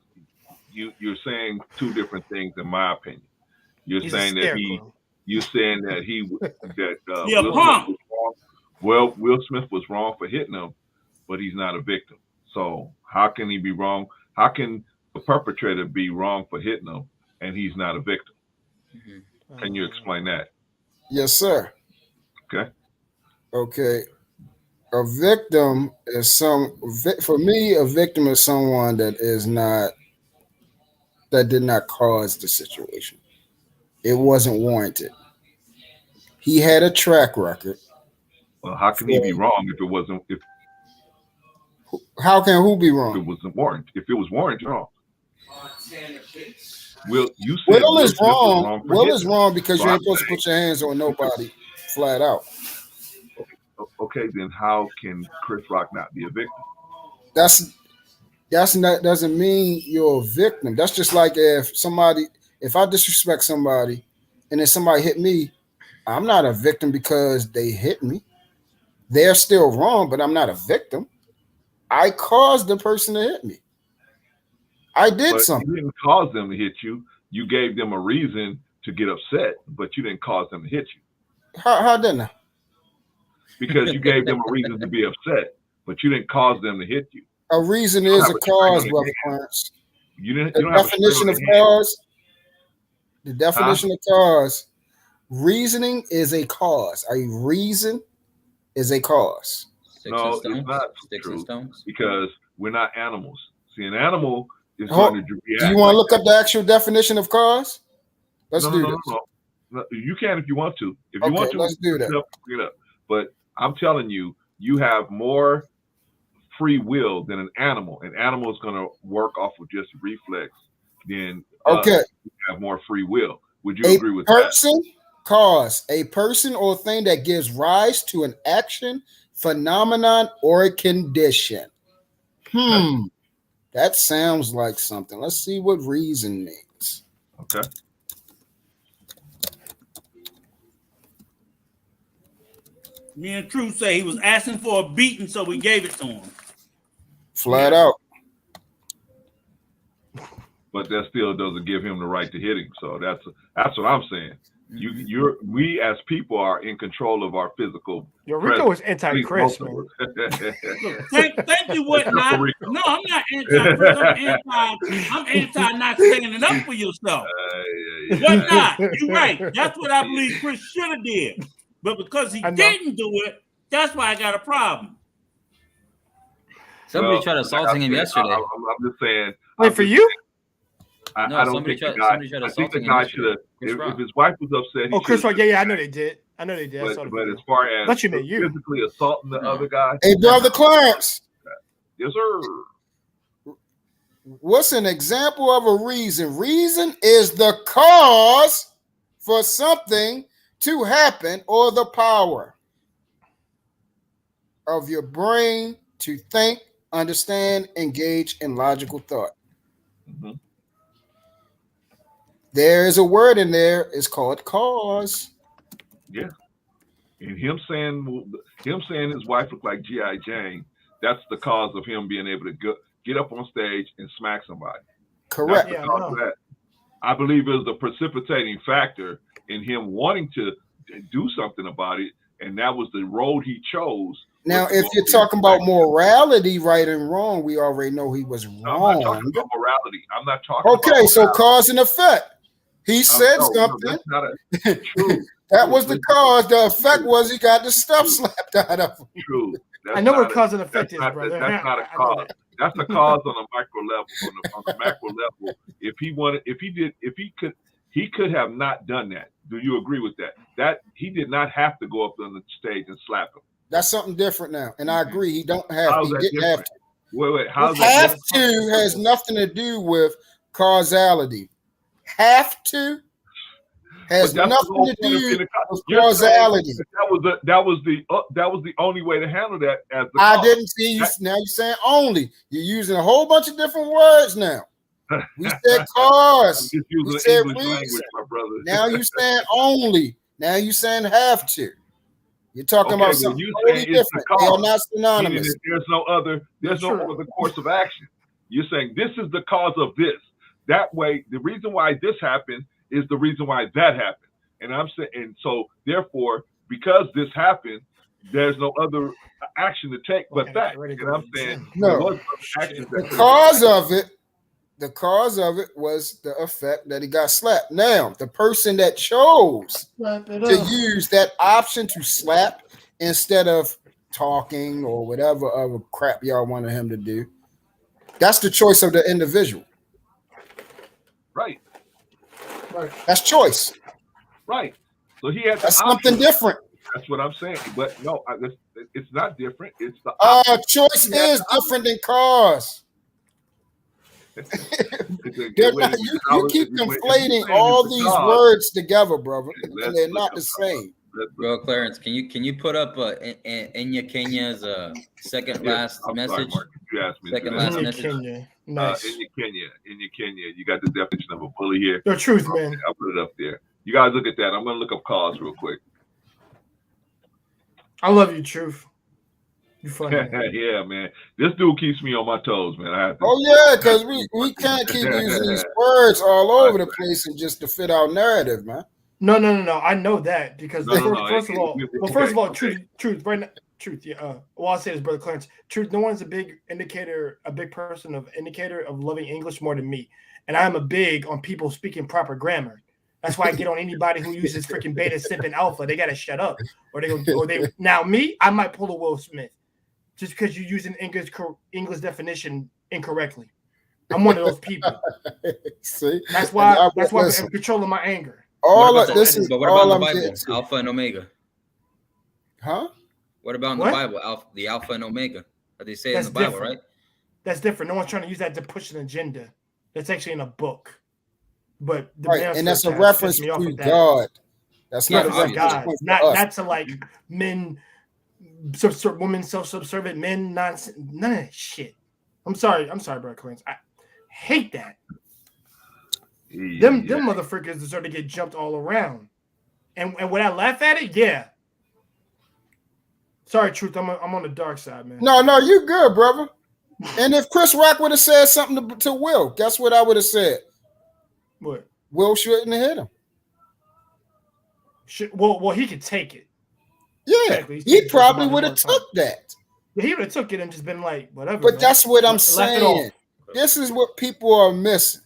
you're saying two different things, in my opinion. You're saying that Will Smith was wrong. Well, Will Smith was wrong for hitting him, but he's not a victim. So how can he be wrong? How can the perpetrator be wrong for hitting him and he's not a victim? Can you explain that? Yes, sir. Okay. Okay. A victim is for me, a victim is someone that did not cause the situation. It wasn't warranted. He had a track record. Well, how can he be wrong if it wasn't? How can who be wrong? If it wasn't warranted. If it was warranted, wrong. Will you said Will is wrong? Will is wrong because So you I'm ain't supposed to put your hands on nobody flat out. Okay, then how can Chris Rock not be a victim? That's not doesn't mean you're a victim. That's just like if I disrespect somebody and then somebody hit me, I'm not a victim because they hit me. They're still wrong, but I'm not a victim. I caused the person to hit me. I did something. You didn't cause them to hit you. You gave them a reason to get upset, but you didn't cause them to hit you. How didn't I? Because you gave them a reason to be upset, but you didn't cause them to hit you. A reason is a cause, brother Clarence. The definition of cause. The definition of cause. Reasoning is a cause. A reason is a cause. No, it's not true because we're not animals. See, an animal is going to react. Do you want to look up the actual definition of cause? Let's do this. No. You can if you want to. If you want to, let's do that. Look it up. But I'm telling you, you have more free will than an animal. An animal is going to work off of just reflex. Then you have more free will. Would you agree with that? Cause a person or thing that gives rise to an action, phenomenon, or a condition. That sounds like something. Let's see what reason means. Okay. Me and True say he was asking for a beating, so we gave it to him. Flat out. But that still doesn't give him the right to hit him. So that's what I'm saying. We as people are in control of our physical. Rico is anti-Chris, man. Thank you, whatnot. No, I'm not anti-Chris. I'm anti not standing up for yourself. Whatnot? You're right. That's what I believe Chris should have did. But because he didn't do it, that's why I got a problem. Somebody tried assaulting him yesterday. I'm just saying. Wait, for you? I don't think the guy. I think the guy should have. If his wife was upset, Chris Rock. Yeah, I know they did. But as far as physically assaulting the other guy, hey, brother Clarence. Yes, sir. What's an example of a reason? Reason is the cause for something to happen or the power of your brain to think, understand, engage in logical thought. There is a word in there. It's called cause. Yeah. And him saying his wife looked like G.I. Jane, that's the cause of him being able to get up on stage and smack somebody. Correct. That's the cause of that. I believe it was a precipitating factor in him wanting to do something about it, and that was the road he chose. Now, if you're talking about morality, right and wrong, we already know he was wrong. I'm not talking about morality. I'm not talking about so morality. Cause and effect. He said something. That was the cause. The effect was he got the stuff slapped out of him. True. I know what cause and effect is, brother. That's not a cause. That's a cause on a micro level. On the macro level, if he could have not done that. Do you agree with that? That he did not have to go up on the stage and slap him. That's something different now, and I agree. He don't have. He didn't have to. Wait. How's have to has nothing to do with causality. have to has But that's nothing the to whole point do of with you're saying causality. that was the only way to handle that as the I cause. didn't see you. Now you're saying only. You're using a whole bunch of different words now. We said cause. I'm just using We the said English reason. language, my brother. Now you're saying only. Now you're saying have to. You're talking about something you totally saying it's different. the They are cause, not meaning synonymous. that there's no other course of action. You're saying this is the cause of this. That way, the reason why this happened is the reason why that happened. And I'm saying, and so therefore, because this happened, there's no other action to take but that. And I'm saying there was no action The cause of it was the effect that he got slapped. Now, the person that chose to use that option to slap instead of talking or whatever other crap y'all wanted him to do, that's the choice of the individual. Right. That's choice. Right. So he had that's something different. That's what I'm saying. But no, it's not different. It's the choice is different than cause. You keep conflating all these words together, brother, and they're not the same. Bro, Clarence, can you put up Enya Kenya's second last message? Second last message. Nice. Enya Kenya. You got the definition of a bully here. The truth, man. I'll put it up there. You guys look at that. I'm gonna look up cause real quick. I love you, Truth. You funny. Yeah, man. This dude keeps me on my toes, man. I have to. Oh yeah, because we can't keep using these words all over the place and just to fit our narrative, man. No. I know that because first of all, truth, right now, truth. Yeah. Well, I'll say this, brother Clarence. Truth. No one's a big indicator of loving English more than me, and I'm a big on people speaking proper grammar. That's why I get on anybody who uses freaking beta, simp, and alpha. They gotta shut up, or they. Now me, I might pull a Will Smith, just because you're using English definition incorrectly. I'm one of those people. See, that's why I'm controlling my anger. All of this is. But what about in the Bible? Alpha and Omega. Huh? What about in the Bible? The Alpha and Omega. They say in the Bible, right? That's different. No one's trying to use that to push an agenda. That's actually in a book. But and that's a reference to God. That's not a reference God. to Not to like men, women, self-subservient men. None of that shit. I'm sorry, bro, Clarence. I hate that. Them motherfuckers deserve to get jumped all around. And when I laugh at it, yeah. Sorry, Truth. I'm on the dark side, man. No, you good, brother. And if Chris Rock would have said something to Will, guess what I would have said? What? Will shouldn't have hit him. Well, he could take it. Yeah, exactly. He probably would have took that. Yeah, he would have took it and just been like, whatever. But man. that's what I'm saying. This is what people are missing.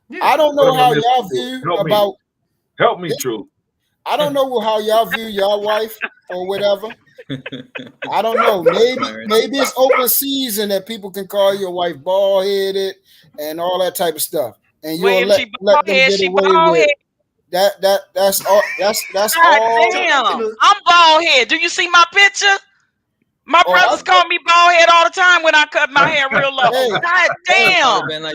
Yeah. I don't know how y'all view about. Help me, True. I don't know how y'all view your wife or whatever. I don't know. Maybe it's open season that people can call your wife bald-headed and all that type of stuff. And you'll let them get away with it. That's all. That's all. Damn, I'm bald head. Do you see my picture? My brothers call me bald head all the time when I cut my hair real low. God damn. That's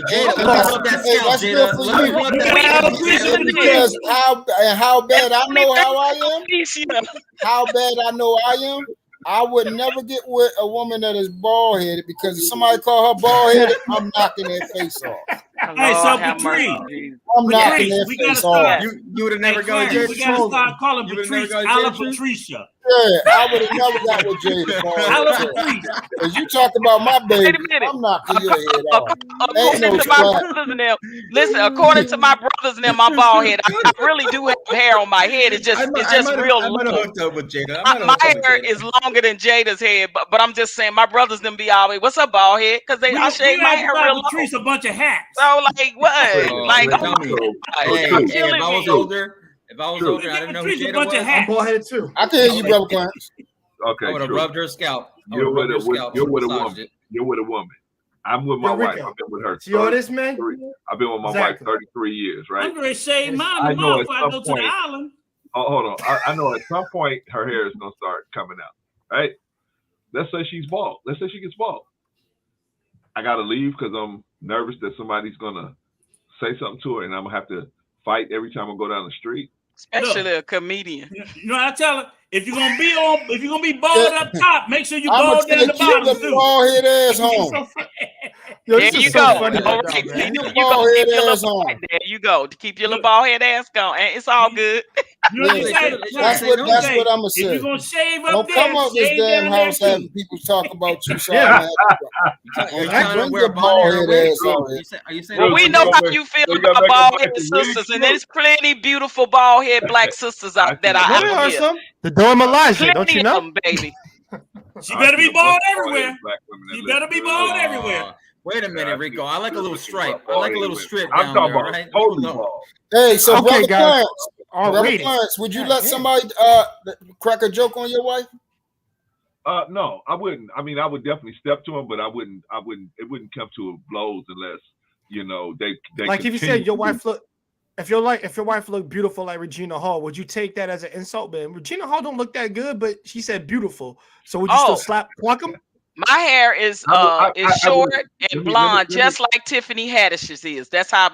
good for you. Because how bad I know how I am. How bad I know I am. I would never get with a woman that is bald headed because if somebody call her bald headed, I'm knocking their face off. Hey, so Patrice, I'm knocking their face off. You would have never gone to We gotta start calling Patrice Ala Patricia. Yeah, I would have never got with Jada. As you talk about my baby, I'm knocking your head off. According to my brothers and them, I'm bald head. I really do have hair on my head. It's just real low. My hair is longer than Jada's head, but I'm just saying my brothers them be always, what's up, bald head? Because I shave my hair real low. Patrice a bunch of hats. So like what? If I was older, I didn't know who Jada was. I'm bald-headed too. I can hear you, brother Clarence. Okay, I would have rubbed her scalp. You're with a woman. You're with a woman. I'm with my wife. I've been with her. See all this, man? I've been with my wife 33 years, right? I'm going to shave mine tomorrow before I go to the island. Oh, hold on. I know at some point her hair is going to start coming out, right? Let's say she's bald. Let's say she gets bald. I got to leave because I'm nervous that somebody's going to say something to her and I'm going to have to fight every time I go down the street. Especially a comedian. You know, I tell her, if you're gonna be bald up top, make sure you bald down the Keep bottom the bald head ass home. Yo, there you go. All right, man. you go. Keep your little there you go. To keep your little bald head ass going, and it's all good. You know what Yeah, that's what I'm gonna say. If you're gonna shave up Don't there, come up this shave damn down there house too. having people talk about you. So Yeah. bring your bald head ass on here. Well, we know how you feel about bald headed sisters, and there's plenty beautiful bald head black sisters out that are out here. The Dora Elijah, don't you know? Them, baby. She better be bald everywhere. She better be bald everywhere. Wait a minute, Rico. I like a little stripe. I bald like a little anyway. strip I'm down talking there, about right? totally bald. Hey, so Okay, brother guys. Clarence, Clarence, would you let somebody crack a joke on your wife? No, I wouldn't. I mean, I would definitely step to him, but I wouldn't. It wouldn't come to blows unless they Like if you continue said your to wife look, if your wife looked beautiful like Regina Hall, would you take that as an insult? Man, Regina Hall don't look that good, but she said beautiful. So would you still pluck him? My hair is short and blonde, just like Tiffany Haddish's is. That's how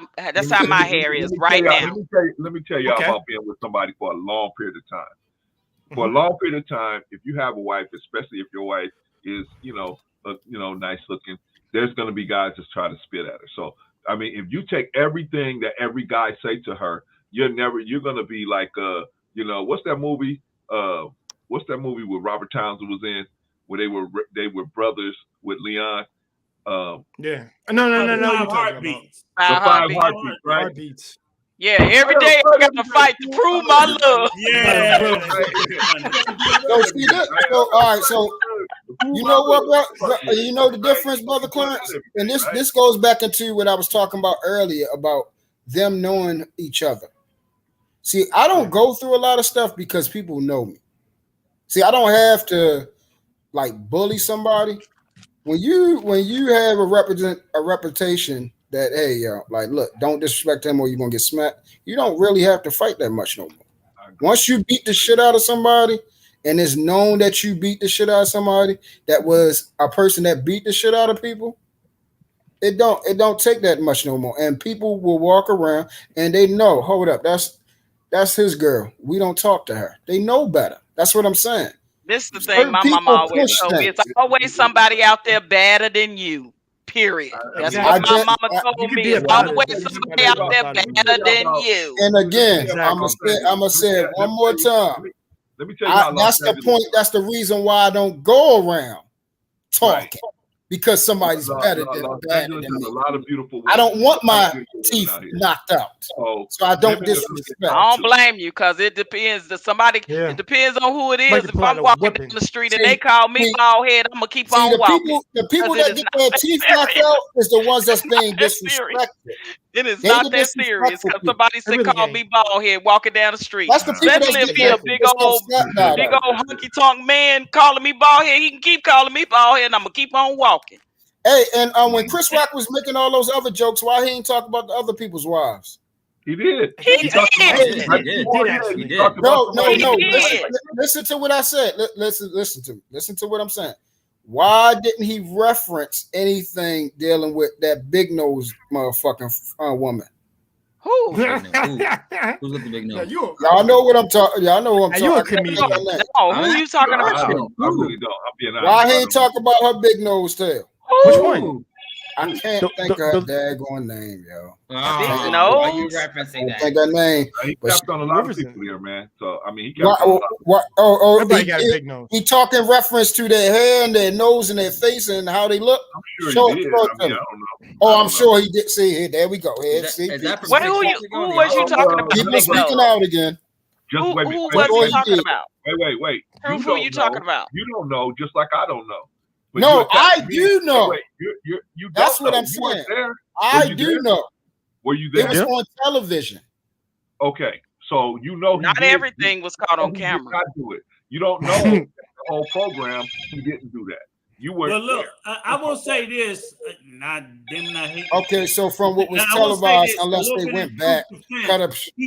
my hair is right now. Let me tell you about being with somebody for a long period of time. For a long period of time, if you have a wife, especially if your wife is, nice looking, there's going to be guys that try to spit at her. So, I mean, if you take everything that every guy say to her, you're going to be like, what's that movie? What's that movie where Robert Townsend was in, where they were brothers with Leon? Yeah. No. Heartbeats. The 5 Heartbeats, right? Heartbeats. Yeah, every day I got to fight to prove my love. Yeah. So see that? So all right. So you know what, bro? You know the difference, brother Clarence. And this goes back into what I was talking about earlier about them knowing each other. See, I don't go through a lot of stuff because people know me. See, I don't have to like bully somebody. When you have a reputation that, hey, yo, like, look, don't disrespect him or you're gonna get smacked. You don't really have to fight that much no more. Once you beat the shit out of somebody, and it's known that you beat the shit out of somebody that was a person that beat the shit out of people, it don't take that much no more. And people will walk around and they know, hold up, that's his girl. We don't talk to her. They know better. That's what I'm saying. This is the thing my mama always told me. It's always somebody out there better than you. Period. That's what my mama told me. It's always somebody out there better than you. And again, I'm gonna say it one more time. Let me tell you that's the point. That's the reason why I don't go around talking because somebody's better than me. A lot of beautiful. I don't want my teeth knocked out, so I don't disrespect. I don't blame you because it depends. It depends on who it is. If I'm walking down the street and they call me bald head, I'm gonna keep on walking. The people that get their teeth knocked out is the ones that's being disrespected. It is not that serious because somebody said call me bald head walking down the street. That's the Especially if you're a big old hunky tonk man calling me bald head. He can keep calling me bald head and I'm gonna keep on walking. Hey, and when Chris Rock was making all those other jokes, why he ain't talk about the other people's wives? He did. He did. No. Listen to what I said. Listen to what I'm saying. Why didn't he reference anything dealing with that big nose motherfucking woman? Who? Who's with the big nose? Y'all know what I'm talking. Y'all know what I'm talking. You a comedian? No, who are you talking about? I really don't. I'm being honest. Why he ain't talking about her big nose tail? Which one? I can't think of her daggone name, yo. Why are you referencing that? I think her name. He kept on a lot of people here, man. So I mean, he got Everybody got a big nose. He talking reference to their hair and their nose and their face and how they look. I'm sure he did. I don't know. I'm sure he did. See here, there we go. Here, see. Wait, who was you talking about? Keep speaking out again. Just wait. Who was you talking about? Wait. Who are you talking about? You don't know, just like I don't know. But no, I do know. Wait, you that's don't what know. I'm saying. I do know. Were you there? It was on television. Okay, so you know. Not everything was caught on camera. He did not do it. You don't know the whole program. He didn't do that. You were. But look, I will say this. Okay, so from what was televised, unless they went back,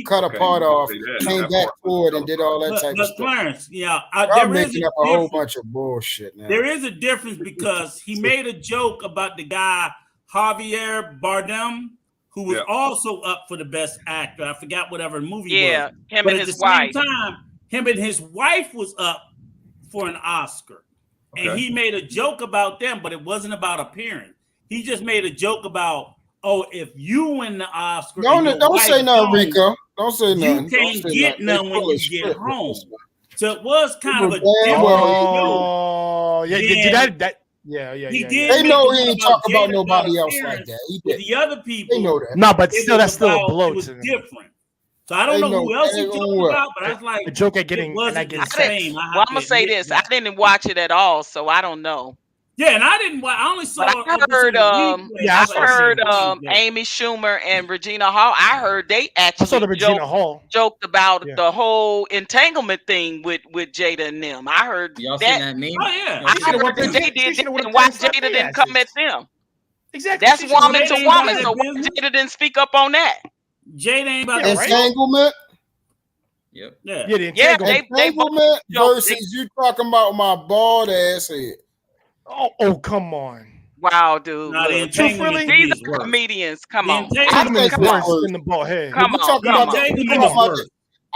cut a part off, came back forward, and did all that type of stuff. Clarence, I'm making up a whole bunch of bullshit now. There is a difference because he made a joke about the guy Javier Bardem, who was also up for the best actor. I forgot whatever movie Yeah, was. him But and at his the same wife. time, him and his wife was up for an Oscar. And he made a joke about them, but it wasn't about appearance. He just made a joke about, oh, if you win the Oscar, Don't say nothing, Rico. Don't say nothing. You can't get none when you get home. So it was kind of a Oh, yeah, yeah. They know he ain't talking about nobody else like that. With the other people, they know that. No, but still, that's still a blow it was to them. different. So I don't know who else he talked about, but I was like, a joke at getting. it wasn't the same. Well, I'm gonna say this: I didn't watch it at all, so I don't know. Yeah, and I didn't. I only saw. But I heard Amy Schumer and Regina Hall. I heard they actually joked about the whole entanglement thing with Jada and them. I heard Y'all that. seen that meme? Oh yeah, I heard that they did that, and why Jada didn't come at them. Exactly. That's woman to woman. So why Jada didn't speak up on that? Jada ain't about entanglement. Yep. Yeah. Yeah. Entanglement versus you talking about my bald ass head. Oh, come on. Wow, dude. No, Look, the these are comedians. Come on. I think Come on.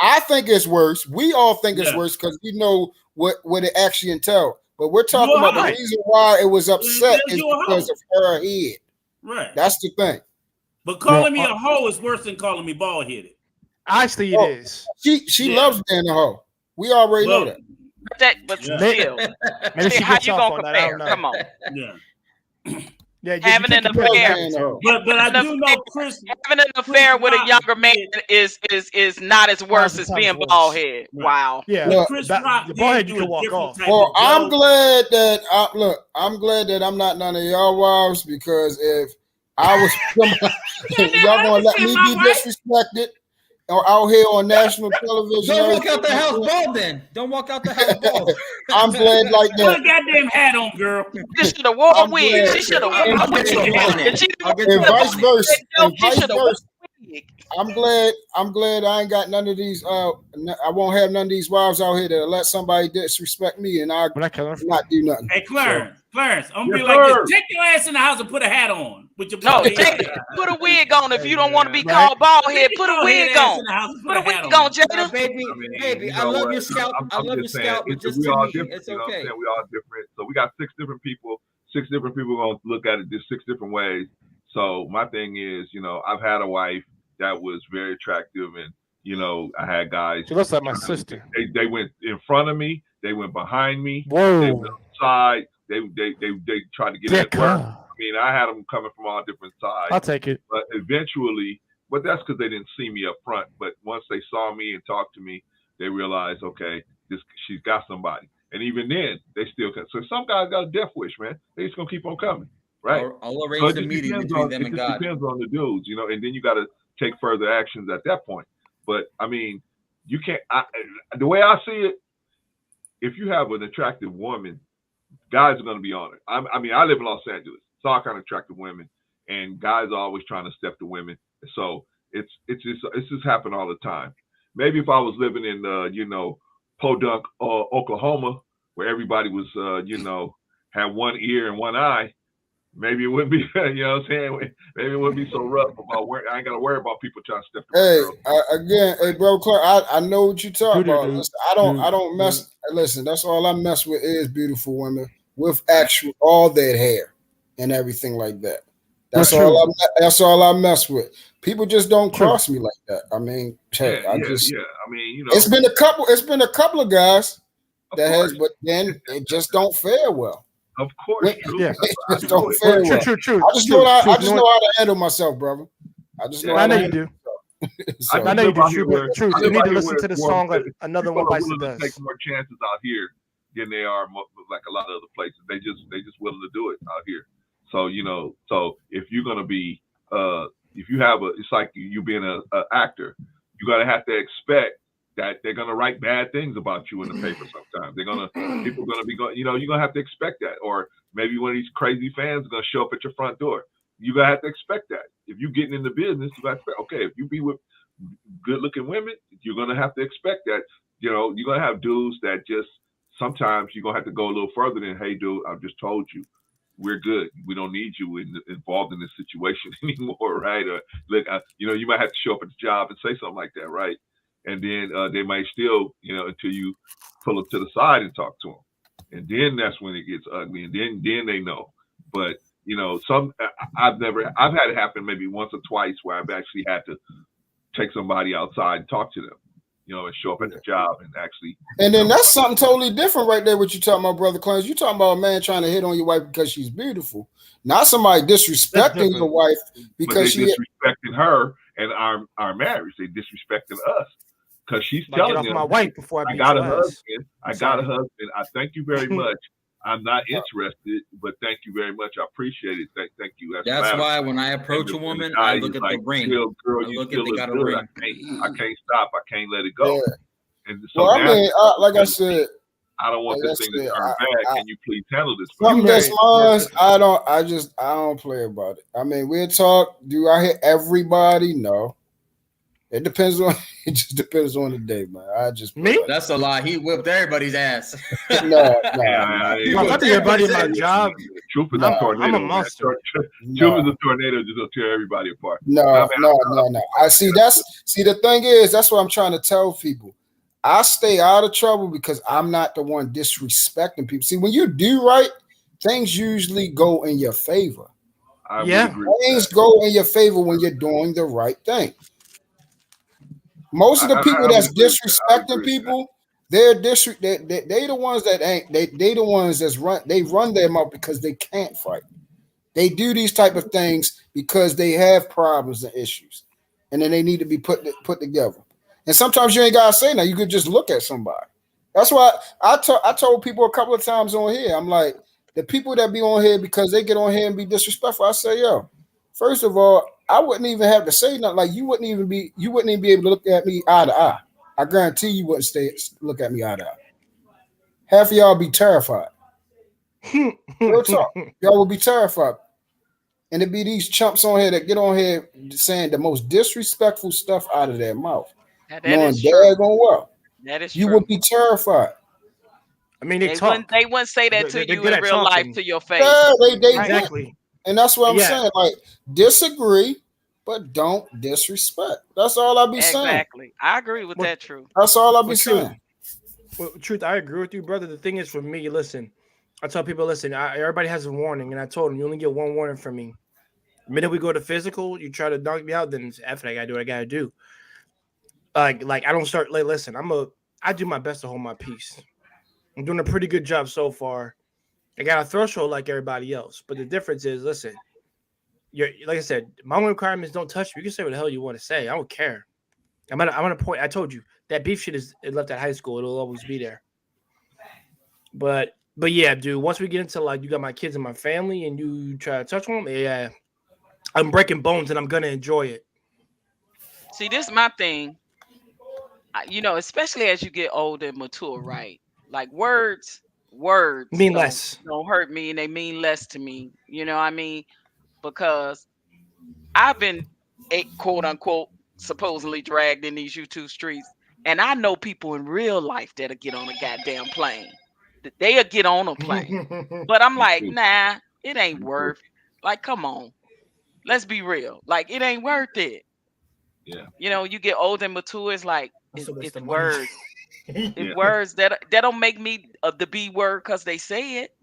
I think it's worse. We all think it's worse because we know what it actually entails. But we're talking about the reason why it was upset is because of her head. Right. That's the thing. But calling me a hoe is worse than calling me bald headed. Actually, it is. She loves being a hoe. We already know that. But still, how you gonna compare? Come on. Yeah. Having an affair, but I do know Chris having an affair with a younger man is not as worse as being bald head. Wow. Yeah. Look, Chris Rock the bald head you can walk off. Well, I'm glad that I'm not none of y'all wives, because if I was y'all gonna let me be disrespected or out here on national television. Don't walk out the house bald then. Don't walk out the house bald. I'm glad like that. Put a goddamn hat on, girl. She should have wore a wig. She should have worn a wig. And vice versa. I'm glad I ain't got none of these. I won't have none of these wives out here that let somebody disrespect me and I not do nothing. Hey, Clarence, I'm gonna be like this. Take your ass in the house and put a hat on. With your put a wig on if you don't want to be called bald head. Put a wig on. Put a wig on, Jada. Baby, I love your scalp. I love your scalp. We all different. It's you know okay. We all different. So we got six different people going to look at it just 6 different ways. So my thing is, I've had a wife that was very attractive, and I had guys. She looks like my sister. They went in front of me. They went behind me. Whoa. They went outside. They tried to get in at work. I mean, I had them coming from all different sides. I'll take it. But eventually, that's because they didn't see me up front. But once they saw me and talked to me, they realized, okay, she's got somebody. And even then, they still can. So some guys got a death wish, man. They just gonna keep on coming, right? I'll arrange the meeting between them and God. It depends on the dudes, and then you got to take further actions at that point. But I mean, you can't. The way I see it, if you have an attractive woman, guys are going to be on it. I mean, I live in Los Angeles. It's all kind of attractive women, and guys are always trying to step to women. So it's just happened all the time. Maybe if I was living in Podunk, Oklahoma, where everybody was had one ear and one eye, maybe it wouldn't be. You know what I'm saying? Maybe it wouldn't be so rough about I ain't got to worry about people trying to step to hey, bro, Clark, I know what you talking about. Listen, I don't mess. Listen, that's all I mess with is beautiful women with all that hair and everything like that. That's all I mess with. People just don't cross me like that. I mean, I mean, it's been a couple of guys that has, but then it just don't fare well. Of course, just don't fare well. True. I just know how to handle myself, brother. I know you do. I know you do. True. You need to listen to the song like Another One Bites the Dust. Take more chances out here than they are like a lot of other places. They just willing to do it out here. So so if you're gonna be if you have it's like you being an actor, you gotta have to expect that they're gonna write bad things about you in the paper sometimes. People are gonna be going, you're gonna have to expect that. Or maybe one of these crazy fans are gonna show up at your front door. You gotta have to expect that. If you're getting in the business, you gotta expect, okay, if you be with good looking women, you're gonna have to expect that. You're gonna have dudes that just sometimes you're gonna have to go a little further than, hey dude, I've just told you, we're good. We don't need you involved in this situation anymore, right? Or look, you might have to show up at the job and say something like that, right? And then they might still, until you pull them to the side and talk to them, and then that's when it gets ugly, and then they know. But I've had it happen maybe once or twice where I've actually had to take somebody outside and talk to them, and show up at the job and actually. And then that's something totally different right there. What you talking about, Brother Clarence? You talking about a man trying to hit on your wife because she's beautiful, not somebody disrespecting your wife because they disrespecting her and our marriage. They disrespecting us because she's telling them, my wife before I got a husband. I got a husband. I thank you very much. I'm not interested, but thank you very much. I appreciate it. Thank you. That's why when I approach a woman, I look at the ring. Girl, you look still if they look got a good. ring. I can't stop. I can't let it go. Yeah. And so well, I mean, like I said, I don't want this thing to turn bad. Can you please handle this? Something that's mine. I don't play about it. I mean, we'll talk. Do I hit everybody? No. It depends on. It just depends on the day, man. That's a lie. He whipped everybody's ass. No. I think everybody in my job. Truth is a tornado. I'm a monster. Truth is a tornado. Just gonna tear everybody apart. No. I see. The thing is, that's what I'm trying to tell people. I stay out of trouble because I'm not the one disrespecting people. See, when you do right, things usually go in your favor. Things go in your favor when you're doing the right thing. Most of the people that's disrespecting people, they the ones that ain't. They the ones that's run their mouth because they can't fight. They do these type of things because they have problems and issues, and then they need to be put together. And sometimes you ain't gotta say that. You could just look at somebody. That's why I told people a couple of times on here. I'm like, the people that be on here because they get on here and be disrespectful. I say, yo, first of all, I wouldn't even have to say nothing. Like you wouldn't even be able to look at me eye to eye. I guarantee you wouldn't look at me eye to eye. Half of y'all be terrified. Real talk. Y'all will be terrified. And it be these chumps on here that get on here saying the most disrespectful stuff out of their mouth. Knowing daggone well. That is you true. would be terrified. I mean, they wouldn't say that to you in real life to your face. Yeah, they exactly. And that's what I'm saying. Like, disagree, but don't disrespect. That's all I be saying. Exactly. I agree with that, Truth. That's all I be saying. Well, Truth, I agree with you, brother. The thing is, for me, listen, I tell people, listen, everybody has a warning, and I told them, you only get one warning from me. The minute we go to physical, you try to knock me out, then after I gotta do what I gotta do. Like I don't start. Like, listen, I do my best to hold my peace. I'm doing a pretty good job so far. I got a threshold like everybody else, but the difference is, listen, like I said, my only requirement is don't touch me. You can say what the hell you want to say. I don't care. I'm at a point. I told you that beef shit is left at high school. It'll always be there. But yeah, dude. Once we get into like you got my kids and my family, and you try to touch them, yeah, I'm breaking bones, and I'm gonna enjoy it. See, this is my thing. Especially as you get older and mature, right? Like words mean less. Don't hurt me, and they mean less to me. You know what I mean? Because I've been quote unquote supposedly dragged in these YouTube streets, and I know people in real life that'll get on a goddamn plane. They'll get on a plane, but I'm like, nah, it ain't worth. Like, come on, let's be real. Like, it ain't worth it. Yeah. You get old and mature. It's like it's words. It's words that don't make me the B word because they say it.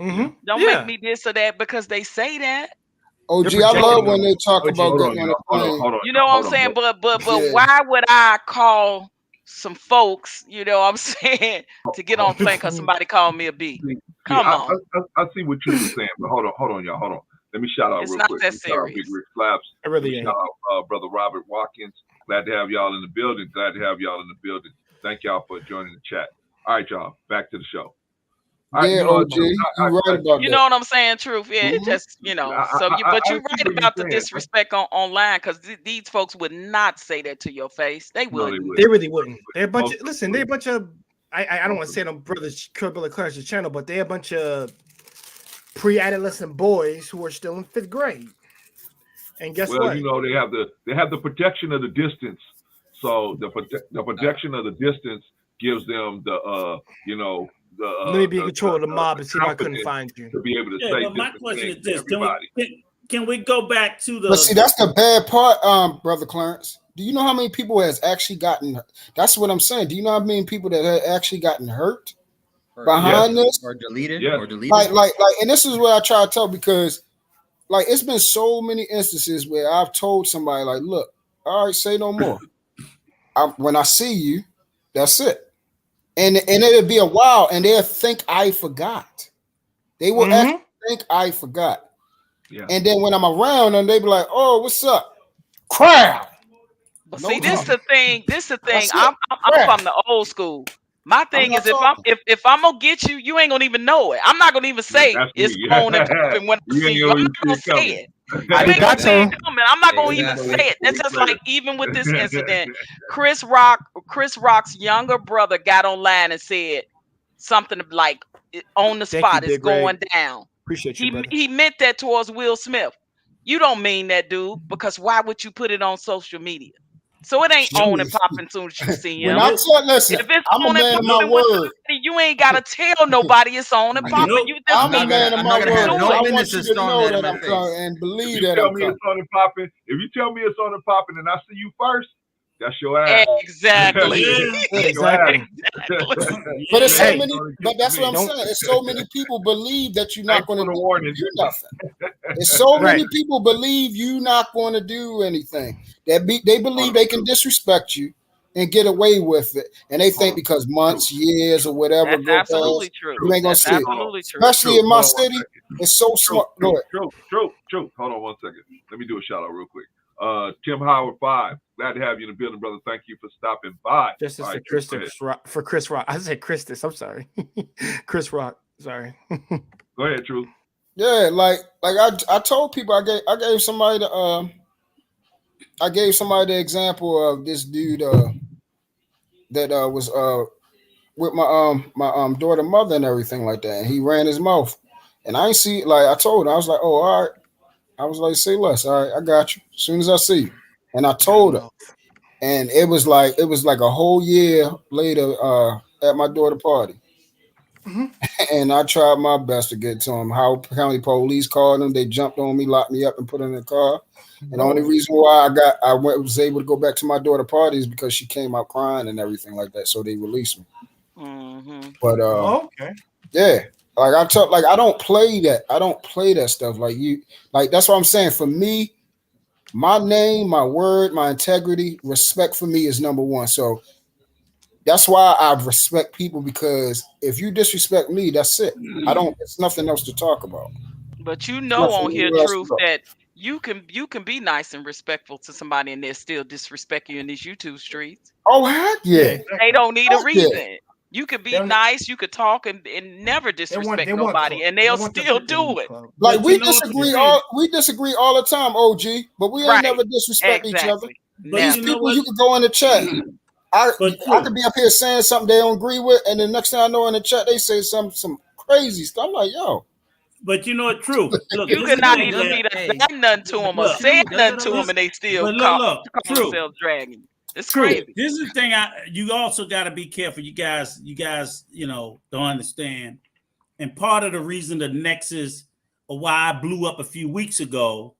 Mm-hmm. Don't make me this or that because they say that. OG, I love when they talk about getting on a plane. You know what I'm saying? But why would I call some folks, you know what I'm saying, to get on a plane because somebody called me a B? Come on. I see what you were saying, but hold on, y'all. Hold on. Let me shout out it's real not quick. That serious. Big Rick Flaps. I really shout out Brother Robert Watkins. Glad to have y'all in the building. Thank y'all for joining the chat. All right, y'all. Back to the show. Yeah, OG, you're right about that. You know what I'm saying, Truth? Yeah, it just, but you're right about the disrespect online because these folks would not say that to your face. They wouldn't. No, they really wouldn't. They're a bunch of, I don't want to say it on Brother Clarence's channel, but they're a bunch of pre-adolescent boys who are still in 5th grade. And guess what? Well, they have the protection of the distance. So the protection of the distance gives them the Let me be in control of the mob and see if I couldn't find you. to be able to Yeah, say but my different question things is to this: everybody. can we go back to the? But see, that's the bad part, Brother Clarence. Do you know how many people has actually gotten? That's what I'm saying. Do you know how many people that have actually gotten hurt behind this? Or deleted? Yeah. Or deleted? Like, and this is what I try to tell, because like it's been so many instances where I've told somebody like, look, all right, say no more. When I see you, that's it. And it'll be a while, and they'll think I forgot. They will actually think I forgot. Yeah. And then when I'm around them, they be like, "Oh, what's up?" Crowd. But No see, this talking. the thing. This the thing. That's I'm it. from the old school. My thing not is, if talking. I'm gonna get you, you ain't gonna even know it. I'm not gonna even say That's it's me. on and popping when I You see ain't you. I'm even not gonna see it say coming. it. You ain't gonna see it coming. I'm not gonna even Exactly. say it. That's just like even with this incident, Chris Rock's younger brother got online and said something like on the Thank you, spot, it's Big Ray. going down. Appreciate you, brother. He meant that towards Will Smith. You don't mean that, dude, because why would you put it on social media? So it ain't on and popping as soon as you see him. When I tell, listen, If it's I'm a on and man of my popping with word. somebody, you ain't gotta tell nobody it's on and popping. You just I'm a be man of I'm my not gonna have word. no I business want you to to storm know that in that my I'm coming face. and If believe you that tell I'm me coming. it's on and popping, if you tell me it's on and popping, and I see you first, that's your ass. Exactly. That's your ass. But it's so Hey, many. But that's what I'm don't- saying. It's so many people believe that you're not Thanks going for to the warning. do nothing. It's so Right. many people believe you're not going to do anything. They believe they can disrespect you and get away with it, and they think because months, years, or whatever That's go absolutely past, true. you ain't gonna That's see it. absolutely true. Especially in my Hold on one city, second. it's so smart. Go ahead. True. Hold on 1 second. Let me do a shout out real quick. Tim Howard 5. Glad to have you in the building, brother. Thank you for stopping by. Just All as right, for True, go ahead. Chris Rock. I said Christus. I'm sorry. Chris Rock. Sorry. Go ahead, True. Yeah, like I told people I gave somebody the example of this dude that was with my daughter mother and everything like that, and he ran his mouth, and I ain't see, like I told him, I was like, oh, all right. I was like, say less. All right, I got you. As soon as I see you. And I told her. And it was like a whole year later at my daughter's party. And I tried my best to get to him. Howard County police called them. They jumped on me, locked me up, and put in the car. And the only reason why was able to go back to my daughter's party is because she came out crying and everything like that. So they released me. But okay. yeah. Like I don't play that. I don't play that stuff. Like that's what I'm saying. For me, my name, my word, my integrity, respect for me is number one. So that's why I respect people, because if you disrespect me, that's it. It's nothing else to talk about. But you know on here, Truth, that you can be nice and respectful to somebody and they'll still disrespect you in these YouTube streets. Oh, heck yeah. They don't need a Heck yeah. reason. You could be nice, you could talk and never disrespect nobody, and they'll still do it. Like we disagree all the time, OG, but we ain't never disrespect each other. These people, you could go in the chat. I could be up here saying something they don't agree with, and the next thing I know in the chat they say some crazy stuff. I'm like, yo. But you know what? True. Look, You could not even be done nothing to them or say nothing to them, and they still call themselves dragging. It's crazy. This is the thing. You also got to be careful. You guys, don't understand. And part of the reason the Nexus, or why I blew up a few weeks ago,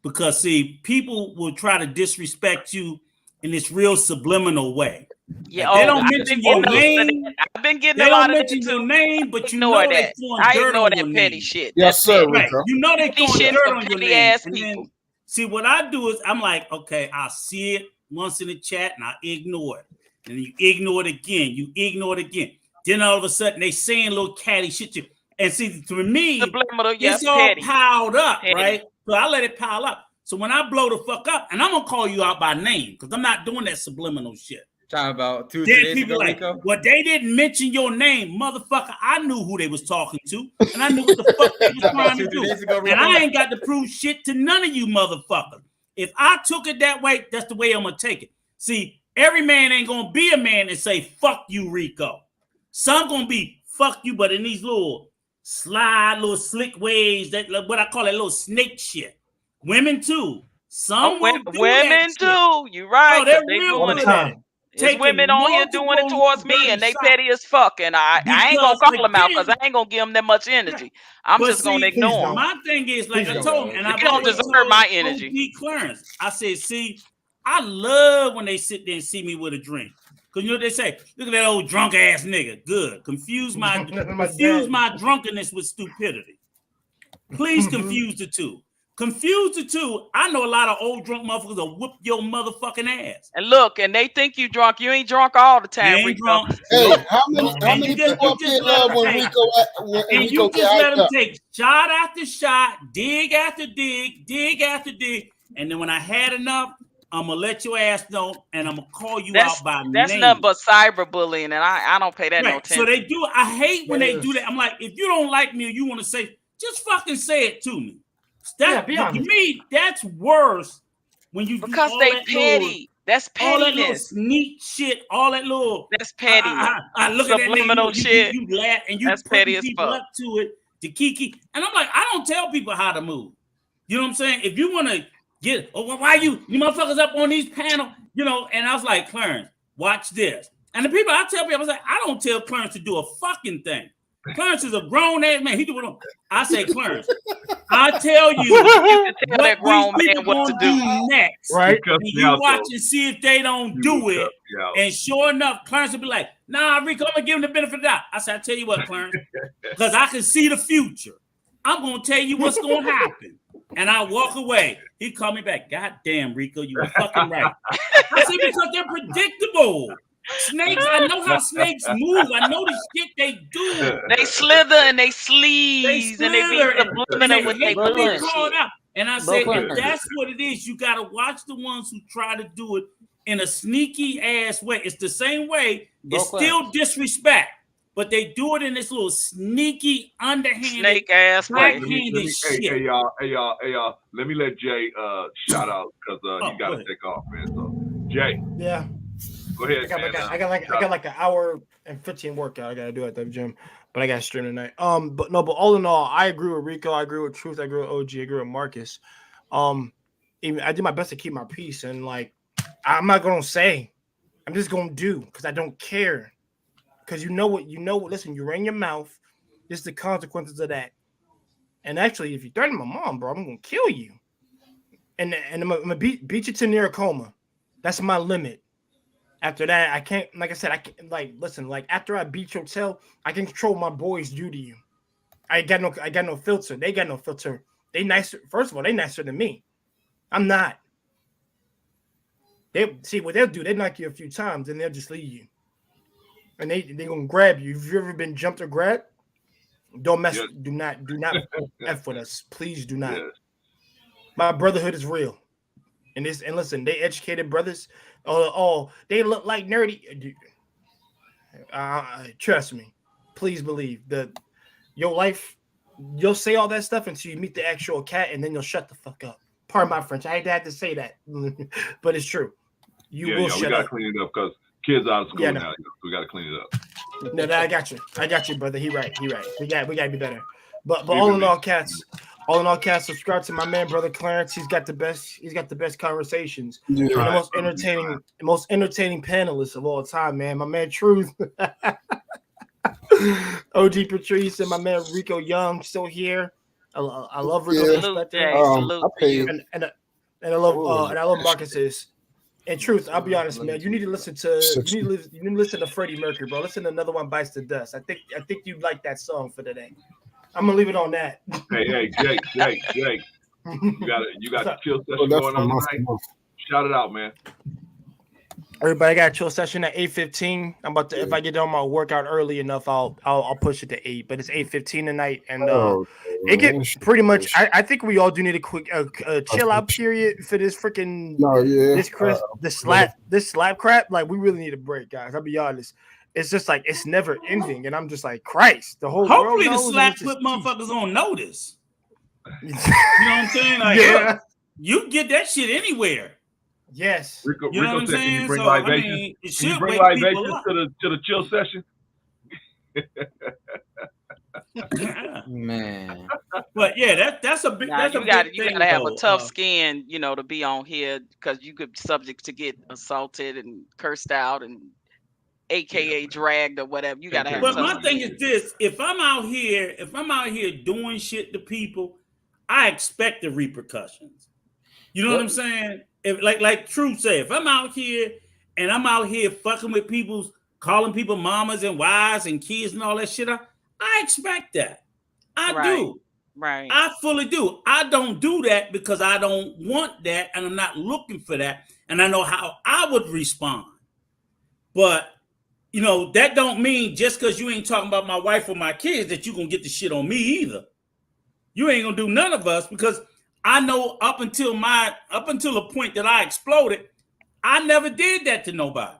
because see, people will try to disrespect you in this real subliminal way. Yeah, like, they don't mention your name. I've been getting they a lot don't of mention that your too. name, but you Ignore know that. they throwing I dirt ignore on that your petty name. shit. Yes, sir, Rico. Right. You know they Petty throwing shit dirt for on your petty name. ass And people. then, see, what I do is I'm like, okay, I see it once in the chat and I ignore it. And then you ignore it again. You ignore it again. Then all of a sudden they saying little catty shit to you. And see, to me, it's all piled up, right? So I let it pile up. So when I blow the fuck up, and I'm gonna call you out by name because I'm not doing that subliminal shit. Talking about 2 then days people ago, like, Rico? well, they didn't mention your name, motherfucker. I knew who they was talking to, and I knew what the fuck they was trying to do. And I ain't got to prove shit to none of you motherfuckers. If I took it that way, that's the way I'm gonna take it. See, every man ain't gonna be a man and say fuck you, Rico. Some gonna be fuck you, but in these little slide, little slick ways, that what I call that little snake shit. Women too. Some will do women that too. You right? Oh, they're They real doing good it. at it. There's women on here doing it towards me, and they petty as fuck. And I ain't gonna call them out because I ain't gonna give them that much energy. I'm just gonna ignore them. My thing is, like I told him, and I don't deserve my energy. Clarence, I said, see, I love when they sit there and see me with a drink. Because you know what they say? Look at that old drunk ass nigga. Good. Confuse my drunkenness with stupidity. Please confuse the two. Confuse the two. I know a lot of old drunk motherfuckers will whoop your motherfucking ass. And look, and they think you drunk. You ain't drunk all the time, Rico. Hey, how many people up here love when Rico and you just let them take shot after shot, dig after dig, dig after dig, and then when I had enough, I'm gonna let your ass know, and I'm gonna call you out by name. That's nothing but cyberbullying, and I don't pay that no attention. So they do. I hate when they do that. I'm like, if you don't like me or you want to say, just fucking say it to me. To me, that's worse when you because do they that petty. That's pettiness. All that little sneak shit. All that little. That's petty. I look at that subliminal shit. You laugh and you put people up to it to kiki. And I'm like, I don't tell people how to move. You know what I'm saying? If you want to get, why you motherfuckers up on these panels? You know. And I was like, Clarence, watch this. And the people I tell people, I was like, I don't tell Clarence to do a fucking thing. Clarence is a grown ass man. He do what I say, Clarence. I tell you tell that grown man what to do next. Right? And you watch and see if they don't do it. And sure enough, Clarence will be like, nah, Rico, I'm gonna give him the benefit of the doubt. I said, I tell you what, Clarence, because I can see the future. I'm gonna tell you what's gonna happen. And I walk away. He called me back. God damn, Rico, you were fucking right. I said, because they're predictable. Snakes, I know how snakes move. I know the shit they do. They slither and they sleaze and they be subliminal with their bullshit. And I said, if that's what it is, you got to watch the ones who try to do it in a sneaky ass way. It's the same way. It's still disrespect, but they do it in this little sneaky, underhanded, snake ass way. Hey, y'all. Let me let Jay shout out because you got to take off, man. So, Jay. Yeah. Go ahead. I got like an hour and 15 workout I gotta do at the gym, but I gotta stream tonight. But all in all, I agree with Rico. I agree with Truth. I agree with OG. I agree with Marcus. Even I did my best to keep my peace, and like I'm not gonna say, I'm just gonna do because I don't care. Because you know what. Listen, you ran your mouth. This is the consequences of that. And actually, if you threaten my mom, bro, I'm gonna kill you. And I'm gonna beat you to near a coma. That's my limit. After that, I can't, like I said, I can't, like, listen, like, after I beat your tail, I can control my boys do to you. I got no filter. They got no filter. They nicer. First of all, they nicer than me. I'm not. They see what they'll do. They knock you a few times, and they'll just leave you. And they gonna grab you. If you've ever been jumped or grabbed, don't mess. Yes. Do not F with us. Please do not. Yes. My brotherhood is real. And listen, they educated brothers. Oh, they look like nerdy. Trust me. Please believe that your life, you'll say all that stuff until you meet the actual cat, and then you'll shut the fuck up. Pardon my French. I hate to have to say that, but it's true. You will shut up. We gotta clean it up because kids out of school now. We gotta clean it up. No, I got you, brother. He right. We gotta be better. But all in all, cats. All in all, cats, subscribe to my man, brother Clarence. He's got the best conversations. Yeah, the most entertaining panelists of all time, man. My man Truth, OG Patrice, and my man Rico Young still here. I love Rico. And I love Marcus's. And Truth, I'll be honest, man. You need to listen to Freddie Mercury, bro. Listen to Another One Bites the Dust. I think you'd like that song for today. I'm gonna leave it on that. Hey, Jake. You got a chill session going on tonight. Shout it out, man. Everybody got a chill session at 8:15. I'm about to, if I get on my workout early enough, I'll push it to 8. But it's 8:15 tonight, and it gets pretty much. I think we all do need a quick chill out period for this freaking this slap crap. Like we really need a break, guys. I'll be honest. It's just like it's never ending, and I'm just like, Christ, the whole world knows. Hopefully, the slap put motherfuckers on notice. You know what I'm saying? Like, look, you get that shit anywhere. Yes, Rico, you know what I'm saying? Can you bring so libations? I mean, it can you should bring wake libations people up. to the chill session? Man. But yeah, that's a big. Now That's a you big got thing, to have though. a tough skin, you know, to be on here because you could subject to get assaulted and cursed out and AKA dragged or whatever. You got to have But tough my thing skin. is this: if I'm out here doing shit to people, I expect the repercussions. You know what I'm saying? If like Truth said, if I'm out here and I'm out here fucking with people, calling people mamas and wives and kids and all that shit, I expect that. I do. Right. I fully do. I don't do that because I don't want that and I'm not looking for that. And I know how I would respond. But, you know, that don't mean just because you ain't talking about my wife or my kids that you going to get the shit on me either. You ain't going to do none of us because I know up until the point that I exploded, I never did that to nobody.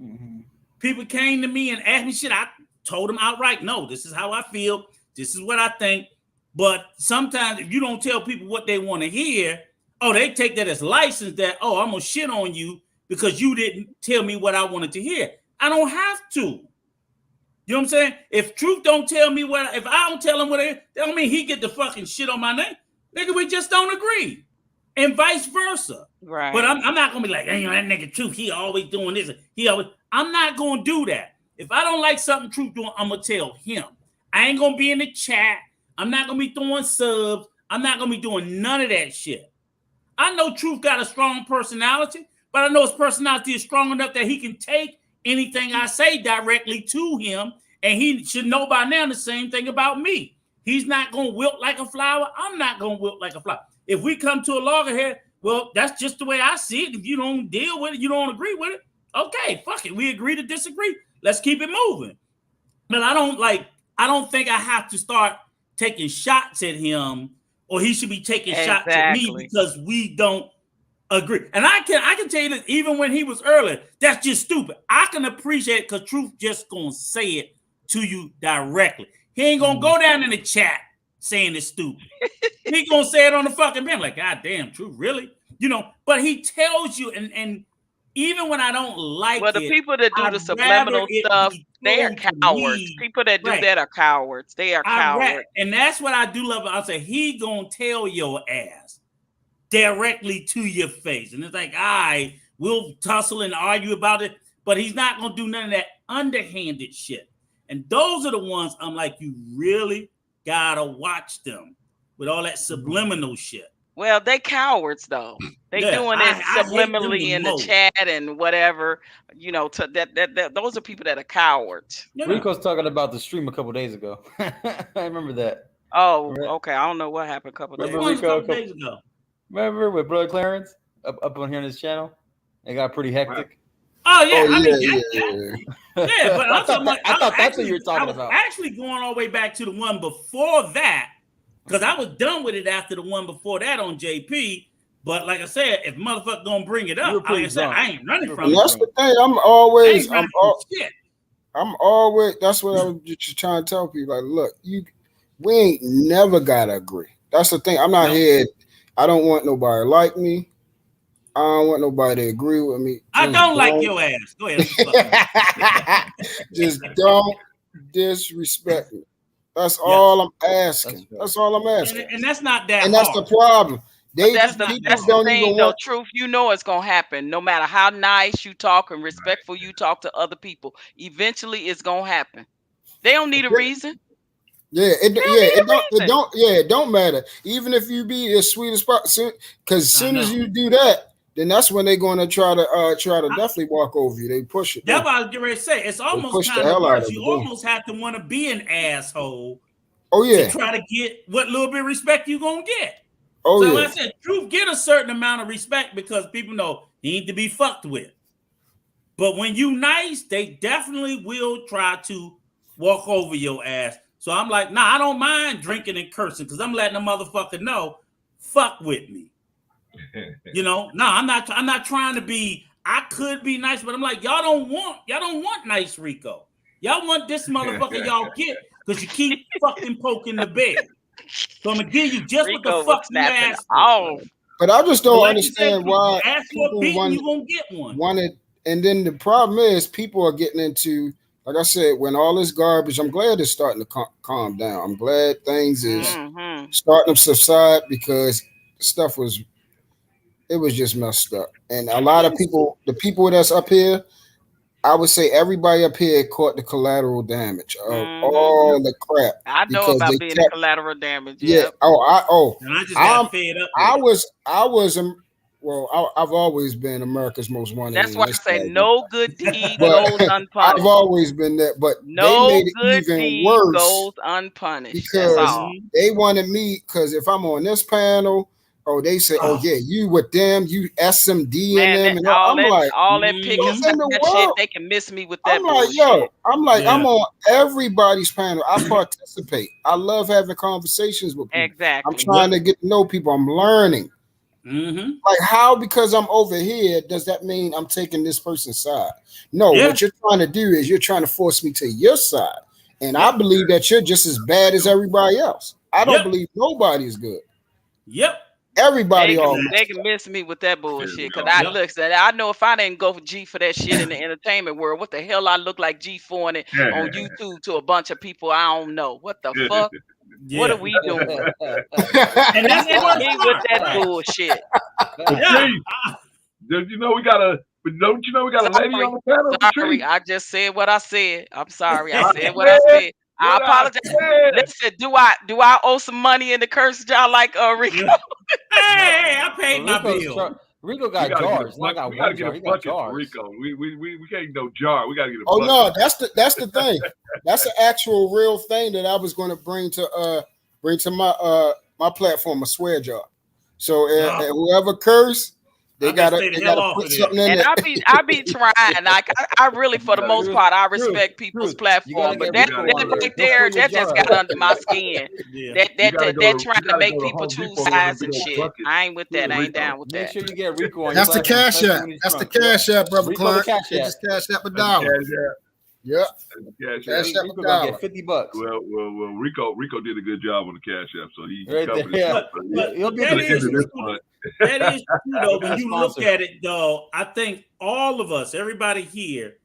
Mm-hmm. People came to me and asked me shit. I told them outright, no, this is how I feel. This is what I think. But sometimes if you don't tell people what they want to hear, they take that as license that, I'm going to shit on you because you didn't tell me what I wanted to hear. I don't have to. You know what I'm saying? If Truth don't tell me if I don't tell him what that don't mean he get the fucking shit on my name. Nigga, we just don't agree. And vice versa. Right. But I'm not going to be like, hey, that nigga Truth, he always doing this. I'm not going to do that. If I don't like something Truth doing, I'm going to tell him. I ain't going to be in the chat. I'm not going to be throwing subs. I'm not going to be doing none of that shit. I know Truth got a strong personality, but I know his personality is strong enough that he can take anything I say directly to him, and he should know by now the same thing about me. He's not going to wilt like a flower. I'm not going to wilt like a flower. If we come to a loggerhead, well, that's just the way I see it. If you don't deal with it, you don't agree with it, okay, fuck it. We agree to disagree. Let's keep it moving. But I don't think I have to start taking shots at him, or he should be taking shots at me because we don't agree. And I can tell you that even when he was earlier, that's just stupid. I can appreciate it because Truth just gonna say it to you directly. He ain't gonna go down in the chat saying it's stupid. He gonna say it on the fucking bench like, God damn, Truth, really? You know, but he tells you, and even when I don't like the people that do the subliminal stuff, they are cowards. People that do that are cowards. They are cowards. And that's what I do love. I say he gonna tell your ass directly to your face, and it's like, we'll tussle and argue about it, but he's not gonna do none of that underhanded shit. And those are the ones I'm like, you really gotta watch them with all that subliminal shit. Well, they cowards though. They doing it subliminally in the chat and whatever. You know, those are people that are cowards. Rico's talking about the stream a couple days ago. I remember that. Oh, okay. I don't know what happened a couple days ago. Remember with Brother Clarence up on here on his channel? It got pretty hectic. Oh yeah, Yeah, but I'm talking about, I thought that's what you were talking about. Actually, going all the way back to the one before that, because I was done with it after the one before that on JP. But like I said, if motherfucker gonna bring it up, like I said, I ain't running from it. That's the thing. I'm always. That's what I was just trying to tell people. Like, look, we ain't never gotta agree. That's the thing. I'm not here. I don't want nobody like me. I don't want nobody to agree with me. I don't like your ass. Go ahead. Just don't disrespect me. That's all I'm asking. That's all I'm asking. And that's not that. And that's the problem. That's the thing, though. Truth, you know it's gonna happen. No matter how nice you talk and respectful you talk to other people, eventually it's gonna happen. They don't need a reason. Yeah, it don't matter. Even if you be as sweet as possible, because as soon as you do that, then that's when they're going to try to definitely walk over you. They push it. That's what I was getting ready to say. It's almost kind of worse. You almost have to want to be an asshole. Oh yeah. To try to get what little bit of respect you gonna get. Oh so yeah. I said, Truth get a certain amount of respect because people know he need to be fucked with. But when you nice, they definitely will try to walk over your ass. So I'm like, I don't mind drinking and cursing because I'm letting a motherfucker know, fuck with me. You know, I'm not trying to be. I could be nice, but I'm like, y'all don't want nice Rico. Y'all want this motherfucker y'all get because you keep fucking poking the bear. So I'm gonna give you just Rico what the fuck you asked for. But I just don't Like understand why ask for a beating, you gonna get one. And then the problem is people are getting into like I said, when all this garbage, I'm glad it's starting to calm down. I'm glad things is starting to subside because stuff was just messed up. And a lot of people, the people that's up here, I would say everybody up here caught the collateral damage of all the crap. I know about being the collateral damage. Yeah. Yep. And I just got fed up. I've always been America's most wanted. That's why I say no good deed goes unpunished. I've always been that, but no they made it good even deed worse goes unpunished. because That's all. they wanted me. Because if I'm on this panel, they say, "Oh yeah, you with them, you SMD and them," and all I'm like, all that pick and in the that world? shit, they can miss me with that. I'm like, bullshit. I'm on everybody's panel. I participate. I love having conversations with people. Exactly. I'm trying to get to know people. I'm learning. Like how, because I'm over here, does that mean I'm taking this person's side? No, what you're trying to do is you're trying to force me to your side. And I believe that you're just as bad as everybody else. I don't believe nobody is good. Everybody they can miss me with that bullshit. Cause I know if I didn't go for G for that shit in the entertainment world, what the hell I look like G for it on YouTube to a bunch of people I don't know. What the fuck? What are we doing? And that's me with that bullshit. Don't you know we got a lady on the panel? Sorry, I just said what I said. I'm sorry. I said what I said. I apologize. Listen, do I owe some money in the curse jar like Rico? Hey, I paid my bill. Rico got jars. We gotta get a bucket for Rico. We can't get no jar. We gotta get a bucket. No, that's the thing. That's the actual real thing that I was going to bring to my platform, a swear jar. So whoever curse, they gotta put something in and there. I be trying. Like I really, for the most part, I respect people's platform, but that right there, that just got under my skin. That trying to make people choose sides and shit. I ain't with that. I ain't down with that. Make sure you get Rico on. That's the cash app. That's the cash app, brother Clark. Just cash app $1. Yep. Cash app Rico gonna get $50. Well, Rico did a good job on the cash app, so he covered it. He'll be that is true, though. When you look at it, though, I think all of us, everybody here,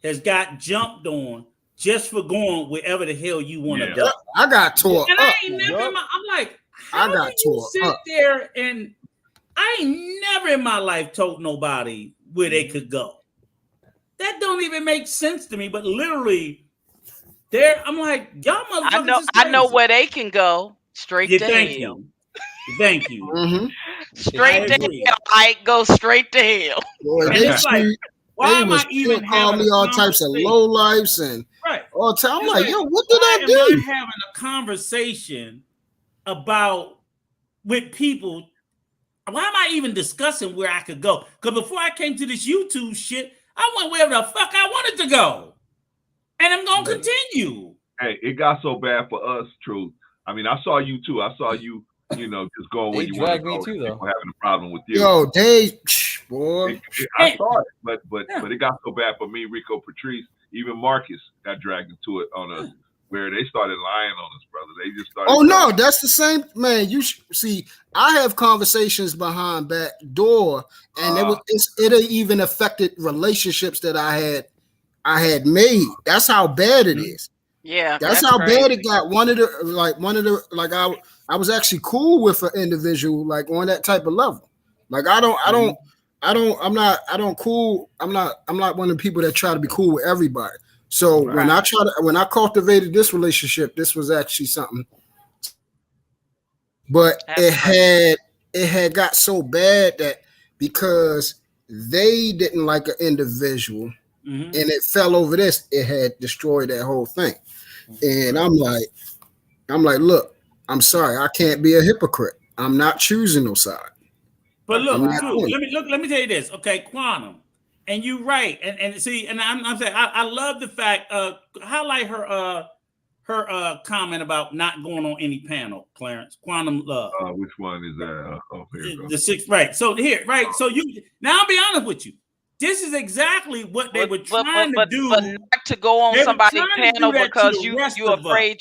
has got jumped on just for going wherever the hell you want to go. I got tore and up. I ain't never. I'm like, how I got do you sit there and I ain't never in my life told nobody where they could go. That don't even make sense to me. But literally, there, I'm like, y'all motherfuckers. I know where they can go. Straight to hell. Thank you. Straight to hell. I go straight to hell. Boy, and it's like, why am I even call me all types of low lives and all the time? I'm like, yo, what did I do? Why am I having a conversation with people? Why am I even discussing where I could go? Because before I came to this YouTube shit, I went wherever the fuck I wanted to go. And I'm going to continue. Hey, it got so bad for us, Truth. I mean, I saw you too. I saw you, just going where you want to go. Too, though. Having a problem with you. Yo, boy. I saw it, but it got so bad for me, Rico, Patrice, even Marcus got dragged into it on us where they started lying on us, brother. They just started. Oh no, that's the same, man. You see, I have conversations behind back door, and it even affected relationships that I had made. That's how bad it is. Yeah, that's how bad it got. I was actually cool with an individual like on that type of level. Like I'm not one of the people that try to be cool with everybody. So when I cultivated this relationship, this was actually something. But it had got so bad that because they didn't like an individual and it fell over this, it had destroyed that whole thing. And I'm like, look, I'm sorry, I can't be a hypocrite. I'm not choosing no side. But look, let me tell you this, okay, Quantum, and you're right, and see, and I'm saying I love the fact. Highlight her comment about not going on any panel, Clarence. Quantum Love. Which one is that? The sixth, right? So here, right? So you now, I'll be honest with you. This is exactly what they were trying to do. But not to go on somebody's panel because you're afraid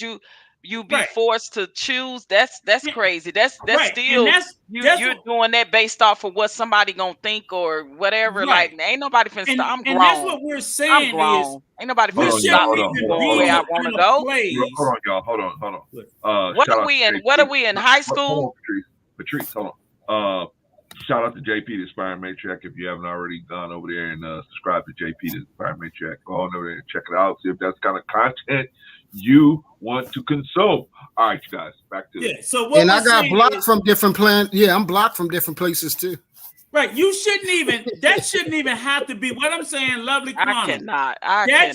you be forced to choose. That's crazy. That's still you're doing that based off of what somebody gonna think or whatever. Like ain't nobody finna stop. I'm grown. And that's what we're saying is ain't nobody finna stop me from going where I want to go. Hold on, y'all. Hold on. What are we in? What are we in high school? Hold on, Patrice, hold on. Shout out to JP, the Inspiring Matriarch. If you haven't already gone over there and subscribe to JP, the Inspiring Matriarch, go on over there and check it out. See if that's the kind of content you want to consume. All right, you guys, back to it. So what I got blocked from different plans. Yeah, I'm blocked from different places too. Right, you shouldn't even. That shouldn't even have to be. What I'm saying, lovely. I cannot.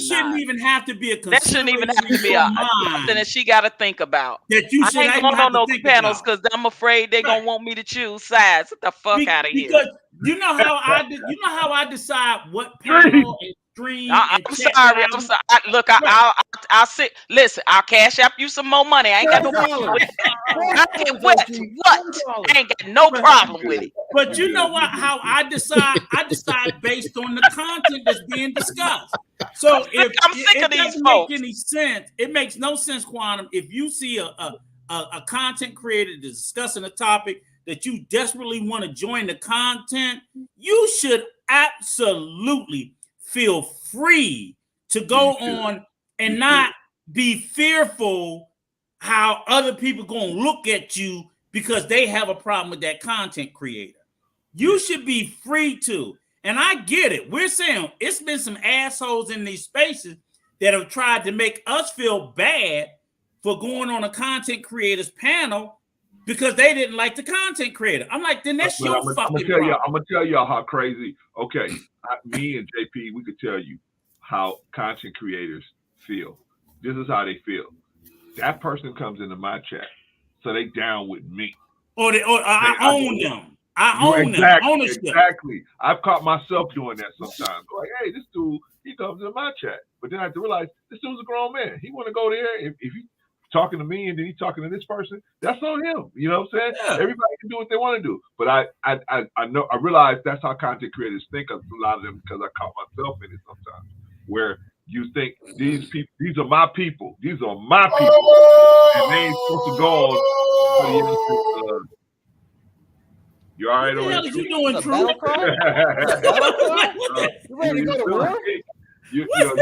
Shouldn't even have to be a. That shouldn't even have to be something that she got to think about. That you should. I ain't going on no panels because I'm afraid they're gonna want me to choose sides. Get the fuck out of here. Because you know how I decide what panel and stream. I'm sorry. Look, I'll sit. Listen, I'll cash up you some more money. I ain't got no problem with it. I can what? I ain't got no problem with it. But you know what? How I decide? I decide based on the content that's being discussed. So if I'm sick of these doesn't folks. make any sense, it makes no sense, Quantum. If you see a content creator discussing a topic that you desperately want to join the content, you should absolutely feel free to go on and not be fearful how other people gonna look at you because they have a problem with that content creator. You should be free to. And I get it. We're saying it's been some assholes in these spaces that have tried to make us feel bad for going on a content creators panel because they didn't like the content creator. I'm like, then that's your fucking problem. I'm gonna tell y'all how crazy. Okay, me and JP, we could tell you how content creators feel. This is how they feel. That person comes into my chat, so they down with me. Or I own them. I own them. Ownership. Exactly. I've caught myself doing that sometimes. Like, hey, this dude, he comes into my chat, but then I have to realize this dude's a grown man. He want to go there. If he's talking to me and then he's talking to this person, that's on him. You know what I'm saying? Yeah. Everybody can do what they want to do. But I know, I realize that's how content creators think of a lot of them because I caught myself in it sometimes, where you think these people, these are my people. These are my people, and they ain't supposed to go on. You all right over there? You doing true? You ready to go to war? You feel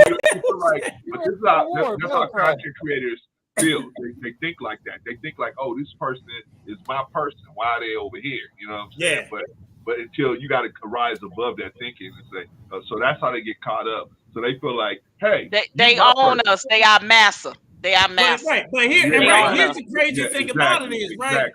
like, but this is how content creators feel. They think like that. They think like, oh, this person is my person. Why are they over here? You know what I'm saying? Yeah. But until you got to rise above that thinking and say, so that's how they get caught up. So they feel like, hey, they own us. They are massa. They are massa. Right. But here's the crazy thing about it is, right?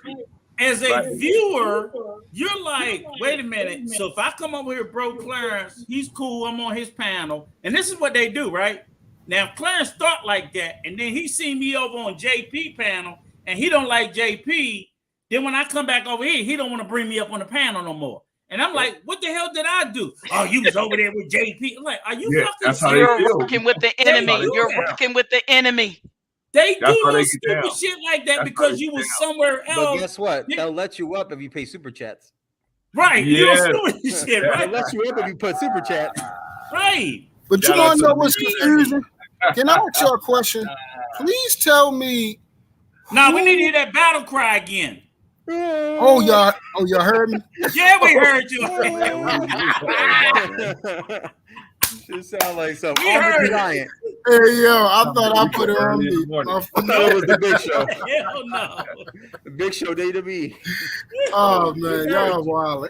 As a viewer, you're like, wait a minute. So if I come over here, bro, Clarence, he's cool. I'm on his panel. And this is what they do, right? Now, if Clarence thought like that, and then he see me over on JP panel, and he don't like JP, then when I come back over here, he don't want to bring me up on the panel no more. And I'm like, what the hell did I do? Oh, you was over there with JP. I'm like, are you fucking serious? You're working with the enemy. You're working with the enemy. They do this stupid shit like that because you was somewhere else. But guess what? They'll let you up if you pay super chats. Right. Yeah. You don't do shit, right? They'll let you up if you put super chats. Right. But you want to know what's confusing? Can I ask you a question? Please tell me. Now we need to hear that battle cry again. Oh, y'all heard me? Yeah, we heard you. It sounds like some giant. Hey, yo, I thought I put it on me. No, it was the Big Show. Hell no. The Big Show day to be. Oh, man, y'all wild.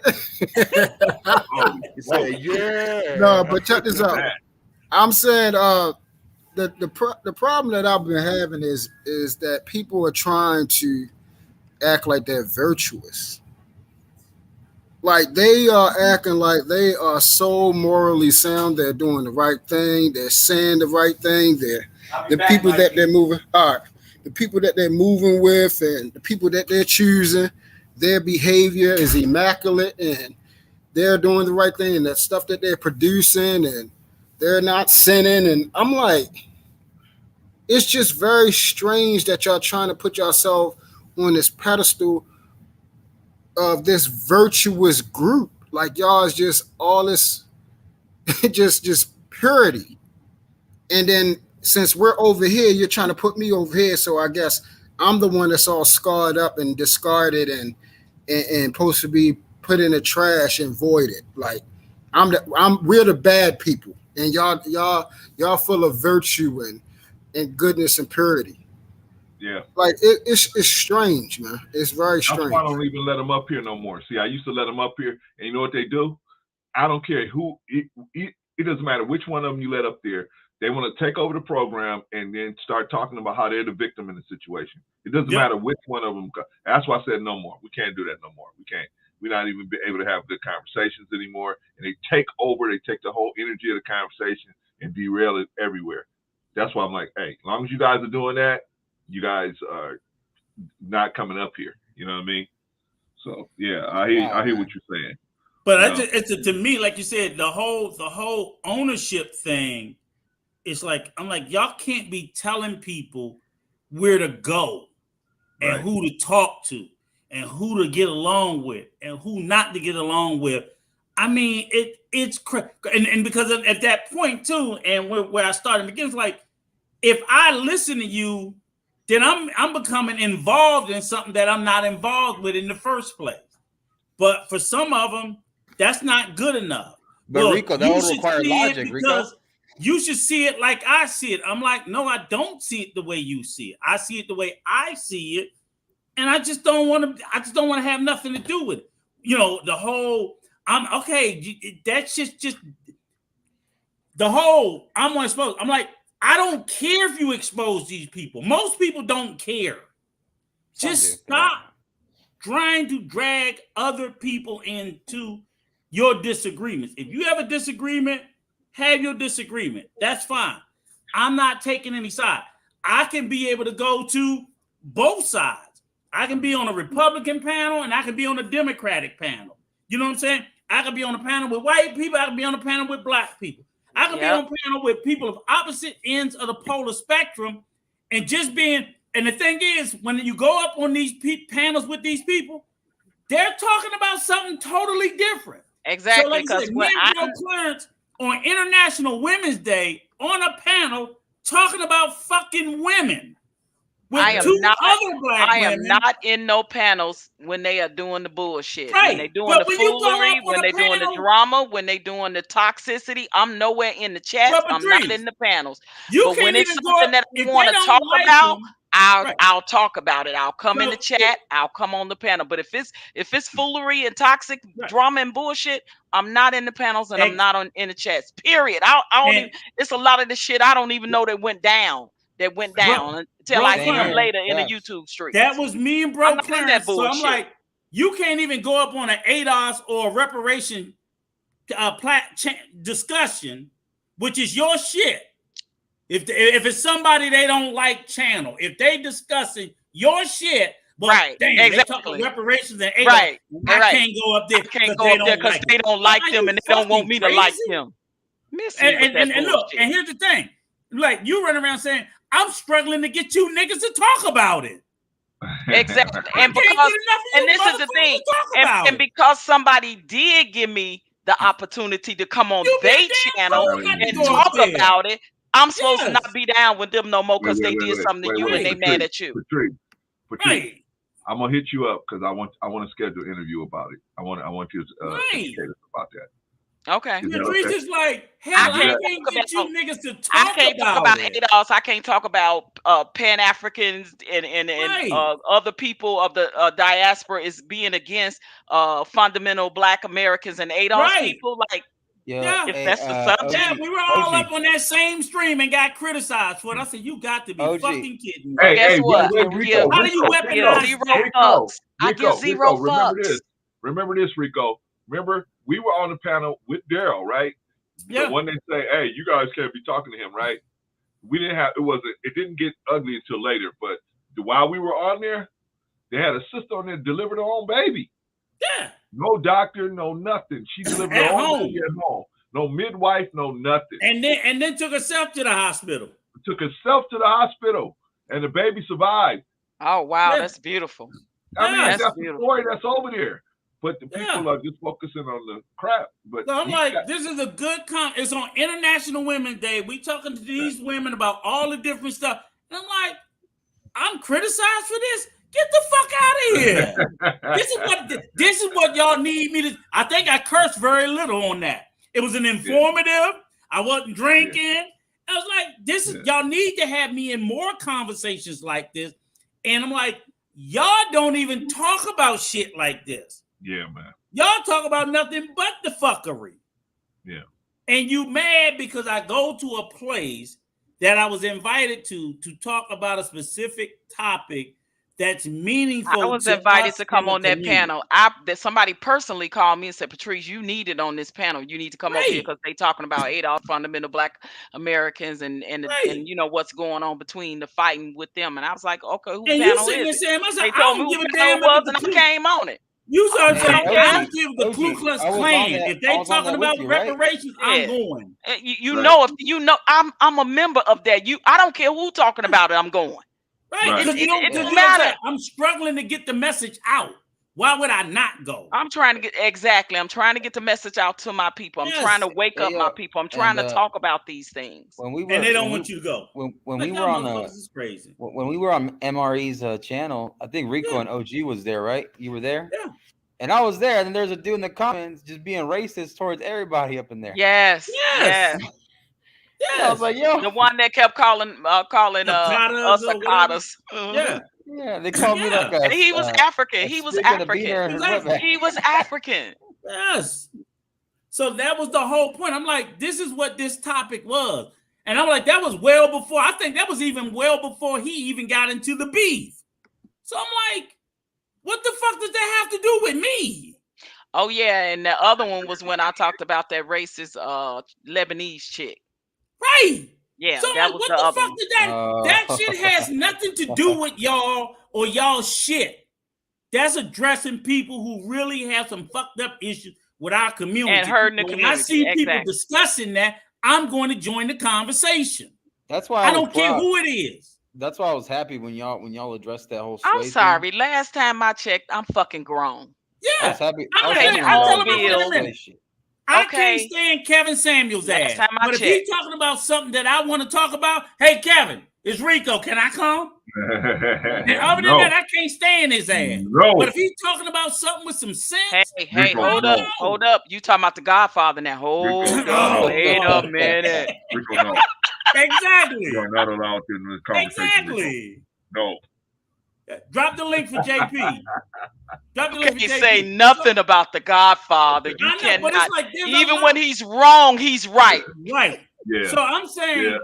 You said, yeah. No, but check this out. I'm saying the problem that I've been having is that people are trying to act like they're virtuous. Like they are acting like they are so morally sound. They're doing the right thing. They're saying the right thing. The people that they're moving, the people that they're moving with, and the people that they're choosing, their behavior is immaculate, and they're doing the right thing. And that stuff that they're producing, and they're not sinning. And I'm like, it's just very strange that y'all trying to put yourself on this pedestal of this virtuous group. Like y'all is just all this just purity. And then since we're over here, you're trying to put me over here. So I guess I'm the one that's all scarred up and discarded and supposed to be put in the trash and voided. Like we're the bad people, and y'all full of virtue and goodness and purity. Yeah. Like it's strange, man. It's very strange. That's why I don't even let them up here no more. See, I used to let them up here, and you know what they do? I don't care who. It doesn't matter which one of them you let up there. They want to take over the program and then start talking about how they're the victim in the situation. It doesn't matter which one of them. That's why I said no more. We can't do that no more. We can't. We're not even able to have good conversations anymore. And they take over. They take the whole energy of the conversation and derail it everywhere. That's why I'm like, hey, as long as you guys are doing that, you guys are not coming up here. You know what I mean? So yeah, I hear what you're saying. But it's to me, like you said, the whole ownership thing. It's like, I'm like, y'all can't be telling people where to go and who to talk to and who to get along with and who not to get along with. I mean, it's and because at that point too, and where I started again, it's like, if I listen to you, then I'm becoming involved in something that I'm not involved with in the first place. But for some of them, that's not good enough. But well, Rico, that would require logic, Rico. You should see it like I see it. I'm like, no, I don't see it the way you see it. I see it the way I see it, and I just don't want to. I just don't want to have nothing to do with it. You know, the whole. I'm okay. That's just the whole. I'm going to expose. I'm like, I don't care if you expose these people. Most people don't care. Just stop trying to drag other people into your disagreements. If you have a disagreement, have your disagreement. That's fine. I'm not taking any side. I can be able to go to both sides. I can be on a Republican panel and I can be on a Democratic panel. You know what I'm saying? I can be on a panel with white people. I can be on a panel with black people. I can be on a panel with people of opposite ends of the polar spectrum, and just being. And the thing is, when you go up on these panels with these people, they're talking about something totally different. Exactly. So like I said, me and Joe Clarence on International Women's Day on a panel talking about fucking women with two other black women. I am not in no panels when they are doing the bullshit. Right. When they doing the foolery, when they doing the drama, when they doing the toxicity. I'm nowhere in the chat. I'm not in the panels. But when it's something that I want to talk about, I'll talk about it. I'll come in the chat. I'll come on the panel. But if it's foolery and toxic drama and bullshit, I'm not in the panels and I'm not in the chats. Period. I don't even, it's a lot of the shit I don't even know that went down. Until I hear them later in the YouTube stream. That was me and Bro Clarence. So I'm like, you can't even go up on an ADOS or a reparation discussion, which is your shit. If it's somebody they don't like channel, if they discussing your shit, but damn, they talking reparations and ADOS, I can't go up there because they don't like them and they don't want me to like them. And look, and here's the thing. Like, you run around saying, I'm struggling to get you niggas to talk about it. Exactly. And because, and this is the thing, and because somebody did give me the opportunity to come on their channel and talk about it, I'm supposed to not be down with them no more because they did something to you and they mad at you. Patrice, I'm gonna hit you up because I want to schedule an interview about it. I want you to educate us about that. Okay. Patrice is like, hell, I can't get you niggas to talk about it. I can't talk about ADOS. I can't talk about Pan-Africans and other people of the diaspora is being against fundamental Black Americans and ADOS people. Like, if that's the subject. We were all up on that same stream and got criticized for it. I said, you got to be fucking kidding me. Hey, guess what? How do you weaponize $0? I give $0. Remember this, Rico. Remember, we were on the panel with Daryl, right? Yeah. So when they say, hey, you guys can't be talking to him, right? We didn't have, it didn't get ugly until later, but while we were on there, they had a sister on there deliver her own baby. Yeah. No doctor, no nothing. She delivered her own baby at home. No midwife, no nothing. And then took herself to the hospital. Took herself to the hospital, and the baby survived. Oh, wow. Yeah. That's beautiful. I mean, that's the story that's over there. but the people are just focusing on the crap. But so I'm like, this is a good it's on International Women's Day. We talking to these women about all the different stuff. And I'm like, I'm criticized for this? Get the fuck out of here. This is what y'all need me to. I think I cursed very little on that. It was an informative. I wasn't drinking. I was like, this is y'all need to have me in more conversations like this. And I'm like, y'all don't even talk about shit like this. Yeah, man. Y'all talk about nothing but the fuckery. Yeah. And you mad because I go to a place that I was invited to talk about a specific topic that's meaningful. I was invited to come on that panel. That somebody personally called me and said, Patrice, you needed on this panel. You need to come over here because they talking about Adolf, fundamental Black Americans and you know what's going on between the fighting with them. And I was like, okay, who panel is it? They told me who panel it was, and I came on it. You started saying, I don't give the Ku Klux Klan. If they talking about reparations, I'm going. You know, if you know, I'm a member of that. I don't care who talking about it. I'm going. Right, because it don't matter. I'm struggling to get the message out. Why would I not go? I'm trying to get I'm trying to get the message out to my people. I'm trying to wake up my people. I'm trying to talk about these things. And they don't want you to go. When we were on crazy. When we were on MRE's channel, I think Rico and OG was there, right? You were there? Yeah. And I was there, and then there's a dude in the comments just being racist towards everybody up in there. Yes. I was like, yo, the one that kept calling us cicadas. Yeah, they called me like and he was African. He was African. He was African. Yes. So that was the whole point. I'm like, this is what this topic was. And I'm like, that was well before. I think that was even well before he even got into the beef. So I'm like, what the fuck does that have to do with me? Oh, yeah. And the other one was when I talked about that racist Lebanese chick. Right. Yeah, so that like, was what the the other fuck one. did that shit has nothing to do with y'all or y'all shit. That's addressing people who really have some fucked up issues with our community. And hurting the community. When I see people discussing that, I'm going to join the conversation. That's why I don't care who it is. That's why I was happy when y'all addressed that whole. I'm sorry. Last time I checked, I'm fucking grown. Yeah, I was happy. I can't stand Kevin Samuels' ass. But if he's talking about something that I want to talk about, hey Kevin, it's Rico. Can I come? And other than that, I can't stand his ass. No. But if he's talking about something with some sense, hey, hold up. You talking about the Godfather now? Hold up, wait a minute. Rico, no. Exactly. You're not allowed to in this conversation. Exactly. No. Drop the link for JP. You can't say nothing about the Godfather. You cannot. Like even when he's wrong, he's right. Right. Yeah. So I'm saying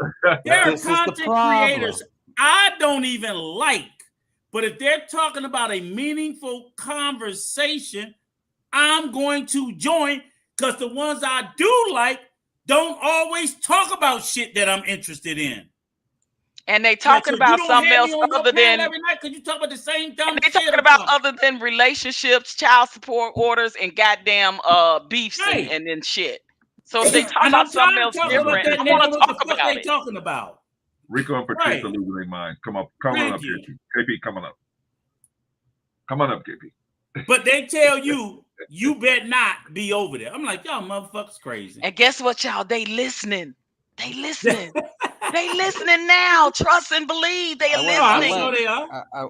there are content creators I don't even like, but if they're talking about a meaningful conversation, I'm going to join because the ones I do like don't always talk about shit that I'm interested in. And they talking about something else other than every night because you talk about the same dumb shit. They talking about other than relationships, child support orders, and goddamn beefs and then shit. So if they talk about something else different, I want to talk about it. Talking about Rico and Patrice are losing their mind. Come on up, JP. JP, come on up. Come on up, JP. But they tell you better not be over there. I'm like, y'all motherfuckers crazy. And guess what, y'all? They listening. They listening. They listening now. Trust and believe. They are listening.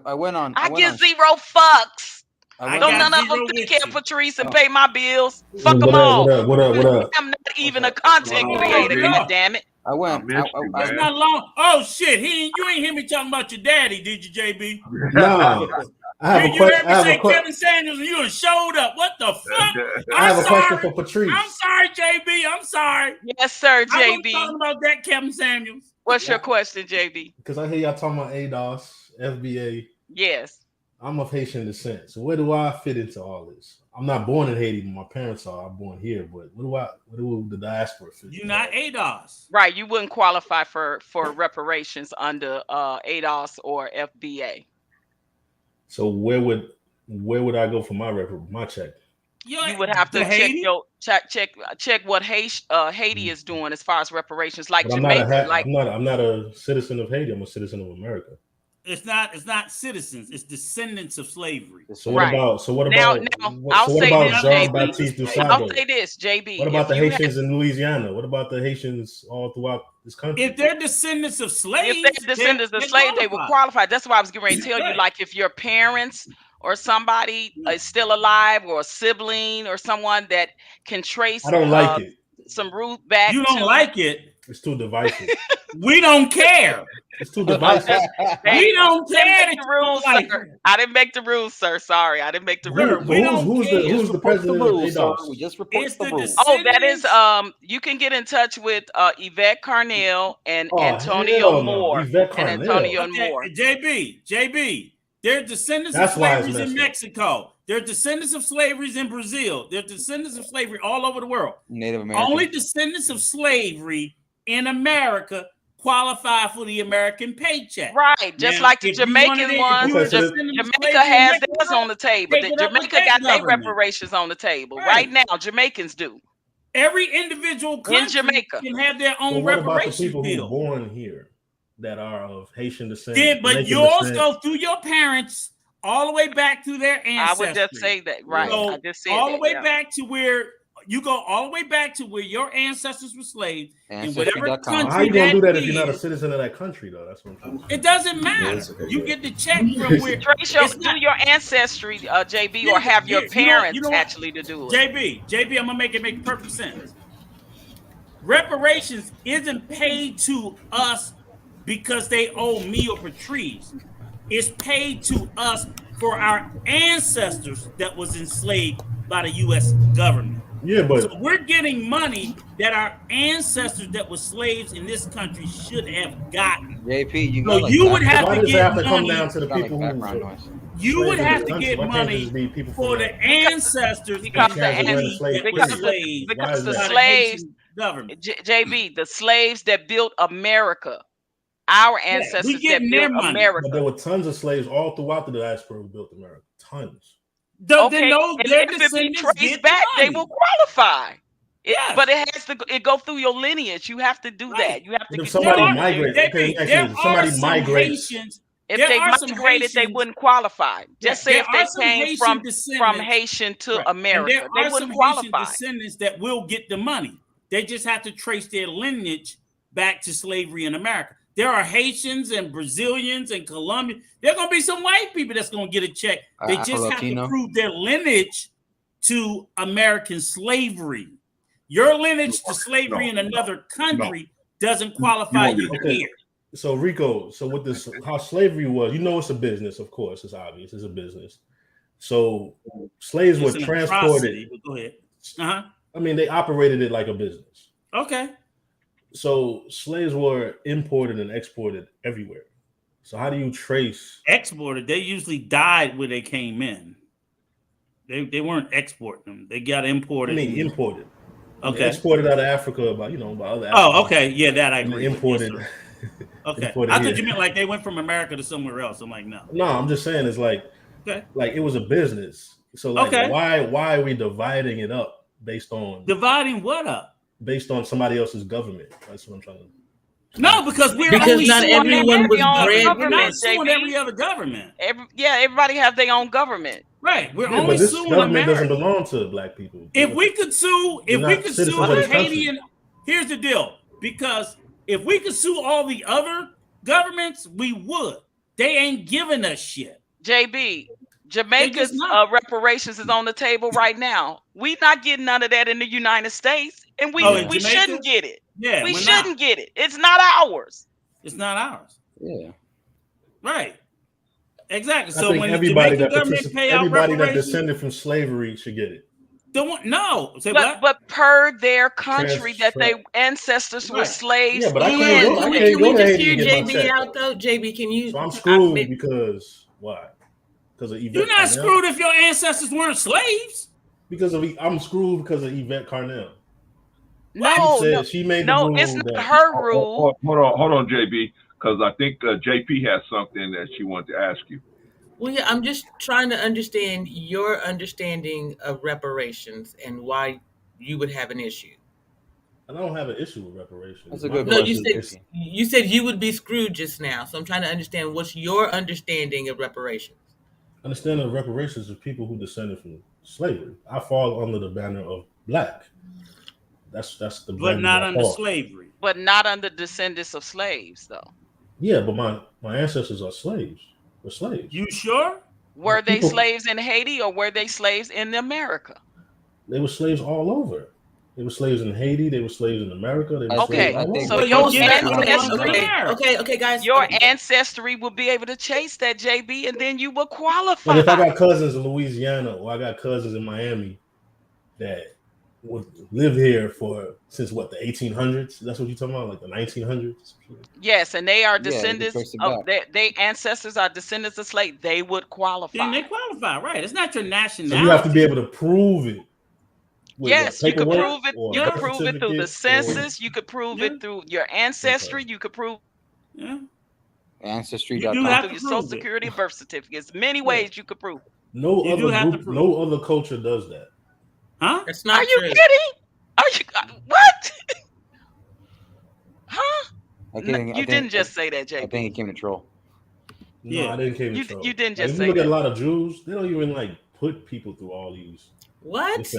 I went on. I give zero fucks. Don't none of them take care of Patrice and pay my bills. Fuck them all. What up? I'm not even a content creator. God damn it. I went. It's not long. Oh shit! You ain't hear me talking about your daddy, did you, JB? No. I have a question. You heard me say Kevin Samuels and you done showed up. What the fuck? I have a question for Patrice. I'm sorry, JB. I'm sorry. Yes, sir, JB. I was talking about that, Kevin Samuels. What's your question, JB? Because I hear y'all talking about ADOS, FBA. Yes. I'm of Haitian descent. So where do I fit into all this? I'm not born in Haiti, but my parents are. I'm born here, but where do the diaspora fit? You're not ADOS. Right. You wouldn't qualify for reparations under ADOS or FBA. So where would I go for my check? You would have to check what Haiti is doing as far as reparations, like but Jamaica. I'm not a citizen of Haiti. I'm a citizen of America. It's not citizens. It's descendants of slavery. So what about? I'll say this, Jean-Baptiste JB. Dussault? I'll say this, JB. What about the Haitians in Louisiana? What about the Haitians all throughout this country? If they're descendants of slaves, if they're descendants of slaves, they will qualify. That's why I was getting ready to tell you, like if your parents or somebody is still alive, or a sibling or someone that can trace I don't like it. some root back. You don't like it. It's too divisive. We don't care. It's too divisive. We don't care. The rules, sir. I didn't make the rules, sir. Sorry, I didn't make the rules. Who's the president of ADOS? We just report the rules. Oh, that is you can get in touch with Yvette Carnell and Antonio Moore. JB. They're descendants of slavery in Mexico. They're descendants of slavery in Brazil. They're descendants of slavery all over the world. Native American. Only descendants of slavery in America qualify for the American paycheck. Right, just like the Jamaican one. Jamaica has theirs on the table. Jamaica got their reparations on the table. Right now, Jamaicans do. Every individual country in Jamaica can have their own what about the reparations people who bill. were born here that are of Haitian descent? Yeah, but yours go through your parents all the way back to their ancestry. I would just say that, right? So I just said all the that, way back to where you go, all the way back to where your ancestors were slaves in whatever country. How you gonna do that if you're not a citizen of that country, though? That's what I'm saying. It doesn't matter. You get the check from where. Do your ancestry, JB, or have your parents actually to do it. JB, I'm gonna make it make perfect sense. Reparations isn't paid to us because they owe me or Patrice. It's paid to us for our ancestors that was enslaved by the U.S. government. Yeah, but so we're getting money that our ancestors that were slaves in this country should have gotten. JP, you so got you would have why to does get it have to money. come down to the people You would have to get money for the ancestors because the slaves government. JB, the slaves that built America. Our ancestors that built America. But there were tons of slaves all throughout the diaspora who built America. Tons. Okay, and if it be traced back, they will qualify. But it has to go through your lineage. You have to do that. You have to. If somebody migrates, somebody migrates. If they migrated, they wouldn't qualify. Just say if they came from Haitian to America, they wouldn't qualify. Descendants that will get the money. They just have to trace their lineage back to slavery in America. There are Haitians and Brazilians and Colombians. There are going to be some white people that's going to get a check. They just have to prove their lineage to American slavery. Your lineage to slavery in another country doesn't qualify you here. So Rico, with this, how slavery was, it's a business, of course. It's obvious. It's a business. So slaves were transported. Go ahead. I mean, they operated it like a business. Okay. So slaves were imported and exported everywhere. So how do you trace? Exported? They usually died where they came in. They weren't exporting them. They got imported. I mean, imported. Okay. Exported out of Africa by other. Oh, okay. Yeah, that I agree. Imported. Yes, okay. I thought you meant like they went from America to somewhere else. I'm like, no. No, I'm just saying it's like it was a business. So why are we dividing it up based on dividing what up? Based on somebody else's government. That's what I'm trying to. No, because only not everyone was bred. We're not suing every other government. Everybody have their own government. Right. We're only this suing government America. Doesn't belong to black people. If we could sue Haitian, here's the deal. Because if we could sue all the other governments, we would. They ain't giving us shit. JB, Jamaica's reparations is on the table right now. We not getting none of that in the United States. And we shouldn't get it. Yeah, we shouldn't get it. It's not ours. It's not ours. Yeah. Right. Exactly. I So think when everybody the government pay out that descended from slavery should get it. But per their country that their ancestors were slaves. Yeah, but I can't go to Haiti to get my check. out though, JB. Can you? So I'm screwed because why? Because of Yvette. You're not screwed if your ancestors weren't slaves. I'm screwed because of Yvette Carnell. She made the rule. It's not her rule. Hold on, JB, because I think JP has something that she wanted to ask you. Well, yeah, I'm just trying to understand your understanding of reparations and why you would have an issue. And I don't have an issue with reparations. That's a good No, question. you said you would be screwed just now. So I'm trying to understand what's your understanding of reparations. Understanding of reparations is people who descended from slavery. I fall under the banner of black. That's the but not under slavery. But not under descendants of slaves, though. Yeah, but my ancestors are slaves. We're slaves. You sure? Were they slaves in Haiti or were they slaves in America? They were slaves all over. They were slaves in Haiti. They were slaves in America. They were Okay, slaves so all your over. ancestry, okay, guys. Your ancestry will be able to chase that, JB, and then you will qualify. But if I got cousins in Louisiana or I got cousins in Miami that would live here since what, the 1800s? That's what you're talking about, like the 1900s? Yes, and they are descendants of their ancestors are descendants of slaves. They would qualify. Then they qualify, right? It's not your nationality. So you have to be able to prove it. Yes, you could prove it. You could prove it through the census. You could prove it through your ancestry. You could prove Ancestry. through your social security and birth certificates. Many ways you could prove it. No other culture does that. Huh? That's not Are you true. kidding? Are you what? Huh? You didn't just say that, JB. I think he came to troll. No, I didn't came to troll. You didn't just if say you look that. at a lot of Jews, they don't even like put people through all these. What? It's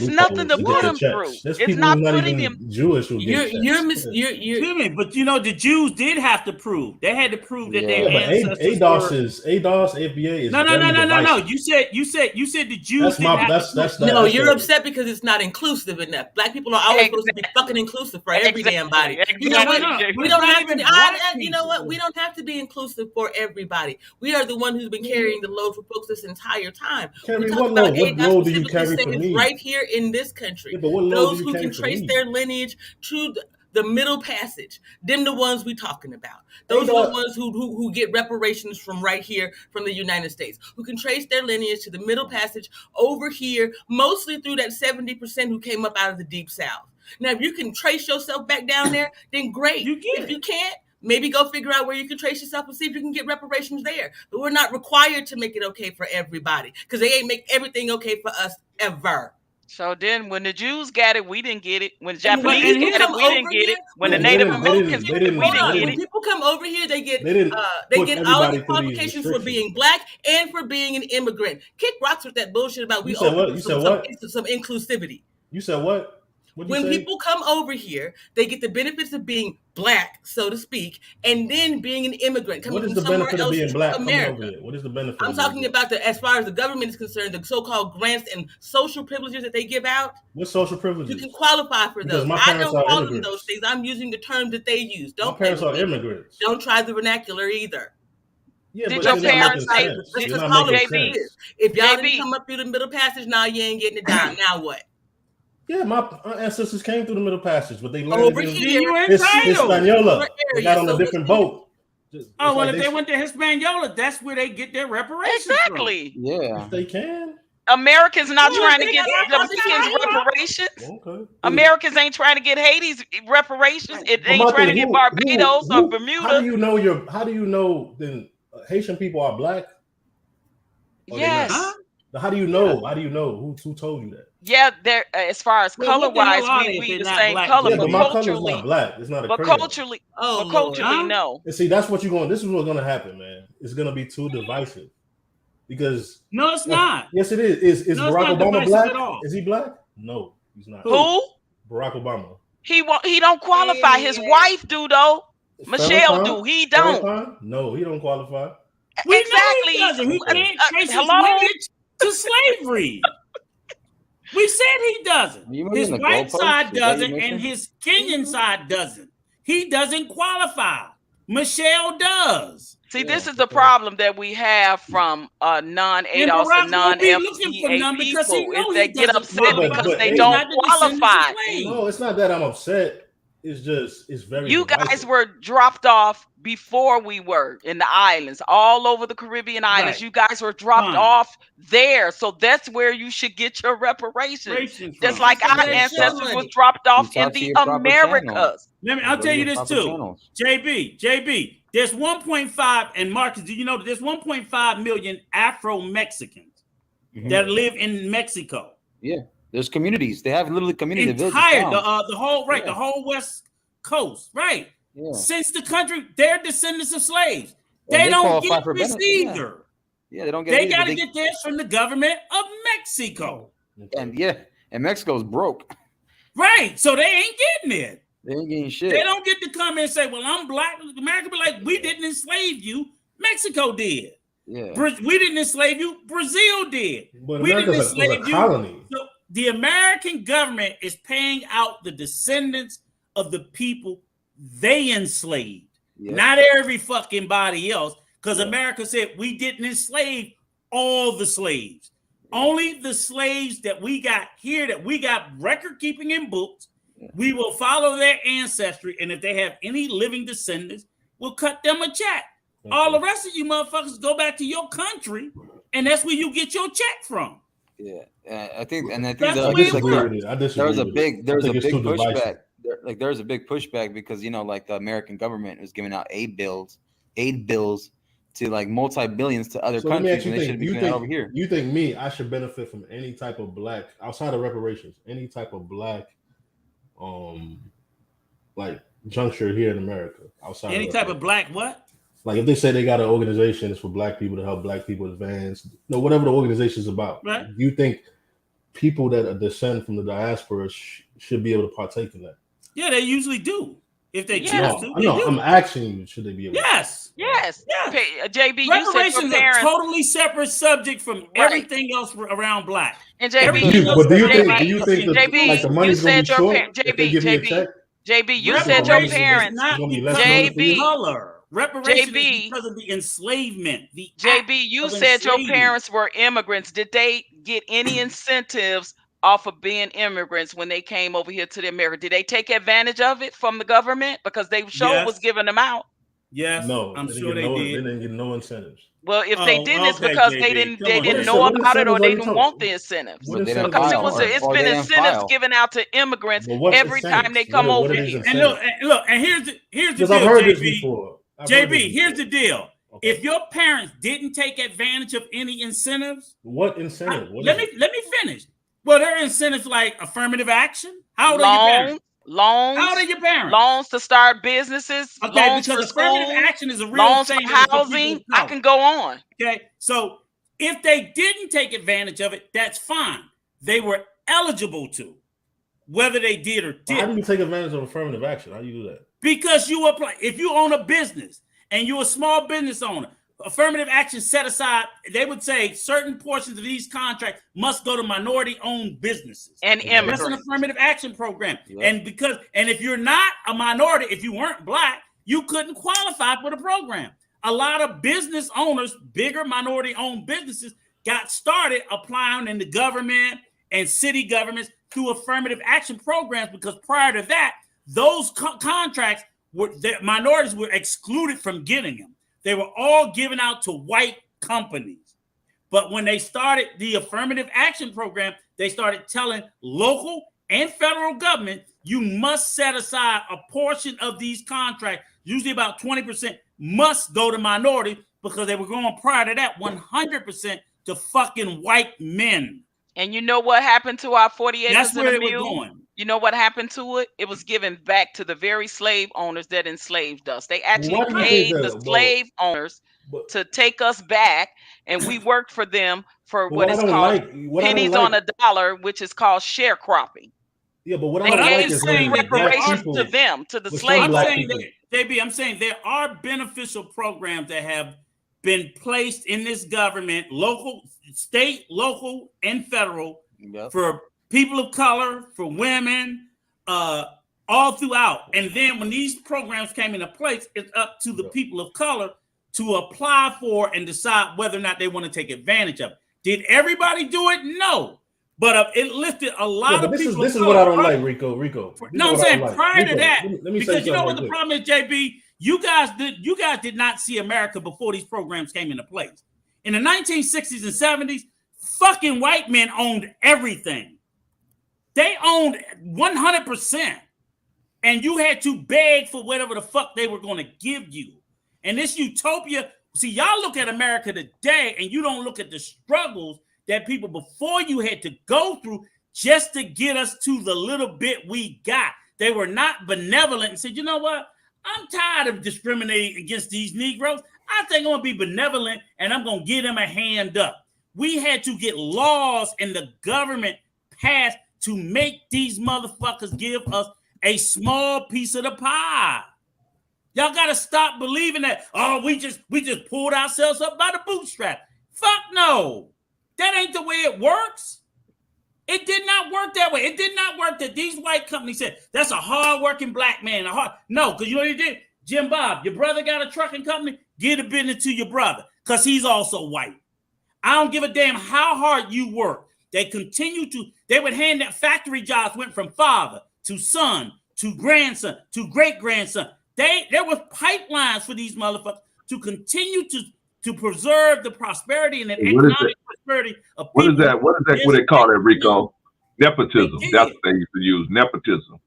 nothing to put them through. There's It's people not who's putting even them. Jewish who get checks. Excuse me, but you know the Jews did have to prove. They had to prove that their but ancestors ADOS FBA is No. divisive. You said the Jews That's No, you're upset because it's not inclusive enough. Black people are always supposed to be fucking inclusive for every damn body. You know what? We don't have to. You know what? We don't have to be inclusive for everybody. We are the one who's been carrying the load for folks this entire time. Carry We talk what about load? What load do you carry for me? right here in this country. Yeah, but what load Those do you who carry can for trace me? their lineage to the Middle Passage, them the ones we talking about. Those are the ones who get reparations from right here from the United States, who can trace their lineage to the Middle Passage over here, mostly through that 70% who came up out of the Deep South. Now, if you can trace yourself back down there, then great. If you can't, maybe go figure out where you can trace yourself and see if you can get reparations there. But we're not required to make it okay for everybody because they ain't make everything okay for us ever. So then when the Jews got it, we didn't get it. When the Japanese got it, we didn't get it. When the Native Americans got it, we didn't get When it. people come over here, they get put all everybody the through these qualifications for restrictions. being black and for being an immigrant. Kick rocks with that bullshit about we You said what? open You some, said what? some inclusivity. You said what? What'd you When say? people come over here, they get the benefits of being black, so to speak, and then being an immigrant coming What is from the somewhere benefit of else being to black coming America. over here? What is the benefit? I'm of being talking black? about as far as the government is concerned, the so-called grants and social privileges that they give out. What social You privileges? can qualify for Because those. my I parents don't are call them immigrants. those things. I'm using the term that they use. My Don't play parents with are me. immigrants. Don't try the vernacular either. Yeah, Did but your you're not parents making say? sense. Let's You're just not call it making what it sense. is. If y'all JB. didn't come up through the Middle Passage, now you ain't getting a dime. Now what? Yeah, my ancestors came through the Middle Passage, but they landed Over in here, you Hispaniola. Your They got area. on So a different boat. Oh, well, if they went to Hispaniola, that's where they get their reparations Exactly. Yeah. If they can. Americans not Yeah, trying to they get got Jamaicans reparations. Okay. Americans ain't trying to get Haiti's reparations. It But ain't my trying to thing, get Barbados or Bermuda. How do you know How do you know then Haitian people are black? Or they're not? Yes. How do you know? How do you know? Who told you that? Yeah, they're as far as Well, color what the hell wise, are they we if the they're not same black? color, Yeah, but but my color's culturally, not black. It's not a but crayon. culturally, Oh, but culturally, Lord. no. And see, that's what you're going. This is what's going to happen, man. It's going to be too divisive because No, it's not. Yes, it is. Is No, it's Barack not Obama divisive black? at all. Is he black? No, he's not. Who? Barack Obama. He don't qualify. His wife do though. Michelle do. He don't. Farrakhan? No, he don't qualify. We Exactly. know he doesn't. He can't trace his hello? lineage to slavery. We said he doesn't. You His moving the white goalposts? side Is that your doesn't, mission? and his Kenyan side doesn't. He doesn't qualify. Michelle does. See, this is the problem that we have from non-ADOS and Barack won't be looking for none non-FBA because he people. know Is they he get doesn't upset qualify. because But they he's don't not the descendant of qualify. slaves. No, it's not that I'm upset. It's just it's very. You guys divisive. were dropped off before we were in the islands, all over the Caribbean islands. Right. You guys were dropped Fine. off there, so that's where you should get your reparations. Reparations Just from. like That's our where they ancestors should was money. dropped off You in talk to the your proper Americas. I'll Go tell to you your this proper too. channels. JB, there's 1.5, and Marcus, did you know that there's 1.5 million Afro-Mexicans that live in Mexico? Yeah. There's communities. They have literally community entire villages. the whole West Coast, right? Yeah. Since the country, they're descendants of slaves. Well, They they don't qualify get for this benefit, yeah. either. Yeah, they don't get They it either, got but to they- get theirs from the government of Mexico. And Mexico's broke. Right. So they ain't getting it. They ain't getting shit. They don't get to come and say, well, I'm black. America be like, we didn't enslave you. Mexico did. Yeah. We didn't enslave you. Brazil did. But We didn't America was a enslave you. colony. So the American government is paying out the descendants of the people they enslaved. Yeah. Not every fucking body else. Because America said we didn't enslave all the slaves. Only the slaves that we got here, that we got record keeping in books. We will follow their ancestry. And if they have any living descendants, we'll cut them a check. All the rest of you motherfuckers go back to your country, and that's where you get your check from. Yeah, I think That's there the way was it like works. there was a big pushback. pushback. There was a big pushback because like the American government was giving out aid bills to like multi-billions to other So let me countries, ask you, and they should be doing that over here. You think me, I should benefit from any type of black outside of reparations, any type of black, like juncture here in America outside Any type of black what? Like if they say they got an organization that's for black people to help black people advance, whatever the organization is about. Right. Do you think people that descend from the diaspora should be able to partake in that? Yeah, they usually do. If they choose No, to, I know. I'm asking you, should they be able? Yes. Yes. JB, you said Reparations your are a parents. totally separate subject from everything else around black. And Everything JB, else But do you around think black. that like the money's gonna be short if they give me a check? JB, you said your Reparations is parents. not gonna be because less money of for you? color. Reparations JB. is because of the enslavement. The JB, you of said your enslavement. parents were immigrants. Did they get any incentives off of being immigrants when they came over here to the America? Did they take advantage of it from the government? Because they Yes. was giving them out. Yes, No, I'm they sure didn't they get did. They didn't get no incentives. Well, if they Oh, didn't, it's okay, because JB. they didn't Come on, know what about it, or incentives they are you didn't talking- want the incentives. What They didn't Because file, it's or been they didn't incentives file. given out to immigrants But what's every time they incentives? come What over are here. these And incentives? look, and here's the Because deal, I've heard this JB. before. I've heard this JB, here's before. the deal. If your parents didn't take advantage of any incentives, What incentive? What let is me finish. Well, there are incentives like affirmative action. How old are your parents? Loans. How old are your parents? Loans to start businesses. Okay, Loans because for affirmative school. action is a real Loans thing. for that is people housing. of I color. can go on. Okay, so if they didn't take advantage of it, that's fine. They were eligible to, whether they did or How do didn't. you take advantage of affirmative action? How do you do that? Because you apply. If you own a business and you're a small business owner, affirmative action set aside, they would say certain portions of these contracts must go to minority-owned businesses. And That's an immigrants. affirmative action program. Yeah. And if you're not a minority, if you weren't black, you couldn't qualify for the program. A lot of business owners, bigger minority-owned businesses, got started applying in the government and city governments through affirmative action programs, because prior to that, those contracts the minorities were excluded from getting them. They were all given out to white companies. But when they started the affirmative action program, they started telling local and federal government, you must set aside a portion of these contracts, usually about 20%, must go to minority, because they were going prior to that 100% to fucking white men. And you know what happened to our 40 acres That's and where a they were mule? going. You know what happened to it? It was given back to the very slave owners that enslaved us. They actually Why do you think paid that? the Well, slave owners to take us back, and we worked for them for But what what is I don't called like- what I don't pennies like- on a dollar, which is called sharecropping. Yeah, but what I They don't like gave is when black reparations people, to them, to the with some slave black I'm saying people- that, JB, I'm saying there are beneficial programs that have been placed in this government, local, state, local, and federal, for people of color, for women, all throughout. And then when these programs came into place, it's up to the people of color to apply for and decide whether or not they want to take advantage of it. Did everybody do it? No. But it lifted a lot Yeah, but of this people. is of what I color don't up. like, Rico. This No, I'm is what I saying don't like. prior to Rico, that, let me say because you know something what the right problem is, JB. You guys did not see America before these programs came into place. In the 1960s and 70s, fucking white men owned everything. They owned 100%, and you had to beg for whatever the fuck they were going to give you. And this utopia. See, y'all look at America today, and you don't look at the struggles that people before you had to go through just to get us to the little bit we got. They were not benevolent and said, you know what? I'm tired of discriminating against these Negroes. I think I'm going to be benevolent and I'm going to give them a hand up. We had to get laws and the government passed to make these motherfuckers give us a small piece of the pie. Y'all got to stop believing that, oh, we just pulled ourselves up by the bootstrap. Fuck no. That ain't the way it works. It did not work that way. It did not work that these white companies said, that's a hard-working black man. No, because you know what you did? Jim Bob, your brother got a trucking company? Give the business to your brother because he's also white. I don't give a damn how hard you work. They would hand that factory jobs went from father to son to grandson to great-grandson. There was pipelines for these motherfuckers to continue to preserve the prosperity and the economic prosperity of people. What is that? What they call it, Rico? Nepotism. That's what they used to use. Nepotism.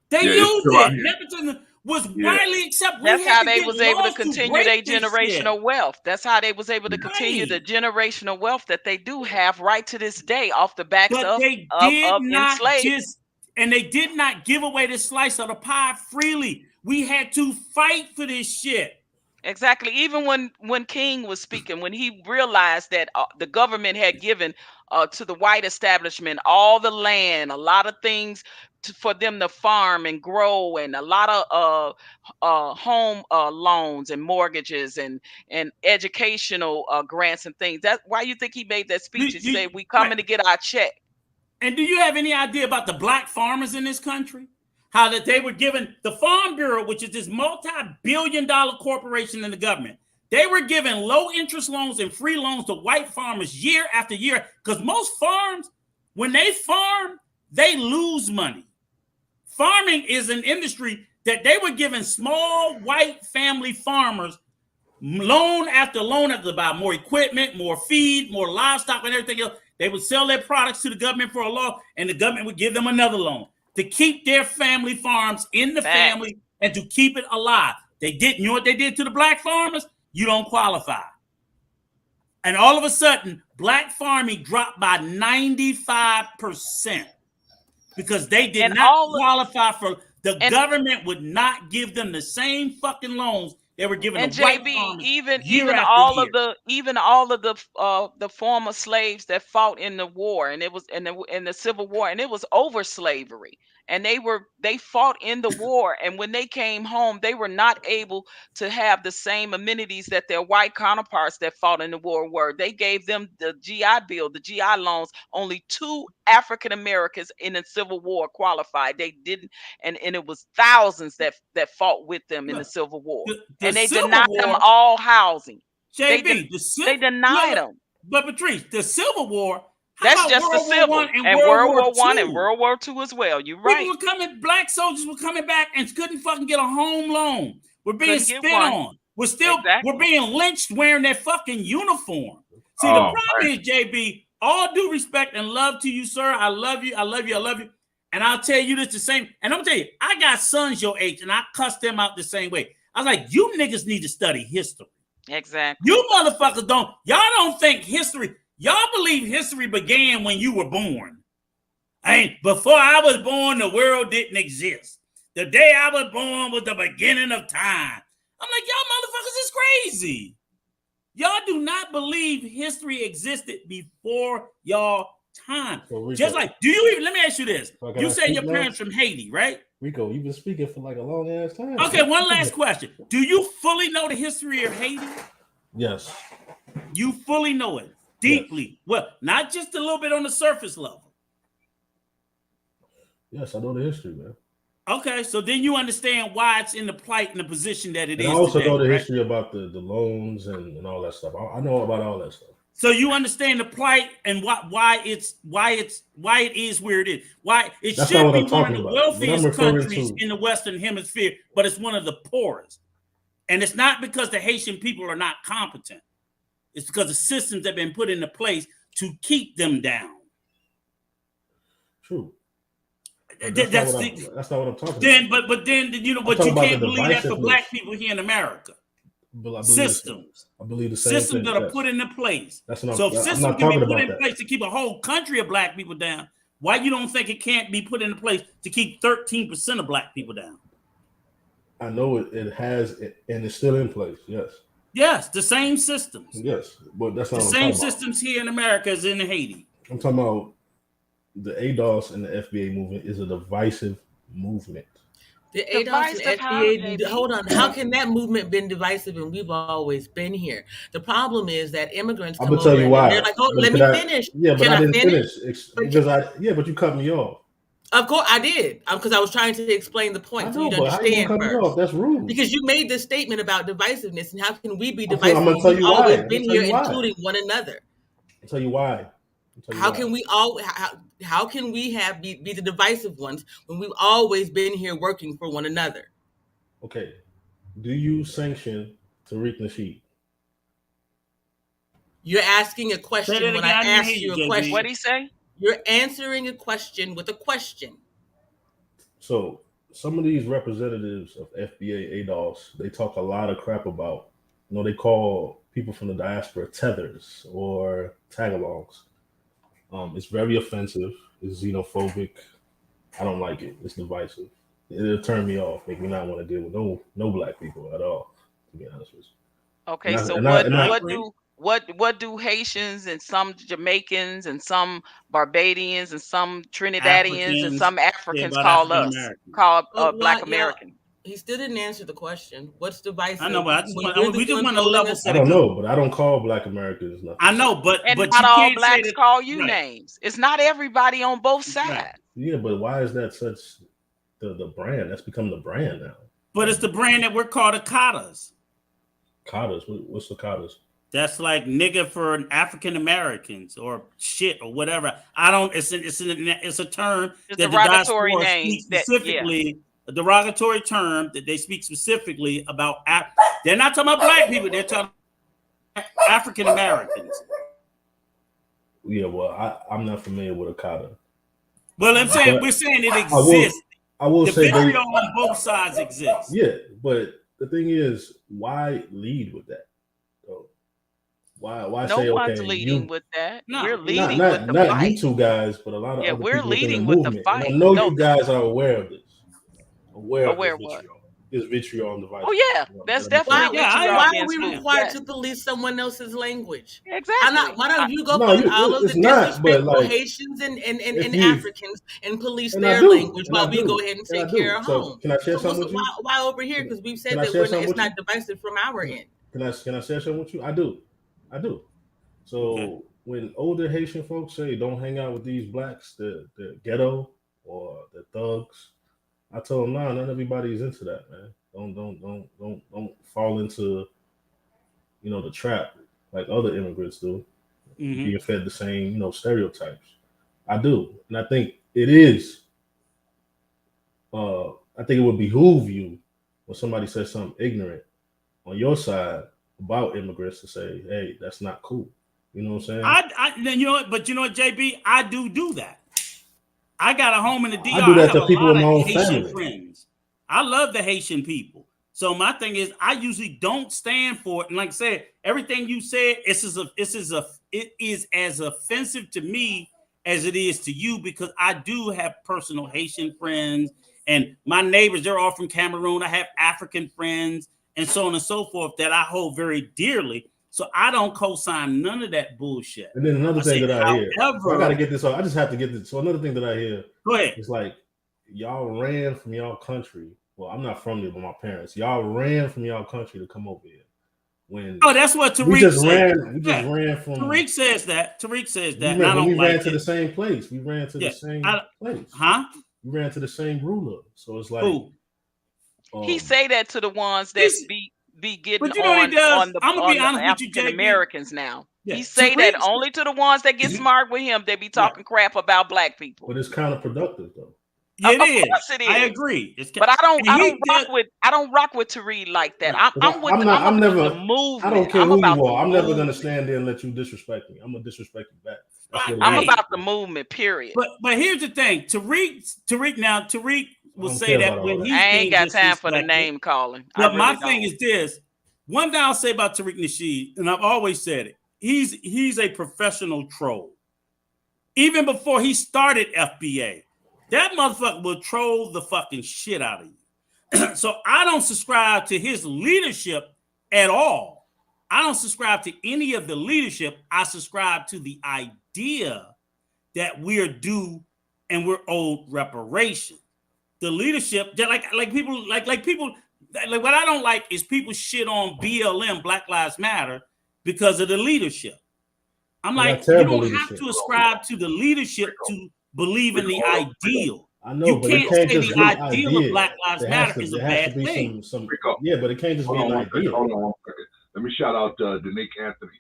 They used it. Nepotism was widely accepted. That's how they was able to continue their generational wealth. That's how they was able to continue the generational wealth that they do have right to this day off the backs of enslaved. And they did not give away this slice of the pie freely. We had to fight for this shit. Exactly. Even when King was speaking, when he realized that the government had given to the white establishment all the land, a lot of things for them to farm and grow, and a lot of home loans and mortgages and educational grants and things. That's why you think he made that speech and said, we coming to get our check. And do you have any idea about the black farmers in this country? How that they were given the Farm Bureau, which is this multi-billion-dollar corporation in the government. They were given low interest loans and free loans to white farmers year after year. Because most farms, when they farm, they lose money. Farming is an industry that they were giving small white family farmers loan after loan after buy more equipment, more feed, more livestock, and everything else. They would sell their products to the government for a loan, and the government would give them another loan to keep their family farms in the family and to keep it alive. They didn't. You know what they did to the black farmers? You don't qualify. And all of a sudden, black farming dropped by 95% because they did not qualify for the government would not give them the same fucking loans they were giving and the white JB, farmers even all of the former slaves that fought in the war, and it was in the Civil War, and it was over slavery, and they fought in the war, and when they came home, they were not able to have the same amenities that their white counterparts that fought in the war were. They gave them the GI Bill, the GI loans. Only 2 African Americans in the Civil War qualified. They didn't, and it was thousands that fought with them in the Civil War. And they denied them all housing. JB, they denied them. But Patrice, the Civil War, that's just the Civil, and World War I and World War II as well. You're right. Black soldiers were coming back and couldn't fucking get a home loan. We're being spit on. We're being lynched wearing their fucking uniform. See, the problem is, JB, all due respect and love to you, sir. I love you. I love you. I love you. And I'll tell you this the same. And I'm gonna tell you, I got sons your age, and I cuss them out the same way. I was like, you niggas need to study history. Exactly. You motherfuckers y'all don't think history, y'all believe history began when you were born. Before I was born, the world didn't exist. The day I was born was the beginning of time. I'm like, y'all motherfuckers is crazy. Y'all do not believe history existed before y'all time. So Rico, just like, let me ask you this. You say your parents from Haiti, right? Rico, you've been speaking for like a long ass time. Okay, one last question. Do you fully know the history of Haiti? Yes. You fully know it deeply. Yes. Well, not just a little bit on the surface level. Yes, I know the history, man. Okay, so then you understand why it's in the plight and the position that it is. I also today, know the right? history about the loans and all that stuff. I know about all that stuff. So you understand the plight and why it is where it is. Why it That's should be one of the about. wealthiest countries in the Western Hemisphere, but it's one of the poorest. And it's not because the Haitian people are not competent. It's because the systems have been put into place to keep them down. True. That's not what I'm talking about. But you can't believe that for black people here in America. Systems. I believe the same systems thing. that are put into place. That's what so if systems can be put in place to keep a whole country of black people down, Why you don't think it can't be put into place to keep 13% of black people down? I know it has, and it's still in place. Yes. Yes, the same systems. Yes, but that's not the what same I'm talking systems here in America as in Haiti. I'm talking about the ADOS and the FBA movement is a divisive movement. The ADOS and FBA, hold on. How can that movement been divisive and we've always been here? The problem is that immigrants I'm come gonna tell over you and why. they're like, oh, let me finish. Yeah, but can I didn't finish because you, but you cut me off. Of course I did, because I was trying to explain the point for you to understand first. That's rude. Because you made this statement about divisiveness, and how can we be I'm divisive? gonna tell We've you always why. been here, including one another. I'll tell you why. How can we all? How can we be the divisive ones when we've always been here working for one another? Okay, do you sanction Tariq Nasheed? You're asking a question when I ask you a question. What'd he say? You're answering a question with a question. So some of these representatives of FBA ADOS, they talk a lot of crap about, they call people from the diaspora tethers or tagalongs. It's very offensive. It's xenophobic. I don't like it. It's divisive. It'll turn me off, make me not want to deal with no black people at all, to be honest with you. Okay, what do Haitians and some Jamaicans and some Barbadians and some Trinidadians and some Africans call us? Black American. He still didn't answer the question. What's divisive? I know, but we just want to to level set. I don't know, but I don't call black Americans nothing. I know, but not all blacks call you names. It's not everybody on both sides. Right. Yeah, but why is that such the brand? That's become the brand now. But it's the brand that we're called the Katas. Katas? What's the Katas? That's like nigga for African Americans or shit or whatever. I don't. It's a term it's that a derogatory name specifically. A derogatory term that they speak specifically about. They're not talking about black people. They're talking African Americans. Yeah, well, I'm not familiar with a Kata. Well, we're saying it exists. I will the say vitriol on both sides exists. Yeah, but the thing is, why lead with that? Why say one's okay? Leading with that. No, we're leading not, with the not fight. you two guys, but a lot of other we're people leading the with movement. the fight. And I know you guys are aware of this. Aware of what? This vitriol on the device. Oh yeah, that's definitely why are we required to police someone else's language? Exactly. Why don't you go find all of the disrespectful Haitians and Africans and police their language while we go ahead and take care of home? Can I share something with you? Why over here? Because we've said that it's not divisive from our end. Can I share something with you? I do. So when older Haitian folks say don't hang out with these blacks, the ghetto or the thugs, I told them, nah, not everybody's into that, man. Don't fall into, the trap like other immigrants do, being fed the same, stereotypes. I do, and I think it is. I think it would behoove you when somebody says something ignorant on your side about immigrants to say, hey, that's not cool. You know what I'm saying? But you know what, JB, I do that. I got a home in the DR. I do that to have people a in my lot own of Haitian family. friends. I love the Haitian people. So my thing is, I usually don't stand for it. And like I said, everything you said, it is as offensive to me as it is to you, because I do have personal Haitian friends, and my neighbors, they're all from Cameroon. I have African friends and so on and so forth that I hold very dearly. So I don't co-sign none of that bullshit. And then another thing that I hear, I gotta get this. I just have to get this. So another thing that I hear, go ahead. It's like y'all ran from y'all country. Well, I'm not from there, but my parents. Y'all ran from y'all country to come over here. That's what Tariq we just said. ran from. Tariq says that. Tariq says that. We ran to the same place. We ran to the same place. Huh? We ran to the same ruler. So it's like he say that to the ones that be getting on the African Americans now. Yeah. He say that only to the ones that get smart with him. They be talking crap about black people. But it's counterproductive though. Yeah, of course it is. I agree. But I don't rock with Tariq like that. I'm never the movement. I don't care who you are. I'm never gonna stand there and let you disrespect me. I'm gonna disrespect you back. I'm about the movement, period. But here's the thing. Tariq will say that when he's I ain't got time for the name calling. But my thing is this. One thing I'll say about Tariq Nasheed, and I've always said it, he's a professional troll. even before he started FBA, that motherfucker will troll the fucking shit out of you. So I don't subscribe to his leadership at all. I don't subscribe to any of the leadership. I subscribe to the idea that we're due and we're owed reparation. The leadership, like people, like what I don't like is people shit on BLM, Black Lives Matter, because of the leadership. I'm like, you don't have to ascribe to the leadership to believe in the ideal. I know, you but can't it can't say just the be ideal idea. of Black Lives Matter is a bad thing. Yeah, but it can't just be an idea. Hold on one second. Let me shout out Danique Anthony.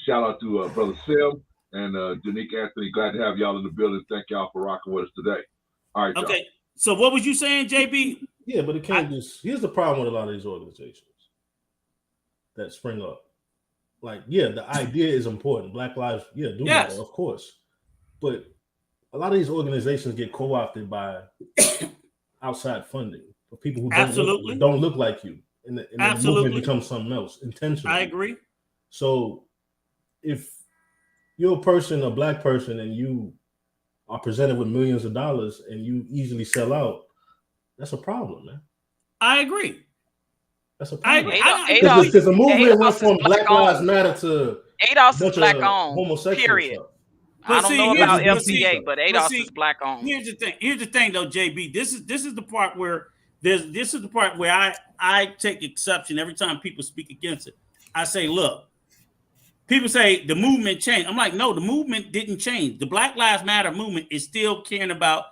Shout out to Brother Sim and Danique Anthony. Glad to have y'all in the building. Thank y'all for rocking with us today. All right, okay. Y'all. So what was you saying, JB? Yeah, but it can't just. Here's the problem with a lot of these organizations that spring up. Like, yeah, the idea is important. Black lives, matter, of course. But a lot of these organizations get co-opted by outside funding for people who don't look like you. And the movement becomes something else intentionally. I agree. So if you're a black person, and you are presented with millions of dollars and you easily sell out, that's a problem, man. I agree. That's a problem. Because the movement went from Black Lives Matter to ADOS is black owned. Period. Stuff. I don't know about FBA, but ADOS is black owned. Here's the thing, though, JB. This is the part where I take exception every time people speak against it. I say, look, people say the movement changed. I'm like, no, the movement didn't change. The Black Lives Matter movement is still caring about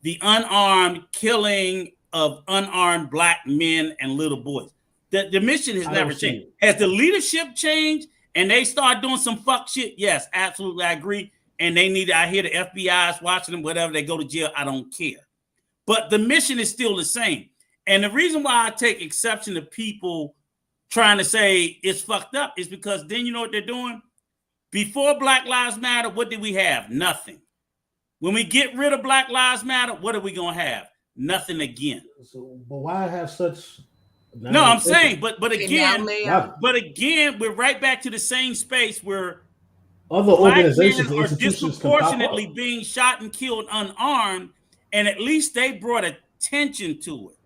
the unarmed killing of unarmed black men and little boys. The mission has never changed. Has the leadership changed and they start doing some fuck shit? Yes, absolutely, I agree. And I hear the FBI is watching them, whatever, they go to jail, I don't care. But the mission is still the same. And the reason why I take exception to people trying to say it's fucked up is because then you know what they're doing? Before Black Lives Matter, what did we have? Nothing. When we get rid of Black Lives Matter, what are we going to have? Nothing again. So, but why have such... No, I'm saying, but again, we're right back to the same space where other organizations are disproportionately being shot and killed unarmed, and at least they brought attention to it.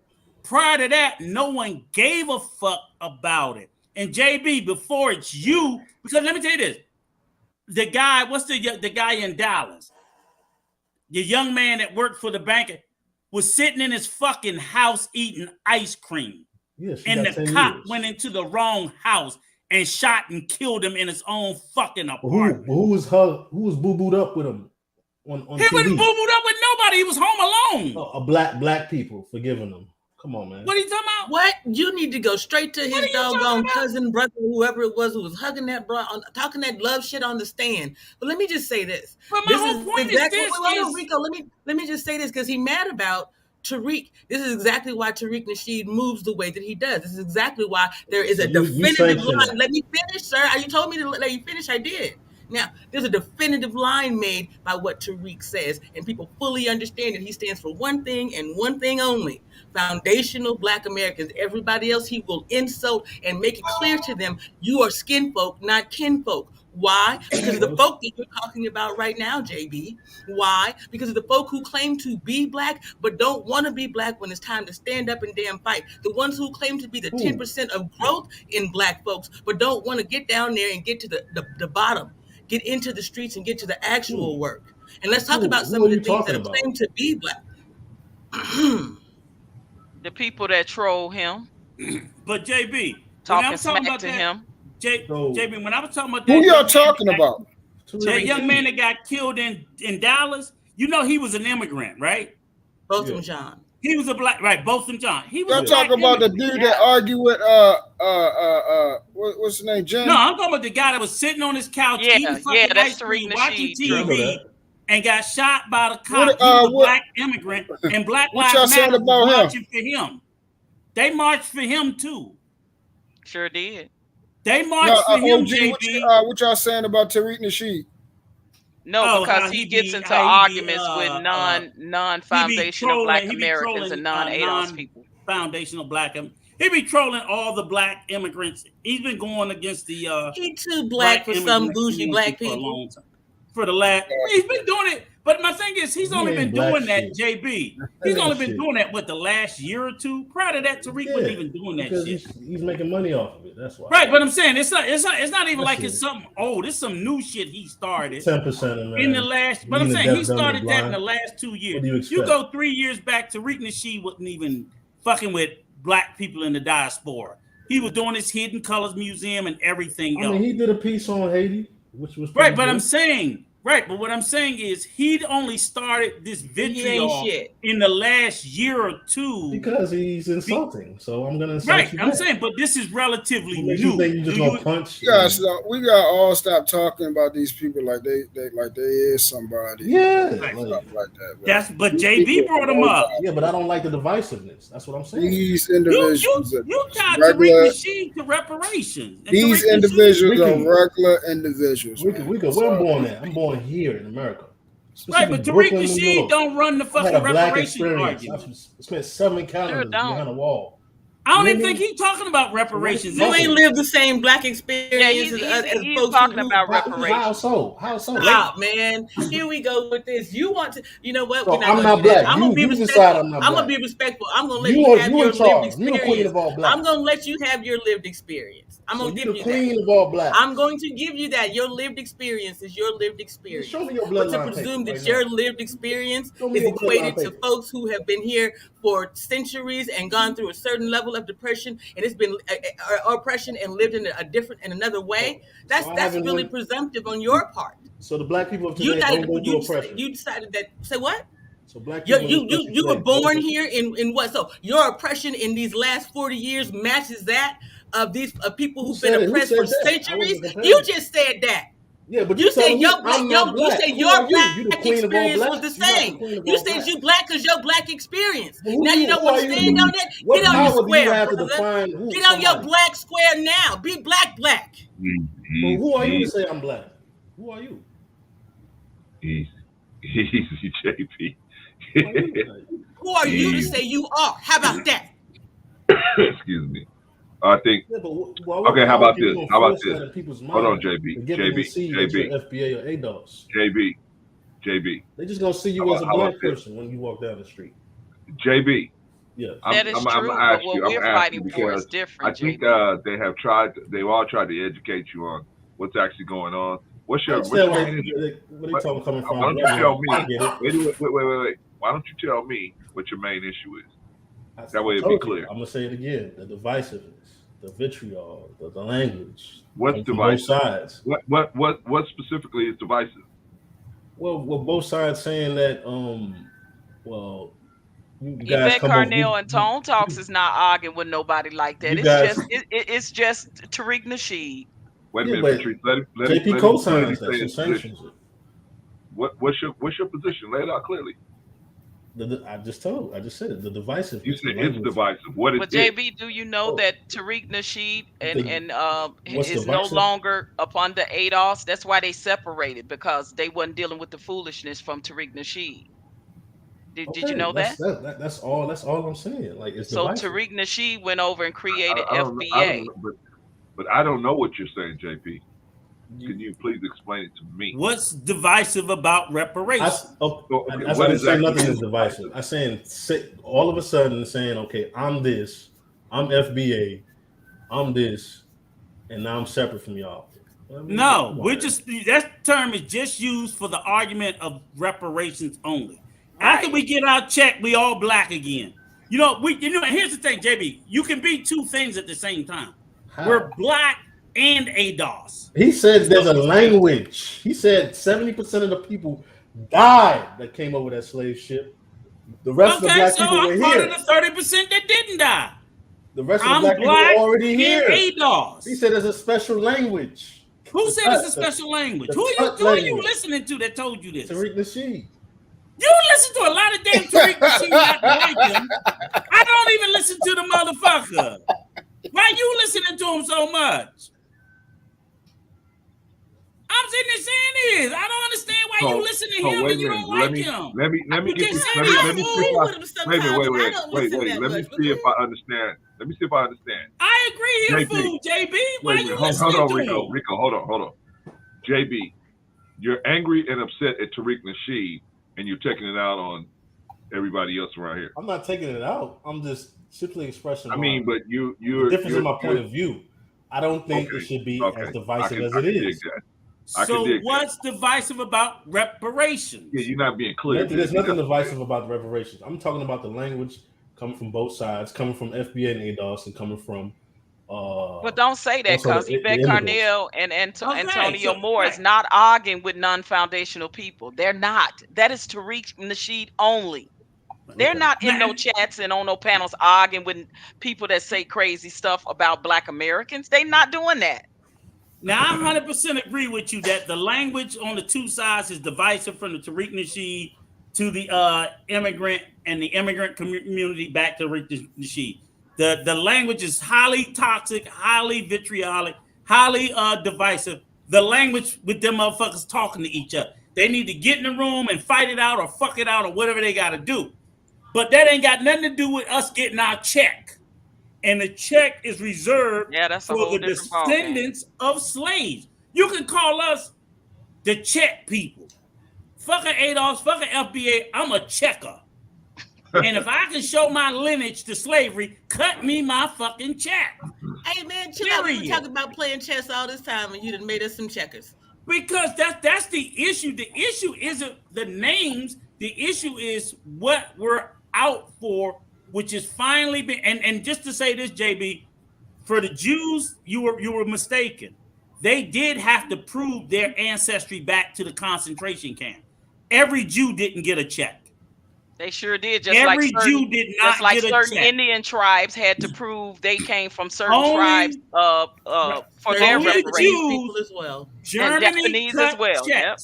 Prior to that, no one gave a fuck about it. And JB, before it's you, because let me tell you this: the guy, what's the guy in Dallas? The young man that worked for the bank was sitting in his fucking house eating ice cream. Yes, and the cop went into the wrong house and shot and killed him in his own fucking apartment. Who was boo-booed up with him on He TV? wasn't boo-booed up with nobody. He was home alone. Black people forgiving him. Come on, man. What are you talking about? What? You need to go straight to his doggone cousin, brother, whoever it was who was hugging that bro, talking that love shit on the stand. But let me just say this. But my whole point is this. Rico, let me just say this because he's mad about Tariq. This is exactly why Tariq Nasheed moves the way that he does. This is exactly why there is a definitive line. Let me finish, sir. You told me to let you finish. I did. Now, there's a definitive line made by what Tariq says, and people fully understand that he stands for one thing and one thing only: foundational Black Americans. Everybody else he will insult and make it clear to them, you are skin folk, not kin folk. Why? Because of the folk that you're talking about right now, JB. Why? Because of the folk who claim to be Black, but don't want to be Black when it's time to stand up and damn fight. The ones who claim to be the 10% of growth in Black folks, but don't want to get down there and get to the bottom, get into the streets and get to the actual work. And let's talk about some of the things that claim to be Black. The people that troll him. But JB, talking smack to him. JB, when I was talking about that, who y'all talking about? That young man that got killed in Dallas, you know he was an immigrant, right? Botham John. He was a black, right? Botham John. He was. Y'all talking about the dude that argued with what's his name? James? No, I'm talking about the guy that was sitting on his couch eating fucking ice cream, watching TV, and got shot by the cop. He was a black immigrant, and Black Lives Matter was marching for him. They marched for him too. Sure did. They marched for him, JB. What y'all saying about Tariq Nasheed? No, because he gets into arguments with non-foundational Black Americans and non-ADOS people. Foundational Black. He be trolling all the Black immigrants. He's been going against the. He too Black for some bougie Black people. for the last. He's been doing it, but my thing is, he's only been doing that, JB. He's only been doing that the last year or two. Prior to that, Tariq wasn't even doing that shit. He's making money off of it. That's why. Right, but I'm saying it's not even like it's something old. It's some new shit he started. 10% in the last. But I'm saying he started that in the last 2 years. You go 3 years back, Tariq Nasheed wasn't even fucking with black people in the diaspora. He was doing his Hidden Colors Museum and everything else. I mean, he did a piece on Haiti, which was right. But I'm saying, but what I'm saying is he'd only started this vitriol in the last year or two because he's insulting. So I'm gonna insult you. I'm saying, but this is relatively new. You just gonna punch? Yeah, so we gotta all stop talking about these people like they is somebody. Yeah, like that. That's but JB brought him up. Yeah, but I don't like the divisiveness. That's what I'm saying. These individuals, you tied Tariq Nasheed to reparations. These individuals are regular individuals. We could. Where I'm born at? I'm born here in America. Right, but Tariq Nasheed don't run the fucking reparations argument. I spent 7 calendars behind a wall. I don't even think he's talking about reparations. You ain't lived the same black experience as folks talking about reparations. How so? Oh, man, here we go with this. You want to? You know what? So I'm not black. I'm gonna be respectful. I'm gonna be respectful. I'm gonna let you have your lived experience. I'm gonna let you have your lived experience. I'm gonna give you that. I'm going to give you that. Your lived experience is your lived experience. Show me your bloodline. But to presume that your lived experience is equated to folks who have been here for centuries and gone through a certain level of depression, and it's been oppression and lived in another way. That's really presumptive on your part. So the black people of today don't go through oppression. You decided that. Say what? So black you were born here in what? So your oppression in these last 40 years matches that of these people who've been oppressed for centuries. You just said that. Yeah, but you said your black experience was the same. You said you black because your black experience. Now you don't want to stand on that. Get on your square, brother. Get on your black square now. Be black. Well, who are you to say I'm black? Who are you? He's JP. Who are you to say you are? How about that? Excuse me. I think. Yeah, okay, how about this? Hold on, JB. FBA or ADOS. JB. They just gonna see you as a black person when you walk down the street. JB. Yeah, that is true. But what we're fighting for is different. I think they've all tried to educate you on what's actually going on. Where they talking coming from? Why don't you tell me? Wait. Why don't you tell me what your main issue is? That way it'll be clear. I'm gonna say it again: the divisiveness, the vitriol, the language. What's divisive? Both sides. What specifically is divisive? Well, both sides saying that. Yvette Carnell and Tone Talks is not arguing with nobody like that. It's just Tariq Nasheed. Wait a minute, Patrice. Let JP co-signs that. She sanctions it. What's your position? Lay it out clearly. I just said it. The divisive. You said it's divisive. What is it? But JB, do you know that Tariq Nasheed is no longer upon the ADOS? That's why they separated, because they wasn't dealing with the foolishness from Tariq Nasheed. Did you know that? That's all I'm saying. Like, it's so divisive. Tariq Nasheed went over and created FBA. But I don't know what you're saying, JP. Can you please explain it to me? What's divisive about reparations? I didn't say nothing is divisive. I'm saying all of a sudden saying, okay, I'm this, I'm FBA, I'm this, and now I'm separate from y'all. No, that term is just used for the argument of reparations only. After we get our check, we all black again. Here's the thing, JB. You can be two things at the same time. How? We're black and ADOS. He said there's a language. He said 70% of the people died that came over that slave ship. The rest of the black people were here. I'm part of the 30% that didn't die. The rest of the black people were already here. ADOS. He said there's a special language. Who said it's a special language? Who are you listening to that told you this? Tariq Nasheed. You listen to a lot of damn Tariq Nasheed not like him. I don't even listen to the motherfucker. Why you listening to him so much? I'm sitting there saying this. I don't understand why you listen to him and you don't like him. Let me see if I understand. I agree, you're a fool, JB. Why you listening to him? Rico, hold on. JB, You're angry and upset at Tariq Nasheed, and you're taking it out on everybody else around here. I'm not taking it out. I'm just simply expressing. I mean, but the difference in my point of view. I don't think it should be as divisive as it is. So what's divisive about reparations? Yeah, you're not being clear. There's nothing divisive about the reparations. I'm talking about the language coming from both sides, coming from FBA and ADOS, and coming from. But don't say that, because Yvette Carnell and Antonio Moore is not arguing with non-foundational people. They're not. That is Tariq Nasheed only. They're not in no chats and on no panels arguing with people that say crazy stuff about Black Americans. They're not doing that. Now, I 100% agree with you that the language on the two sides is divisive, from the Tariq Nasheed to the immigrant and the immigrant community back to Tariq Nasheed. The language is highly toxic, highly vitriolic, highly divisive. The language with them motherfuckers talking to each other. They need to get in the room and fight it out or fuck it out or whatever they got to do. But that ain't got nothing to do with us getting our check. And the check is reserved for the descendants of slaves. You can call us the check people. Fuck an ADOS, fuck an FBA, I'm a checker. And if I can show my lineage to slavery, cut me my fucking check. Hey man, chill out. We talking about playing chess all this time, and you done made us some checkers. Because that's the issue. The issue isn't the names. The issue is what we're out for, which is finally been. And just to say this, JB, for the Jews, you were mistaken. They did have to prove their ancestry back to the concentration camp. Every Jew didn't get a check. They sure did. Just Every like certain, Jew did not just like get a certain check. Indian tribes had to prove they came from certain tribes for their reparations. People as well. And Japanese as well. Yep.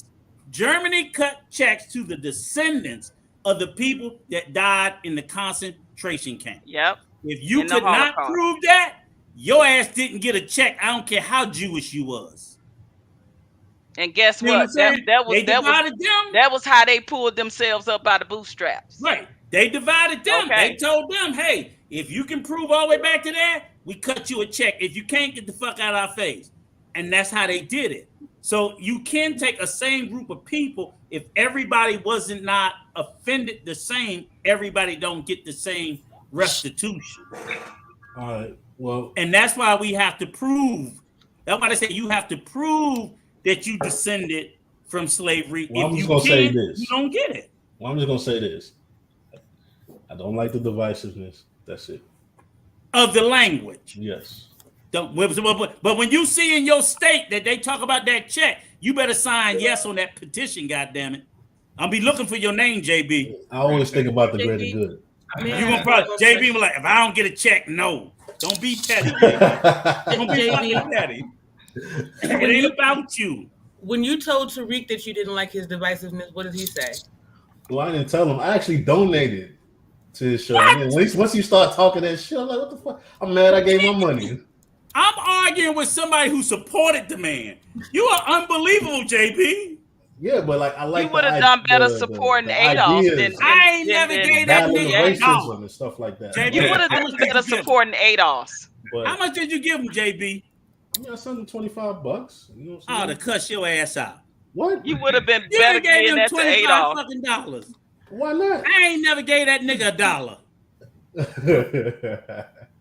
Germany cut checks to the descendants of the people that died in the concentration camp. Yep. If you could not prove that, your ass didn't get a check. I don't care how Jewish you was. And guess what? That was how they pulled themselves up by the bootstraps. Right. They divided them. Okay. They told them, hey, if you can prove all the way back to that, we cut you a check. If you can't, get the fuck out of our face. And that's how they did it. So you can take a same group of people. If everybody wasn't not offended the same, everybody don't get the same restitution. All right. Well, and that's why we have to prove. That's why they say you have to prove that you descended from slavery. Well, if I'm just you gonna say this. You don't get it. Well, I'm just gonna say this. I don't like the divisiveness. That's it. Of the language. Yes. But when you see in your state that they talk about that check, you better sign yes on that petition. Goddammit. I'll be looking for your name, JB. I always think about the greater good. You gonna probably JB be like, if I don't get a check, no. Don't be petty, JB. Don't be fucking petty. It ain't about you. When you told Tariq that you didn't like his divisiveness, what did he say? Well, I didn't tell him. I actually donated to his show. At least once you start talking that shit, I'm like, what the fuck? I'm mad I gave my money. I'm arguing with somebody who supported the man. You are unbelievable, JB. Yeah, but like I like. You would have done better supporting Adolf than I ain't never gave that nigga racism and stuff like that. JB, you would have done better supporting Adolf. How much did you give him, JB? I mean, I sent him $25. You know what I'm saying? To cuss your ass out. What? You would have been better giving that to Adolf. Fucking dollars. Why not? I ain't never gave that nigga $1.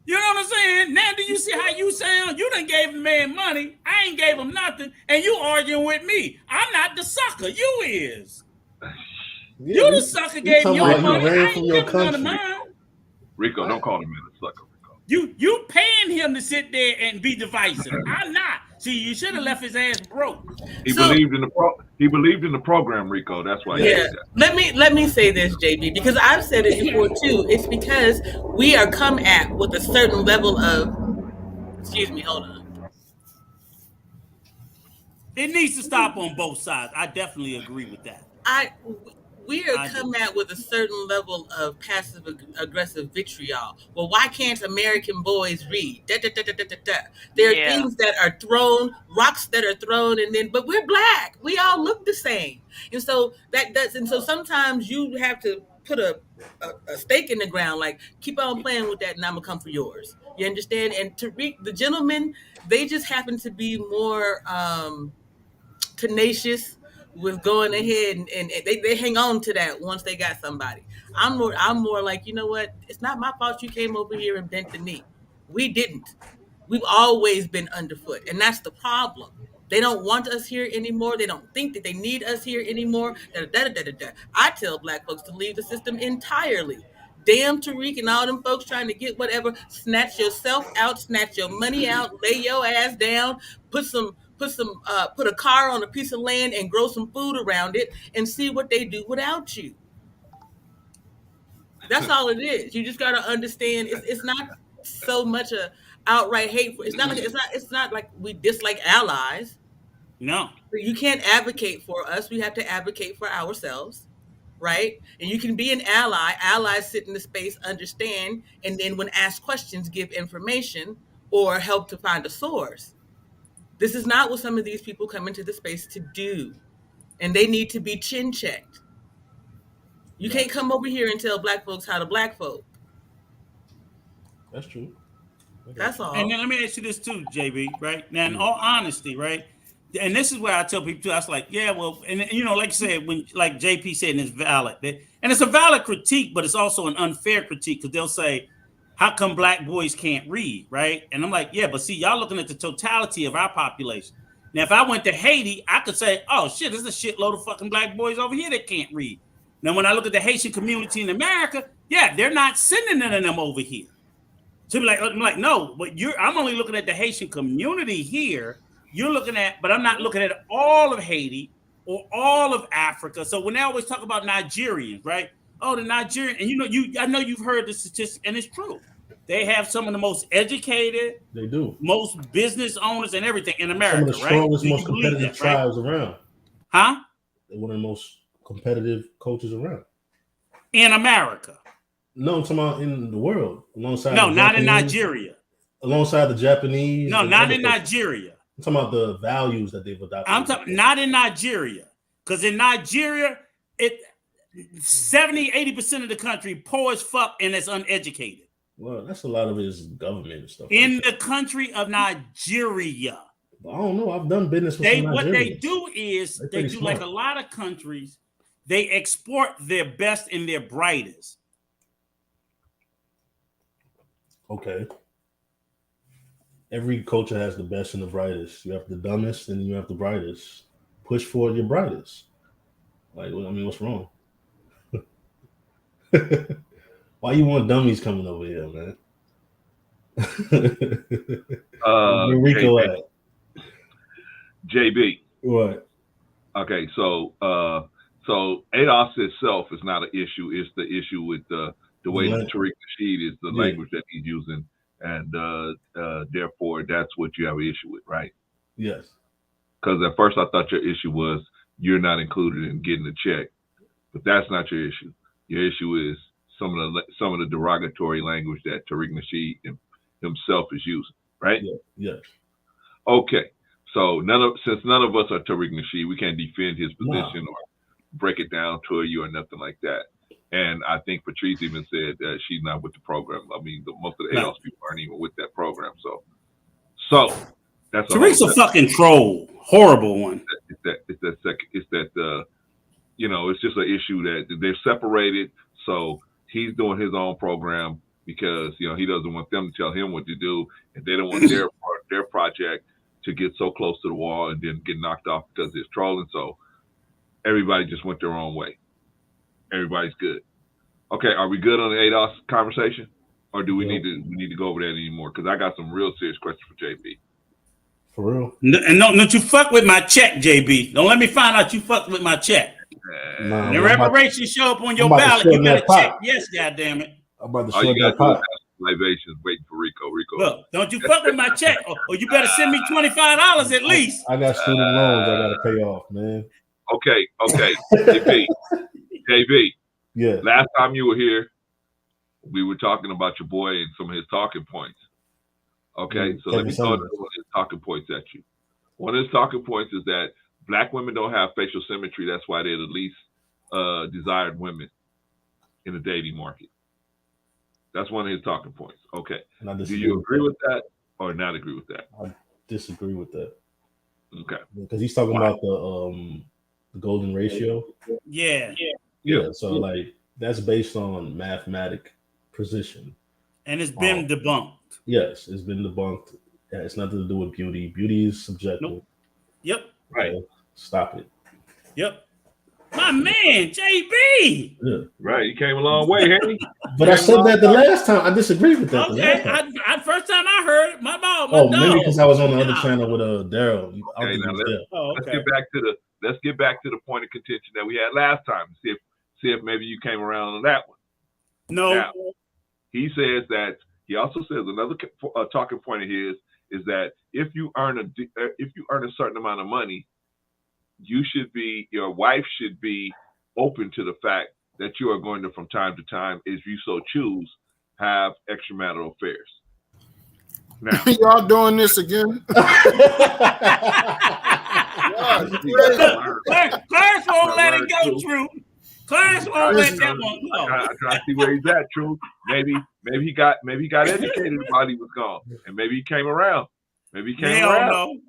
You know what I'm saying? Now do you see how you sound? You done gave the man money. I ain't gave him nothing, and you arguing with me. I'm not the sucker. You is. Yeah, you the sucker gave me your money. I ain't giving none of mine. Rico, don't call him a sucker. You paying him to sit there and be divisive. I'm not. See, you should have left his ass broke. He believed in the program, Rico. That's why. Yeah. Let me say this, JB, because I've said it before too. It's because we are come at with a certain level of. Excuse me. Hold on. It needs to stop on both sides. I definitely agree with that. We are come at with a certain level of passive aggressive vitriol. Well, why can't American boys read? There are things that are thrown, rocks that are thrown, but we're black. We all look the same, and so so sometimes you have to put a stake in the ground, like keep on playing with that, and I'm gonna come for yours. You understand? And Tariq, the gentlemen, they just happen to be more tenacious, with going ahead and they hang on to that once they got somebody. I'm more like, you know what? It's not my fault you came over here and bent the knee. We didn't. We've always been underfoot, and that's the problem. They don't want us here anymore. They don't think that they need us here anymore. I tell Black folks to leave the system entirely. Damn Tariq and all them folks trying to get whatever. Snatch yourself out, snatch your money out, lay your ass down, put a car on a piece of land and grow some food around it and see what they do without you. That's all it is. You just got to understand it's not so much a outright hate. It's not like we dislike allies. No. You can't advocate for us. We have to advocate for ourselves, right? And you can be an ally. Allies sit in the space, understand, and then when asked questions, give information or help to find a source. This is not what some of these people come into the space to do. And they need to be chin checked. You can't come over here and tell Black folks how to Black folk. That's true. That's all. And then let me ask you this too, JB, right? Now, in all honesty, right? And this is where I tell people too, I was like, yeah, well, and you know, like you said, when like JP said, and it's valid. And it's a valid critique, but it's also an unfair critique because they'll say, how come Black boys can't read, right? And I'm like, yeah, but see, y'all looking at the totality of our population. Now, if I went to Haiti, I could say, oh shit, there's a shitload of fucking Black boys over here that can't read. Now, when I look at the Haitian community in America, yeah, they're not sending none of them over here. So I'm like, no, but I'm only looking at the Haitian community here. You're looking at, but I'm not looking at all of Haiti or all of Africa. So when they always talk about Nigerians, right? Oh, the Nigerian, and I know you've heard the statistic, and it's true. They have some of the most educated, they do, most business owners and everything in America, some of the strongest, most competitive tribes around. Huh? They're one of the most competitive cultures around. In America. No, I'm talking about in the world. Alongside no, not in Nigeria. Alongside the Japanese. No, not in Nigeria. I'm talking about the values that they've adopted. I'm talking not in Nigeria. Because in Nigeria, 70-80% of the country poor as fuck and it's uneducated. Well, that's a lot of his government and stuff. In the country of Nigeria. I don't know. I've done business with some what they Nigerians. do is they do smart. like a lot of countries, they export their best and their brightest. Okay. Every culture has the best and the brightest. You have the dumbest and you have the brightest. Push for your brightest. Like, I mean, what's wrong? Why you want dummies coming over here, man? Rico JB. JB. What? Okay, so ADOS itself is not an issue. It's the issue with the way that Tariq Nasheed is the language that he's using, and therefore that's what you have an issue with, right? Yes. Because at first I thought your issue was you're not included in getting the check, but that's not your issue. Your issue is some of the derogatory language that Tariq Nasheed himself is using, right? Yes. Okay. So since none of us are Tariq Nasheed, we can't defend his position or break it down to you or nothing like that. And I think Patrice even said that she's not with the program. I mean, most of the ADOS people aren't even with that program. So that's Tariq's a fucking troll, horrible one. It's just an issue that they're separated. So he's doing his own program because he doesn't want them to tell him what to do, and they don't want their project to get so close to the wall and then get knocked off because it's trolling. So everybody just went their own way. Everybody's good. Okay, are we good on the ADOS conversation, or do we need to go over that anymore? Because I got some real serious questions for JB. For real? And don't you fuck with my check, JB. Don't let me find out you fucked with my check. Nah, the reparations show up on your ballot. You gotta check. Yes, goddammit. I'm about to All show you that gotta do pot. is libations waiting for Rico. Look, don't you fuck with my check, or you better send me $25 at least. I got student loans I gotta pay off, man. Okay. JB. Yeah. Last time you were here, we were talking about your boy and some of his talking points. Okay, so let me throw one of his talking points at you. One of his talking points is that Black women don't have facial symmetry. That's why they're the least desired women in the dating market. That's one of his talking points. Okay. Do you agree with that or not agree with that? I disagree with that. Okay. Because he's talking about the golden ratio. Yeah. Yeah. So like that's based on mathematic precision. And it's been debunked. Yes, it's been debunked. Yeah, it's nothing to do with beauty. Beauty is subjective. Nope. Yep. Right. So stop it. Yep. My man, JB. Yeah. Right. You came a long way, Henry. But I said that the last time. I disagreed with that. Okay. First time I heard it, my dog. Maybe because I was on the other channel with Daryl. Okay, now let's get back to the point of contention that we had last time. See if maybe you came around on that one. No. Now, he says that he also says another talking point of his is that if you earn a certain amount of money, your wife should be open to the fact that you are going to, from time to time, if you so choose, have extramarital affairs. Now, y'all doing this again? Clarence won't let it go, True. Clarence won't let that one go. I try to see where he's at, True. Maybe he got educated while he was gone, and maybe he came around. Maybe he came around.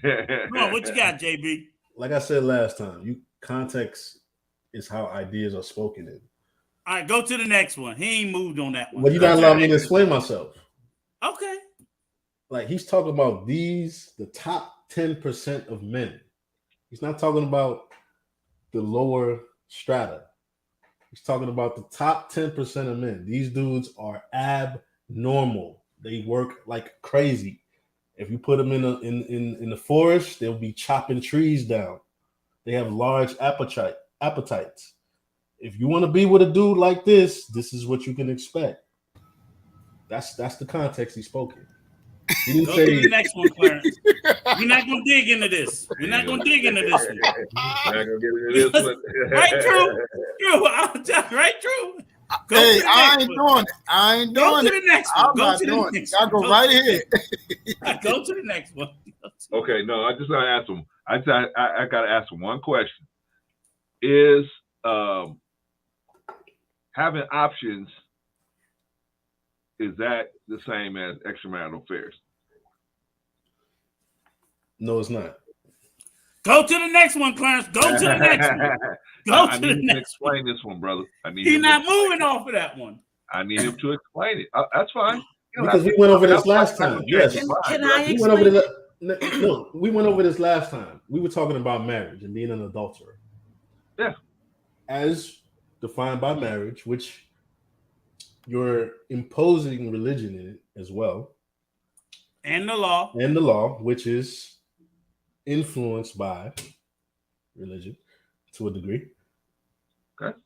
Come on, what you got, JB? Like I said last time, context is how ideas are spoken in. All right, go to the next one. He ain't moved on that one. Well, you gotta allow me to explain myself. Okay. Like he's talking about the top 10% of men. He's not talking about the lower strata. He's talking about the top 10% of men. These dudes are abnormal. They work like crazy. If you put them in the forest, they'll be chopping trees down. They have large appetites. If you want to be with a dude like this is what you can expect. That's the context he spoke in. He didn't Go say to the next one, Clarence. We're not gonna dig into this. We're not gonna dig into this one. Not gonna get into this one. Right, True. Right, True. Hey, I ain't doing it. I ain't doing it. Go to the next one. I'm not doing it. Y'all go right ahead. Go to the next one. Okay, no, I just gotta ask him. I gotta ask him one question. Is having options, is that the same as extramarital affairs? No, it's not. Go to the next one, Clarence. Go to the next one. I need him to explain this one, brother. He's not moving off of that one. I need him to explain it. That's fine. Because we went over this last time. Yes. Can I explain? We went over this last time. We were talking about marriage and being an adulterer. Yeah. As defined by marriage, which you're imposing religion in it as well. And the law. And the law, which is influenced by religion to a degree. Okay.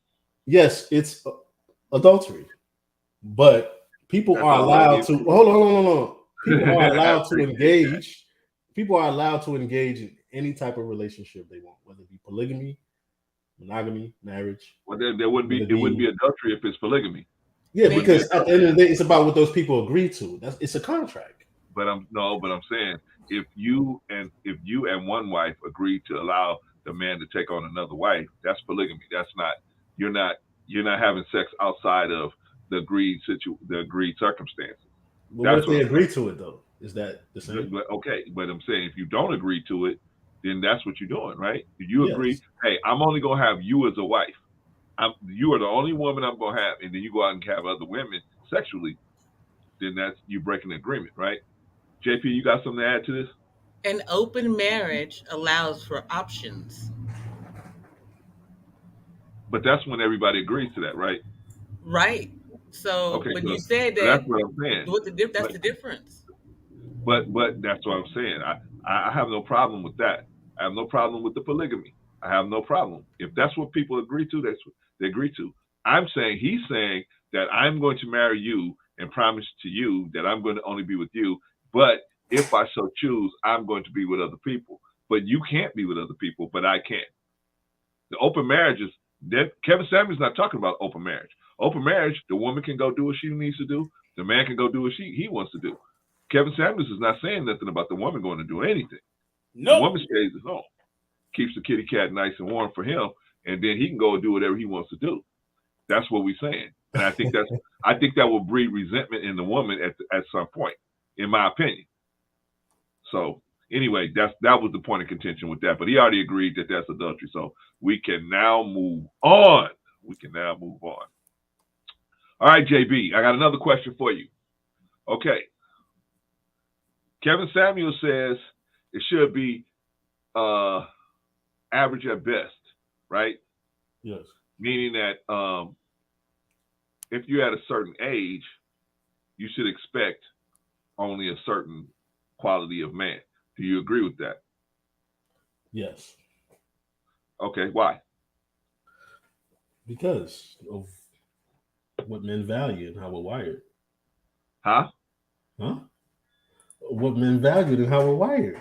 Yes, it's adultery, but people are allowed to hold on. People are allowed to engage. People are allowed to engage in any type of relationship they want, whether it be polygamy, monogamy, marriage. Well, there wouldn't be adultery if it's polygamy. Yeah, because at the end of the day, it's about what those people agree to. It's a contract. But I'm saying if you and one wife agree to allow the man to take on another wife, that's polygamy. That's not you're not having sex outside of the agreed circumstances. Well, what if they agree to it though? Is that the same? Okay, but I'm saying if you don't agree to it, then that's what you're doing, right? If you agree, hey, I'm only gonna have you as a wife. You are the only woman I'm gonna have, and then you go out and have other women sexually, then that's you breaking the agreement, right? JP, you got something to add to this? An open marriage allows for options. But that's when everybody agrees to that, right? Right. So okay, when you said that, that's what I'm saying. That's the difference. But that's what I'm saying. I have no problem with that. I have no problem with the polygamy. I have no problem. If that's what people agree to, that's what they agree to. He's saying that I'm going to marry you and promise to you that I'm going to only be with you. But if I so choose, I'm going to be with other people. But you can't be with other people, but I can. The open marriages, Kevin Samuel's not talking about open marriage. Open marriage, the woman can go do what she needs to do. The man can go do what he wants to do. Kevin Samuels is not saying nothing about the woman going to do anything. No. The woman stays at home, keeps the kitty cat nice and warm for him, and then he can go and do whatever he wants to do. That's what we're saying. And I think that will breed resentment in the woman at some point, in my opinion. So Anyway, that was the point of contention with that. But he already agreed that that's adultery. So we can now move on. All right, JB, I got another question for you. Okay. Kevin Samuel says it should be average at best, right? Yes. Meaning that if you're at a certain age, you should expect only a certain quality of man. Do you agree with that? Yes. Okay, why? Because of what men value and how we're wired. Huh? What men value and how we're wired.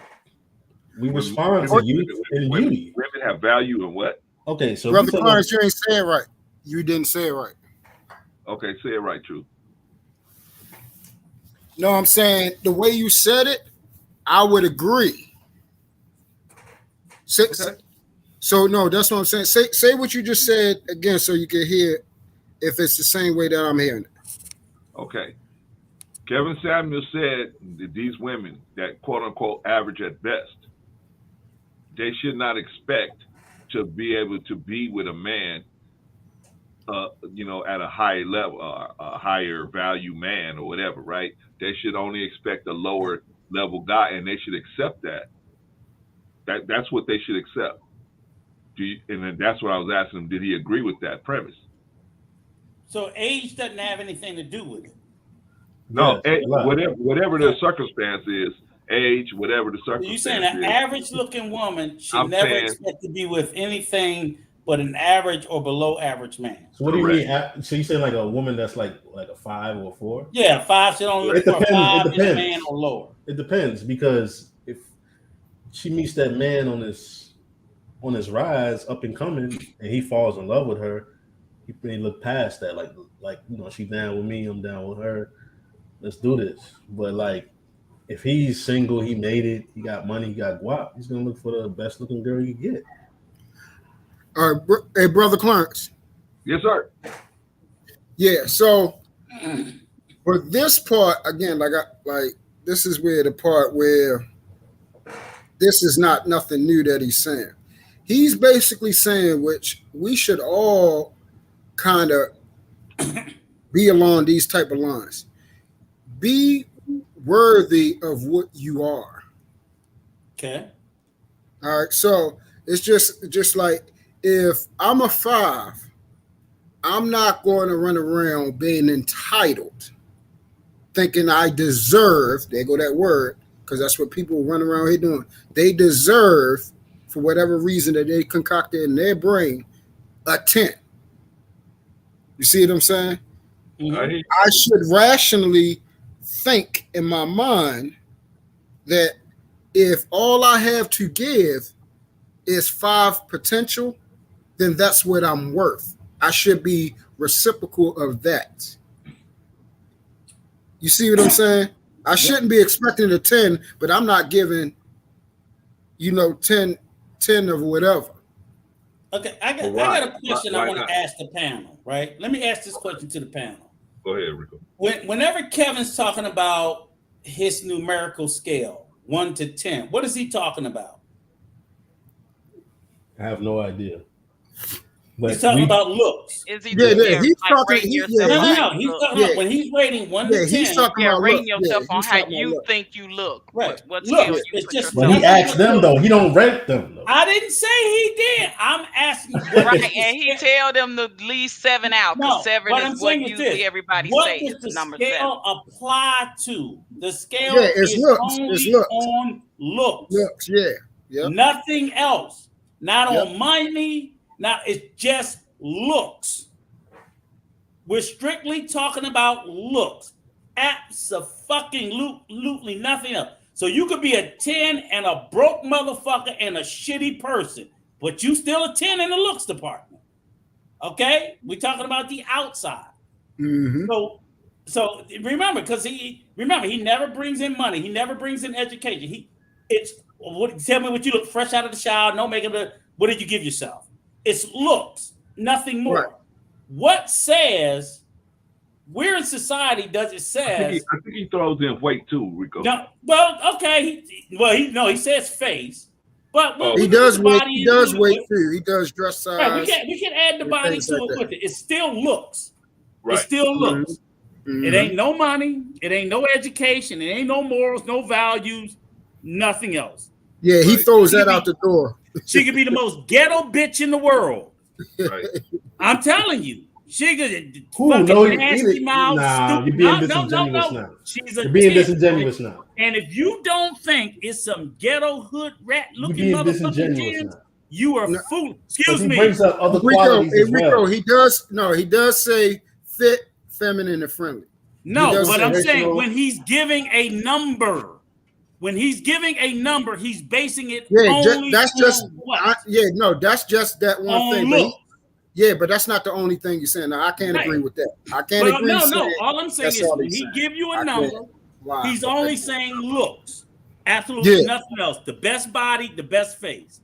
We respond to youth and beauty. Women have value in what? Okay, so Brother Clarence, you ain't say it right. You didn't say it right. Okay, say it right, True. No, I'm saying the way you said it, I would agree. So no, that's what I'm saying. Say what you just said again so you can hear if it's the same way that I'm hearing it. Okay. Kevin Samuel said that these women that quote unquote average at best, they should not expect to be able to be with a man at a higher level, a higher value man or whatever, right? They should only expect a lower level guy, and they should accept that. That's what they should accept. And then that's what I was asking him. Did he agree with that premise? So age doesn't have anything to do with it. No, whatever the circumstance is, age, whatever the circumstance You're saying an average-looking woman should never expect to be with anything but an average or below average man. So what do you mean? So you saying like a woman that's like a 5 or a 4? Yeah, 5 should only look for a 5 in a man or lower. It depends, because if she meets that man on his rise, up and coming, and he falls in love with her, he may look past that, like she down with me, I'm down with her. Let's do this. But like, if he's single, he made it, he got money, he got guap, he's gonna look for the best looking girl he can get. All right, hey, Brother Clarence. Yes, sir. Yeah, so for this part, again, this is where the part where this is not nothing new that he's saying. He's basically saying, which we should all kind of be along these type of lines. Be worthy of what you are. Okay. All right, so it's just like, if I'm a 5, I'm not going to run around being entitled, thinking I deserve, there go that word, because that's what people run around here doing. They deserve, for whatever reason that they concocted in their brain, a 10. You see what I'm saying? Mm-hmm. I should rationally think in my mind that if all I have to give is 5 potential, then that's what I'm worth. I should be reciprocal of that. You see what I'm saying? I shouldn't be expecting a 10, but I'm not giving, 10 of whatever. Okay, I got a question I want to ask the panel, right? Let me ask this question to the panel. Go ahead, Rico. Whenever Kevin's talking about his numerical scale, 1 to 10, what is he talking about? I have no idea. But he's talking about looks. Is he he's talking about when he's rating 1 to 10. He's talking about rating yourself on how you think you look. Right. What scale you put yourself But he asked them though. He don't rank them though. I didn't say he did. I'm asking. Right, and he tell them to leave 7 out because 7 is what usually everybody says. What does the number scale 7 apply to? The scale is looks. Only on looks. Looks, yeah. Nothing else. Not on money. Now it's just looks. We're strictly talking about looks. Absolutely nothing else. So you could be a 10 and a broke motherfucker and a shitty person, but you still a 10 in the looks department. Okay? We're talking about the outside. Mm-hmm. So remember, because he never brings in money. He never brings in education. Tell me what you look fresh out of the shower, no makeup. What did you give yourself? It's looks, nothing more. Right. What says where in society does it says? I think he throws in weight too, Rico. No, well, okay. He says face, but he does weight. He does weight too. He does dress size. Right, we can add the body to it with it. It still looks. Right. It still looks. Mm-hmm. It ain't no money. It ain't no education. It ain't no morals, no values, nothing else. Yeah, he throws that out the door. She could be the most ghetto bitch in the world. Right. I'm telling you. She could fucking nasty mouth. Nah, you're being disingenuous now. You're being disingenuous now. And if you don't think it's some ghetto hood rat looking motherfucker, you are fool. Excuse me. He brings up other qualities as well. He does say fit, feminine, and friendly. No, but I'm saying when he's giving a number. When he's giving a number, he's basing it only that's just what? That's just that one thing. But that's not the only thing you're saying. Now, I can't agree with that. I can't agree. No. All I'm saying is when he give you a number, he's only saying looks. Absolutely nothing else. The best body, the best face.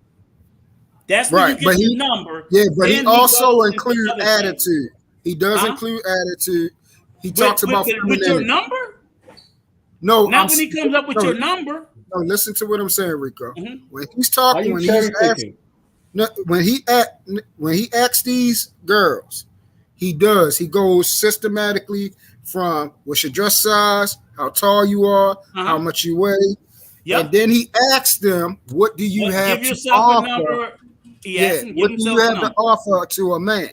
That's when you get the number. Yeah, but he also includes attitude. He does include attitude. He talks about with your number. No, not when he comes up with your number. No, listen to what I'm saying, Rico. Mm-hmm. When he's talking, when he asks these girls, he goes systematically from what's your dress size, how tall you are, how much you weigh, and then he asks them, "What do you have to offer?" What do you have to offer to a man?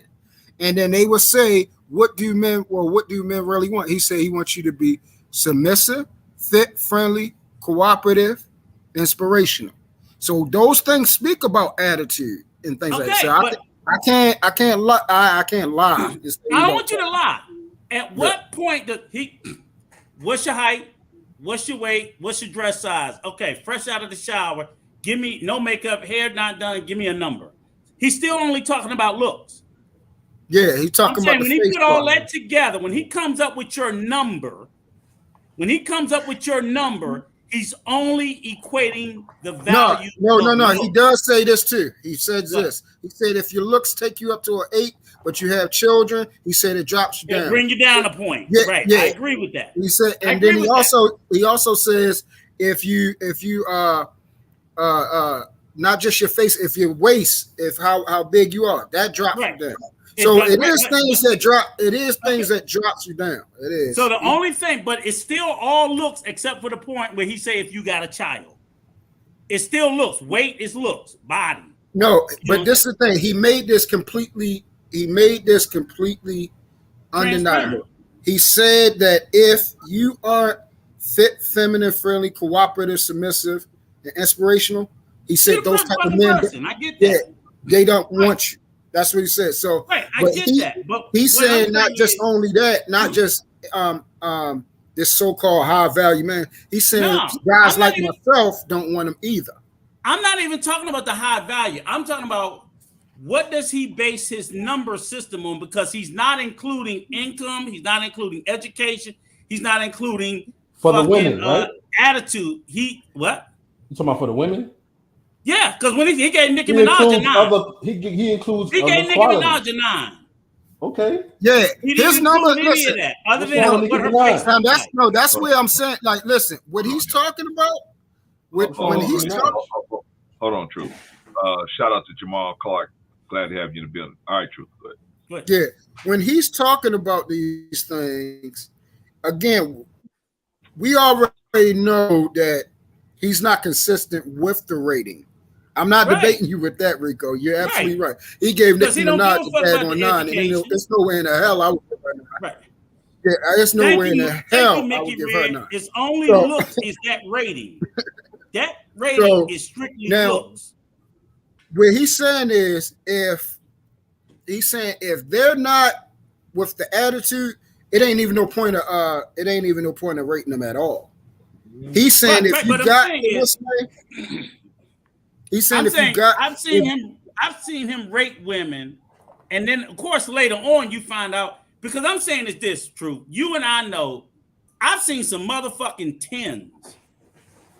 And then they will say, "What do men really want?" He said he wants you to be submissive, fit, friendly, cooperative, inspirational. So those things speak about attitude and things like that. So I can't lie. I don't want you to lie. At what point does he? What's your height? What's your weight? What's your dress size? Okay, fresh out of the shower. Give me no makeup, hair not done. Give me a number. He's still only talking about looks. Yeah, he's talking about. When he put all that together, when he comes up with your number. He's only equating the value. No. He does say this too. He says this. He said if your looks take you up to an 8, but you have children, he said it drops you down. Bring you down a point. Right. I agree with that. He said, and then he also says if you not just your face, if your waist, if how big you are, that drops you down. So it is things that drop. It is things that drops you down. It is. So the only thing, but it's still all looks except for the point where he say if you got a child, it still looks. Weight is looks. Body. No, but this is the thing. He made this completely undeniable. He said that if you aren't fit, feminine, friendly, cooperative, submissive, and inspirational, he said those type of men. I get that. They don't want you. That's what he said. So, I get that. But he's saying not just only that, not just this so-called high value man. He's saying guys like myself don't want him either. I'm not even talking about the high value. I'm talking about what does he base his number system on? Because he's not including income, he's not including education, he's not including for the women, right? Attitude. What? You talking about for the women? Yeah, because when he gave Nicki Minaj a 9. He includes. He gave Nicki Minaj a 9. Okay. Yeah, his number. Listen, that, other than what her face. That's where I'm saying. Like, listen, what he's talking about. When he's talking. Hold on, True. Shout out to Jamal Clark. Glad to have you in the building. All right, True. Go ahead. Yeah, when he's talking about these things, again, we already know that he's not consistent with the rating. I'm not debating you with that, Rico. You're absolutely right. He gave Nicki Minaj a tag on 9, and there's no way in the hell I would give her 9. Right. Yeah, there's no way in the hell I would give her 9. It's only looks is that rating. That rating is strictly looks. What he's saying is if they're not with the attitude, it ain't even no point of rating them at all. He's saying if you got this way, he's saying if you got. I've seen him rate women, and then of course later on you find out because I'm saying it's this true. You and I know I've seen some motherfucking 10s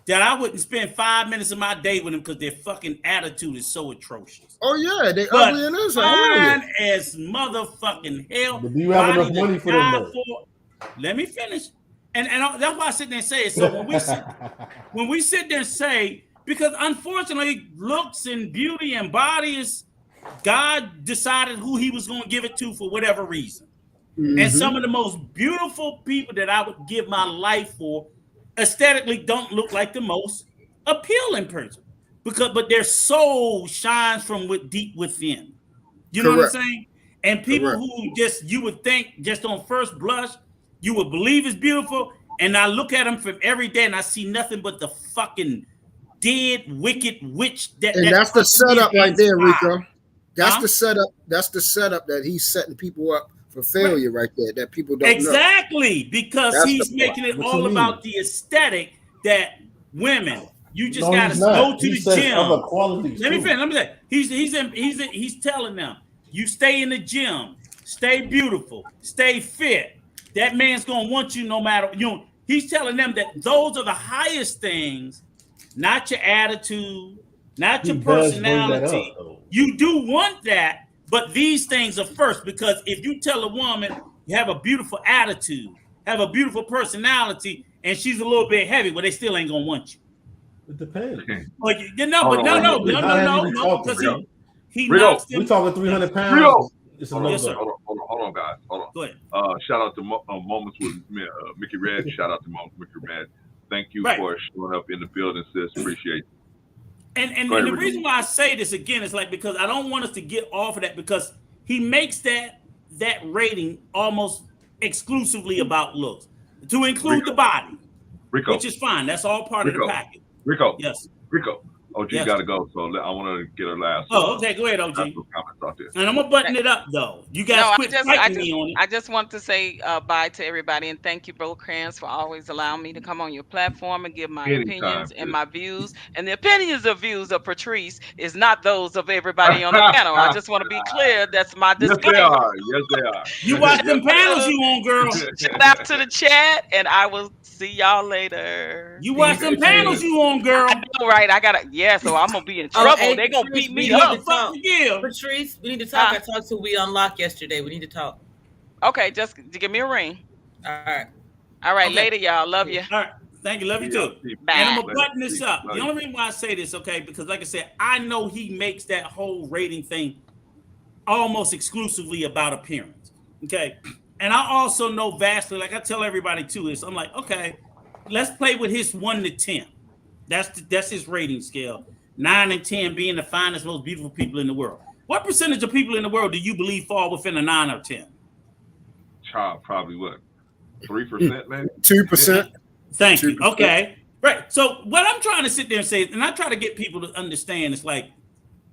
that I wouldn't spend 5 minutes of my day with them because their fucking attitude is so atrocious. Oh yeah, they But ugly and this. fine as motherfucking hell. But do you have enough money for them though? Let me finish. And that's why I sit there and say it. So when we sit there and say, because unfortunately, looks and beauty and body is, God decided who he was going to give it to for whatever reason. Mm-hmm. And some of the most beautiful people that I would give my life for aesthetically don't look like the most appealing person, but their soul shines from deep within. You know what I'm saying? And people who just, you would think just on first blush, you would believe is beautiful. And I look at them from every day and I see nothing but the fucking dead, wicked witch. That's the setup right there, Rico. That's the setup. That's the setup that he's setting people up for failure right there, that people don't know. Exactly, because he's making it all about the aesthetic that women, you just got to go to the gym. Let me finish. He's telling them, you stay in the gym, stay beautiful, stay fit. That man's going to want you no matter, he's telling them that those are the highest things, not your attitude, not your personality. You do want that, but these things are first, because if you tell a woman you have a beautiful attitude, have a beautiful personality, and she's a little bit heavy, well, they still ain't gonna want you. It depends. But no, because he knocks them. We talking 300 pounds. Hold on, guys. Hold on. Go ahead. Shout out to Moments with Mickey Red. Shout out to Moments with Mickey Red. Thank you for showing up in the building, sis. Appreciate it. And the reason why I say this again is like, because I don't want us to get off of that, because he makes that rating almost exclusively about looks, to include the body, which is fine. That's all part of the package. Rico. Yes. Rico. OG got to go, so I want to get her last. Okay, go ahead, OG. And I'm gonna button it up though. You guys quit fighting me on it. I just want to say bye to everybody and thank you, Bro Krantz, for always allowing me to come on your platform and give my opinions and my views. And the opinions of views of Patrice is not those of everybody on the panel. I just want to be clear. That's my disclaimer. Yes, they are. You watch them panels you on, girl. Shout out to the chat, and I will see y'all later. You watch them panels you on, girl. I know, right? I gotta. Yeah, so I'm gonna be in trouble. Hey, They're gonna Patrice, beat me up. Patrice, we need to talk. I talked to We Unlock yesterday. We need to talk. Okay, just give me a ring. All right. Okay. Later, y'all. Love you. All right. Thank you. Love you too. Bye. And I'm gonna button this up. The only reason why I say this, okay, because like I said, I know he makes that whole rating thing almost exclusively about appearance. Okay. And I also know vastly, like I tell everybody too, is I'm like, okay, let's play with his 1 to 10. That's his rating scale. 9 and 10 being the finest, most beautiful people in the world. What percentage of people in the world do you believe fall within a 9 or 10? Child, probably what? 3%, maybe? 2%. Thank you. Okay. Right. So what I'm trying to sit there and say, and I try to get people to understand, it's like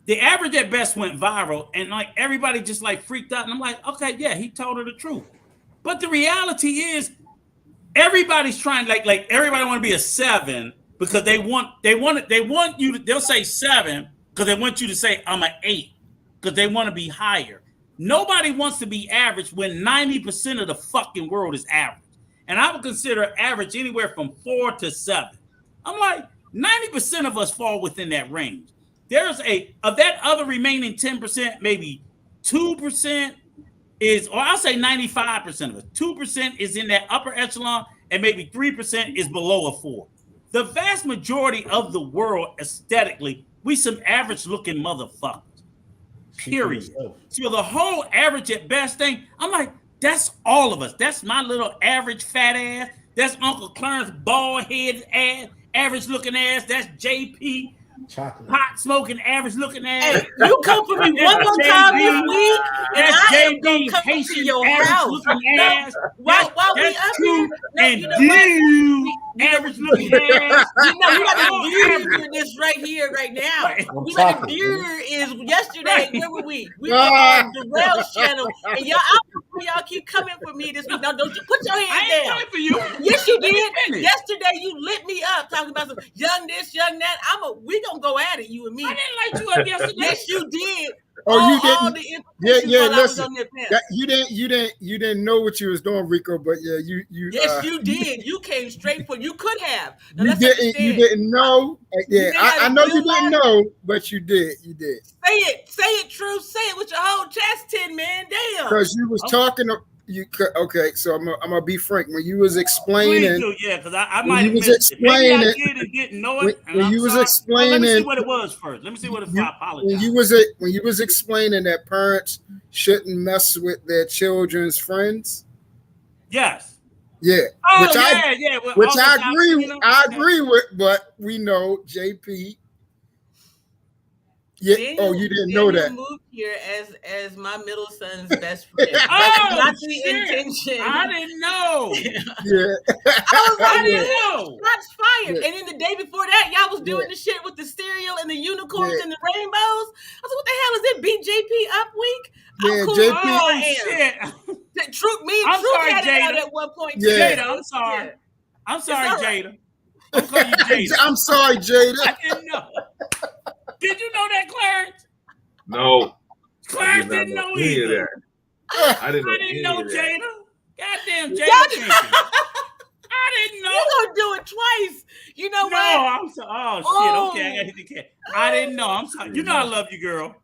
the average at best went viral, and like everybody just like freaked out. And I'm like, okay, yeah, he told her the truth. But the reality is everybody's trying, like everybody want to be a 7 because they want you to, they'll say 7 because they want you to say I'm an 8 because they want to be higher. Nobody wants to be average when 90% of the fucking world is average. And I would consider average anywhere from 4 to 7. I'm like, 90% of us fall within that range. There's of that other remaining 10%, maybe 2% is, or I'll say 95% of it. 2% is in that upper echelon, and maybe 3% is below a 4. The vast majority of the world, aesthetically, we some average looking motherfuckers. Period. So the whole average at best thing, I'm like, that's all of us. That's my little average fat ass. That's Uncle Clarence bald head ass, average looking ass. That's JP. Chocolate. Pot smoking, average looking ass. Hey, you come for me one more time this week, and I am gonna come to your house. While we up here, and you average looking ass. You got to view this right here, right now. We got to view is yesterday. Where were we? We were on the Rails channel, and y'all keep coming for me this week. Now, don't you put your hands down. I ain't for you. Yes, you did. Yesterday, you lit me up talking about some young this, young that. We gonna go at it, you and me. I didn't light you up yesterday. Yes, you did. Oh, you all didn't. the Yeah, implications yeah. while I was Listen, on their panel. you didn't know what you was doing, Rico. But yeah, you. Yes, you did. You came straight for. You could have. Now, You let's didn't. understand. You didn't know. Yeah, You may have I a know you real didn't life- know, but you did. You did. Say it. Say it, True. Say it with your whole chest, Tin Man. Damn. Because you was talking. Okay, so I'm gonna be frank. When you was Please explaining, do, yeah, because I when might you have was missed it. Maybe I explaining, did and didn't know it. when I'm you was sorry. Well, let me see explaining, what it was first. Let me see what it was. I apologize. when you was explaining that parents shouldn't mess with their children's friends. Yes. Yeah. Oh, which yeah. Well, which all the I time, agree. you know? I agree with, but we know JP. Yeah. Daniel, you didn't know that. Moved here as my middle son's best friend. Oh, That's not the shit. intention. I didn't know. Yeah. I was like, I didn't know. Shots fired. Yeah. And then the day before that, y'all was doing the shit with the cereal and the unicorns and the rainbows. I was like, what the hell is it? BJP Up Week? Yeah, cool. JP. I am. Shit. Truth, me and I'm Truth sorry, had it out Jada. at one point. Yeah. Jada, I'm sorry. Yeah. I'm sorry, It's all right. Jada. I'm calling you Jada. I'm sorry, Jada. I didn't know. Did you know that, Clarence? No. Clarence didn't know either. I didn't know. I didn't know, Jada. Goddamn, Jada. Y'all- Thank you. I didn't know. You're gonna do it twice. You know No, what? I'm sorry. Oh, shit. Okay. I didn't know. I'm sorry. You know I love you, girl.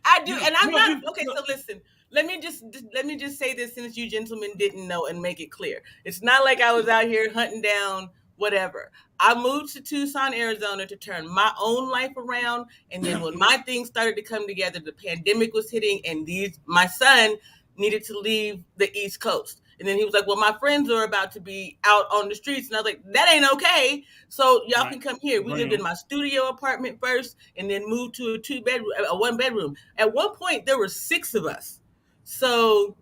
I do, and I'm no, not you- okay. So listen, let me just say this since you gentlemen didn't know and make it clear. It's not like I was out here hunting down whatever. I moved to Tucson, Arizona to turn my own life around, and then when my things started to come together, the pandemic was hitting, and my son needed to leave the East Coast. And then he was like, well, my friends are about to be out on the streets. And I was like, that ain't okay. So y'all can come here. We lived in my studio apartment first and then moved to a 1-bedroom. At one point, there were 6 of us. So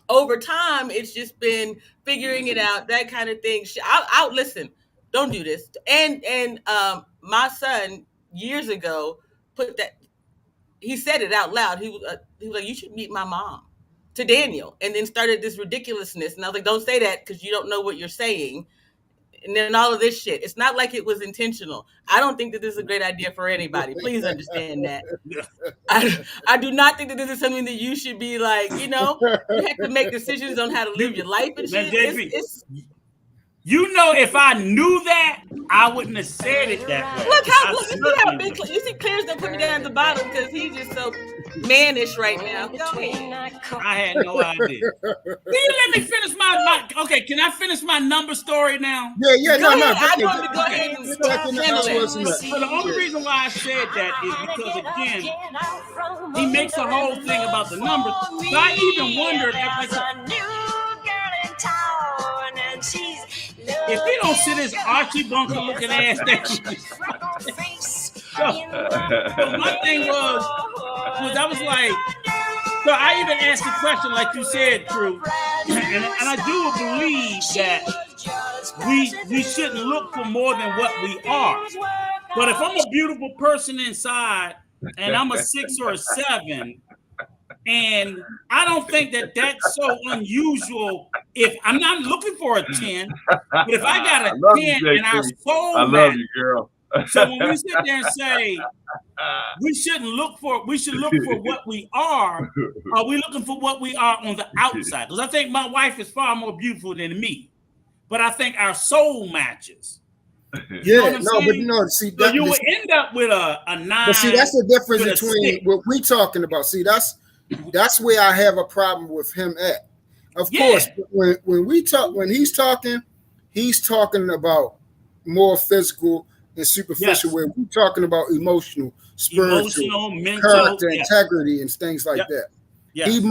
over time, it's just been figuring it out, that kind of thing. I'll listen, don't do this. And my son, years ago, he said it out loud. He was like, you should meet my mom. To Daniel, and then started this ridiculousness. And I was like, don't say that because you don't know what you're saying. And then all of this shit. It's not like it was intentional. I don't think that this is a great idea for anybody. Please understand that. I do not think that this is something that you should be like, you have to make decisions on how to live your life and shit. You know, if I knew that, I wouldn't have said it that way. Look how big you see Clarence don't put me down at the bottom because he's just so mannish right now. Go ahead. I had no idea. Can you let me finish my okay, can I finish my number story now? Yeah, Go ahead. I I want to go ahead and handle it. So the only reason why I said that is because, again, he makes a whole thing about the numbers. So I even wondered if he don't sit his Archie Bunker looking ass down. So my thing was I was like, so I even asked the question, like you said, True, and I do believe that we shouldn't look for more than what we are. But if I'm a beautiful person inside and I'm a 6 or a 7, and I don't think that that's so unusual. If I'm not looking for a 10, but if I got a 10 and our soul I love you, girl. So when we sit there and say we should look for what we are we looking for what we are on the outside? Because I think my wife is far more beautiful than me, but I think our soul matches. Yeah, see, so you would end up with a 9. But see, that's the difference between what we talking about. See, that's where I have a problem with him at. Of course, when he's talking about more physical and superficial, where we're talking about emotional, spiritual, mental, character, integrity, and things like that. Yes. He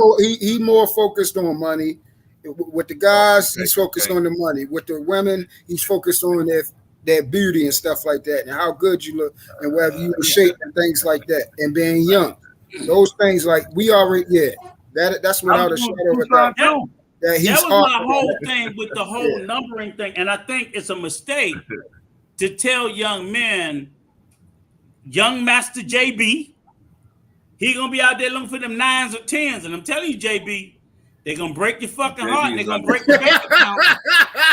more focused on money. With the guys, he's focused on the money. With the women, he's focused on their beauty and stuff like that, and how good you look, and whether you in shape and things like that, and being young. Those things, like we already, that's without a shadow of a doubt. That was my whole thing with the whole numbering thing, and I think it's a mistake to tell young men, young Master JB, he gonna be out there looking for them 9s or 10s, and I'm telling you, JB, they're gonna break your fucking heart, and they're gonna break your bank account.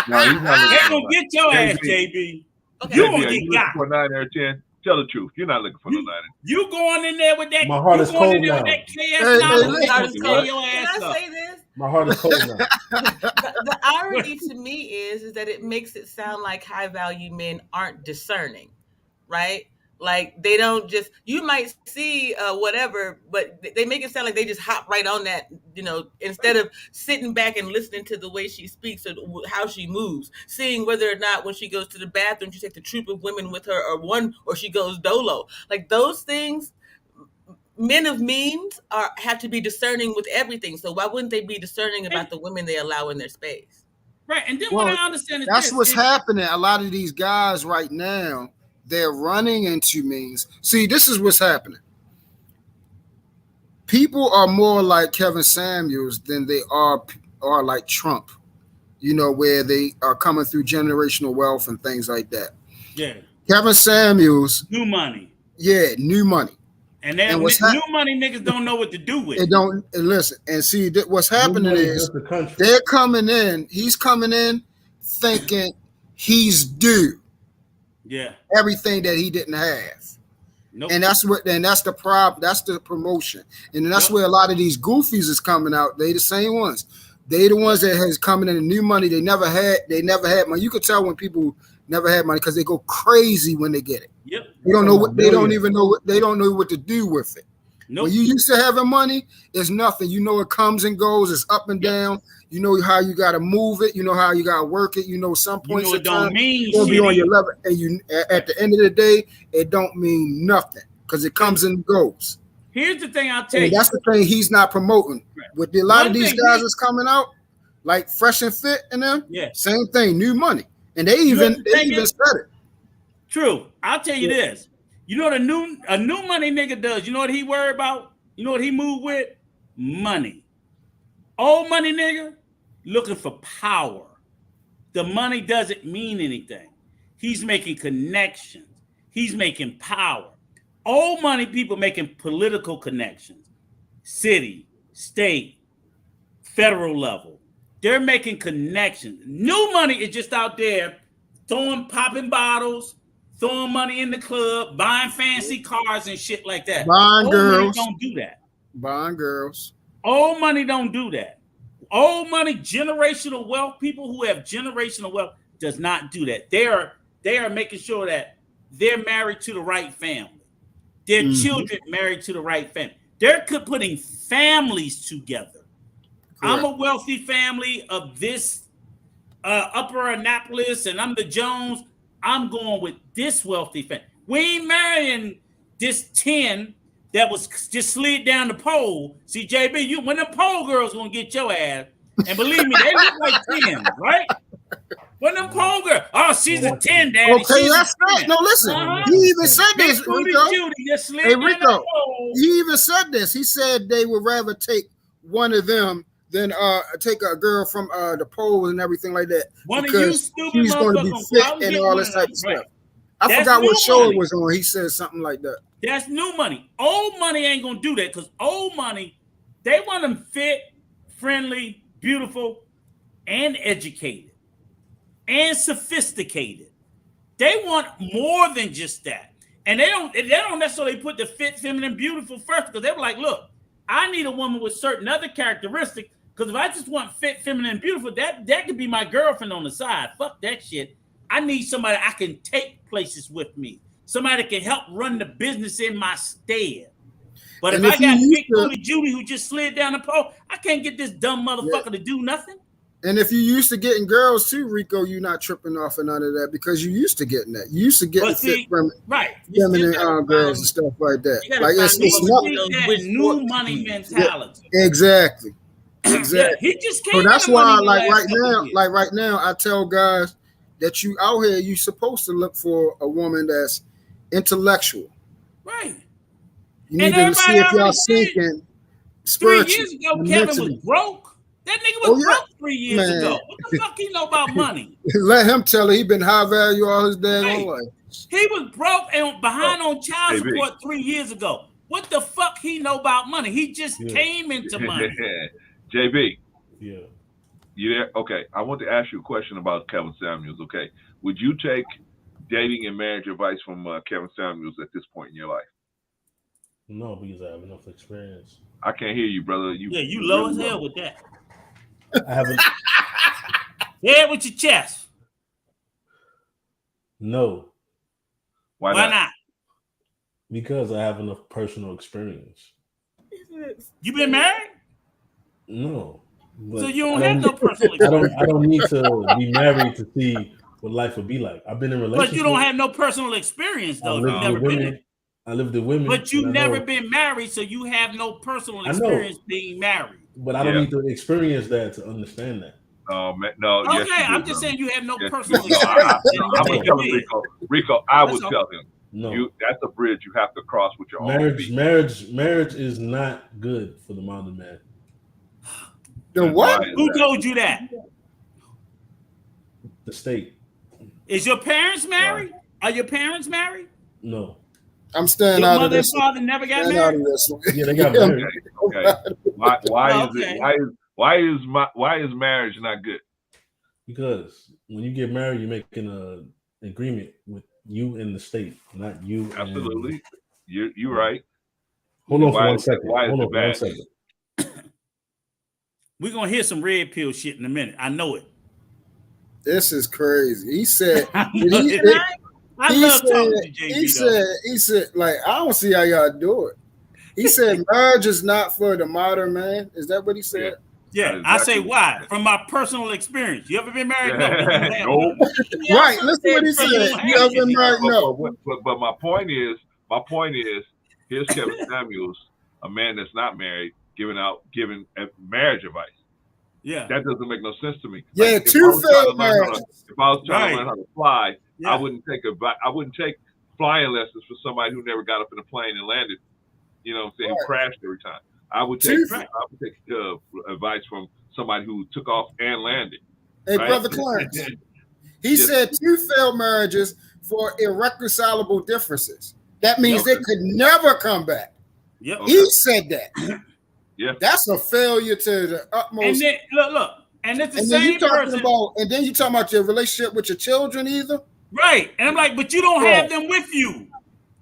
No, they're gonna get your ass, JB. Okay. You JB, gonna are get you got for 9 or 10? Tell the truth. You're not looking for no 90. You going in there with that? My heart is cold now. That KS Hey, knowledge, hey, gonna tear your Can ass I up. say this? My heart is cold now. The irony to me is that it makes it sound like high value men aren't discerning, right? Like they don't just, you might see whatever, but they make it sound like they just hop right on that, you know, instead of sitting back and listening to the way she speaks or how she moves, seeing whether or not when she goes to the bathroom, she takes a troop of women with her or she goes dolo. Like those things, men of means have to be discerning with everything. So why wouldn't they be discerning about the women they allow in their space? Right. And then Well, what I understand is that's this, what's happening. A lot of these guys right now, they're running into means. See, this is what's happening. People are more like Kevin Samuels than they are like Trump, you know, where they are coming through generational wealth and things like that. Yeah. Kevin Samuels. New money. Yeah, new money. And then new money niggas don't know what to do with. They don't listen. And see, what's happening is they're coming in. He's coming in thinking he's due. Yeah. Everything that he didn't have. Nope. And that's the problem. That's the promotion. And that's where a lot of these goofies is coming out. They the same ones. They the ones that has coming in the new money. They never had money. You could tell when people never had money because they go crazy when they get it. Yep. They don't know what they don't even know they don't know what to do with it. Nope. When you used to having money, it's nothing. You know it comes and goes, it's up and down. You know how you gotta move it, you know how you gotta work it, you know some points it don't mean you'll be on your level, and you at the end of the day, it don't mean nothing because it comes and goes. Here's the thing I'll tell you. That's the thing he's not promoting. With a lot of these guys that's coming out, like Fresh and Fit and them, same thing, new money. And they even said it. True. I'll tell you this. You know what a new money nigga does? You know what he worry about? You know what he move with? Money. Old money nigga looking for power. The money doesn't mean anything. He's making connections. He's making power. Old money people making political connections. City, state, federal level. They're making connections. New money is just out there popping bottles, throwing money in the club, buying fancy cars and shit like that. Buying girls. Money don't do that. Buying girls. Old money don't do that. Old money, generational wealth, people who have generational wealth does not do that. They are making sure that they're married to the right family. Their children married to the right family. They're putting families together. Correct. I'm a wealthy family of this Upper Annapolis, and I'm the Jones. I'm going with this wealthy family. We ain't marrying this 10 that was just slid down the pole. See, JB, when the pole girls gonna get your ass, and believe me, they look like 10, right? When them pole girls, she's a 10, daddy. Okay, that's right. No, listen, he even said this, Rico. Hey, Rico, he even said this. He said they would rather take one of them than take a girl from the pole and everything like that. One of you stupid she's going to be fit and all this type of stuff. I forgot what show it was on. He said something like that. That's new money. Old money ain't gonna do that because old money, they want them fit, friendly, beautiful, and educated, and sophisticated. They want more than just that. And they don't necessarily put the fit, feminine, beautiful first because they were like, look, I need a woman with certain other characteristics because if I just want fit, feminine, and beautiful, that could be my girlfriend on the side. Fuck that shit. I need somebody I can take places with me. Somebody that can help run the business in my stead. But if I got Big Booty Judy who just slid down the pole, I can't get this dumb motherfucker to do nothing. And if you used to getting girls too, Rico, you're not tripping off of none of that because you used to getting that. You used to get feminine girls and stuff like that. Like it's that new money mentality. Yeah, exactly. Exactly. He just came. So that's why, right now, I tell guys that you out here, you supposed to look for a woman that's intellectual. Right. You need to see if y'all thinking spiritually. 3 years ago, Kevin was broke. That nigga was broke 3 years ago. What the fuck he know about money? Let him tell it. He been high value all his daggone life. He was broke and behind on child support 3 years ago. What the fuck he know about money? He just came into money. JB. Yeah. You there? Okay. I want to ask you a question about Kevin Samuels. Okay. Would you take dating and marriage advice from Kevin Samuels at this point in your life? No, because I have enough experience. I can't hear you, brother. You low really as hell low. with that. I haven't. Yeah, with your chest. No. Why not? Because I have enough personal experience. You been married? No. So you don't have no personal experience. I don't need to be married to see what life would be like. I've been in relationships. But you don't have no personal experience though. You've never been in. I lived with women. But you never been married, so you have no personal experience being married. But I don't need to experience that to understand that. No. Okay, yes, I'm just saying you have no personal experience. I would tell him, Rico. I would tell him. No, that's a bridge you have to cross with your own feet. Marriage is not good for the modern man. The what? Who told you that? The state. Is your parents married? Are your parents married? No. I'm staying your out of mother this. And father never got married. Yeah, they got married. Okay. Why is marriage not good? Because when you get married, you're making an agreement with you and the state, not you. Absolutely, you're right. Hold on for 1 second. Hold on for 1 second. We're gonna hear some red pill shit in a minute. I know it. This is crazy. He said. I love talking to JB. He said, like, I don't see how y'all do it. He said, marriage is not for the modern man. Is that what he said? Yeah, I say why? From my personal experience. You ever been married? No. Right. Listen to what he said. You ever been married? No. But my point is, here's Kevin Samuels, a man that's not married, giving marriage advice. Yeah. That doesn't make no sense to me. Yeah, like, two failed marriages. If I was trying to learn how to fly, I wouldn't take flying lessons for somebody who never got up in a plane and landed. You know what I'm saying? Who crashed every time. I would take advice from somebody who took off and landed. Hey, Brother Clarence, he said 2 failed marriages for irreconcilable differences. That means they could never come back. Yep. He said that. Yeah. That's a failure to the utmost. And then, look. And it's the same person. And then you talking about your relationship with your children either? Right. And I'm like, but you don't have them with you.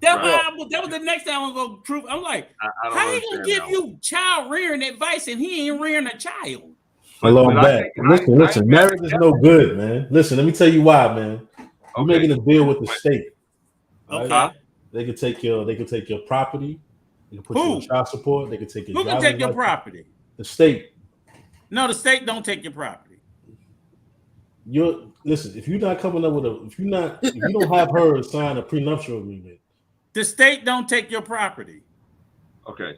That was the next time I'm going to prove. I'm like, how he going to give you child rearing advice and he ain't rearing a child? Hello, I'm back. Listen. Marriage is no good, man. Listen, let me tell you why, man. You're making a deal with the state. Okay. Right? They can take your property. They can put you on child support. They can take your. Who can take your property? The state. No, the state don't take your property. Listen. If you're not coming up with if you don't have her sign a prenuptial agreement, the state don't take your property. Okay.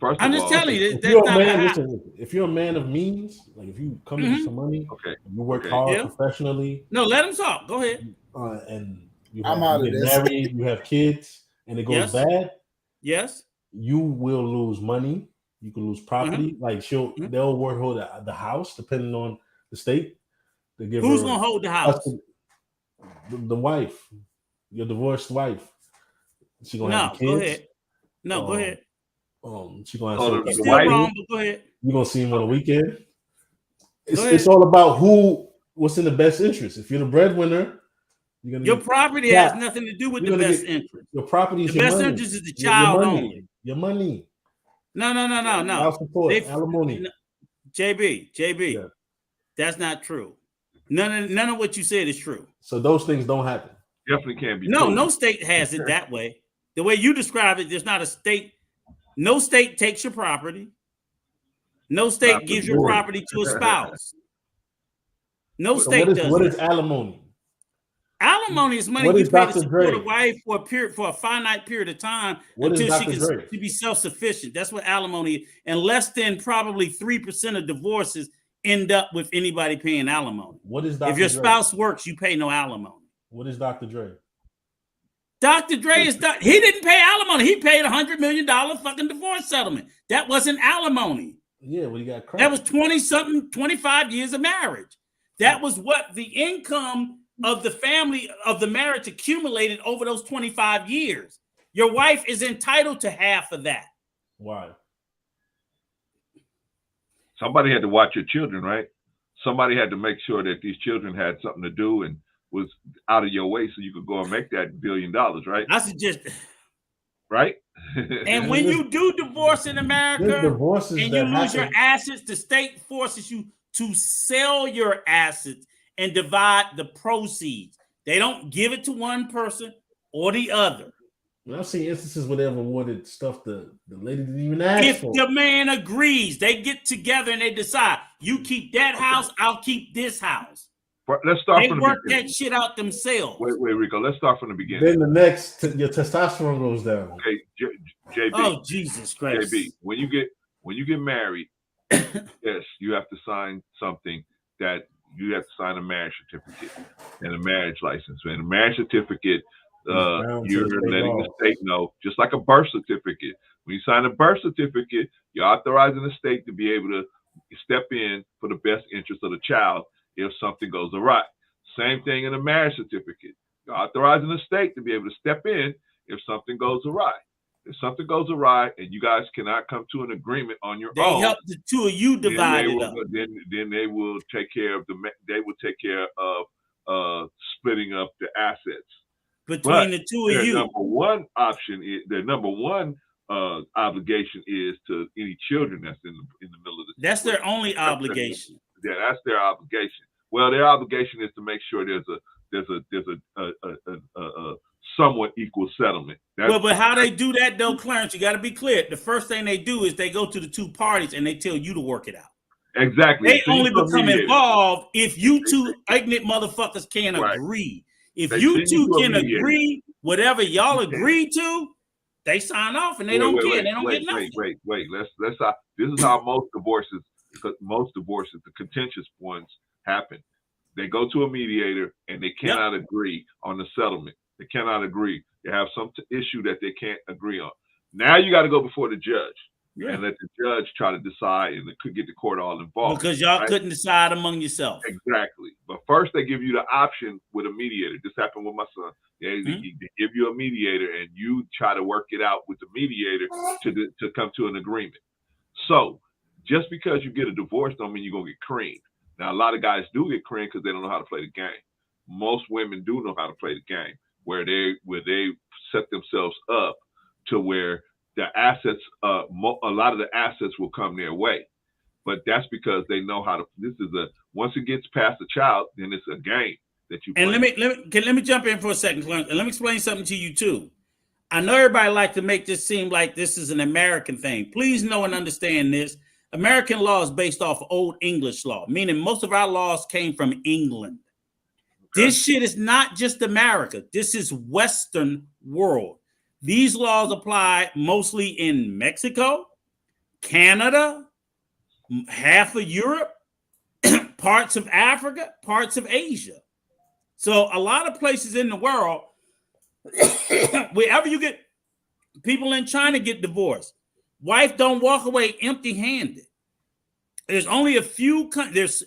I'm just telling you. If you're a man of means, like if you come into some money, you work hard professionally. No, let him talk. Go ahead. And you get married, you have kids, and it goes bad. Yes. You will lose money. You can lose property. Like they'll hold the house, depending on the state. Who's gonna hold the house? The wife, your divorced wife. She gonna have the kids. Go ahead. No, go ahead. She gonna have the wife. Wrong, but go ahead. You gonna see him on the weekend. It's all about what's in the best interest. If you're the breadwinner, your property has nothing to do with the best interest. Your property is the best interest is the child only. Your money. No. Child support, alimony. JB. Yeah. That's not true. None of what you said is true. So those things don't happen. Definitely can't be. No state has it that way. The way you describe it, there's not a state. No state takes your property. No state gives your property to a spouse. No state does. What is alimony? Alimony is money you pay to support a wife for a finite period of time until she can be self-sufficient. That's what alimony is. And less than probably 3% of divorces end up with anybody paying alimony. What is Dr. If your spouse works, you pay no alimony. What is Dr. Dre? Dr. Dre he didn't pay alimony. He paid $100 million fucking divorce settlement. That wasn't alimony. Yeah, well, you got cracked. That was 25 years of marriage. That was what the income of the family of the marriage accumulated over those 25 years. Your wife is entitled to half of that. Why? Somebody had to watch your children, right? Somebody had to make sure that these children had something to do and was out of your way so you could go and make that $1 billion, right? I suggest, right? And when you do divorce in America divorces and you that lose your happen- assets, the state forces you to sell your assets and divide the proceeds. They don't give it to one person or the other. I've seen instances where they've awarded stuff the lady didn't even ask If for. the man agrees, they get together and they decide, you keep that house, I'll keep this house. Let's start They from the work beginning. that shit out themselves. Wait, Rico. Let's start from the beginning. Then the next, your testosterone goes down. Okay, JB. Oh, Jesus Christ. JB, when you get married, yes, you have to sign something that you have to sign a marriage certificate and a marriage license. And a marriage certificate, you're letting the state know, just like a birth certificate. When you sign a birth certificate, you're authorizing the state to be able to step in for the best interest of the child if something goes awry. Same thing in a marriage certificate. You're authorizing the state to be able to step in if something goes awry. If something goes awry and you guys cannot come to an agreement on your They own, help the two of you divide it up. Then they will take care of splitting up the assets between the two of you. Number one option is their number one obligation is to any children that's in the middle of the. That's their only obligation. Yeah, that's their obligation. Well, their obligation is to make sure there's a somewhat equal settlement. But how they do that though, Clarence, you got to be clear. The first thing they do is they go to the two parties and they tell you to work it out. Exactly. They only become involved if you two ignorant motherfuckers can agree. If you two can agree, whatever y'all agree to, they sign off and they don't care. They don't get nothing. Wait. Let's. This is how most divorces, the contentious ones happen. They go to a mediator and they cannot agree on the settlement. They cannot agree. They have some issue that they can't agree on. Now you got to go before the judge and let the judge try to decide and could get the court all involved. Because y'all couldn't decide among yourself. Exactly. But first they give you the option with a mediator. This happened with my son. They give you a mediator and you try to work it out with the mediator to come to an agreement. So just because you get a divorce don't mean you're going to get creamed. Now, a lot of guys do get creamed because they don't know how to play the game. Most women do know how to play the game, where they set themselves up to where the assets, a lot of the assets will come their way. But that's because they know how to. Once it gets past the child, then it's a game that you play. And let me jump in for a second, Clarence, and let me explain something to you too. I know everybody like to make this seem like this is an American thing. Please know and understand this. American law is based off Old English law, meaning most of our laws came from England. Okay. This shit is not just America. This is Western world. These laws apply mostly in Mexico, Canada, half of Europe, parts of Africa, parts of Asia. So a lot of places in the world, wherever you get people in China get divorced. Wife don't walk away empty-handed. There's only a few,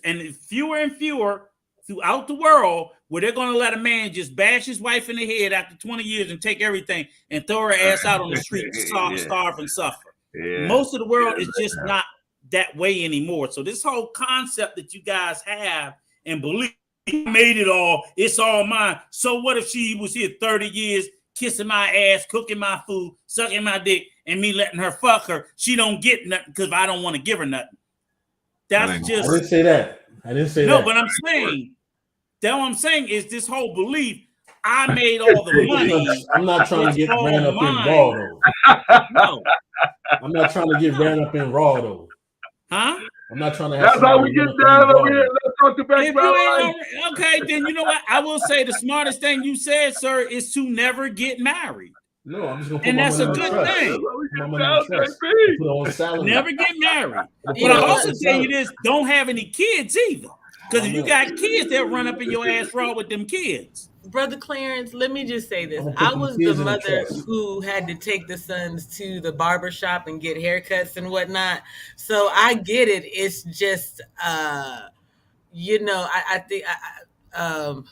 and fewer throughout the world where they're going to let a man just bash his wife in the head after 20 years and take everything and throw her ass out on the street to starve and suffer. Yeah. Most of the world is just not that way anymore. So this whole concept that you guys have and believe made it all, it's all mine. So what if she was here 30 years kissing my ass, cooking my food, sucking my dick, and me letting her fuck her? She don't get nothing because I don't want to give her nothing. That's just. I didn't say that. No, but I'm saying that what I'm saying is this whole belief. I made all the money. I'm not trying to get ran up in raw though. No, I'm not trying to get ran up in raw though. Huh? I'm not trying to have. That's how we get down over here. Let's talk to background. Okay, then you know what? I will say the smartest thing you said, sir, is to never get married. No, I'm just gonna put and my that's a money good on trust. thing. Put on salary. Never get married. But I also tell you this: don't have any kids either. Because if you got kids, they'll run up in your ass raw with them kids. Brother Clarence, let me just say this. I was the mother who had to take the sons to the barber shop and get haircuts and whatnot. So I get it. It's just, you know, I think I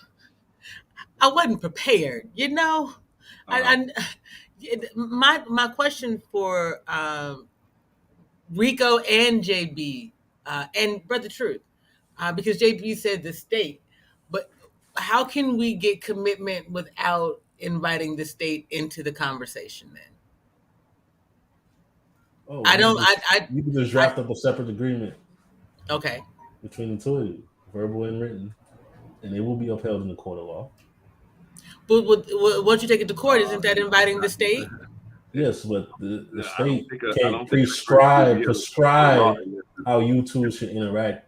wasn't prepared, you know. My question for Rico and JB and Brother Truth, because JB said the state, but how can we get commitment without inviting the state into the conversation then? Oh, You can just draft up a separate agreement. Okay. Between the two of you, verbal and written, and it will be upheld in the court of law. But once you take it to court, isn't that inviting the state? Yes, but the state I can't don't think prescribe how you two should interact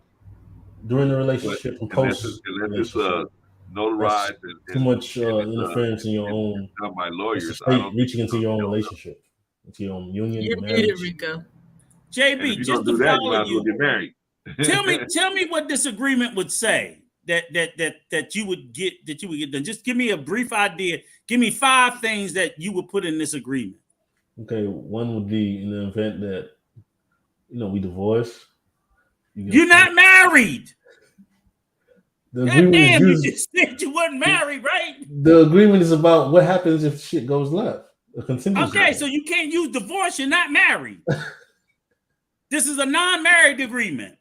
during the relationship and post. Unless it's notarized and too much interference in your own. Done by lawyers. The state reaching into your own relationship, into your own union. You're muted, Rico. JB, just to follow you. Get married. tell me what this agreement would say that you would get done. Just give me a brief idea. Give me 5 things that you would put in this agreement. Okay, one would be in the event that we divorce. You're not married. The agreement you just said you wasn't married, right? The agreement is about what happens if shit goes left. A contingency. Okay, so you can't use divorce. You're not married. This is a non-married agreement.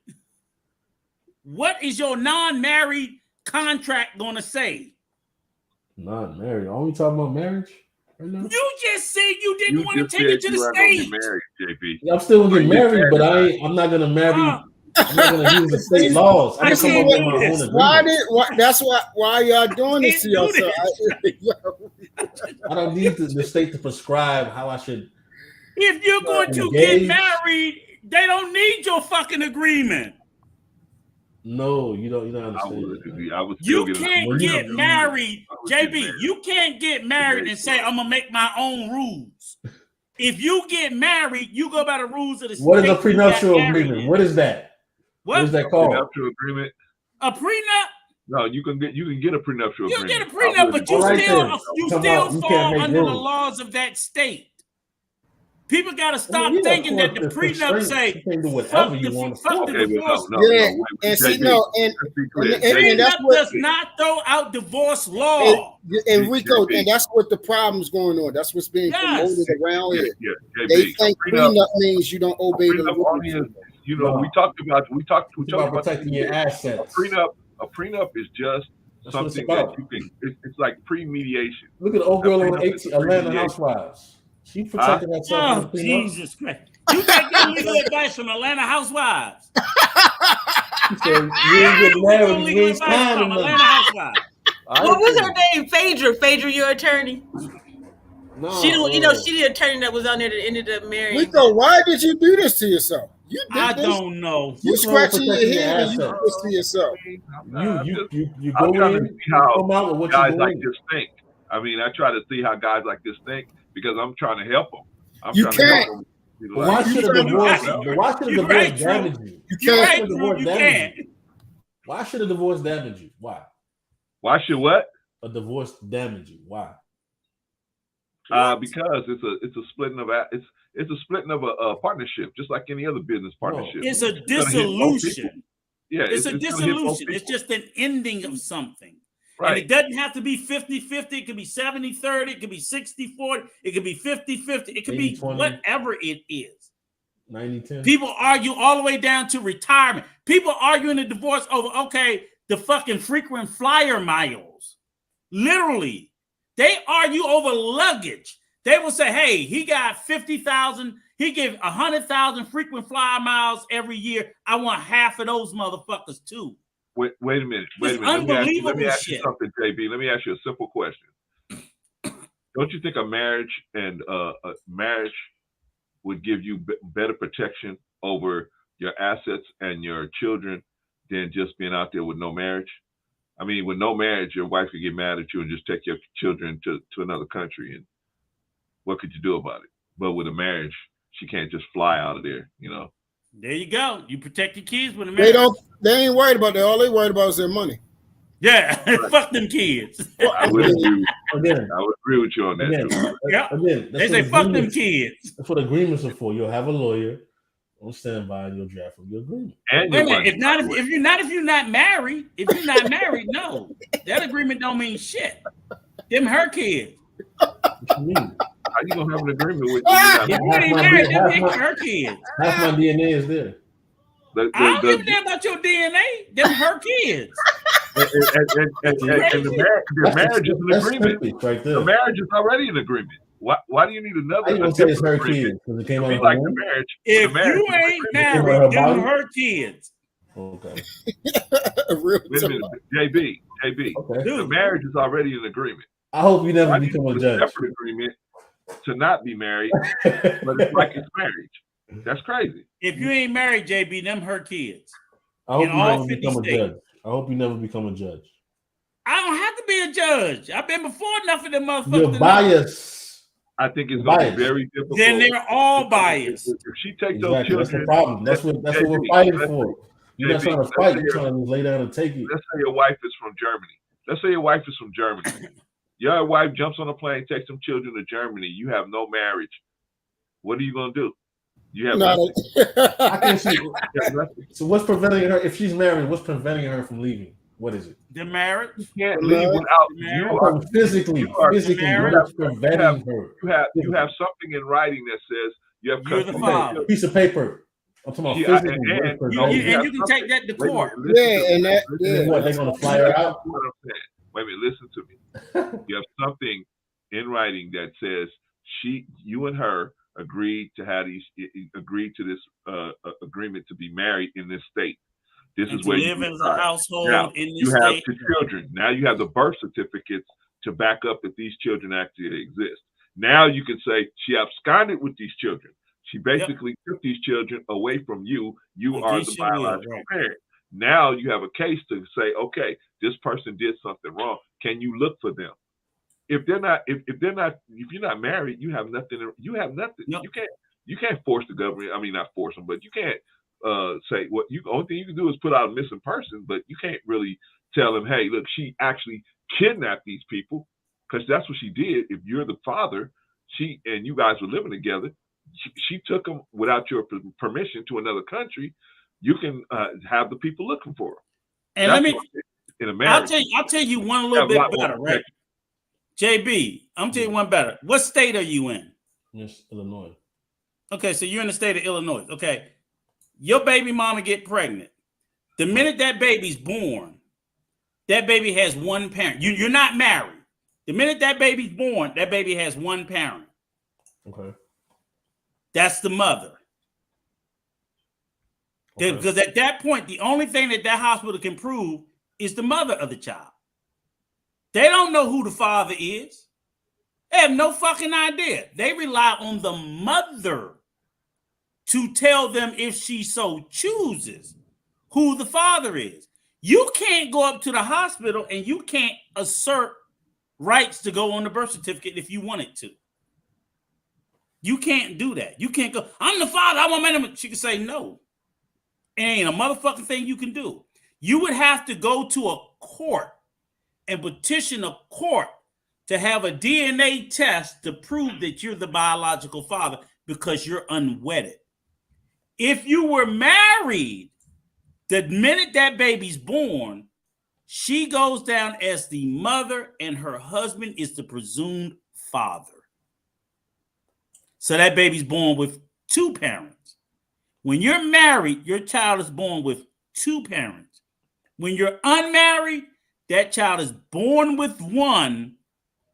What is your non-married contract going to say? Non-married. Are we talking about marriage right now? You just said you didn't want to take it to the state. Married, JB. Yeah, I'm still gonna get married, but I'm not gonna marry. I'm not gonna use the state laws. I'm gonna come up with my own agreement. That's why y'all doing this to yourself. I don't need the state to prescribe how I should. If you're going to get married, they don't need your fucking agreement. No, you don't understand. You can't get married, JB. You can't get married and say, I'm gonna make my own rules. If you get married, you go by the rules of the state. What is a prenuptial agreement? What is that? What is that called? Prenuptial agreement. A prenup? No, you can get a prenuptial agreement. You get a prenup, but you still fall under the laws of that state. People got to stop thinking that the prenup say fuck the divorce. And see, and that's prenup what does not throw out divorce law. And Rico, and that's what the problem's going on. That's what's being promoted around here. They think prenup means you don't obey the law. We talked about protecting your assets. A prenup is just something that you can. It's like pre-mediation. Look at the old girl on Atlanta Housewives. She protected herself. Oh, Jesus Christ. You take that legal advice from Atlanta Housewives. She said, you ain't getting married. You ain't signing Atlanta Housewives. What was her name? Phaedra, your attorney? No. She the attorney that was on there that ended up marrying. Rico, why did you do this to yourself? I don't know. You scratching your head and you do this to yourself. You I'm go trying in, to see how come out with what guys you're like doing. this think. I mean, I try to see how guys like this think because I'm trying to help them. You can't. Why should a divorce damage you? You can't. Why should a divorce damage you? Why? Why should what? A divorce damage you? Why? Because it's a splitting of it's a splitting of a partnership, just like any other business partnership. It's a dissolution. Yeah, it's a dissolution. It's just an ending of something. Right. And it doesn't have to be 50-50. It could be 70-30. It could be 60-40. It could be 50-50. It could be 80-20. whatever it is. 90-10. People argue all the way down to retirement. People arguing the divorce over, the fucking frequent flyer miles. Literally. They argue over luggage. They will say, hey, he got 50,000. He gave 100,000 frequent flyer miles every year. I want half of those motherfuckers too. Wait a minute. Unbelievable Let me ask you shit. something, JB. Let me ask you a simple question. Don't you think a marriage and a marriage would give you better protection over your assets and your children than just being out there with no marriage? I mean, with no marriage, your wife could get mad at you and just take your children to another country, and what could you do about it? But with a marriage, she can't just fly out of there, There you go. You protect your kids with a marriage. They ain't worried about that. All they worried about is their money. Yeah, fuck them kids. I would agree with you on that. Yeah. They say fuck them kids. That's what agreements are for. You'll have a lawyer on standby and you'll draft up your agreement. And wait a minute, if you're not married, no. That agreement don't mean shit. Them her kids. What you mean? How you gonna have an agreement with If you ain't married, them her kids. Half my DNA is there. I don't give a damn about your DNA. Them her kids. the marriage is an That's agreement. perfect right there. The marriage is already an agreement. Why do you need another? I ain't gonna say it's her kids because it came out of like her the womb. marriage. If the marriage you is an ain't agreement. married, them her kids. Okay. Wait a minute, JB. Okay. The marriage is already an agreement. I hope you never Why become do you a do judge. separate agreement to not be married, but it's like it's marriage. That's crazy. If you ain't married, JB, them her kids. I hope In you all never 50 become a states. judge. I hope you never become a judge. I don't have to be a judge. I've been before enough of them motherfuckers. You're to know. biased. I think it's You're going to be biased. very difficult. Then they're all biased. If she takes those Exactly. That's children, the problem. That's what we're fighting for. You're not JB, trying to fight. You're trying to just lay down and take it. Let's say your wife is from Germany. Let's say your wife is from Germany. Your wife jumps on a plane, takes some children to Germany. You have no marriage. What are you going to do? You have nothing. I can't see. So what's preventing her? If she's married, what's preventing her from leaving? What is it? The marriage. You can't leave without physically. What is preventing her? You have something in writing that says you have You're the father. Piece of paper. I'm talking about physically. And you can take that to court. What they're gonna fly her out? Wait a minute, listen to me. You have something in writing that says you and her agreed to this agreement to be married in this state. This is where you live as a household now, in this you have state. 2 children. Now you have the birth certificates to back up that these children actually exist. Now you can say she absconded with these children. She basically took these children away from you. You are the biological parent. Now you have a case to say, okay, this person did something wrong. Can you look for them? If you're not married, you have nothing. You have nothing. No. You can't force the government. I mean, not force them, but you can't say what you. Only thing you can do is put out a missing person, but you can't really tell them, hey, look, she actually kidnapped these people, because that's what she did. If you're the father, and you guys were living together, she took them without your permission to another country. You can have the people looking for her. And that's let me. In a marriage, I'll tell you one a little bit better, right? JB, I'm telling you one better. What state are you in? Yes, Illinois. Okay, so you're in the state of Illinois. Okay, your baby mama get pregnant. The minute that baby's born, that baby has one parent. You're not married. The minute that baby's born, that baby has one parent. Okay. That's the mother. Okay. Because at that point, the only thing that hospital can prove is the mother of the child. They don't know who the father is. They have no fucking idea. They rely on the mother to tell them, if she so chooses, who the father is. You can't go up to the hospital and you can't assert rights to go on the birth certificate if you wanted to. You can't do that. You can't go, I'm the father, I want my name. She can say no. It ain't a motherfucking thing you can do. You would have to go to a court and petition a court to have a DNA test to prove that you're the biological father because you're unwedded. If you were married, the minute that baby's born, she goes down as the mother and her husband is the presumed father. So that baby's born with 2 parents. When you're married, your child is born with 2 parents. When you're unmarried, that child is born with 1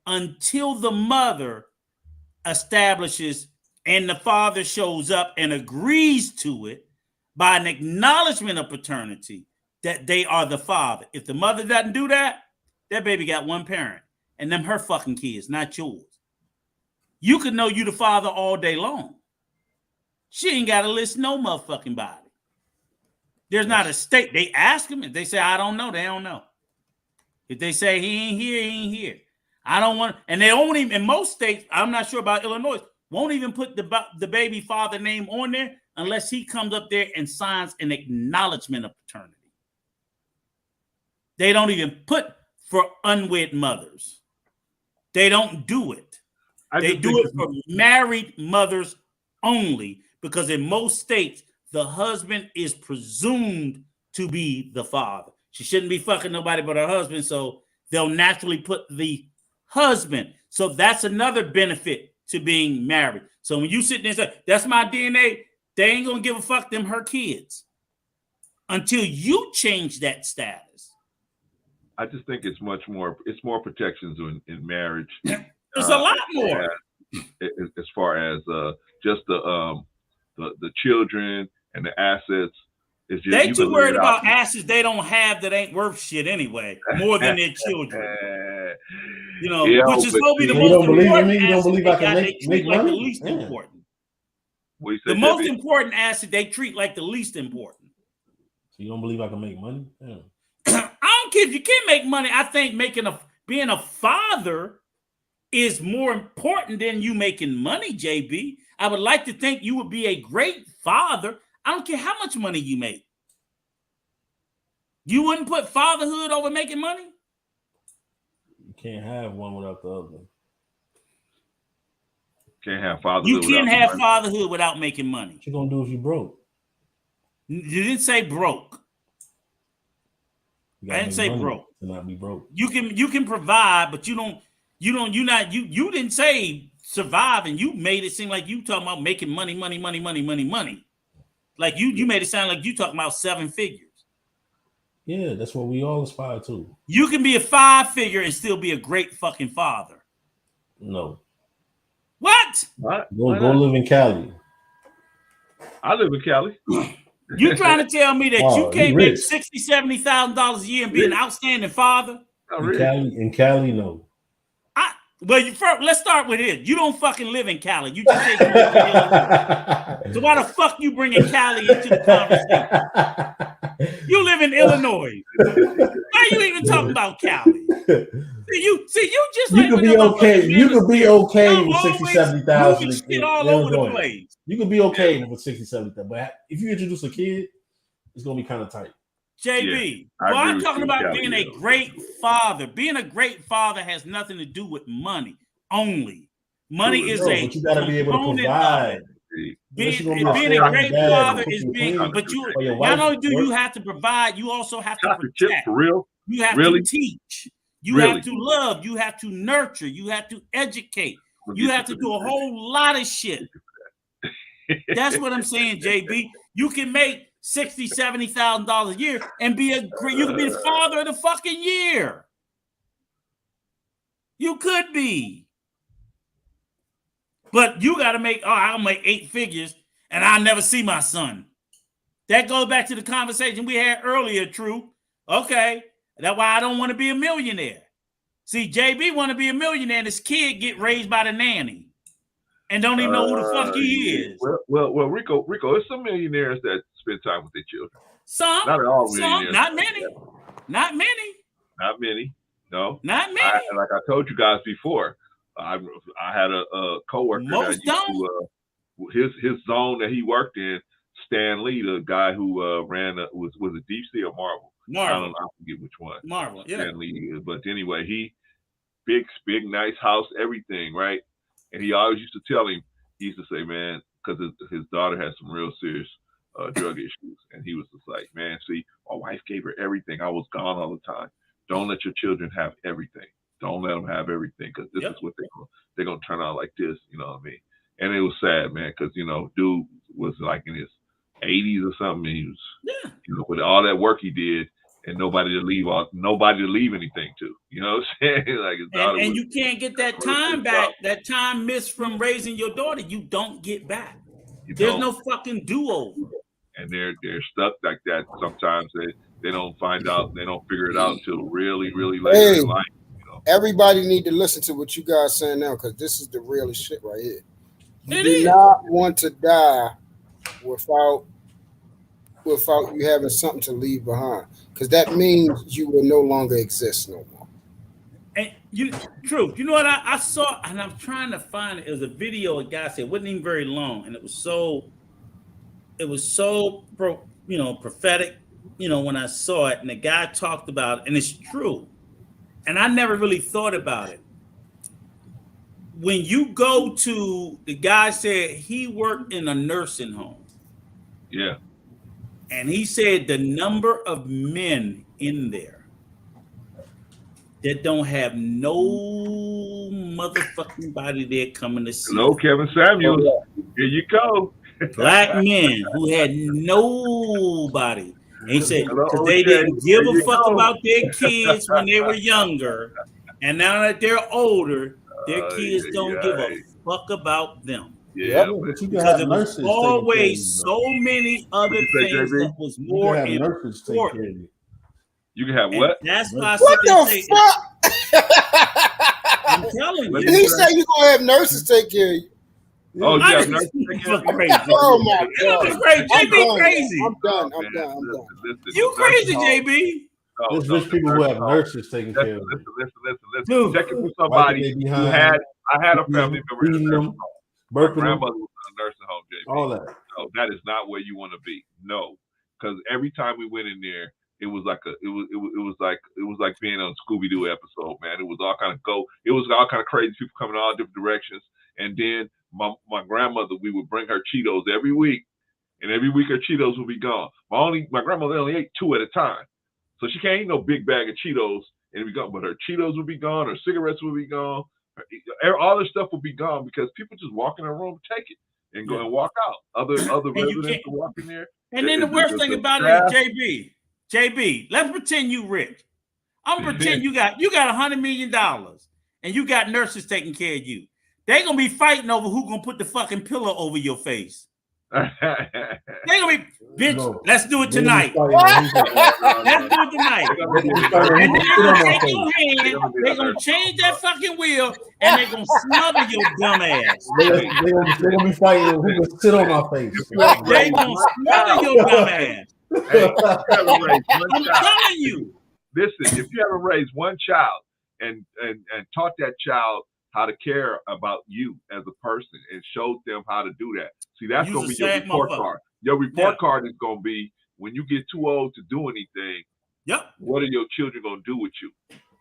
until the mother establishes and the father shows up and agrees to it by an acknowledgement of paternity that they are the father. If the mother doesn't do that, that baby got 1 parent and them her fucking kids, not yours. You could know you the father all day long. She ain't got to list no motherfucking body. There's not a state. They ask him. If they say, I don't know, they don't know. If they say he ain't here, he ain't here. I don't want, and they won't even, in most states, I'm not sure about Illinois, won't even put the baby father name on there unless he comes up there and signs an acknowledgement of paternity. They don't even put for unwed mothers. They don't do it. They do it for married mothers only, because in most states, the husband is presumed to be the father. She shouldn't be fucking nobody but her husband, so they'll naturally put the husband. So that's another benefit to being married. So when you sit there and say, that's my DNA, they ain't gonna give a fuck them her kids until you change that status. I just think it's much more. It's more protections in marriage. There's a lot more. As far as just the children and the assets. It's just, they too worried about assets they don't have that ain't worth shit anyway, more than their children. You know, Yeah, which is supposed to be the You don't most believe in important me? You don't asset believe they I can got, make they treat like money? the least Yeah. important. What you The say, most JB? important asset they treat like the least important. So you don't believe I can make money? Yeah. I don't care if you can make money. I think being a father is more important than you making money, JB. I would like to think you would be a great father. I don't care how much money you make. You wouldn't put fatherhood over making money? You can't have one without the other. Can't have fatherhood. You can't have money. fatherhood without making money. What you gonna do if you broke? You didn't say broke. You I didn't say broke. To not be broke. You can provide, but you didn't say survive, and you made it seem like you talking about making money. Like you made it sound like you talking about 7 figures. Yeah, that's what we all aspire to. You can be a 5-figure and still be a great fucking father. No. What? Go live in Cali. I live in Cali. You trying to tell me that you can't make $60,000, $70,000 a year and be an outstanding father? In Cali, no. Well, let's start with it. You don't fucking live in Cali. You just say you live in Illinois. So why the fuck you bringing Cali into the conversation? You live in Illinois. Why you even talking about Cali? You just you could be okay. You could be okay with 60,000, 70,000 in all over the place. You could be okay with 60,000, 70,000, but if you introduce a kid, it's gonna be kind of tight. JB, I'm talking about being a great father. Being a great father has nothing to do with money only. Money is but you gotta be able to provide. Being a great father is but not only do you have to provide, you also have to protect. For real? You have to teach. You have to love. You have to nurture. You have to educate. You have to do a whole lot of shit. That's what I'm saying, JB. You can make $60,000, $70,000 a year and you could be the father of the fucking year. You could be. But you got to I'll make 8 figures and I'll never see my son. That goes back to the conversation we had earlier, True. Okay. That's why I don't want to be a millionaire. See, JB want to be a millionaire and his kid get raised by the nanny. And don't even know who the fuck he is. Well, Rico, there's some millionaires that spend time with their children. Some, not all millionaires. Not many. Not many. Not many. No. Not many. Like I told you guys before, I had a coworker that used to, his zone that he worked in, Stan Lee, the guy who was it Deep Sea or Marvel? I don't know. I forget which one. Marvel, yeah. Stan Lee, but anyway, he big, nice house, everything, right? And he always used to tell him, he used to say, man, because his daughter had some real serious drug issues. And he was just like, man, see, my wife gave her everything. I was gone all the time. Don't let your children have everything. Don't let them have everything because this is what they're going to turn out like this. You know what I mean? And it was sad, man, because, dude was like in his 80s or something. And he was, with all that work he did, and nobody to leave anything to, you know what I'm saying? Like his daughter and you can't get that time back. That time missed from raising your daughter, you don't get back. There's no fucking do-over. And they're stuck like that. Sometimes they don't find out, they don't figure it out until really, really late in life. Everybody need to listen to what you guys saying now, because this is the realest shit right here. You do not want to die without you having something to leave behind, because that means you will no longer exist no more. And True, you know what I saw, and I'm trying to find it. It was a video a guy said, it wasn't even very long, and it was so prophetic, when I saw it, and the guy talked about it, and it's true. And I never really thought about it. When you go to, the guy said he worked in a nursing home. Yeah. And he said the number of men in there that don't have no motherfucking body there coming to see. Hello, Kevin Samuels. Here you go. Black men who had nobody. He said because they didn't give a fuck about their kids when they were younger, and now that they're older, their kids don't give a fuck about them. Yeah, but you can because have it was nurses always so many other things that was more you can have nurses take care of important. you. You can have And what? that's why I What sit there and the say, fuck? I'm telling you. He said you gonna have nurses take care of you. Oh, you have nurses take care of you? Crazy. Oh my god. Crazy. I'm JB done. crazy. I'm done. I'm done. Listen, You crazy, JB. There's rich people who have nurses taking care of them. Listen. Check it with somebody who had. I had a family member in a nursing home. My grandmother was in a nursing home, JB. All that. No, that is not where you want to be. No, because every time we went in there, it was like being on a Scooby Doo episode, man. It was all kind of crazy people coming all different directions. And then my grandmother, we would bring her Cheetos every week, and every week her Cheetos would be gone. My grandmother only ate 2 at a time, so she can't eat no big bag of Cheetos and be gone. But her Cheetos would be gone, her cigarettes would be gone, all this stuff would be gone because people just walk in her room, take it, and go and walk out. Other residents will walk in there. And then the worst thing about it is JB, let's pretend you rich. I'm pretend you got $100 million and you got nurses taking care of you. They gonna be fighting over who gonna put the fucking pillow over your face. They gonna be, bitch, let's do it tonight. Let's do it tonight. And then they're gonna take your hand, they're gonna change that fucking wheel, and they're gonna smother your dumb ass. They're gonna be fighting who can sit on my face. They're gonna smother your dumb ass. Hey, I'm telling you. Listen, if you haven't raised one child and taught that child how to care about you as a person and showed them how to do that, see, that's going to be your report card. Your report card is going to be when you get too old to do anything. Yep. What are your children going to do with you?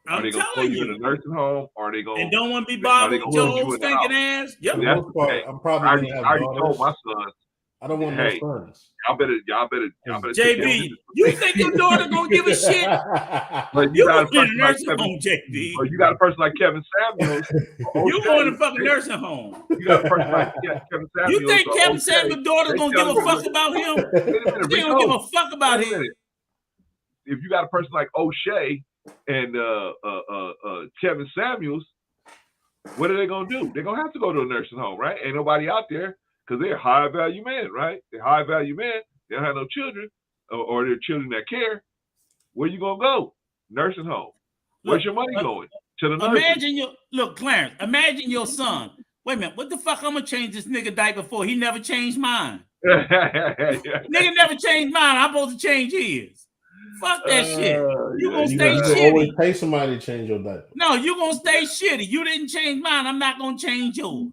Are they going to throw you in a nursing home? Or are they going? And don't want to be bothered with your old stinking ass. Yep. I'm probably I already told my son. I don't want no sons. Y'all better. JB, you think your daughter gonna give a shit? But you going to the nursing home, JB. Or you got a person like Kevin Samuels. You going to fucking nursing home. You got a person like Kevin Samuels. You think Kevin Samuels' daughter's gonna give a fuck about him? She don't give a fuck about him. If you got a person like O'Shea and Kevin Samuels, what are they gonna do? They're gonna have to go to a nursing home, right? Ain't nobody out there. Because they're high value men, right? They're high value men. They don't have no children, or they're children that care. Where you gonna go? Nursing home. Where's your money going? To the nursing. Clarence. Imagine your son. Wait a minute. What the fuck? I'm gonna change this nigga diaper for? He never changed mine. Nigga never changed mine. I'm supposed to change his. Fuck that shit. You gonna stay shitty. Always pay somebody to change your diaper. No, you gonna stay shitty. You didn't change mine. I'm not gonna change yours.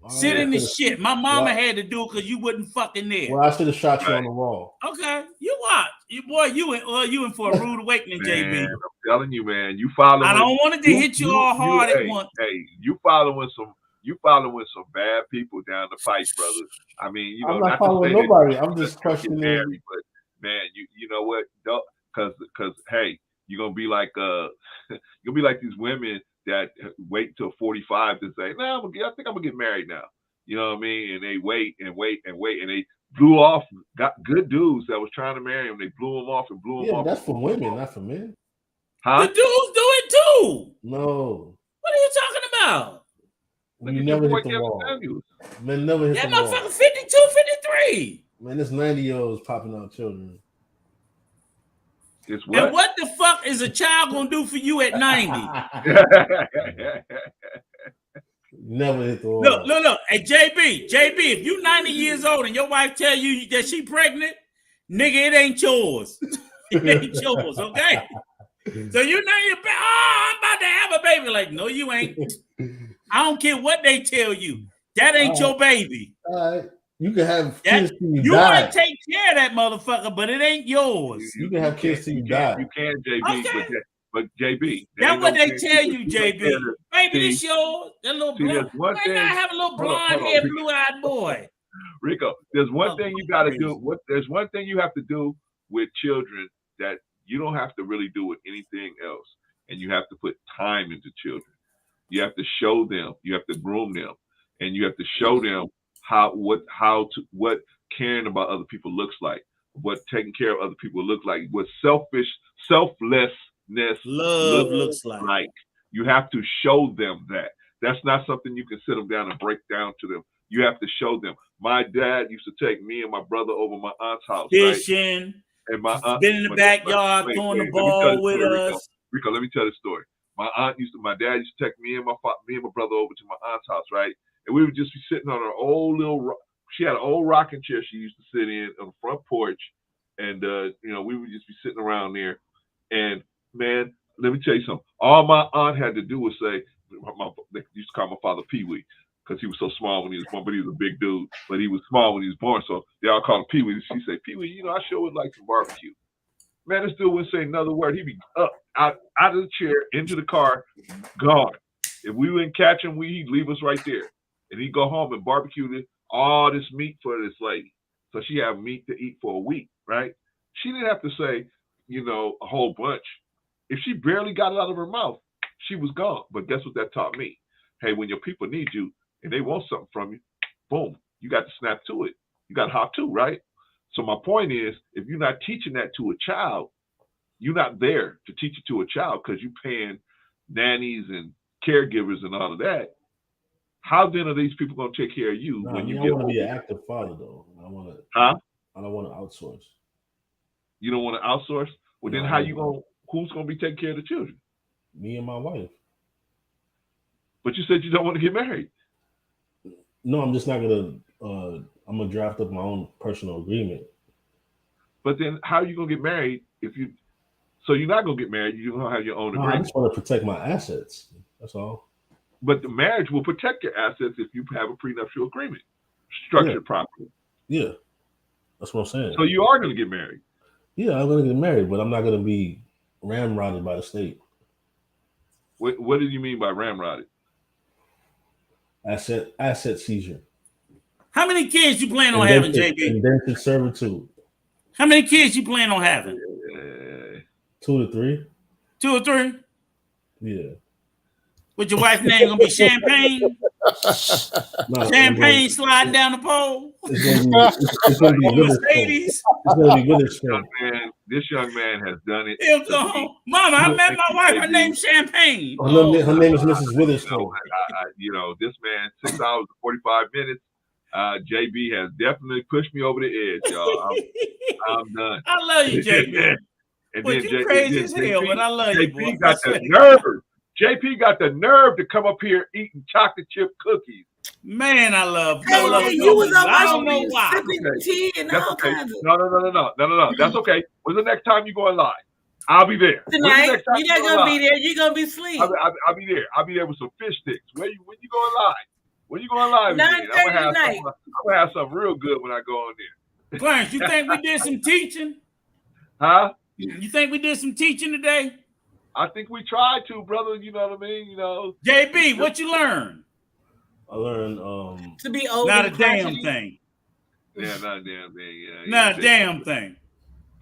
Sit in the shit. My mama had to do it because you wasn't fucking there. Well, I should have shot you on the wall. Okay, you watch. You in for a rude awakening, JB. I'm telling you, man. You following. I don't want it to hit you all hard at once. Hey, you following some bad people down the pipe, brother. I mean, you know, I'm not following nobody. I'm just questioning. But man, you know what? Because hey, you're gonna be like these women that wait till 45 to say, no, I think I'm gonna get married now. You know what I mean? And they wait, and they blew off, got good dudes that was trying to marry them. They blew them off. Yeah, that's for women, not for men. Huh? The dudes do it too. No. What are you talking about? You never hit the wall. Men never hit the wall. That motherfucker 52, 53. Man, this 90-year-olds popping out children. And what the fuck is a child gonna do for you at 90? Never hit the wall. Look. Hey, JB, if you 90 years old and your wife tell you that she pregnant, nigga, it ain't yours. It ain't yours, okay? So you know I'm about to have a baby. Like, no, you ain't. I don't care what they tell you. That ain't your baby. All right. You can have kids till you die. Might take care of that motherfucker, but it ain't yours. You can have kids till you die. You can, JB. Okay. But JB, that's what they tell you, JB. Baby, this yours. That little blonde. Why not have a little blonde-haired, blue-eyed boy? Rico, there's one thing you got to do. There's one thing you have to do with children that you don't have to really do with anything else, and you have to put time into children. You have to show them. You have to groom them, and you have to show them what caring about other people looks like. what taking care of other people look like, what selflessness looks like. You have to show them that. That's not something you can sit them down and break down to them. You have to show them. My dad used to take me and my brother over my aunt's house, fishing, right? And my aunt been in the backyard throwing the ball with us. Rico, let me tell the story. My dad used to take me and my brother over to my aunt's house, right? And we would just be sitting on her old she had an old rocking chair she used to sit in on the front porch. And, we would just be sitting around there. And, man, let me tell you something. All my aunt had to do was say, they used to call my father Pee-wee because he was so small when he was born, but he was a big dude. But he was small when he was born, so they all called him Pee-wee. She say, Pee-wee, I sure would like some barbecue. Man, this dude wouldn't say another word. He'd be up, out of the chair, into the car, gone. If we wouldn't catch him, he'd leave us right there. And he'd go home and barbecue all this meat for this lady. So she had meat to eat for a week, right? She didn't have to say, a whole bunch. If she barely got it out of her mouth, she was gone. But guess what that taught me? Hey, when your people need you and they want something from you, boom, you got to snap to it. You got to hop to, right? So my point is, if you're not teaching that to a child, you're not there to teach it to a child because you're paying nannies and caregivers and all of that. How then are these people going to take care of you when you get older? I want to be an active father, though. I don't want to outsource. You don't want to outsource? Well, then who's going to be taking care of the children? Me and my wife. But you said you don't want to get married. No, I'm just not going to, I'm going to draft up my own personal agreement. But then how are you going to get married so you're not going to get married, you're going to have your own agreement. I just want to protect my assets. That's all. But the marriage will protect your assets if you have a prenuptial agreement structured properly. Yeah, that's what I'm saying. So you are going to get married. Yeah, I'm going to get married, but I'm not going to be ramrodded by the state. What did you mean by ramrodded? Asset seizure. How many kids you plan on having, JB? Indentured servitude. How many kids you plan on having? 2 to 3. 2 or 3? Yeah. With your wife's name gonna be Champagne? Champagne sliding down the pole? It's gonna be Mercedes. It's gonna be Witherspoon. This young man has done it. He'll go home. Mama, I met my wife. Her name's Champagne. Her name is Mrs. Witherspoon. This man, 6 hours and 45 minutes. JB has definitely pushed me over the edge, y'all. I'm done. I love you, JB. But you crazy as hell, but I love you, boy. JP got the nerve. JP got the nerve to come up here eating chocolate chip cookies. Man, I love you was on I don't know why. sipping tea and all kinds of. No. That's okay. When's the next time you going live? I'll be there. Tonight, you're not gonna be there. You're gonna be asleep. I'll be there. I'll be there with some fish sticks. When you going live? When you going live? 9:30 tonight. I'm gonna have something real good when I go on there. Clarence, you think we did some teaching? Huh? You think we did some teaching today? I think we tried to, brother. You know what I mean? JB, what you learned? I learned to be old. Not a damn thing. Yeah, not a damn thing. Yeah, not a damn thing.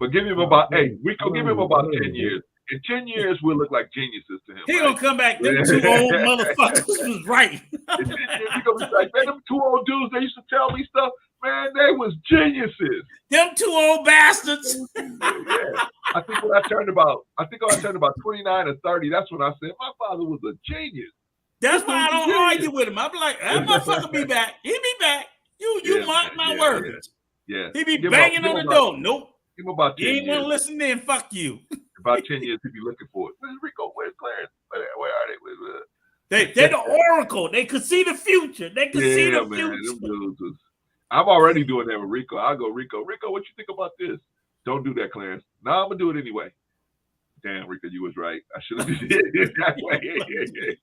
But give him about we can give him about 10 years. In 10 years, we'll look like geniuses to him. He gonna come back. Them 2 old motherfuckers was right. In 10 years, he gonna be like, man, them 2 old dudes, they used to tell me stuff. Man, they was geniuses. Them 2 old bastards. Yeah. I think when I turned about 29 or 30, that's when I said my father was a genius. That's why I don't argue with him. I be like, that motherfucker be back. He be back. You mark my words. Yeah. He be banging on the door. Nope. Give him about 10 years. You ain't want to listen then. Fuck you. About 10 years, he'll be looking for it. Where's Rico? Where's Clarence? Where are they? They're the oracle. They could see the future. They could see the future. I'm already doing that with Rico. I'll go, Rico, what you think about this? Don't do that, Clarence. No, I'm going to do it anyway. Damn, Rico, you was right. I should have did it that way.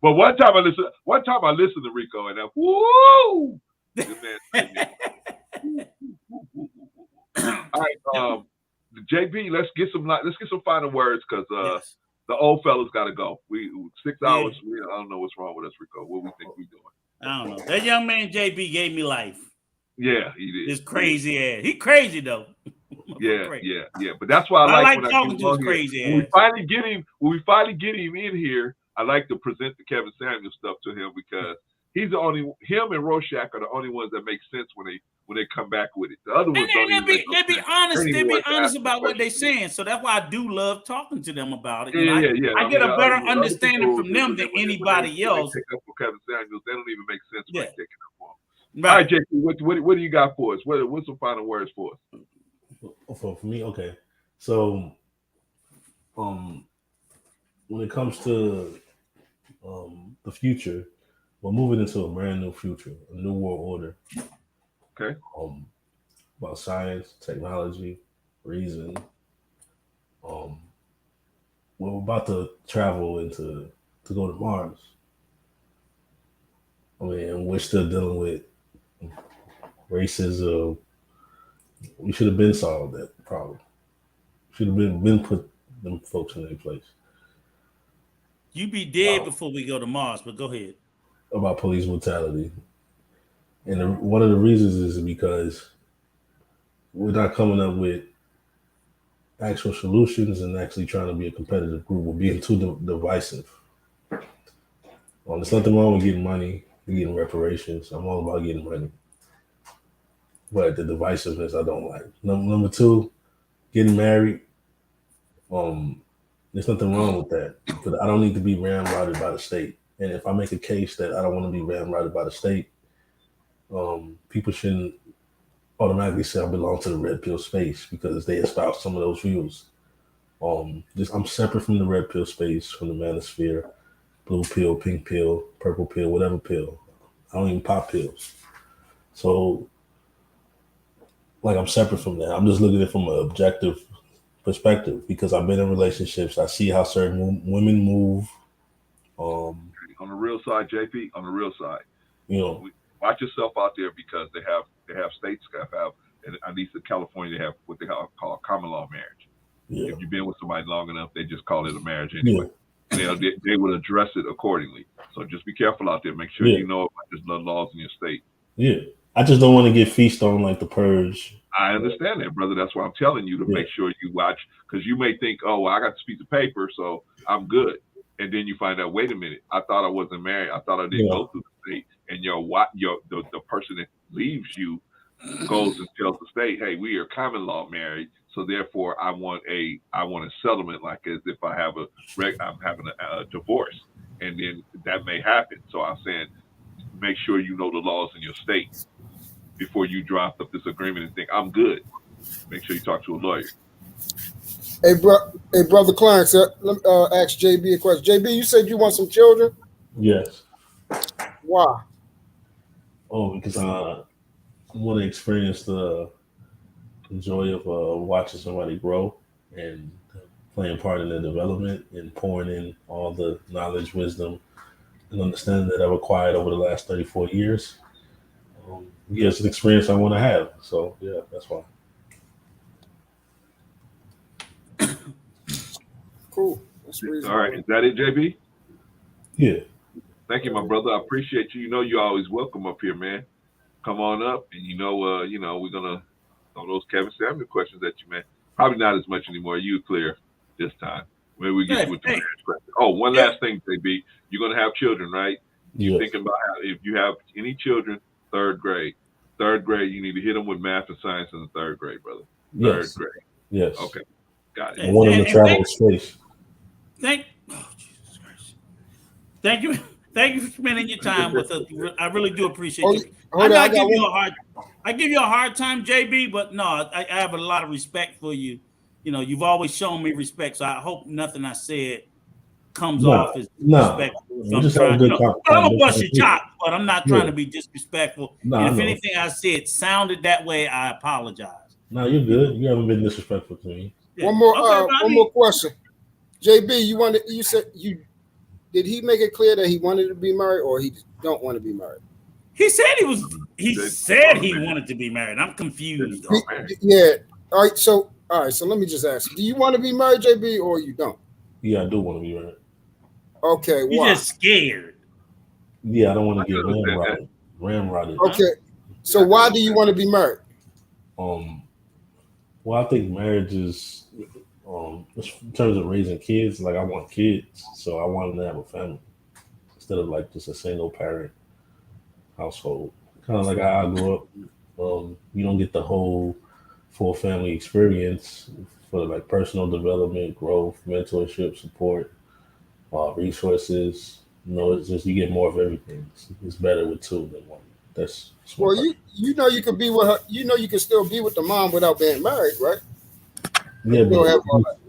But one time I listened to Rico, and woo! This man. All right, JB, let's get some final words because the old fellas got to go. 6 hours. I don't know what's wrong with us, Rico. What we think we doing? I don't know. That young man JB gave me life. Yeah, he did. His crazy ass. He crazy though. Yeah. But that's why I like when talking to his crazy ass. When we finally get him in here, I like to present the Kevin Samuel stuff to him because He's the only. Him and Rorschach are the only ones that make sense when they come back with it. The other ones don't even make no sense. They be honest about what they're saying. So that's why I do love talking to them about it. Yeah. I get a better understanding people, from them than anybody else. They take up for Kevin Samuels. They don't even make sense when they take it up for him. Right. All right, JP, what do you got for us? What's some final words for us? For me, okay. So, when it comes to the future, we're moving into a brand new future, a new world order. Okay. About science, technology, reason. We're about to travel to go to Mars. I mean, we're still dealing with racism. We should have been solved that problem. Should have been put them folks in their place. You be dead before we go to Mars, but go ahead. About police brutality. And one of the reasons is because we're not coming up with actual solutions and actually trying to be a competitive group. We're being too divisive. There's nothing wrong with getting money, getting reparations. I'm all about getting money. But the divisiveness I don't like. Number two, getting married. There's nothing wrong with that. But I don't need to be ramrodded by the state. And if I make a case that I don't want to be ramrodded by the state, people shouldn't automatically say I belong to the red pill space because they espouse some of those views. I'm separate from the red pill space, from the manosphere, blue pill, pink pill, purple pill, whatever pill. I don't even pop pills. So, I'm separate from that. I'm just looking at it from an objective perspective because I've been in relationships. I see how certain women move. On the real side, JP, on the real side, watch yourself out there because they have states that have, and at least in California, they have what they call common law marriage. Yeah. If you've been with somebody long enough, they just call it a marriage anyway. Yeah. They will address it accordingly. So just be careful out there. Make sure you know about the laws in your state. Yeah. I just don't want to get feast on like the purge. I understand that, brother. That's why I'm telling you to make sure you watch, because you may think, oh, well, I got this piece of paper, so I'm good. And then you find out, wait a minute, I thought I wasn't married. I thought I didn't go through the state. And the person that leaves you goes and tells the state, hey, we are common law married, so therefore I want a settlement, like as if I'm having a divorce, and then that may happen. So I'm saying, make sure you know the laws in your state before you drop up this agreement and think I'm good. Make sure you talk to a lawyer. Hey, brother Clarence, let me ask JB a question. JB, you said you want some children? Yes. Why? Oh, because I want to experience the joy of watching somebody grow and playing part in their development and pouring in all the knowledge, wisdom, and understanding that I've acquired over the last 34 years. It's an experience I want to have. So, yeah, that's why. Cool. That's reasonable. All right. Is that it, JB? Yeah. Thank you, my brother. I appreciate you. You know you're always welcome up here, man. Come on up, and we're gonna throw those Kevin Samuel questions at you, man. Probably not as much anymore. You clear this time. Maybe we get you with the marriage question. Oh, one last thing, JB. You're gonna have children, right? You're thinking about if you have any children, third grade. Third grade, you need to hit them with math and science in the third grade, brother. Third grade. Yes. Okay. Got it. I want them to travel in space. Jesus Christ. Thank you for spending your time with us. I really do appreciate it. I give you a hard time, JB, but no, I have a lot of respect for you. You've always shown me respect, so I hope nothing I said comes off as disrespectful. So I'm gonna bust your chop, but I'm not trying to be disrespectful. And if anything I said sounded that way, I apologize. No, you're good. You haven't been disrespectful to me. Yeah. One more question. JB, did he make it clear that he wanted to be married or he don't want to be married? He said he wanted to be married. I'm confused. Yeah. All right. So let me just ask: do you want to be married, JB, or you don't? Yeah, I do want to be married. Okay. You're just scared. Yeah, I don't want to get ramrodded. Okay. So why do you want to be married? Well, I think marriage is, in terms of raising kids, I want kids, so I want them to have a family instead of just a single parent household, kind of like how I grew up. You don't get the whole full family experience for like personal development, growth, mentorship, support, resources. It's just you get more of everything. It's better with two than one. That's well, you know you could be with her. You know you can still be with the mom without being married, right? Yeah, but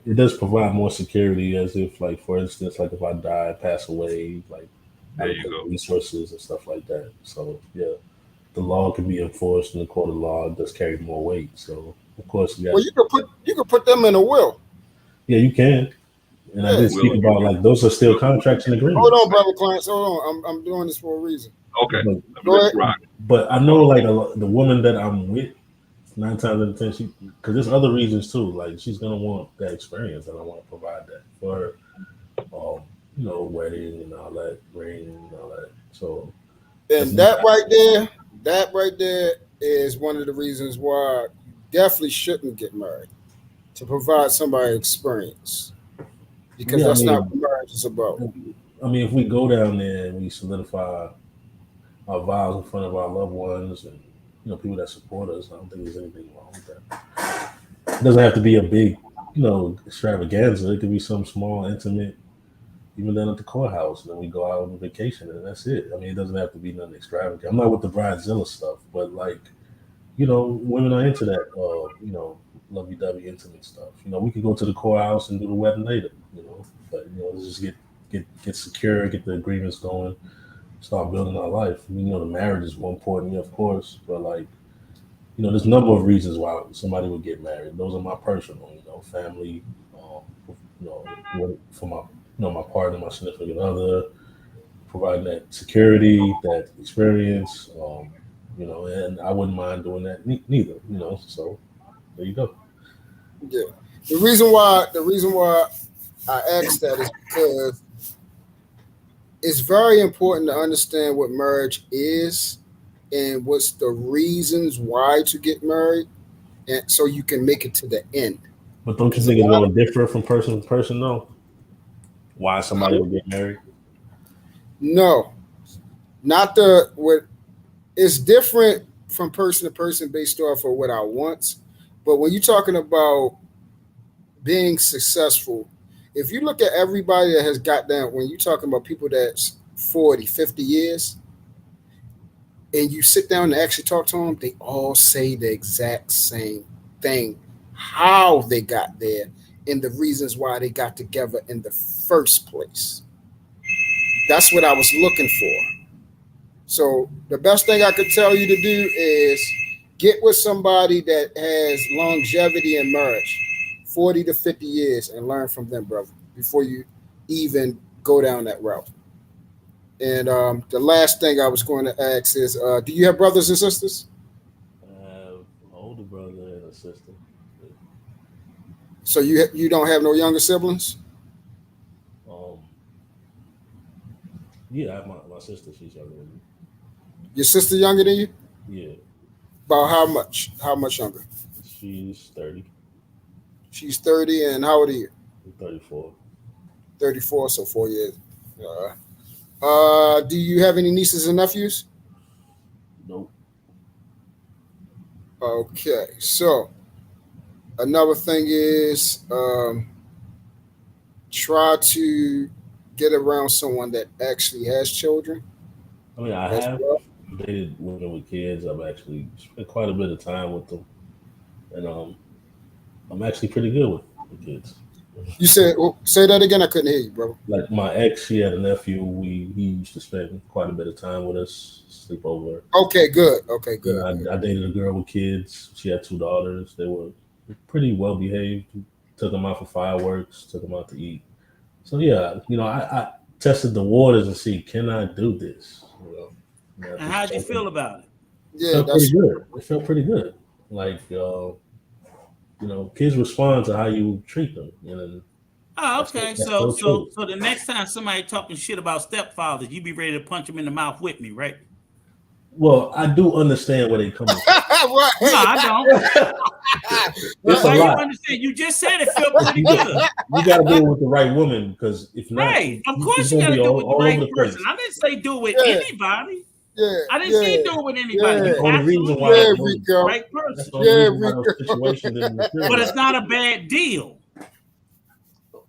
it does provide more security, as if, like, for instance, like if I die, pass away, like I don't get resources and stuff like that. So yeah, the law can be enforced, and the court of law does carry more weight. So of course, well, you could put them in a will. Yeah, you can. And I did speak about like those are still contracts and agreements. Hold on, brother Clarence. Hold on. I'm doing this for a reason. Okay. But I know like the woman that I'm with, 9 times out of 10, because there's other reasons too. Like she's gonna want that experience, and I want to provide that for her. Wedding and all that, ring and all that. So, and that right there is one of the reasons why you definitely shouldn't get married, to provide somebody experience, because that's not what marriage is about. I mean, if we go down there and we solidify our vows in front of our loved ones and people that support us, I don't think there's anything wrong with that. It doesn't have to be a big, extravaganza. It could be some small, intimate, even done at the courthouse. And then we go out on vacation, and that's it. I mean, it doesn't have to be nothing extravagant. I'm not with the Bridezilla stuff, but like, women are into that, lovey-dovey, intimate stuff. We could go to the courthouse and do the wedding later. But let's just get secure, get the agreements going, start building our life. I mean, the marriage is more important, of course, but like, there's a number of reasons why somebody would get married. Those are my personal, family, for my partner, my significant other, providing that security, that experience, and I wouldn't mind doing that neither, so there you go. Yeah. The reason why I asked that is because it's very important to understand what marriage is and what's the reasons why to get married, and so you can make it to the end. But don't you think it's going to differ from person to person, though? Why somebody would get married? No, not what. It's different from person to person based off of what I want. But when you're talking about being successful, if you look at everybody that has got down, when you're talking about people that's 40, 50 years, and you sit down and actually talk to them, they all say the exact same thing, how they got there and the reasons why they got together in the first place. That's what I was looking for. So the best thing I could tell you to do is get with somebody that has longevity in marriage, 40 to 50 years, and learn from them, brother, before you even go down that route. And the last thing I was going to ask is, do you have brothers and sisters? I have an older brother and a sister. So you don't have no younger siblings? Yeah, I have my sister. She's younger than me. Your sister younger than you? Yeah. About how much? How much younger? She's 30. She's 30, and how old are you? I'm 34. 34, so 4 years. Do you have any nieces and nephews? Nope. Okay, so another thing is try to get around someone that actually has children. I mean, I have dated women with kids. I've actually spent quite a bit of time with them, and I'm actually pretty good with kids. You said, say that again. I couldn't hear you, bro. Like my ex, she had a nephew. He used to spend quite a bit of time with us, sleep over. Okay, good. Okay, good. I dated a girl with kids. She had 2 daughters. They were pretty well behaved. Took them out for fireworks. Took them out to eat. So yeah, I tested the waters and see, can I do this? And how'd you feel about it? Yeah, pretty good. It felt pretty good. Like kids respond to how you treat them. Oh, okay. So the next time somebody talking shit about stepfathers, you be ready to punch them in the mouth with me, right? Well, I do understand where they come from. Right. No, I don't. It's a you lot. understand? You just said it felt pretty good. You got to do it with the right woman, because if not, right, of course you got to do it with the right person. I didn't say do it with anybody. I didn't see you do it with anybody. You only reason why absolutely that the right person. That's the only reason why those situations didn't materialize. But it's not a bad deal.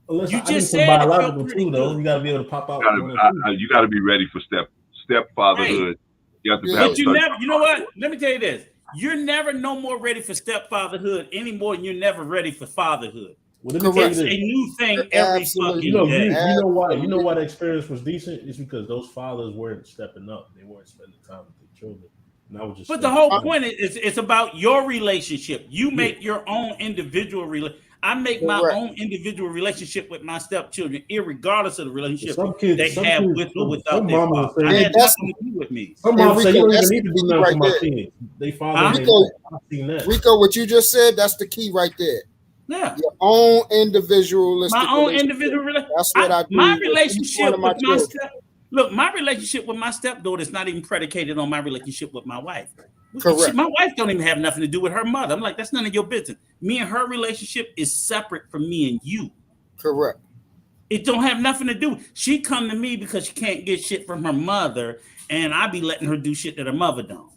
Listen, You I need just some said it felt biological pretty too, though. good. You got to be able to pop out. You got to be ready for stepfatherhood. You have to have But you never, you know what? Let me tell you this. You're never no more ready for stepfatherhood any more than you're never ready for fatherhood. Well, let me tell you It's this. a new thing every fucking You know why? day. You know why the experience was decent? It's because those fathers weren't stepping up. They weren't spending time with their children. And I was just. But the whole point is, it's about your relationship. You make your own individual relationship. I make my own individual relationship with my stepchildren, irregardless of the relationship they have with or without their father. That has nothing to do with me. Some moms say you don't even need to do nothing for my kids. They father. Rico, what you just said, that's the key right there. Yeah. Your own individualistic. My own individual relationship. That's what I do. My relationship with my children. my relationship with my stepdaughter is not even predicated on my relationship with my wife. Correct. My wife don't even have nothing to do with her mother. I'm like, that's none of your business. Me and her relationship is separate from me and you. Correct. It don't have nothing to do. She come to me because she can't get shit from her mother, and I be letting her do shit that her mother don't.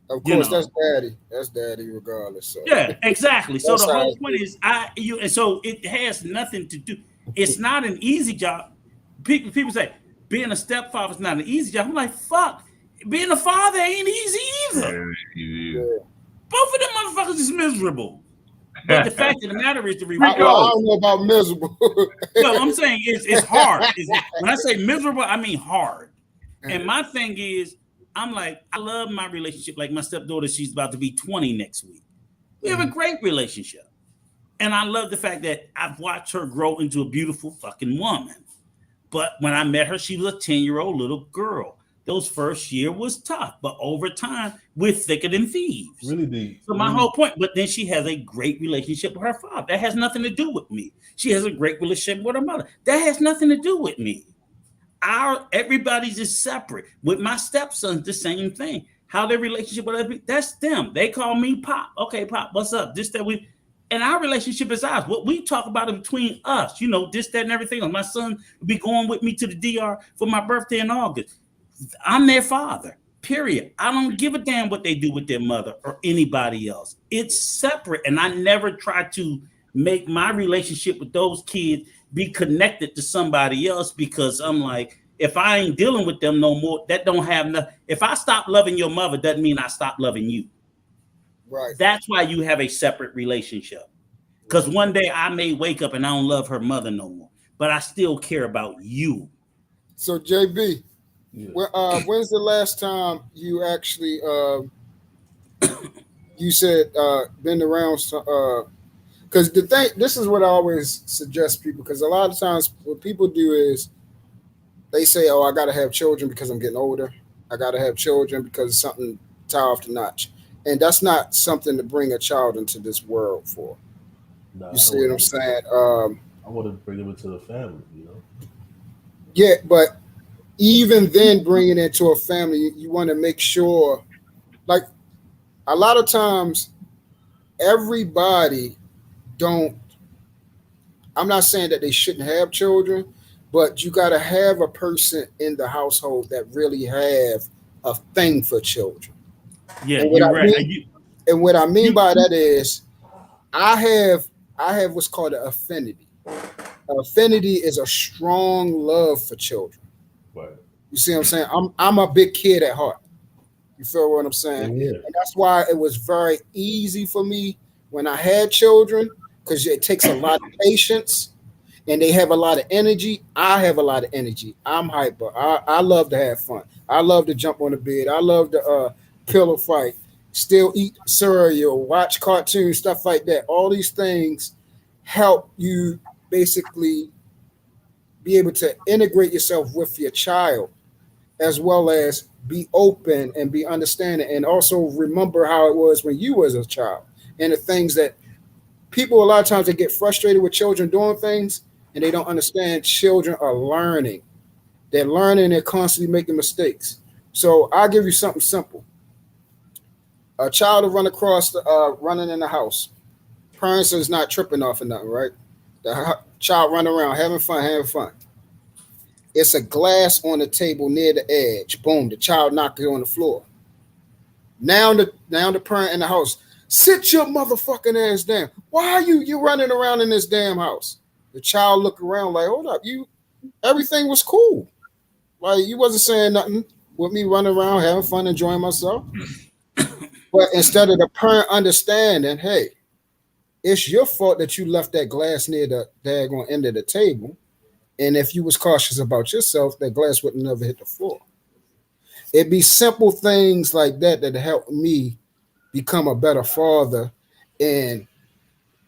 Of course, that's daddy. That's daddy, regardless. So. Yeah, exactly. So That's the how whole it point is, and so it has nothing to do. It's not an easy job. People say being a stepfather is not an easy job. I'm like, fuck, being a father ain't easy either. Both of them motherfuckers is miserable. But the fact of the matter is, I don't know about miserable. No, I'm saying it's hard. When I say miserable, I mean hard. And my thing is, I'm like, I love my relationship. Like my stepdaughter, she's about to be 20 next week. We have a great relationship. And I love the fact that I've watched her grow into a beautiful fucking woman. But when I met her, she was a 10-year-old little girl. Those first year was tough, but over time, we're thicker than thieves. Really deep. So my whole point, but then she has a great relationship with her father. That has nothing to do with me. She has a great relationship with her mother. That has nothing to do with me. Everybody's just separate. With my stepsons, the same thing. How their relationship with other people, that's them. They call me Pop. Okay, Pop, what's up? This, that, we. And our relationship is ours. What we talk about is between us, this, that, and everything. My son will be going with me to the DR for my birthday in August. I'm their father, period. I don't give a damn what they do with their mother or anybody else. It's separate. And I never try to make my relationship with those kids be connected to somebody else, because I'm like, if I ain't dealing with them no more, that don't have nothing. If I stop loving your mother, doesn't mean I stop loving you. Right. That's why you have a separate relationship. Because one day I may wake up and I don't love her mother no more, but I still care about you. So JB, when's the last time you actually you said been around? Because the thing, this is what I always suggest people, because a lot of times what people do is they say, "Oh, I got to have children because I'm getting older. I got to have children because it's something tie off the notch," and that's not something to bring a child into this world for. Nah, you see what I'm saying? I want to bring them into the family, Yeah, but even then, bringing it into a family, you want to make sure, like a lot of times, everybody don't. I'm not saying that they shouldn't have children, but you got to have a person in the household that really have a thing for children. Yeah, and you're right. And what I mean by that is, I have what's called an affinity. Affinity is a strong love for children. Right. You see what I'm saying? I'm a big kid at heart. You feel what I'm saying? Yeah. And that's why it was very easy for me when I had children, because it takes a lot of patience and they have a lot of energy. I have a lot of energy. I'm hyper. I love to have fun. I love to jump on the bed. I love to pillow fight, still eat cereal, watch cartoons, stuff like that. All these things help you basically be able to integrate yourself with your child, as well as be open and be understanding, and also remember how it was when you was a child, and the things that people, a lot of times they get frustrated with children doing things and they don't understand children are learning. They're learning, they're constantly making mistakes. So I'll give you something simple. A child will run across running in the house. Parents is not tripping off of nothing, right? The child running around having fun. It's a glass on the table near the edge. Boom, the child knocked it on the floor. Now the parent in the house, sit your motherfucking ass down. Why are you running around in this damn house? The child looked around like, hold up, everything was cool. Like you wasn't saying nothing with me running around having fun, enjoying myself. But instead of the parent understanding, hey, it's your fault that you left that glass near the daggone end of the table. And if you was cautious about yourself, that glass would never hit the floor. It'd be simple things like that that help me become a better father and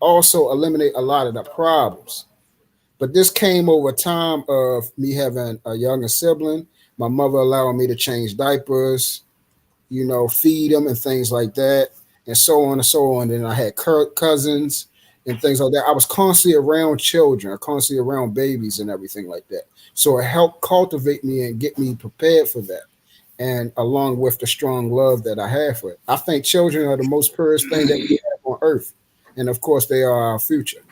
also eliminate a lot of the problems. But this came over time of me having a younger sibling, my mother allowing me to change diapers, feed them and things like that, and so on and so on. And I had cousins and things like that. I was constantly around children, constantly around babies and everything like that. So it helped cultivate me and get me prepared for that. And along with the strong love that I have for it. I think children are the most purest thing that we have on earth. And of course, they are our future.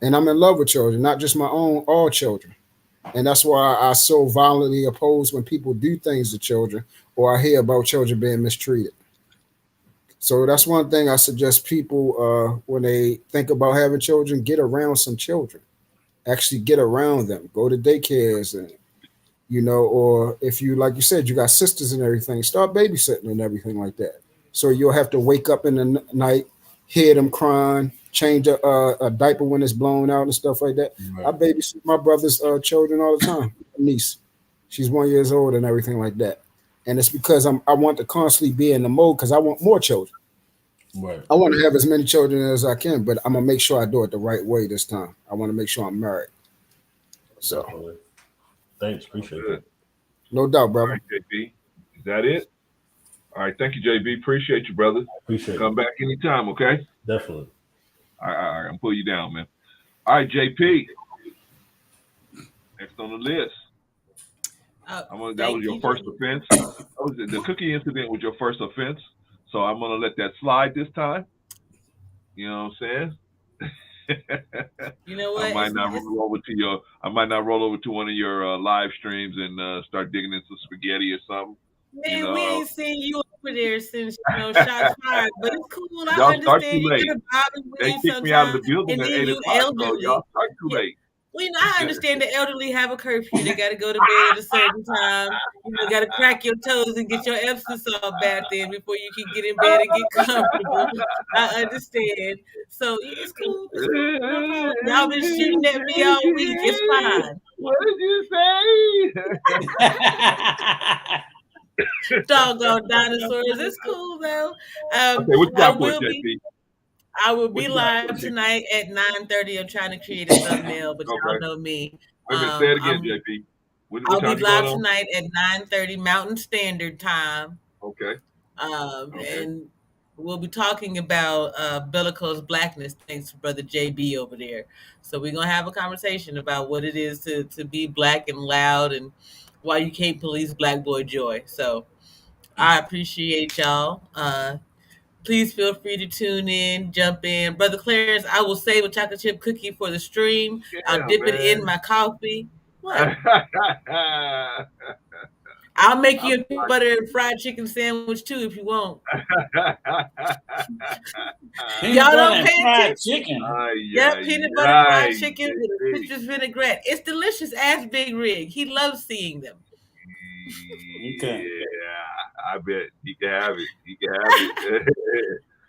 And I'm in love with children, not just my own, all children. And that's why I so violently oppose when people do things to children or I hear about children being mistreated. So that's one thing I suggest people, when they think about having children, get around some children. Actually get around them. Go to daycares and, or if you, like you said, you got sisters and everything, start babysitting and everything like that. So you'll have to wake up in the night, hear them crying, change a diaper when it's blown out and stuff like that. Right. I babysit my brother's children all the time. My niece, she's 1 year old and everything like that. And it's because I want to constantly be in the mode because I want more children. Right. I want to have as many children as I can, but I'm gonna make sure I do it the right way this time. I want to make sure I'm married. So, definitely. Thanks, appreciate it. No doubt, brother. All right, JB, is that it? All right, thank you, JB. Appreciate you, brother. Appreciate Come back anytime, okay? Definitely. All right, I'm pulling you down, man. All right, JP. Next on the list. That was your first offense. The cookie incident was your first offense. So I'm gonna let that slide this time. You know what I'm saying? You know what? I might not roll over to one of your live streams and start digging into spaghetti or something. Man, we ain't seen you over there since shots fired, but it's cool. I understand you get a Bobby They win kicked me out of the sometimes, building and at then 8 you o'clock, so elderly. y'all start too late. Well, I understand the elderly have a curfew. They got to go to bed at a certain time. Got to crack your toes and get your Epsom salt bath in before you can get in bed and get comfortable. I understand. So it's cool. It's cool. No problem. Y'all been shooting at me all week. It's fine. What did you say? Doggone dinosaurs. It's cool though. Okay, what you got for JP? I will be live tonight at 9:30. I'm trying to create a thumbnail, but y'all know me. Wait a minute, say it again, JP. I'll be live tonight at 9:30 Mountain Standard Time. Okay. And we'll be talking about bellicose blackness, thanks to Brother JB over there. So we're gonna have a conversation about what it is to be black and loud and why you can't police Black Boy Joy. So I appreciate y'all. Please feel free to tune in, jump in. Brother Clarence, I will save a chocolate chip cookie for the stream. I'll dip it in my coffee. What? I'll make you a butter and fried chicken sandwich too if you want. Y'all don't pay attention. Peanut butter fried chicken with a citrus vinaigrette. It's delicious. Ask Big Rig. He loves seeing them. Okay. Yeah, I bet he can have it. He can have it.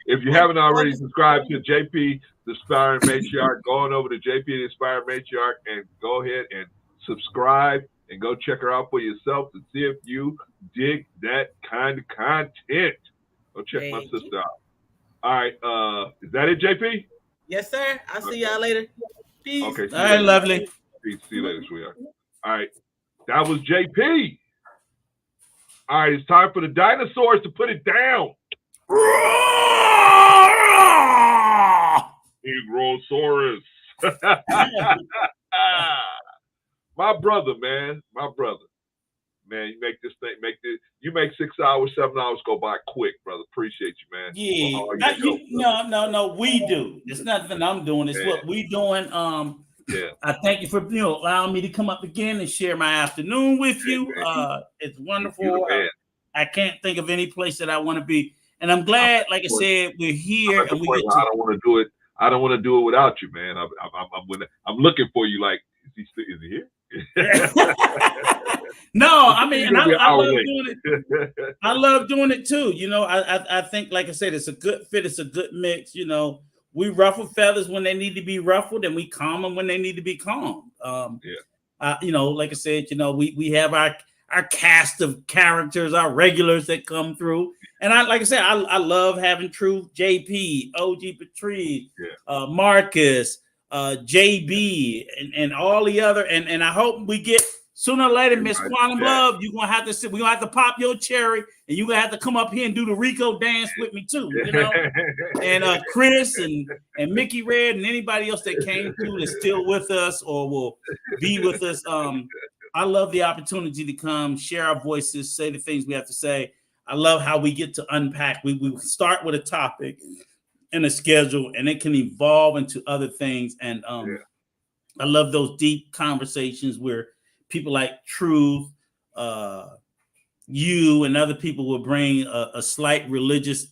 If you haven't already subscribed to JP, the Inspiring Matriarch, go on over to JP, the Inspiring Matriarch, and go ahead and subscribe and go check her out for yourself to see if you dig that kind of content. Go check my sister out. All right, is that it, JP? Yes, sir. I'll see y'all later. Peace. Okay. All right, lovely. Peace. See you later, sweetheart. All right, that was JP. All right, it's time for the dinosaurs to put it down. Negrosaurus. My brother, man. My brother. Man, you make this thing, you make 6 hours, 7 hours go by quick, brother. Appreciate you, man. Yeah. No, we do. It's nothing I'm doing. It's what we doing. Yeah. I thank you for allowing me to come up again and share my afternoon with you. It's wonderful. I can't think of any place that I want to be, and I'm glad, like I said, we're here and we get to. I don't want to do it. I don't want to do it without you, man. I'm looking for you. Like, is he here? No, I mean, and I love doing it. I love doing it too. I think, like I said, it's a good fit. It's a good mix. We ruffle feathers when they need to be ruffled, and we calm them when they need to be calm. Like I said, we have our cast of characters, our regulars that come through, and I love having Truth, JP, OG Patrice, Marcus, JB, and all the other, and I hope we get. Sooner or later, Miss Quantum Love, we're gonna have to pop your cherry, and you're gonna have to come up here and do the Rico dance with me too, And Chris and Mickey Red and anybody else that came through that's still with us or will be with us. I love the opportunity to come, share our voices, say the things we have to say. I love how we get to unpack. We start with a topic and a schedule, and it can evolve into other things. And I love those deep conversations where people like Truth, you, and other people will bring a slight religious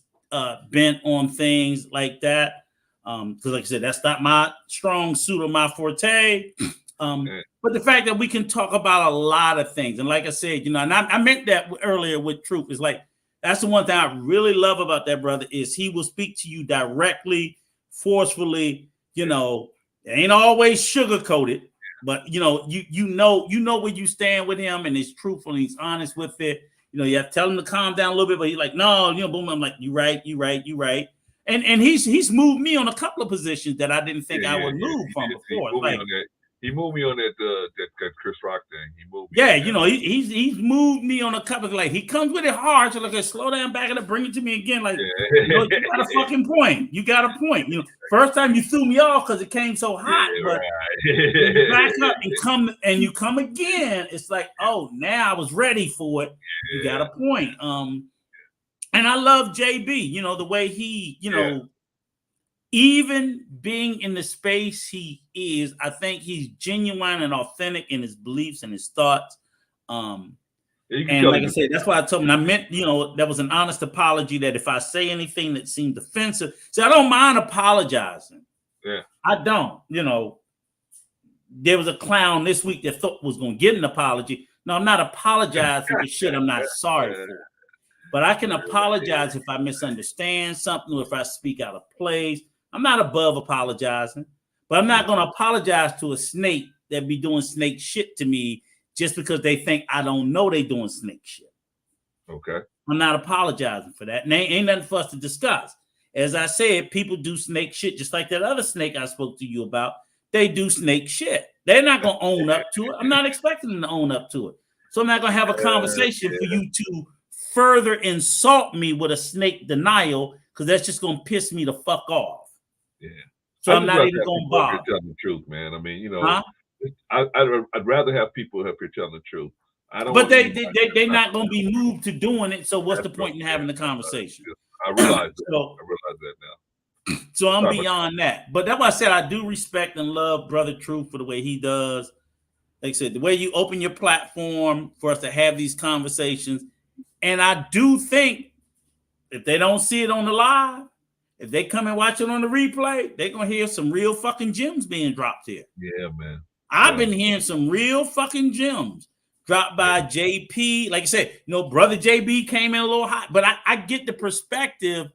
bent on things like that. Because, like I said, that's not my strong suit or my forte. But the fact that we can talk about a lot of things, and like I said, and I meant that earlier with Truth, is like that's the one thing I really love about that brother is he will speak to you directly, forcefully. It ain't always sugar coated. But you know where you stand with him, and he's truthful and he's honest with it. You have to tell him to calm down a little bit, but he's like, no, boom. I'm like, you right. And he's moved me on a couple of positions that I didn't think I would move from before. He moved me on that Chris Rock thing. He moved me. Yeah, he's moved me on a couple of, like, he comes with it hard. So like, slow down, back it up, bring it to me again. Like, you got a fucking point. You got a point. First time you threw me off because it came so hot, but you back up and you come again. It's like, oh, now I was ready for it. You got a point. And I love JB. The way he, even being in the space he is, I think he's genuine and authentic in his beliefs and his thoughts. And like I said, that's why I told him, I meant, that was an honest apology, that if I say anything that seemed offensive, I don't mind apologizing. Yeah. I don't, there was a clown this week that thought was going to get an apology. No, I'm not apologizing for the shit I'm not sorry for. But I can apologize if I misunderstand something or if I speak out of place. I'm not above apologizing, but I'm not going to apologize to a snake that be doing snake shit to me just because they think I don't know they doing snake shit. Okay. I'm not apologizing for that. And ain't nothing for us to discuss. As I said, people do snake shit just like that other snake I spoke to you about. They do snake shit. They're not going to own up to it. I'm not expecting them to own up to it. So I'm not going to have a conversation for you to further insult me with a snake denial, because that's just going to piss me the fuck off. Yeah. So I'm not even going to bother. Tell the truth, man. I mean, I'd rather have people up here telling the truth. I don't. But they're not going to be moved to doing it. So what's the point in having the conversation? I realize that. I realize that now. So I'm beyond that. But that's why I said I do respect and love Brother Truth for the way he does. Like I said, the way you open your platform for us to have these conversations. And I do think if they don't see it on the live, if they come and watch it on the replay, they're going to hear some real fucking gems being dropped here. Yeah, man. I've been hearing some real fucking gems dropped by JP. Like I said, Brother JB came in a little hot, but I get the perspective,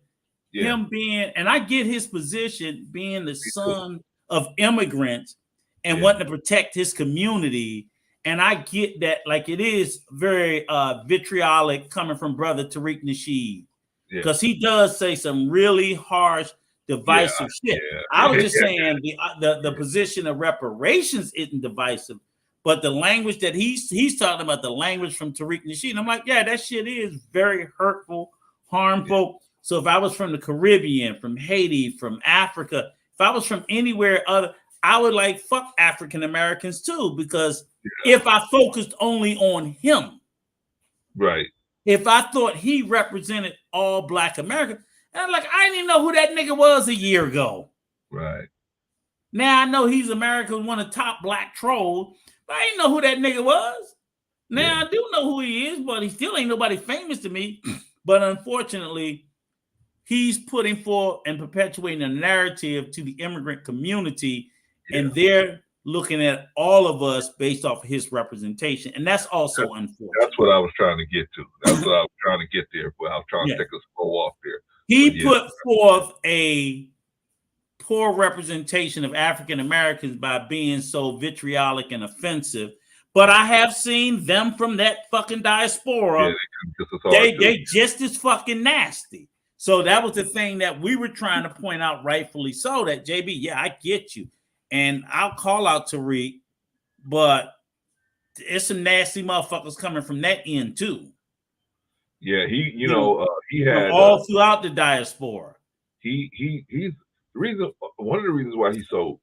him being, and I get his position being the son of immigrants and wanting to protect his community. And I get that, like, it is very vitriolic coming from Brother Tariq Nasheed, because he does say some really harsh, divisive shit. I was just saying the position of reparations isn't divisive, but the language that he's talking about, the language from Tariq Nasheed, I'm like, that shit is very hurtful, harmful. So if I was from the Caribbean, from Haiti, from Africa, if I was from anywhere other, I would like fuck African Americans too, because if I focused only on him, right? If I thought he represented all Black Americans, and I didn't even know who that nigga was a year ago, right? Now I know he's America's one of the top black trolls, but I didn't know who that nigga was. Now I do know who he is, but he still ain't nobody famous to me. But unfortunately, he's putting forth and perpetuating a narrative to the immigrant community, and they're looking at all of us based off of his representation, and that's also unfortunate. That's what I was trying to get to. That's what I was trying to get there, but I was trying to take a slow off there. He put forth a poor representation of African Americans by being so vitriolic and offensive. But I have seen them from that fucking diaspora. They just as fucking nasty. So that was the thing that we were trying to point out, rightfully so, that JB, yeah, I get you. And I'll call out Tariq, but it's some nasty motherfuckers coming from that end too. Yeah, he had all throughout the diaspora. He's the reason. One of the reasons why he's so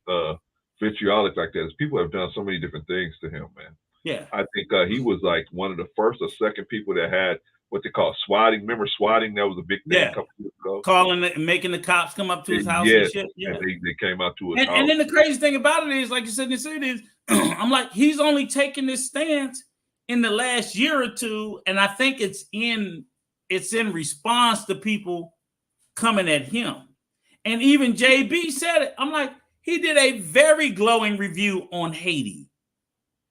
vitriolic like that is people have done so many different things to him, man. Yeah, I think he was like one of the first or second people that had what they call swatting. Remember swatting? That was a big thing a couple years ago. Calling it and making the cops come up to his house and shit. Yeah, and they came out to his house. And then the crazy thing about it is, like you said, I'm like, he's only taking this stance in the last year or two, and I think it's in response to people coming at him. And even JB said it. I'm like, he did a very glowing review on Haiti.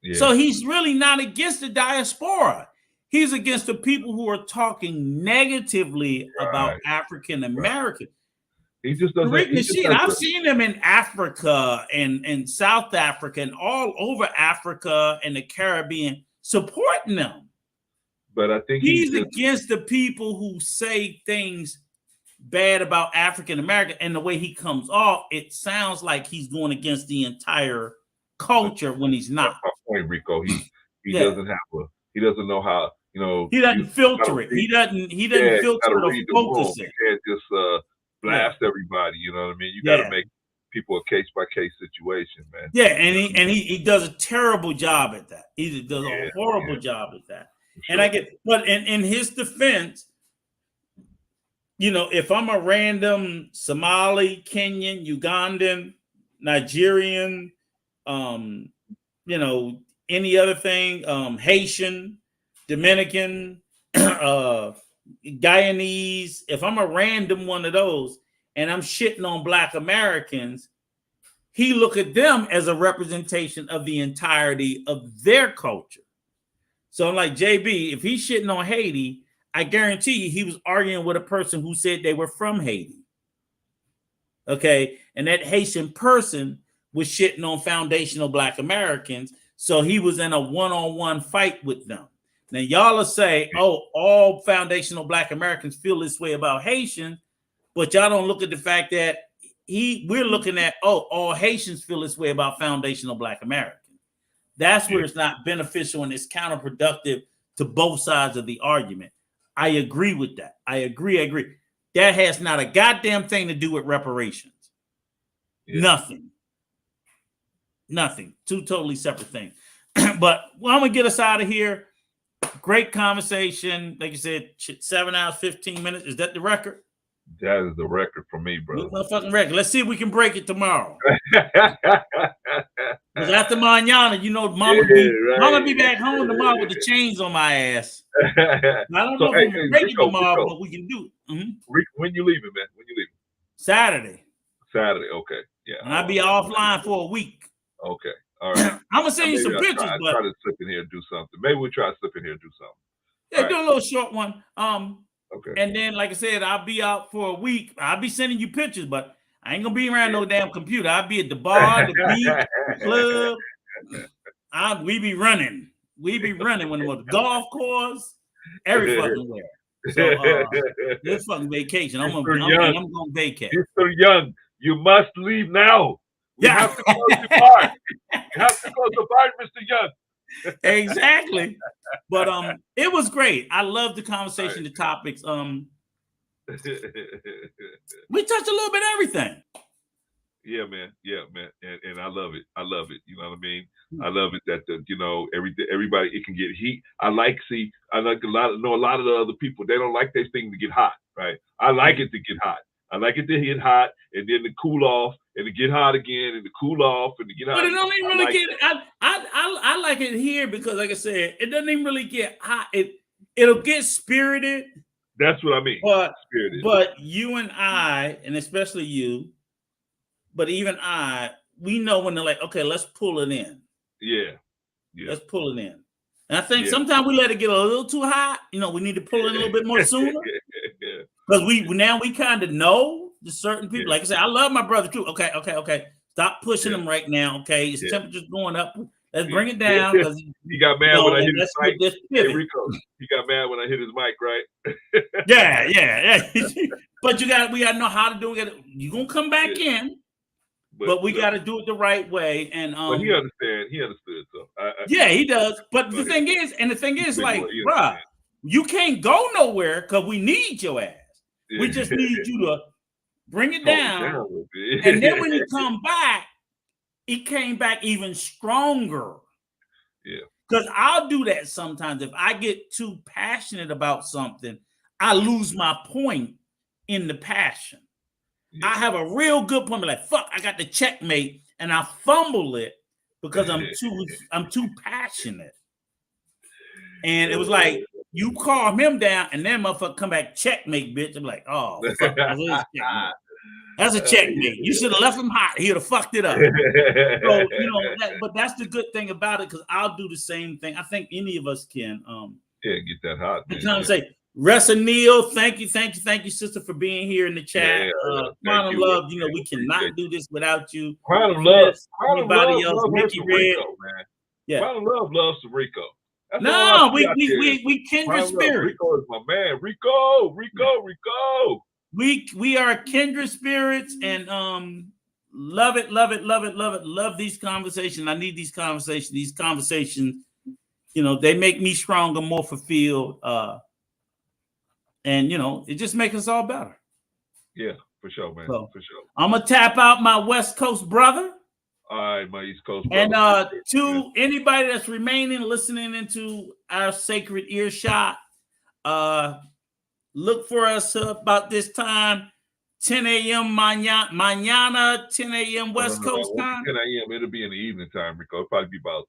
Yeah. So he's really not against the diaspora. He's against the people who are talking negatively about African Americans. He just doesn't. I've seen them in Africa and South Africa and all over Africa and the Caribbean supporting them. But I think he's against the people who say things bad about African American, and the way he comes off, it sounds like he's going against the entire culture when he's not. Point, Rico. He doesn't have he doesn't know how, he doesn't filter it. He doesn't filter or focus it. You can't just blast everybody, you know what I mean? You got to make people a case by case situation, man. Yeah, and he does a terrible job at that. He does a horrible job at that. Sure. And I get, but in his defense, if I'm a random Somali, Kenyan, Ugandan, Nigerian, any other thing, Haitian, Dominican, Guyanese, if I'm a random one of those and I'm shitting on Black Americans, he look at them as a representation of the entirety of their culture. So I'm like, JB, if he's shitting on Haiti, I guarantee you he was arguing with a person who said they were from Haiti. Okay. And that Haitian person was shitting on foundational Black Americans. So he was in a one-on-one fight with them. Now y'all will say, oh, all foundational Black Americans feel this way about Haitians, but y'all don't look at the fact that we're looking at, all Haitians feel this way about foundational Black Americans. That's where it's not beneficial and it's counterproductive to both sides of the argument. I agree with that. I agree. That has not a goddamn thing to do with reparations. Yeah. Nothing. Two totally separate things. But I'm going to get us out of here. Great conversation. Like you said, 7 hours, 15 minutes. Is that the record? That is the record for me, bro. Motherfucking record. Let's see if we can break it tomorrow. Because after mañana, Mama be back home tomorrow with the chains on my ass. I don't know if we can break it tomorrow, but we can do it. Mm-hmm. When you leaving, man? When you leaving? Saturday. Okay. Yeah. And I'll be offline for a week. Okay. All right. I'm gonna send you some pictures. But try to slip in here and do something. Maybe we'll try to slip in here and do something. Yeah, do a little short one. Okay. And then, like I said, I'll be out for a week. I'll be sending you pictures, but I ain't gonna be around no damn computer. I'll be at the bar, the beach, the club. We be running. We be running when the golf course, every fucking where. So this fucking vacation. I'm gonna vacate. You're so young. You must leave now. You have to close the bar. You have to close the bar, Mr. Young. Exactly. But it was great. I love the conversation, the topics. We touched a little bit of everything. Yeah, man. And I love it. You know what I mean? I love it that everybody, it can get heat. I like a lot of the other people, they don't like their thing to get hot, right? I like it to get hot. I like it to get hot and then to cool off and to get hot again and to cool off and to get hot. But it don't even really get. I like it here because, like I said, it doesn't even really get hot. It'll get spirited. That's what I mean. But you and I, and especially you, but even I, we know when they're like, okay, let's pull it in. Yeah. Let's pull it in. And I think sometimes we let it get a little too hot. You know, we need to pull it in a little bit more sooner. Because we kind of know the certain people. Like I said, I love my brother too. Okay. Stop pushing him right now. Okay, his temperature's going up. Let's bring it down. Because he got mad when I hit his mic. Hey, Rico, he got mad when I hit his mic, right? yeah. But we got to know how to do it. You're gonna come back in. But we got to do it the right way, and but he understand. He understood. So he does. But the thing is, like, bruh, you can't go nowhere because we need your ass. Yeah. We just need you to bring it down, and then when you come back, it came back even stronger. Yeah. Because I'll do that sometimes. If I get too passionate about something, I lose my point in the passion. I have a real good point, like, fuck, I got the checkmate, and I fumble it because I'm too passionate. And it was like, you calm him down, and then motherfucker come back, checkmate, bitch. I'm like, oh, fuck, that's a checkmate. You should have left him hot. He'd have fucked it up. So, but that's the good thing about it, because I'll do the same thing. I think any of us can. Get that hot. I'm trying to say, Ressa Neal, thank you, sister, for being here in the chat. Quantum Love, we cannot do this without you. Quantum Love, anybody else, Mickey Red, Rico, man. Yeah. Quantum Love loves some Rico. That's no, we kindred spirit. Rico is my man. Rico. We are kindred spirits, and love it. Love these conversations. I need these conversations. These conversations, they make me stronger, more fulfilled. And it just makes us all better. Yeah, for sure, man. So, for sure. I'm gonna tap out my West Coast brother. All right, my East Coast brother. And to anybody that's remaining listening into our sacred earshot, look for us about this time, 10 a.m. mañana, 10 a.m. West Coast time. 10 a.m. It'll be in the evening time, Rico. It'll probably be about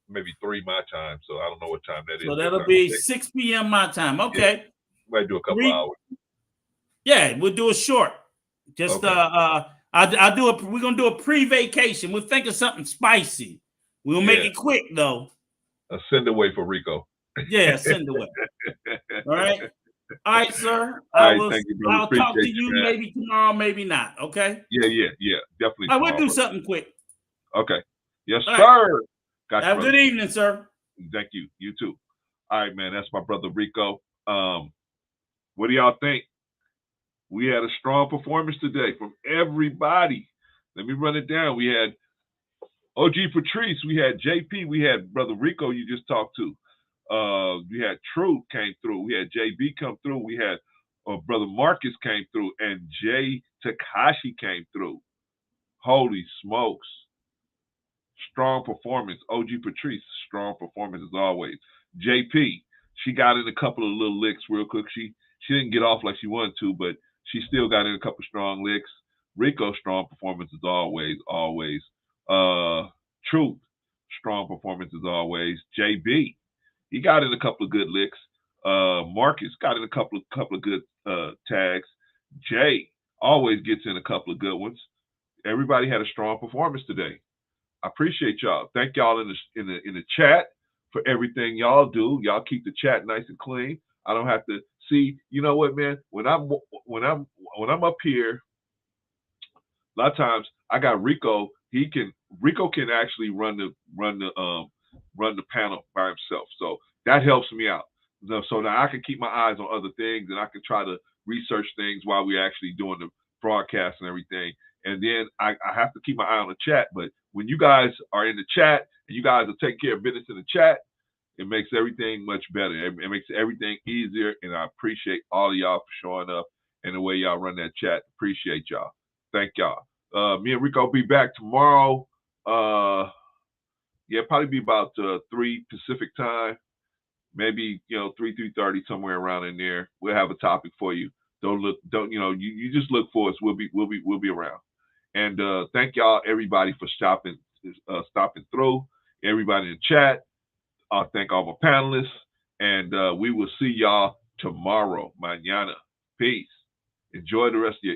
maybe 3 my time. So I don't know what time that is. So that'll be 6 p.m. my time. Okay. Yeah. Might do a couple hours. Yeah, we'll do a short. Just we're gonna do a pre-vacation. We'll think of something spicy. We'll make it quick though. A send away for Rico. Yeah, send away. All right, sir. I'll talk to you maybe tomorrow, maybe not. Okay. Yeah. Definitely. I will do something quick. Okay. Yes, all sir. Right. Have a good evening, sir. Thank you. You too. All right, man. That's my brother Rico. What do y'all think? We had a strong performance today from everybody. Let me run it down. We had OG Patrice, we had JP, we had brother Rico you just talked to. We had True came through. We had JB come through. We had brother Marcus came through, and Jay Takashi came through. Holy smokes. Strong performance. OG Patrice, strong performance as always. JP, she got in a couple of little licks real quick. She didn't get off like she wanted to, but she still got in a couple strong licks. Rico, strong performance as always. Truth, strong performance as always. JB, he got in a couple of good licks. Marcus got in a couple of good tags. Jay always gets in a couple of good ones. Everybody had a strong performance today. I appreciate y'all. Thank y'all in the chat for everything y'all do. Y'all keep the chat nice and clean. I don't have to see. You know what, man? When I'm up here, a lot of times I got Rico. Rico can actually run the panel by himself. So that helps me out. So now I can keep my eyes on other things, and I can try to research things while we're actually doing the broadcast and everything. And then I have to keep my eye on the chat. But when you guys are in the chat and you guys are taking care of business in the chat, it makes everything much better. It makes everything easier. And I appreciate all of y'all for showing up and the way y'all run that chat. Appreciate y'all. Thank y'all. Me and Rico will be back tomorrow. Probably be about 3 Pacific time. Maybe, 3:30, somewhere around in there. We'll have a topic for you. You just look for us. We'll be around. And thank y'all, everybody, for stopping through. Everybody in the chat. Thank all my panelists. And we will see y'all tomorrow, mañana. Peace. Enjoy the rest of your